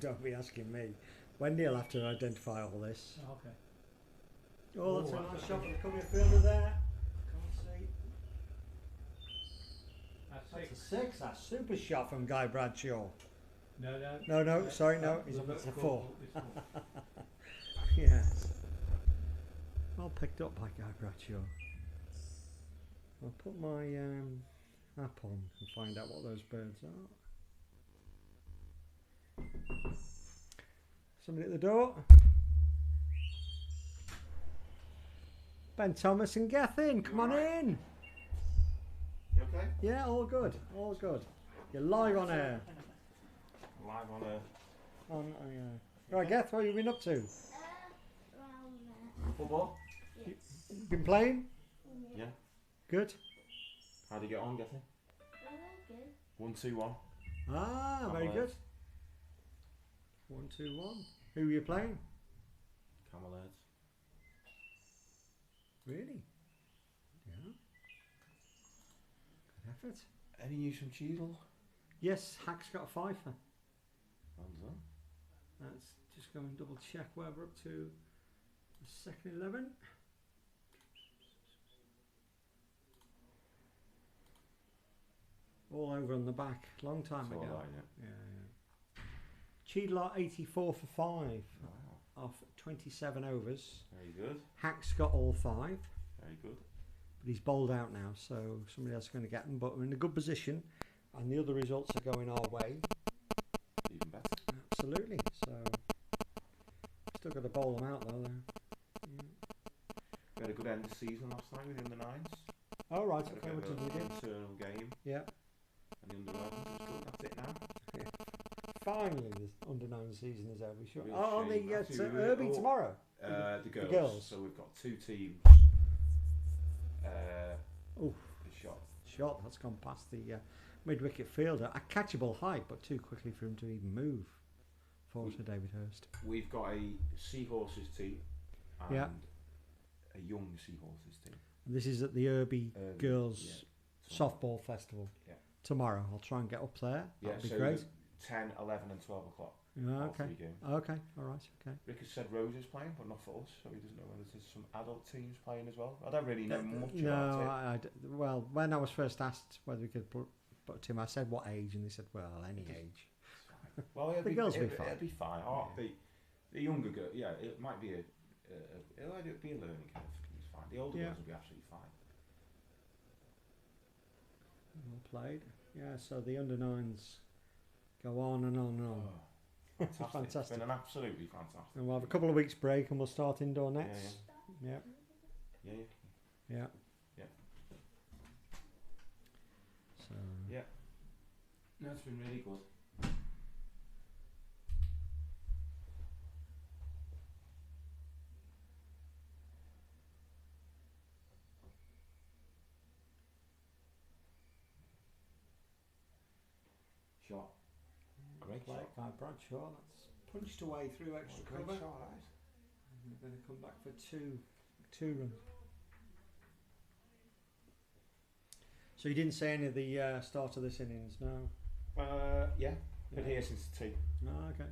Don't be asking me. Wendy will have to identify all this. Oh, okay. Oh, that's Oh, a nice that's shot a- from the coming fielder there. Can't see. That's That's a 6. 6. That's a super shot from Guy Bradshaw. No, Sorry, no. It's It's a 4. 4. It's 4. Yes. Well picked up by Guy Bradshaw. I'll put my app on and find out what those birds are. Somebody at the door. Ben Thomas and Gethin, come on in. You okay? Yeah, all good, all good. You're live on air. Live on air. Right, Geth, what have you been up to? Around there. Football? Yes. Been playing? Yeah. Good. How do you get on, Getty? Good. 1-2-1. Ah, very good. 1, 2, 1. Who are you playing? Camel heads. Really? Yeah. Good effort. Any news from Cheadle? Yes, Hack's got a fifer. Well done. Let's just go and double check where we're up to. The second 11. All over on the back. Long time It's all ago. right, yeah. Yeah. Cheadle 84 for 5 Wow. off 27 overs. Very good. Hack's got all 5. Very good. But he's bowled out now, so somebody else is going to get them. But we're in a good position, and the other results are going our way. Even better. Absolutely. So still got to bowl them out though. Yeah. We had a good end of season last night with the under 9s. Oh right, Had a okay. bit What of did we an do? internal game. Yeah. And the under 11s was good. That's it now. Finally, the under 9 season is over. Sure. Real Oh, on shame. the Actually, we were Irby all- tomorrow. The girls. girls. So we've got 2 teams. Oof. The shot. Shot that's gone past the mid-wicket fielder. A catchable height, but too quickly for him to even move. For Sir David Hurst. We've got a seahorses team and Yeah. a young seahorses team. This is at the Irby Girls Yeah. Softball Festival. Yeah. Tomorrow. I'll try and get up there. Yeah, That'd be so great. 10, 11 and 12 o'clock. Yeah, all okay. 3 games. Okay. All right. Okay. Rick has said Rose is playing, but not for us, so he doesn't know whether there's some adult teams playing as well. I don't really know much No, about it. well, when I was first asked whether we could put him, I said what age, and they said, well, any age. Well, The girls will be fine. It'll be fine. Oh, Yeah. the younger girl, yeah, it might be it'll be a learning curve. It's fine. The older Yeah. girls will be absolutely fine. Well played. Yeah, so the under 9s go on and on and on. Oh, fantastic. It's Fantastic. been an absolutely fantastic. And we'll have a couple of weeks break and we'll start indoor Yeah, nets. Yeah. yeah. Yeah. Yeah. So Yeah. No, it's been really good. Shot. Great play shot. Guy Bradshaw. That's punched away through extra Great cover. shot, right? And we're going to come back for two runs. So you didn't say any of the start of this innings, no? Yeah. Been Yeah. here since 2. Oh, okay.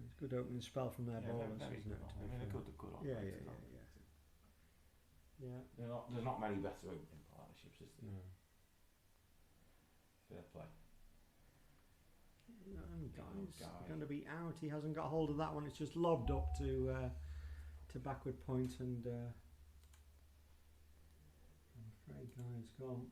It's a good opening spell from their bowlers, very isn't good. it? to I be mean, a fair? good Yeah, operator, yeah, not- yeah, yeah. There's not many better opening partnerships, is there? No. Fair play. And Guy's Guy. going to be out. He hasn't got hold of that one. It's just lobbed up to backward point, and I'm afraid Guy's gone.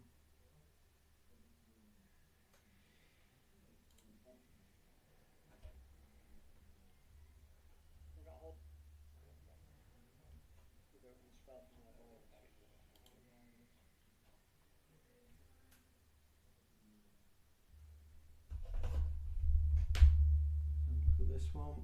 Look at this one.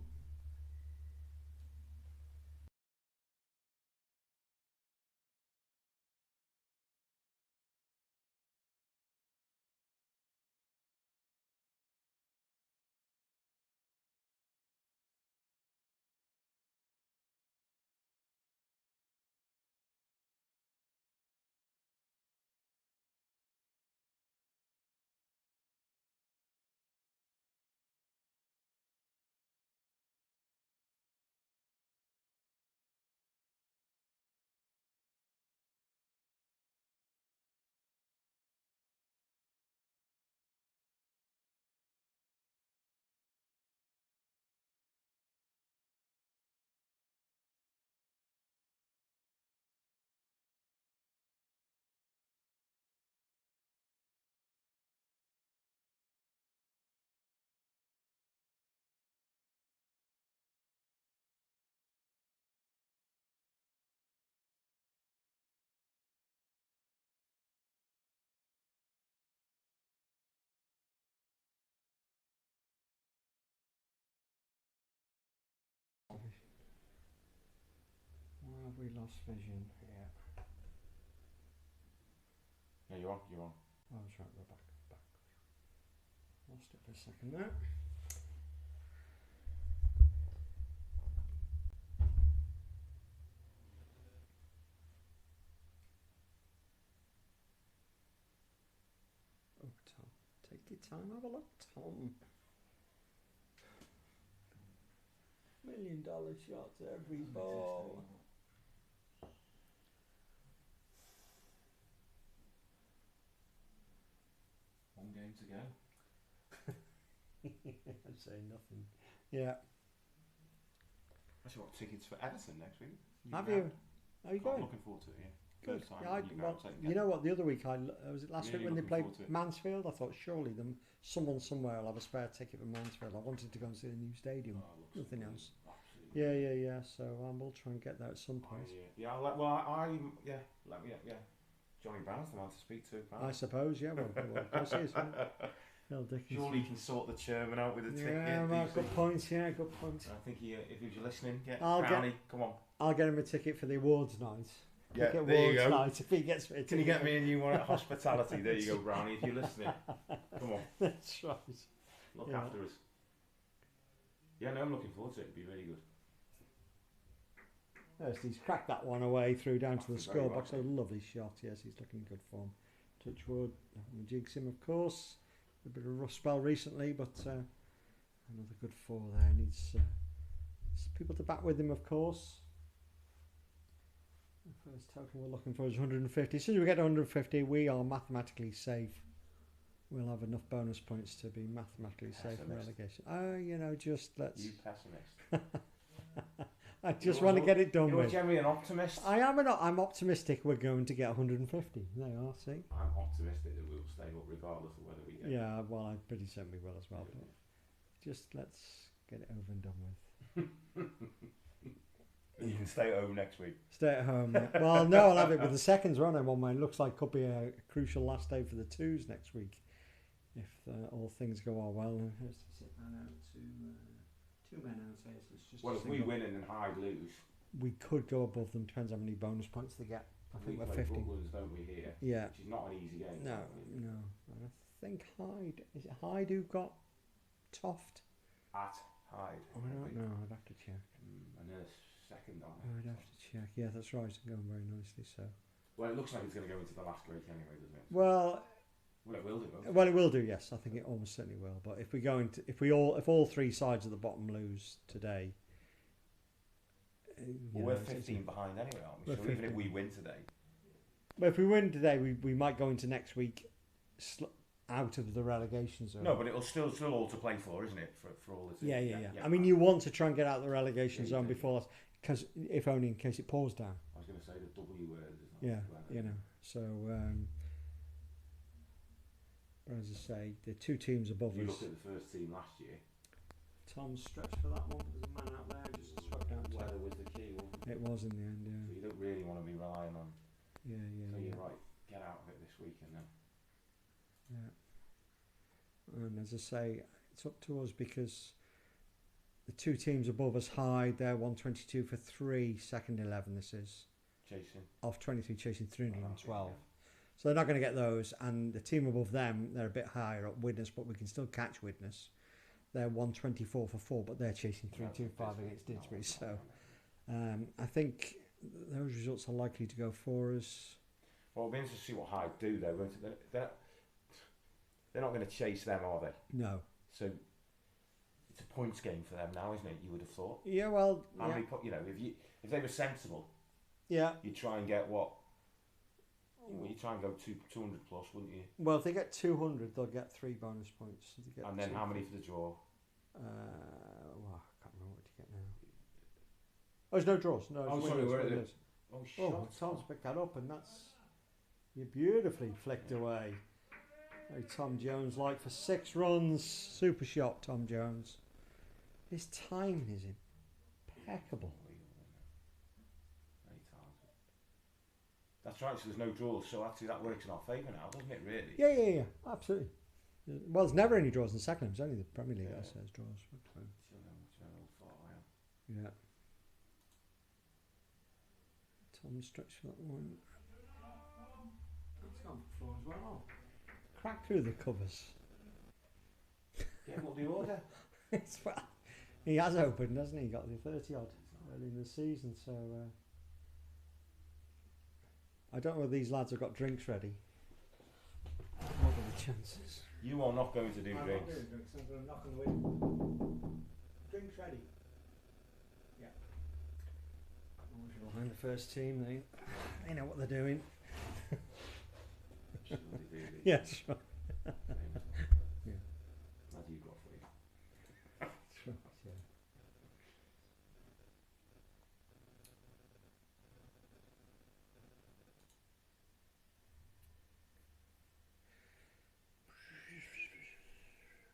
we lost vision? Yeah. Yeah, you're on. You're on. Oh, that's right. We're back. Lost it for a second there. Oh, Tom. Take your time. Have a look, Tom. $1 million shots every ball. One game to go. I'd say nothing. Yeah. Actually, got tickets for Everton next week. Have you? Are you I'm going? looking forward to it. Yeah. Good. First time Yeah, you go well, out, take you know what? The other week, was it last Really week when they looking played forward to it. Mansfield? I thought surely someone somewhere will have a spare ticket for Mansfield. I wanted to go and see the new stadium. Oh, it looks Nothing brilliant. else. Absolutely. Yeah. So we'll try and get that at some point. Yeah. Johnny Brown's the man to speak to. I Apparently. suppose, yeah. Well, of course he is. Phil Dickinson. Surely he can sort the chairman out with a ticket. Yeah, right, good point. Yeah, good point. I think if you're listening, I'll Brownie, come on. I'll get him a ticket for the awards night. Yeah, Ticket there you awards go. night if he gets me a Can you ticket. get me a new one at hospitality? There you go, Brownie. If you're listening, come on, That's right. look Yeah. after us. Yeah, no, I'm looking forward to it. It'd be really good. Yes, he's cracked that one away through down to the That's very scorebox. well. A lovely shot. Yes, he's looking in good form. Touch wood. Jigs him, of course. A bit of a rough spell recently, but another good 4 there. Needs people to back with him, of course. The first total we're looking for is 150. As soon as we get to 150, we are mathematically safe. We'll have enough bonus points to be mathematically safe in relegation. Just let's. You pessimist. I just want to get it done You're with. generally an optimist. I'm optimistic we're going to get 150. There you are, see? I'm optimistic that we'll stay up regardless of whether we get. Yeah, well, I'm pretty certain we will as well. But just let's get it over and done with. You can stay at home next week. Stay at home. Yeah. Well, no, I'll have it with the seconds, won't I? One way. Looks like could be a crucial last day for the 2s next week, if all things go all well. Here's to sit that out to 2 men out here. So it's just Well, if we win and then Hyde lose, we could go above them. Depends how many bonus points they get. I we think we're play 50. Brooklands, don't we, here? Yeah. Which is not an easy game. No. And I think Hyde. Is it Hyde who got Toft? At Hyde. I don't know. I'd have to check. And then a second on I'd have to check. Yeah, that's right. It's going very nicely. So. Well, it looks like it's going to go into the last break anyway, doesn't it? Well, It will do. Well, it will do. Yes, I think it almost certainly will. But if if all 3 sides of the bottom lose today, we're 15 behind anyway, aren't we? So even if we win today, but if we win today, we might go into next week out of the relegation zone. no, but it'll still all to play for, isn't it? For all the teams. Yeah. I mean, you want to try and get out of the relegation zone before, because if only in case it pours down. I was going to say the W word. Yeah, So, but as I say, the 2 teams above You us. look at the first team last year. Tom stretched for that one. There's a man out there just swept out. Weather was the key, wasn't it? It was in the end. So you don't really want to be relying on. Yeah. So you're right. Get out of it this week and then. Yeah. And as I say, it's up to us because the 2 teams above us, Hyde, they're 122 for 3, second 11 this is. Chasing. Off 23, chasing 312. Okay, So they're not going to get those. And the team above them, they're a bit higher up, Widnes, but we can still catch Widnes. They're 124 for 4, but they're chasing 325 against Didsbury. So I think those results are likely to go for us. Well, it'll be interesting to see what Hyde do though. Won't it? They're not going to chase them, are they? No. So it's a points game for them now, isn't it? You would have thought. Yeah, well, How many if they were sensible, yeah. you'd try and get what? Well, you try and go 200 plus, wouldn't you? Well, if they get 200, they'll get 3 bonus points. If they get And then how many for the draw? I can't remember what you get now. Oh, there's no draws. No. Oh, it's sorry, winners, where are they? winners. Oh, Oh, Tom's picked that up, and that's you beautifully flicked away. Hey, Tom Jones, like for 6 runs, super shot, Tom Jones. His timing is impeccable. Very talented. That's right. So there's no draws. So actually, that works in our favour now, doesn't it? Really? Yeah, absolutely. Well, there's never any draws in the second. It's only the Premier League that says draws. Yeah. Tom stretch for that one. That's gone for 4 as well. Crack through the covers. Get him up the order. It's, well, he has opened, hasn't he? Got the 30 odd early in the season, so I don't know if these lads have got drinks ready. What are the chances? You are not going to do I'm drinks. not doing drinks, I'm going to knock on the window. Drinks ready. Yeah. Behind the first team, they know what they're doing. Sure they do, they- Yeah, sure. Yeah. What have you got for you? Sure, yeah.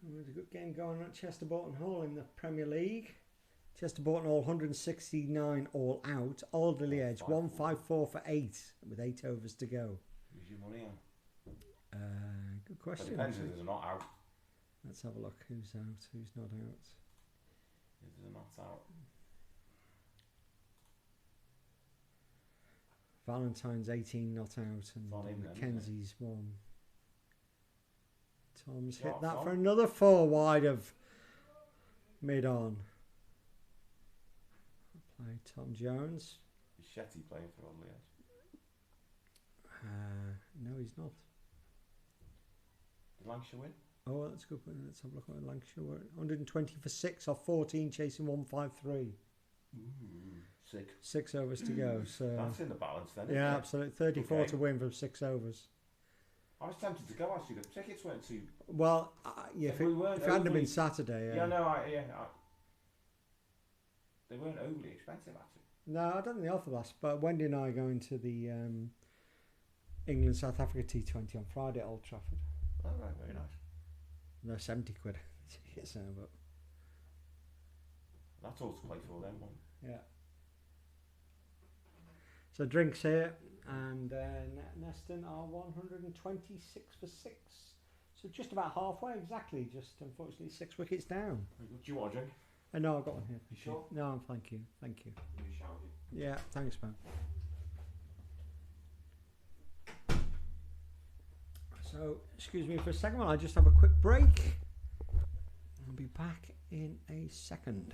There's a good game going on at Chester Boughton Hall in the Premier League. Chester Boughton Hall 169 all out. Alderley Edge 154 for 8 with 8 overs to go. Who's your money on? Good It question. depends Actually. if they're not out. Let's have a look. Who's out? Who's not out? If they're not out. Valentine's 18 not out, and on him then, Mackenzie's 1. Tom's hit Sharp that for Tom. another 4 wide of mid on. Play Tom Jones. Is Shetty playing for Alderley Edge? No, he's not. Did Lancashire win? Oh, that's a good. Let's have a look at Lancashire. 120 for 6 off 14, chasing 153. Sick. 6 overs to go. So That's in the balance then, isn't yeah, it? absolutely. 34 Okay. to win from 6 overs. I was tempted to go actually. The tickets weren't too. Well, yeah, If if we it weren't hadn't have overly- been Saturday, Yeah, no, they weren't overly expensive actually. No, I don't think they offer that. But Wendy and I are going to the England South Africa T20 on Friday at Old Trafford. Oh, right, very nice. They're 70 quid. So, but That's all to play for then, one. yeah. So drinks here, and Neston are 126 for 6. So just about halfway, exactly. Just unfortunately 6 wickets down. Do you want a drink? No, I've got one here. You sure? No, thank you. Thank you. You shouted. Yeah, thanks, man. So, excuse me for a second while I just have a quick break. I'll be back in a second.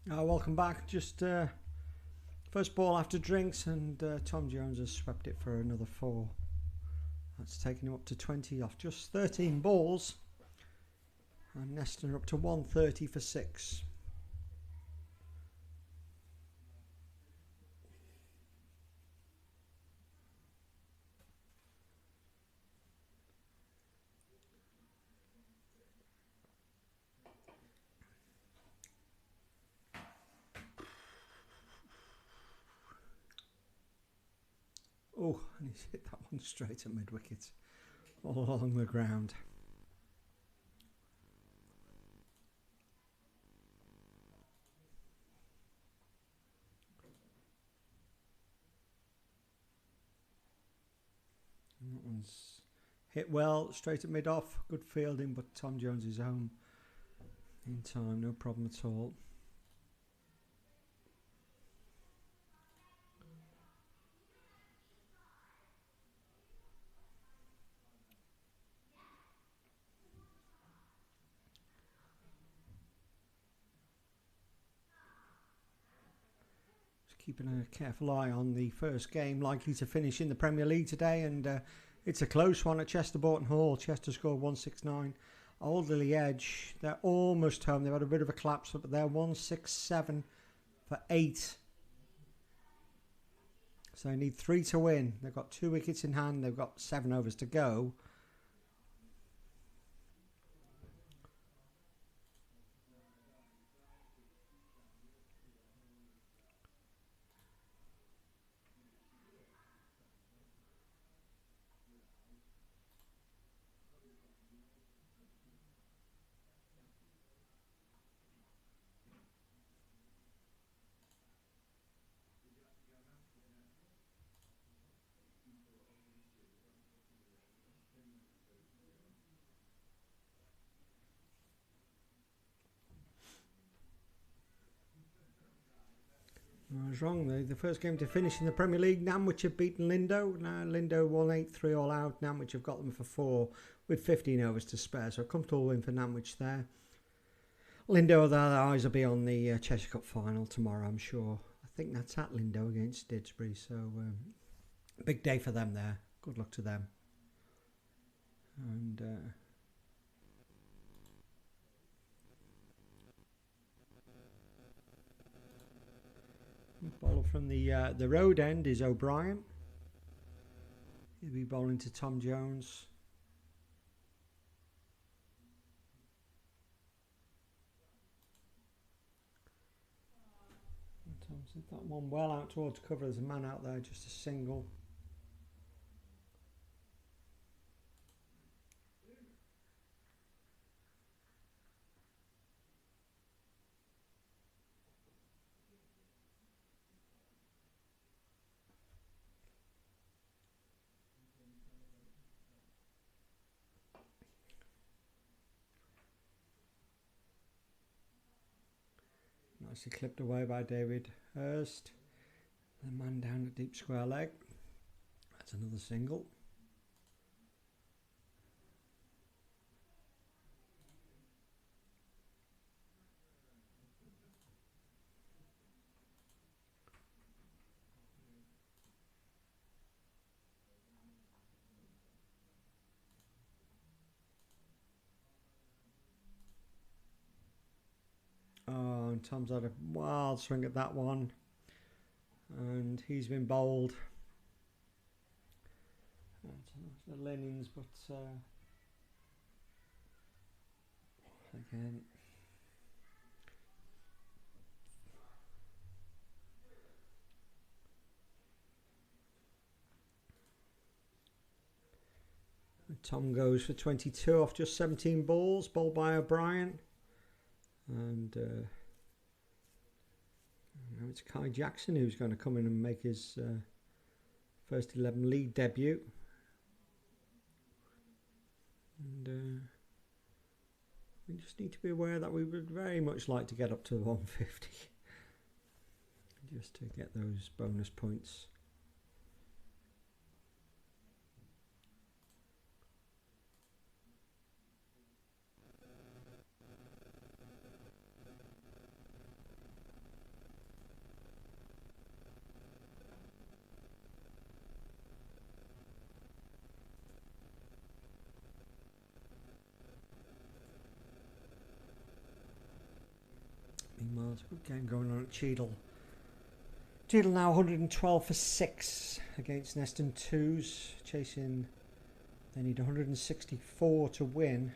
Welcome back. Just first ball after drinks, and Tom Jones has swept it for another 4. That's taking him up to 20 off just 13 balls. And Neston are up to 130 for 6. Oh, and he's hit that one straight at mid-wicket, all along the ground. And that one's hit well, straight at mid-off. Good fielding, but Tom Jones is home in time, no problem at all. Keeping a careful eye on the first game, likely to finish in the Premier League today, and it's a close one at Chester Boughton Hall. Chester scored 169. Alderley Edge, they're almost home. They've had a bit of a collapse, but they're 167 for 8. So they need 3 to win. They've got 2 wickets in hand. They've got 7 overs to go. I was wrong. The first game to finish in the Premier League, Namwich have beaten Lindo. Now Lindo 183 all out. Namwich have got them for 4 with 15 overs to spare. So a comfortable win for Namwich there. Lindo, their eyes will be on the Cheshire Cup final tomorrow, I'm sure. I think that's at Lindo against Didsbury. So big day for them there. Good luck to them. And bowler from the road end is O'Brien. He'll be bowling to Tom Jones. Tom's hit that one well out towards cover. There's a man out there, just a single. Nicely clipped away by David Hurst. The man down at deep square leg. That's another single. Oh, and Tom's had a wild swing at that one, and he's been bowled. The Innings, but again, Tom goes for 22 off just 17 balls, bowled by O'Brien. And now it's Kai Jackson who's going to come in and make his first 11 league debut. And we just need to be aware that we would very much like to get up to 150 just to get those bonus points. Good game going on at Cheadle. Cheadle now 112 for 6 against Neston 2s, chasing. They need 164 to win.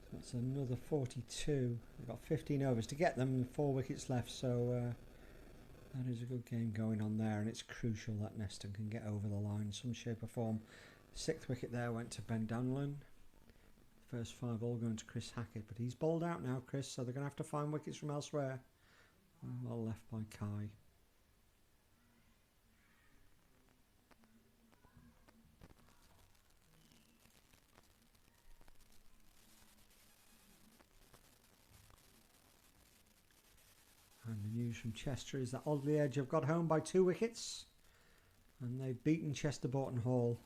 So that's another 42. They've got 15 overs to get them, 4 wickets left, so that is a good game going on there, and it's crucial that Neston can get over the line in some shape or form. 6th wicket there went to Ben Danlon. First 5 all going to Chris Hackett, but he's bowled out now, Chris, so they're going to have to find wickets from elsewhere. Well left by Kai. And the news from Chester is that Oddly Edge have got home by 2 wickets, and they've beaten Chester Boughton Hall.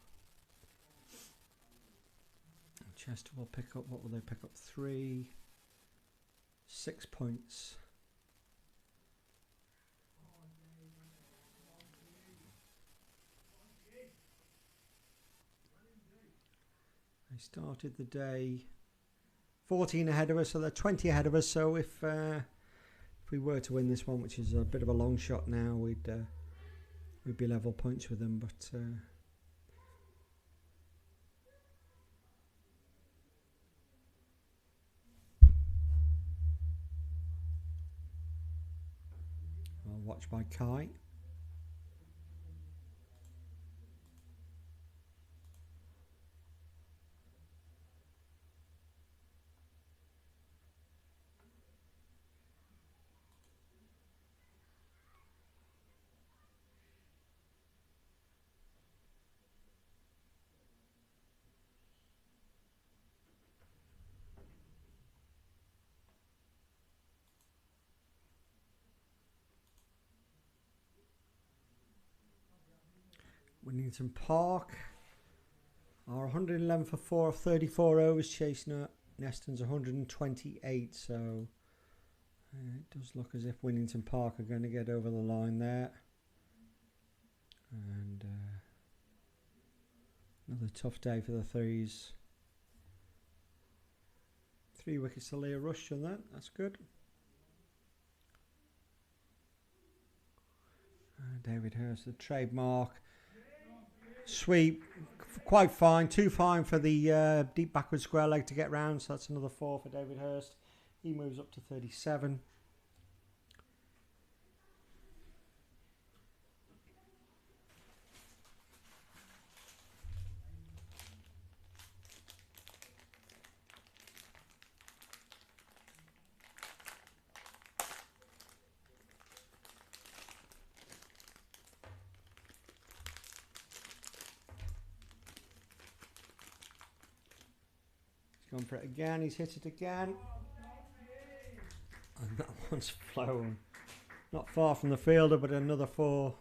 Chester will pick up, what will they pick up? 6 points. They started the day 14 ahead of us, so they're 20 ahead of us. So if we were to win this one, which is a bit of a long shot now, we'd be level points with them. But well watched by Kai. Winnington Park are 111 for 4 of 34 overs, chasing Neston's 128, so it does look as if Winnington Park are going to get over the line there. And another tough day for the threes. 3 wickets to Leah Rush on that, that's good. David Hurst, the trademark. Sweep, quite fine, too fine for the deep backward square leg to get round, so that's another 4 for David Hurst. He moves up to 37. Gone for it again, he's hit it again. And that one's flown. Not far from the fielder, but another 4.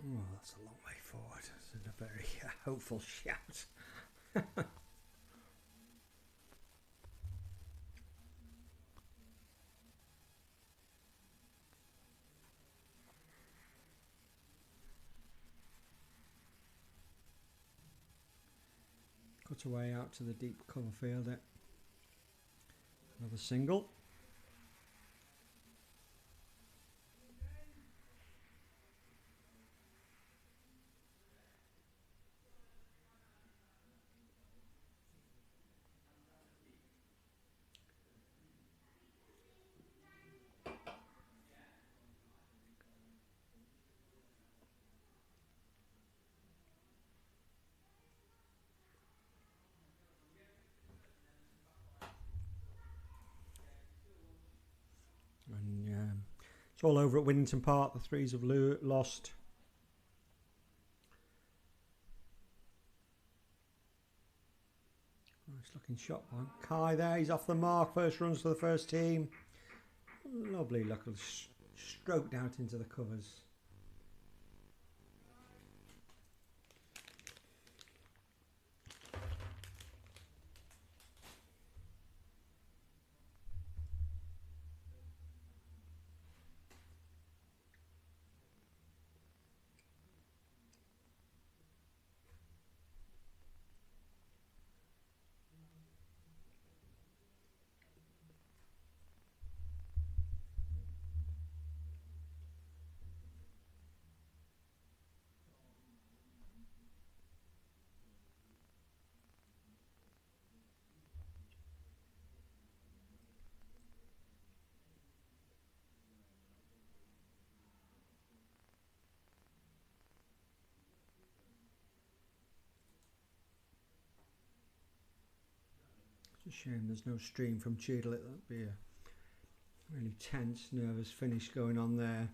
Oh, that's a long way forward. It's a very hopeful shout. Cut away out to the deep cover fielder. Another single. It's all over at Winnington Park. The threes have lost. Nice looking shot by Kai there. He's off the mark. First runs for the first team. Lovely little stroked out into the covers. It's a shame there's no stream from Cheadle. That'd be a really tense, nervous finish going on there.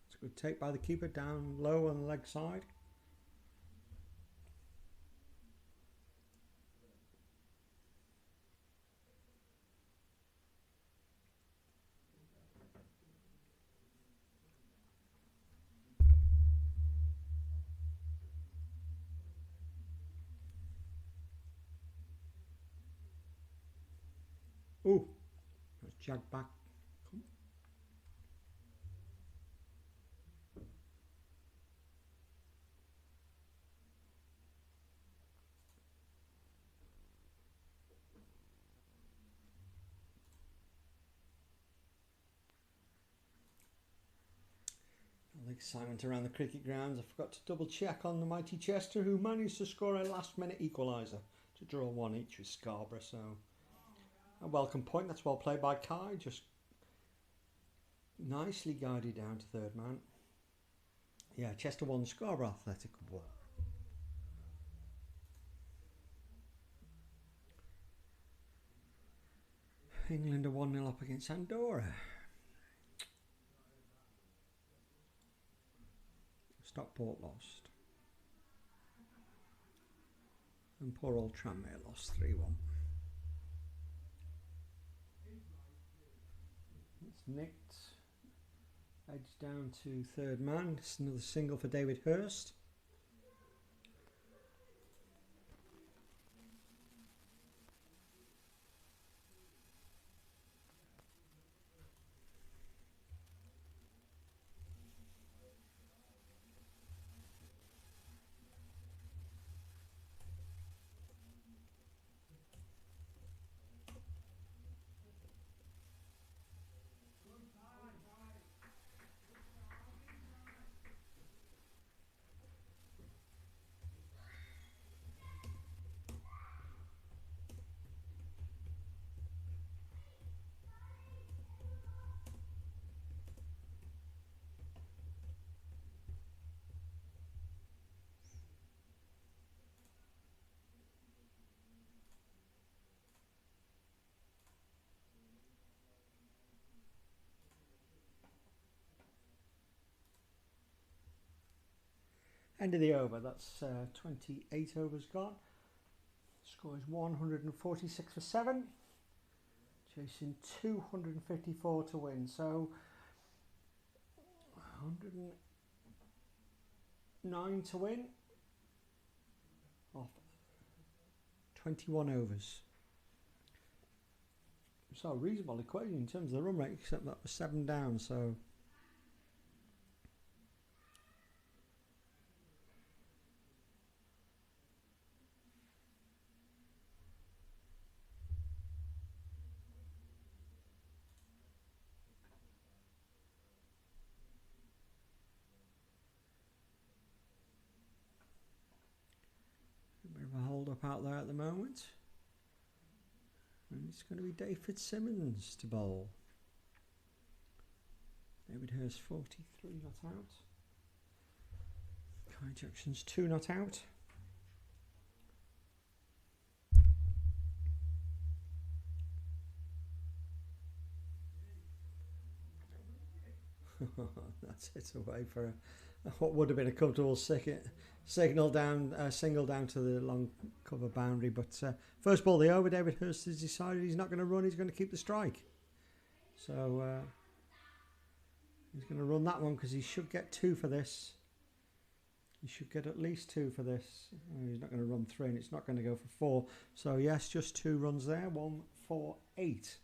It's a good take by the keeper down low on the leg side. Ooh, that's jagged back. Excitement around the cricket grounds. I forgot to double check on the mighty Chester, who managed to score a last minute equaliser to draw one each with Scarborough. So a welcome point. That's well played by Kai, just nicely guided down to third man. Yeah, Chester 1, Scarborough Athletic 1. England are 1-0 up against Andorra. Stockport lost. And poor old Tranmere lost 3-1. It's nicked. Edge down to third man. It's another single for David Hurst. End of the over. That's 28 overs gone. Score is 146 for 7. Chasing 254 to win. So 109 to win off 21 overs. So a reasonable equation in terms of the run rate, except that was 7 down. So up out there at the moment, and it's going to be Dave Fitzsimmons to bowl. David Hurst 43 not out. Kai Jackson's 2 not out. That's it, away for what would have been a comfortable single down to the long cover boundary. But first ball the over, David Hurst has decided he's not going to run, he's going to keep the strike. So he's going to run that one because he should get 2 for this. He should get at least 2 for this. He's not going to run 3 and it's not going to go for 4. So yes, just 2 runs there. 1, 4, 8.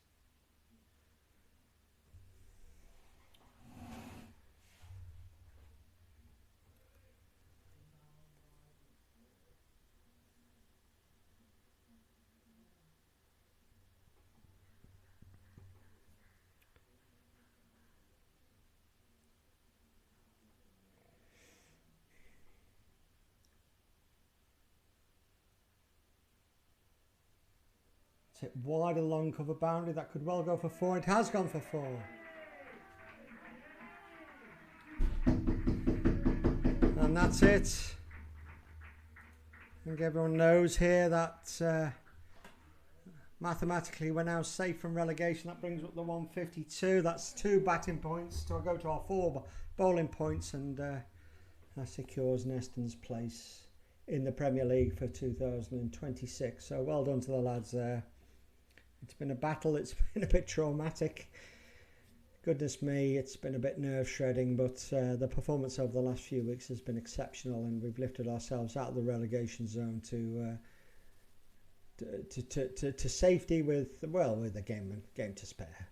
Hit wide along cover boundary. That could well go for 4. It has gone for 4. And that's it. I think everyone knows here that mathematically we're now safe from relegation. That brings up the 152. That's 2 batting points. So I'll go to our 4 bowling points, and that secures Neston's place in the Premier League for 2026. So well done to the lads there. It's been a battle, it's been a bit traumatic. Goodness me, it's been a bit nerve-shredding, but the performance over the last few weeks has been exceptional, and we've lifted ourselves out of the relegation zone to safety with a game to spare.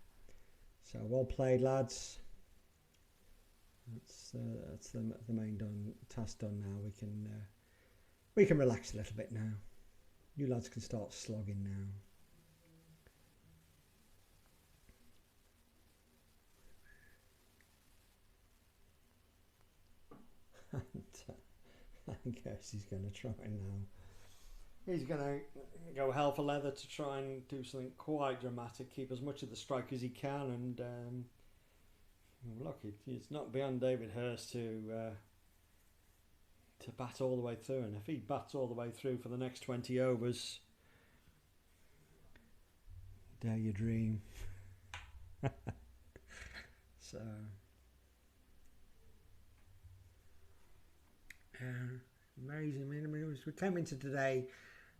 So well played, lads. That's the main task done now. We can relax a little bit now. You lads can start slogging now. I guess he's going to try now. He's going to go hell for leather to try and do something quite dramatic, keep as much of the strike as he can, and look, it's not beyond David Hurst to bat all the way through, and if he bats all the way through for the next 20 overs, dare you dream. So amazing. I mean, we came into today,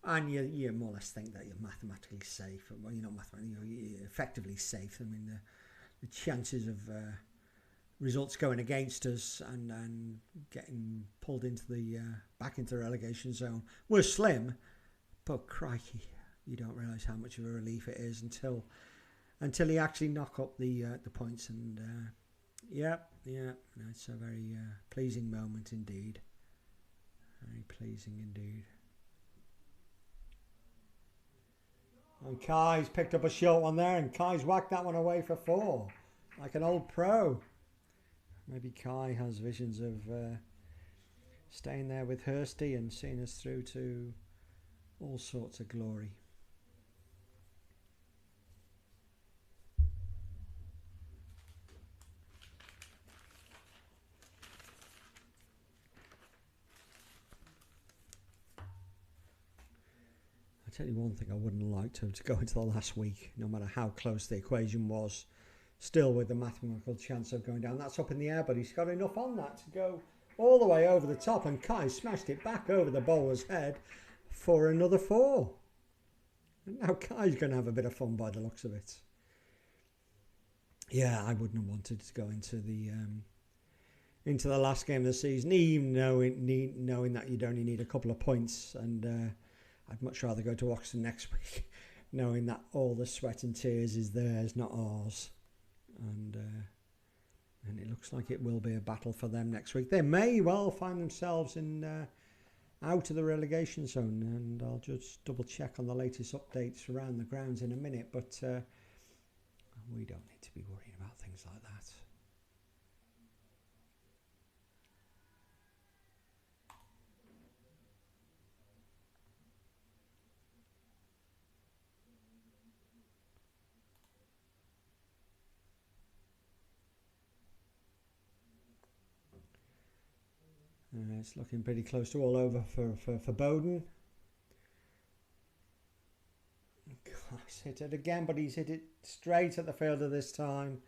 and you more or less think that you're mathematically safe. Well, you're not mathematically, you're effectively safe. I mean, the chances of results going against us and getting pulled into the back into the relegation zone were slim. But crikey, you don't realise how much of a relief it is until you actually knock up the points. And it's a very pleasing moment indeed. Very pleasing indeed. And Kai's picked up a short one there, and Kai's whacked that one away for 4, like an old pro. Maybe Kai has visions of staying there with Hursty and seeing us through to all sorts of glory. I'll tell you one thing I wouldn't like to go into the last week, no matter how close the equation was, still with the mathematical chance of going down. That's up in the air, but he's got enough on that to go all the way over the top, and Kai smashed it back over the bowler's head for another 4. And now Kai's going to have a bit of fun by the looks of it. Yeah, I wouldn't have wanted to go into the last game of the season, even knowing that you'd only need a couple of points, and I'd much rather go to Oxford next week, knowing that all the sweat and tears is theirs, not ours. And it looks like it will be a battle for them next week. They may well find themselves out of the relegation zone, and I'll just double check on the latest updates around the grounds in a minute, but we don't need to be worrying about things like that. It's looking pretty close to all over for Bowden. He's hit it again, but he's hit it straight at the fielder this time.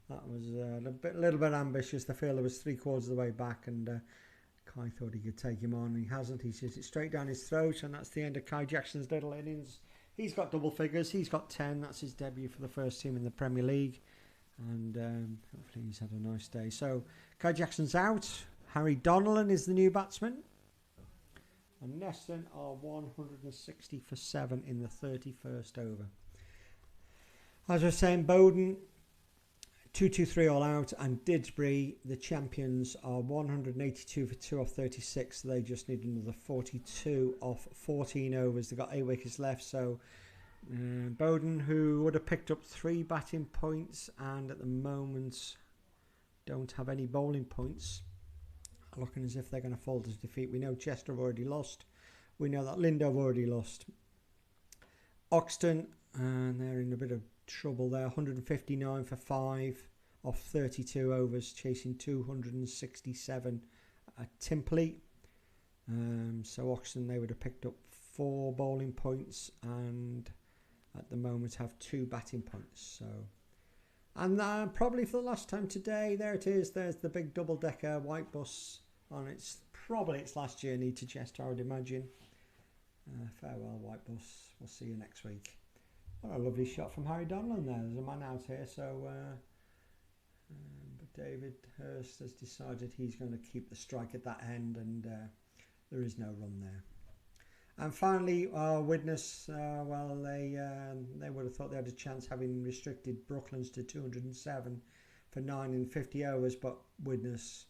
That was a little bit ambitious. The fielder was 3/4 of the way back, and Kai thought he could take him on. He hasn't. He's hit it straight down his throat, and that's the end of Kai Jackson's little innings. He's got double figures. He's got 10. That's his debut for the first team in the Premier League, and hopefully he's had a nice day. So Kai Jackson's out. Harry Donnellan is the new batsman. And Neston are 160 for 7 in the 31st over. As I was saying, Bowden 2-2-3 all out, and Didsbury, the champions, are 182 for 2 off 36. So they just need another 42 off 14 overs. They've got 8 wickets left. So Bowden, who would have picked up 3 batting points and at the moment don't have any bowling points, looking as if they're going to fall to defeat. We know Cheshire have already lost. We know that Lindo have already lost. Oxton, and they're in a bit of trouble there. 159 for 5 off 32 overs, chasing 267 at Timpley. So Oxton, they would have picked up 4 bowling points and at the moment have 2 batting points. So, and probably for the last time today, there it is. There's the big double-decker white bus on its last journey to Chester, I would imagine. Farewell, white bus. We'll see you next week. What a lovely shot from Harry Donnellan there. There's a man out here, so but David Hurst has decided he's going to keep the strike at that end, and there is no run there. And finally, Widnes, well, they would have thought they had a chance having restricted Brooklands to 207 for 9 in 50 overs, but Widnes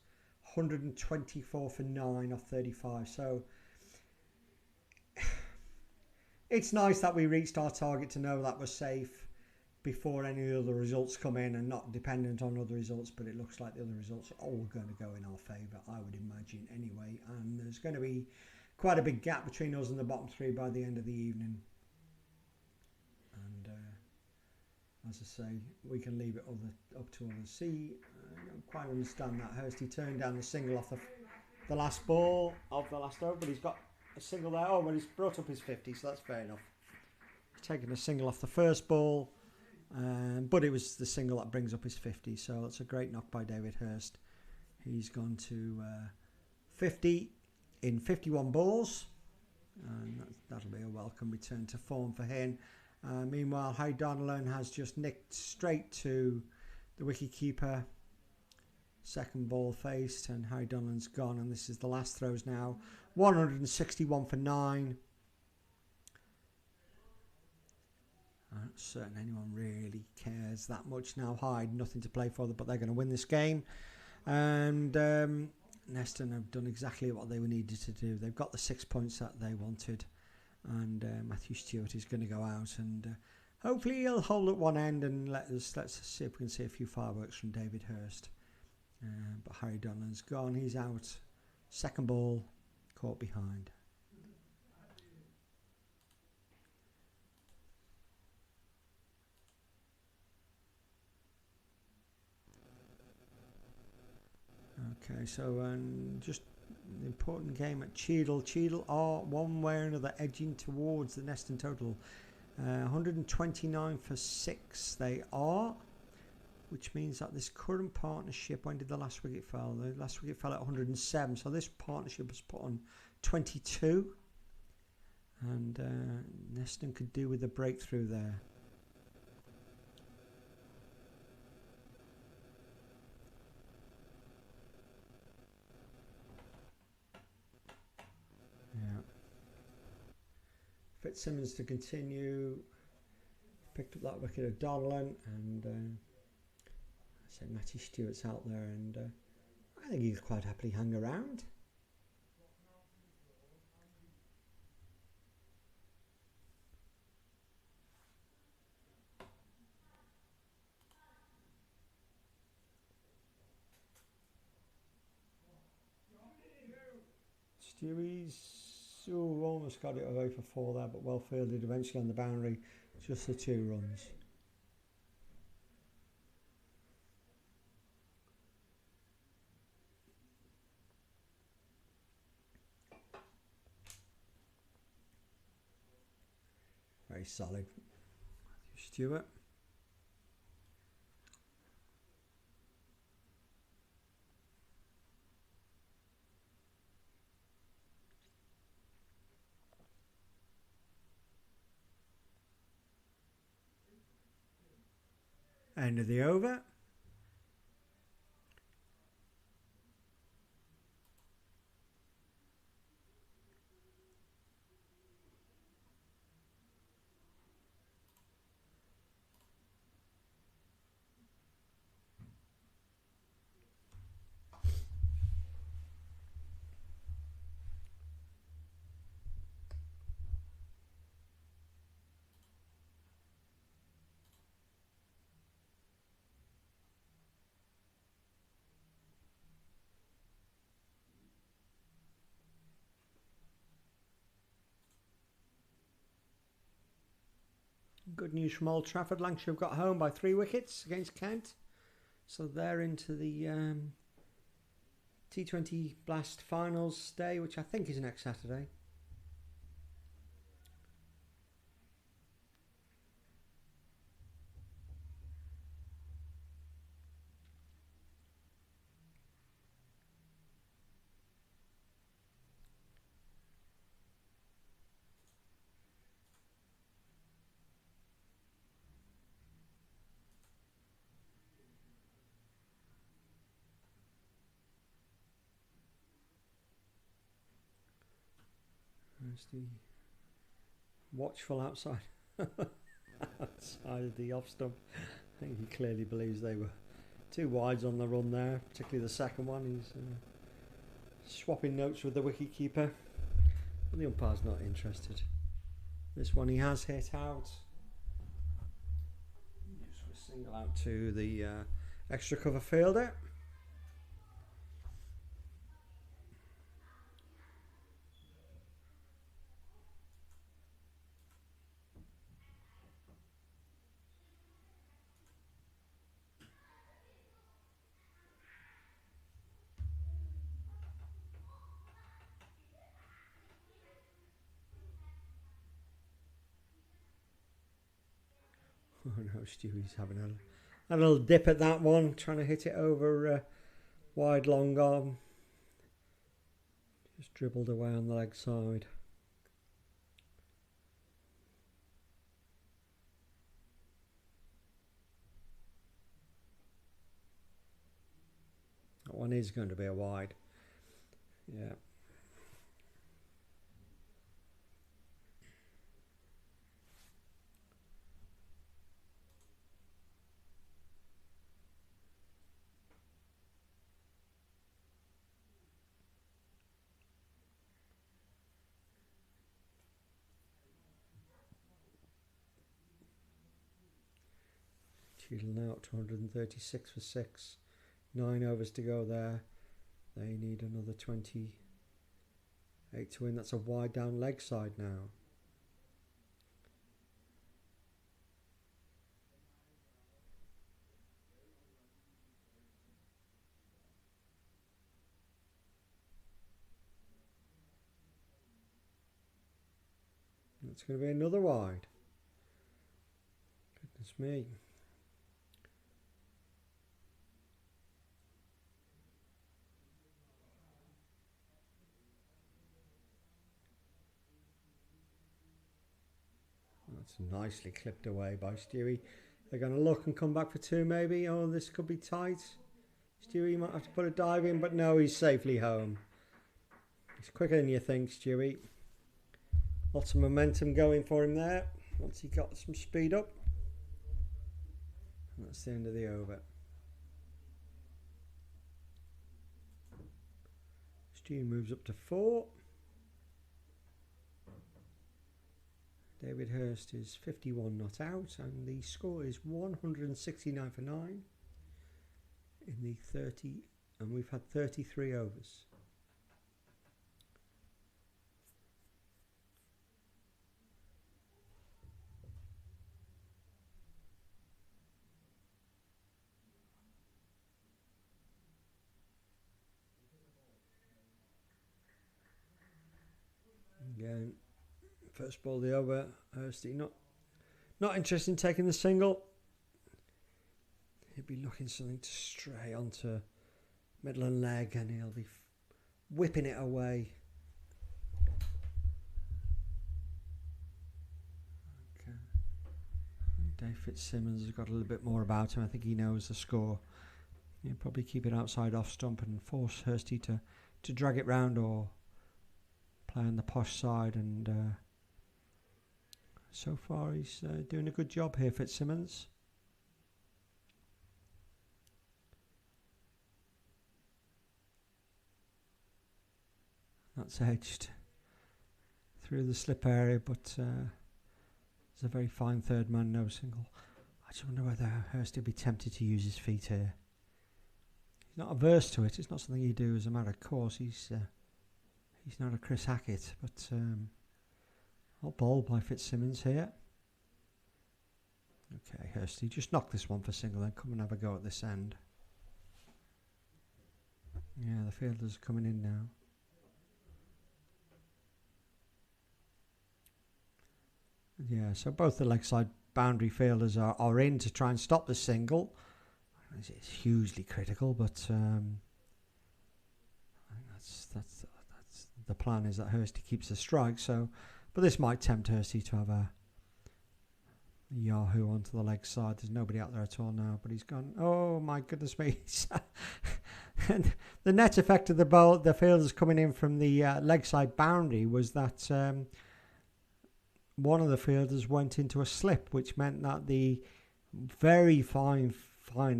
124 for 9 off 35. So it's nice that we reached our target to know that was safe before any other results come in and not dependent on other results, but it looks like the other results are all going to go in our favour, I would imagine anyway, and there's going to be quite a big gap between us and the bottom 3 by the end of the evening. And as I say, we can leave it up to others. See, I don't quite understand that. Hursty turned down the single off the last ball of the last over, but he's got a single there. Oh, well, he's brought up his 50, so that's fair enough. He's taken a single off the first ball, but it was the single that brings up his 50, so that's a great knock by David Hurst. He's gone to 50 in 51 balls, and that'll be a welcome return to form for him. Meanwhile, Hyde Donnellan has just nicked straight to the wicketkeeper. Second ball faced, and Hyde Donnellan's gone, and this is the last throws now. 161 for 9. I'm not certain anyone really cares that much now. Hyde, nothing to play for, but they're going to win this game. And Neston have done exactly what they were needed to do. They've got the 6 points that they wanted, and Matthew Stewart is going to go out, and hopefully he'll hold at one end, and let's see if we can see a few fireworks from David Hurst. But Harry Donnellan's gone. He's out. Second ball, caught behind. Okay, so just an important game at Cheadle. Cheadle are one way or another edging towards the Neston total. 129 for 6 they are, which means that this current partnership, when did the last wicket fall? The last wicket fell at 107, so this partnership was put on 22, and Neston could do with a breakthrough there. Yeah. Fitzsimmons to continue. Picked up that wicket of Donnellan, and I said Matty Stewart's out there, and I think he'll quite happily hang around. Stewie's almost got it away for 4 there, but well fielded eventually on the boundary. Just the 2 runs. Very solid. Stewart. End of the over. Good news from Old Trafford. Lancashire have got home by 3 wickets against Kent. So they're into the T20 Blast Finals day, which I think is next Saturday. There's the watchful outside outside the off stump. I think he clearly believes they were 2 wides on the run there, particularly the second one. He's swapping notes with the wicketkeeper, but the umpire's not interested. This one he has hit out. Just a single out to the extra cover fielder. Oh no, Stewie's having a little dip at that one, trying to hit it over wide long arm. Just dribbled away on the leg side. That one is going to be a wide. Yeah. Cheadle now at 236 for 6. 9 overs to go there. They need another 28 to win. That's a wide down leg side now. That's going to be another wide. Goodness me. That's nicely clipped away by Stewie. They're going to look and come back for 2 maybe. Oh, this could be tight. Stewie might have to put a dive in, but no, he's safely home. He's quicker than you think, Stewie. Lots of momentum going for him there. Once he got some speed up. And that's the end of the over. Stewie moves up to 4. David Hurst is 51 not out, and the score is 169 for 9 in the 30, and we've had 33 overs. Again, first ball of the over, Hurst not Not interested in taking the single. He'll be looking something to stray onto middle and leg, and he'll be whipping it away. Okay. Dave Fitzsimmons has got a little bit more about him. I think he knows the score. He'll probably keep it outside off stump and force Hursty to drag it round or play on the posh side, and so far he's doing a good job here, Fitzsimmons. That's edged through the slip area, but it's a very fine third man, no single. I just wonder whether Hursty will be tempted to use his feet here. He's not averse to it. It's not something he'd do as a matter of course. He's not a Chris Hackett, but I'll bowl by Fitzsimmons here. Okay, Hursty, just knock this one for single, then come and have a go at this end. Yeah, the fielders are coming in now. Yeah, so both the leg side boundary fielders are in to try and stop the single. It's hugely critical, but I think that's the plan, is that Hursty keeps the strike. So, but this might tempt Hursty to have a yahoo onto the leg side. There's nobody out there at all now, but he's gone. Oh my goodness me! And the net effect of the fielders coming in from the leg side boundary was that one of the fielders went into a slip, which meant that the very fine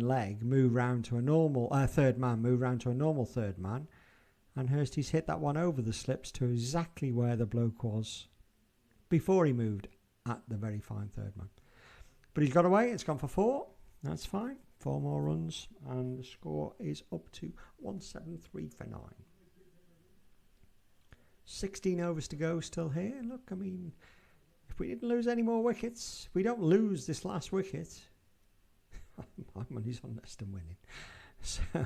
leg moved round to a normal third man, and Hursty's hit that one over the slips to exactly where the bloke was before he moved at the very fine third man. But he's got away. It's gone for 4. That's fine. 4 more runs, and the score is up to 173 for 9. 16 overs to go still here. Look, I mean, if we didn't lose any more wickets, if we don't lose this last wicket, my money's on Neston winning. So I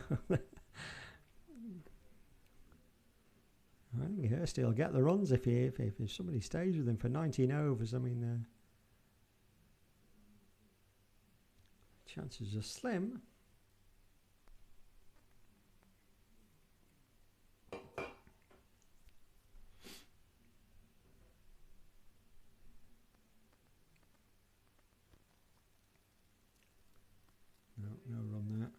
think Hursty will get the runs if somebody stays with him for 19 overs. I mean, chances are slim. No run there.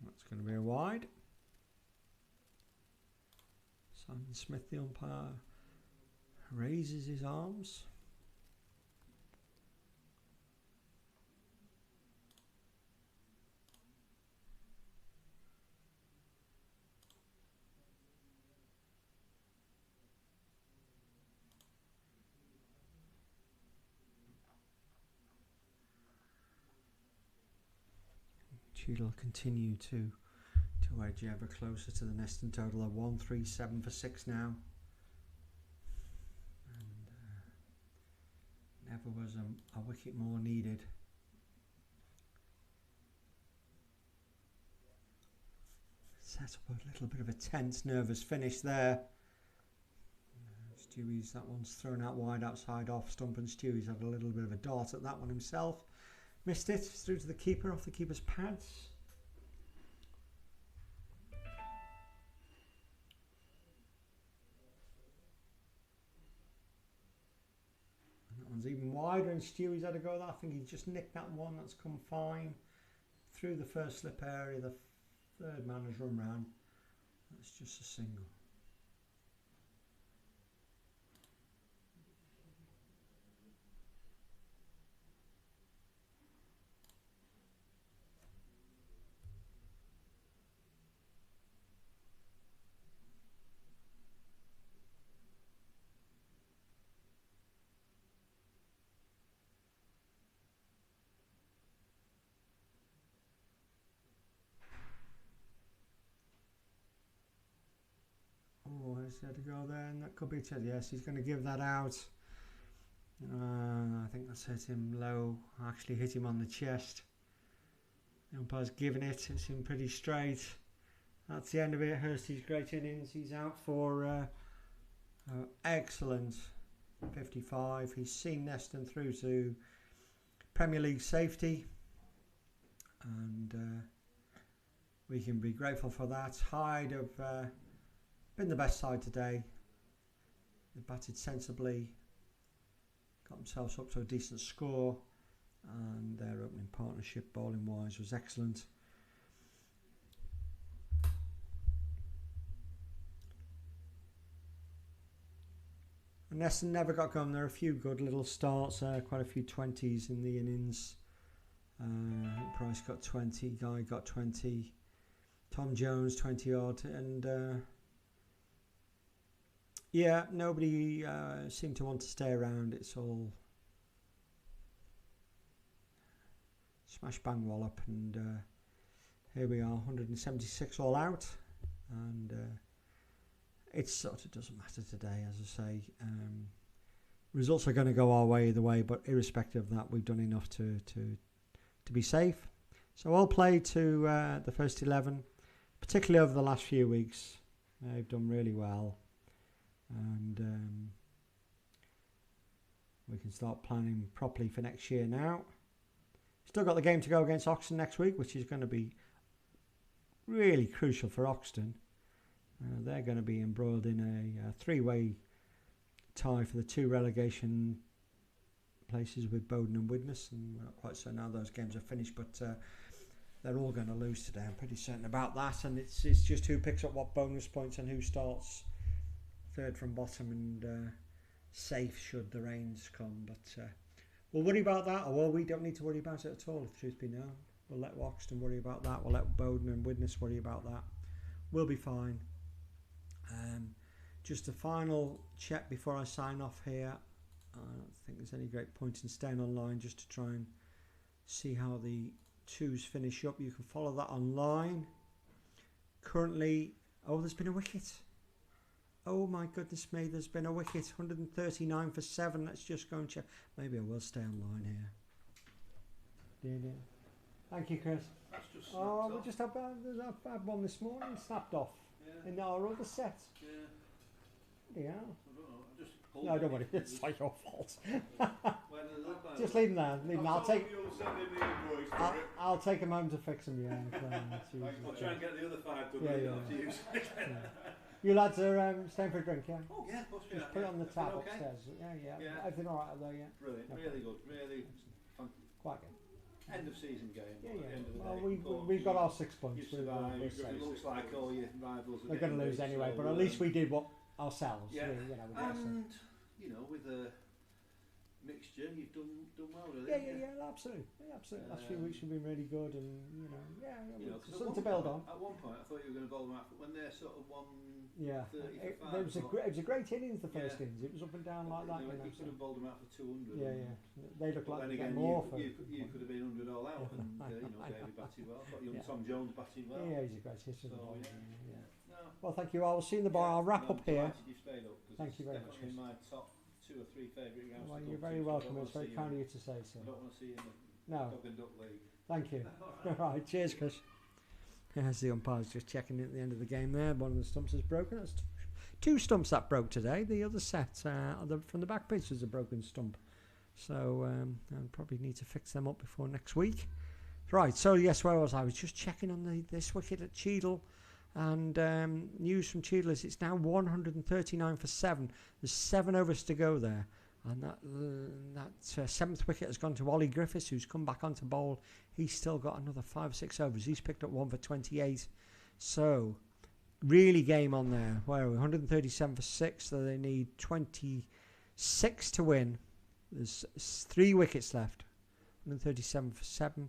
That's going to be a wide. Simon Smith, the umpire, raises his arms. Tudor will continue to edge ever closer to the Neston total of 137 for 6 now. And never was a wicket more needed. Set up a little bit of a tense, nervous finish there. Stewie's, that one's thrown out wide outside off stump, and Stewie's had a little bit of a dart at that one himself. Missed it, through to the keeper, off the keeper's pads. And that one's even wider, and Stewie's had a go at that. I think he just nicked that one, that's come fine. Through the first slip area, the third man has run round. That's just a single. Oh, he's had to go there, and that could be it. Yes, he's going to give that out. I think that's hit him low. Actually hit him on the chest. The umpire's given it. It's in pretty straight. That's the end of it. Hursty's great innings. He's out for excellent 55. He's seen Neston through to Premier League safety, and we can be grateful for that. Hyde have been the best side today. They batted sensibly, got themselves up to a decent score, and their opening partnership bowling wise was excellent. And Neston never got going. There are a few good little starts, quite a few 20s in the innings. Price got 20, Guy got 20, Tom Jones 20 odd, and yeah, nobody seemed to want to stay around. It's all smash bang wallop, and here we are, 176 all out, and it sort of doesn't matter today, as I say. Results are going to go our way either way, but irrespective of that, we've done enough to be safe. So all play to the first 11, particularly over the last few weeks. They've done really well, and we can start planning properly for next year now. Still got the game to go against Oxton next week, which is going to be really crucial for Oxton. They're going to be embroiled in a three-way tie for the 2 relegation places with Bowden and Widnes, and we're not quite certain how those games are finished, but they're all going to lose today. I'm pretty certain about that, and it's just who picks up what bonus points and who starts third from bottom and safe should the rains come. But we'll worry about that, or we don't need to worry about it at all, if truth be known. We'll let Oxton worry about that. We'll let Bowden and Widnes worry about that. We'll be fine. Just a final check before I sign off here. I don't think there's any great point in staying online just to try and see how the 2s finish up. You can follow that online. Currently, oh, there's been a wicket. Oh my goodness me, there's been a wicket. 139 for 7. Let's just go and check. Maybe I will stay online here. Thank you, Chris. That's just oh, we just had one this morning, snapped off in our other set. Yeah. Yeah. I don't know. I just No, don't worry. It's not your fault. Just Just leave them there. Leave them. I'll I'll take them home to fix them. Yeah. I'll try and get the other 5 done. Yeah. You lads are staying for a drink, yeah? Oh yeah, of course. Just put it on the tab upstairs. Yeah. Everything all right out there, yeah? Brilliant. Really good. Really fun. Quite good. End of season game. Yeah. At the end of the Well, day, we've got our 6 points. You survived. It looks like all your rivals are they're going to lose anyway, but at least we did what ourselves. Yeah. And with a mixture, you've done well, really. Yeah, absolutely. Last few weeks have been really good, and something to build on. At one point, I thought you were going to bowl them out, but when they're sort of 130 it for 5, was a great innings, the first innings. It was up and down like that. You could have bowled them out for 200. Yeah. They look like they again, get more for. You could have been 100 all out, and David batted well. I thought Tom Jones batted well. Yeah, he's a great hitter. So, No. Well, thank you. I will see you in the bar. I'll wrap up here. You stayed up, thank you very much. Definitely my top 2 or 3 favourite games. Well, you're very welcome. It's very kind of you to say so. I don't want to see you in the No. Dog and Duck League. Thank you. All right. Cheers, Chris. There's the umpires just checking at the end of the game there. One of the stumps is broken. That's 2 stumps that broke today. The other set from the back pitch was a broken stump. So I'll probably need to fix them up before next week. Right. So, yes, where was I? I was just checking on this wicket at Cheadle. And news from Cheadle is it's now 139 for 7. There's 7 overs to go there. And that 7th wicket has gone to Ollie Griffiths, who's come back onto bowl. He's still got another 5 or 6 overs. He's picked up 1 for 28. So, really game on there. Where are we? 137 for 6. So they need 26 to win. There's 3 wickets left. 137 for 7.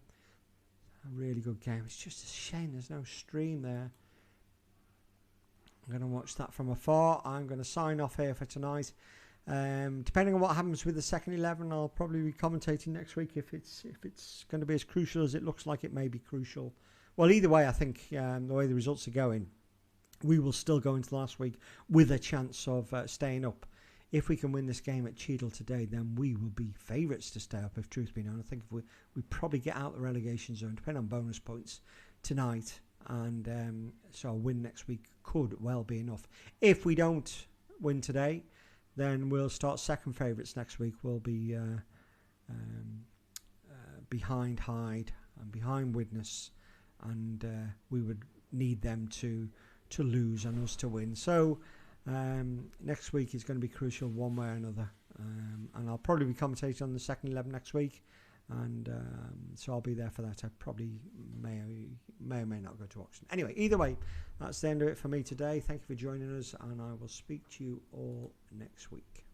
A really good game. It's just a shame there's no stream there. I'm going to watch that from afar. I'm going to sign off here for tonight. Depending on what happens with the second 11, I'll probably be commentating next week if it's going to be as crucial as it looks like it may be crucial. Well, either way, I think the way the results are going, we will still go into last week with a chance of staying up. if we can win this game at Cheadle today, then we will be favourites to stay up, if truth be known. I think if we probably get out the relegation zone, depending on bonus points tonight, and so a win next week could well be enough. If we don't win today, then we'll start second favourites next week. We'll be behind Hyde and behind Widnes, and we would need them to lose and us to win. So next week is going to be crucial one way or another, and I'll probably be commentating on the second 11 next week, and so I'll be there for that. I probably may or may not go to Oxford. Anyway, either way, that's the end of it for me today. Thank you for joining us, and I will speak to you all next week.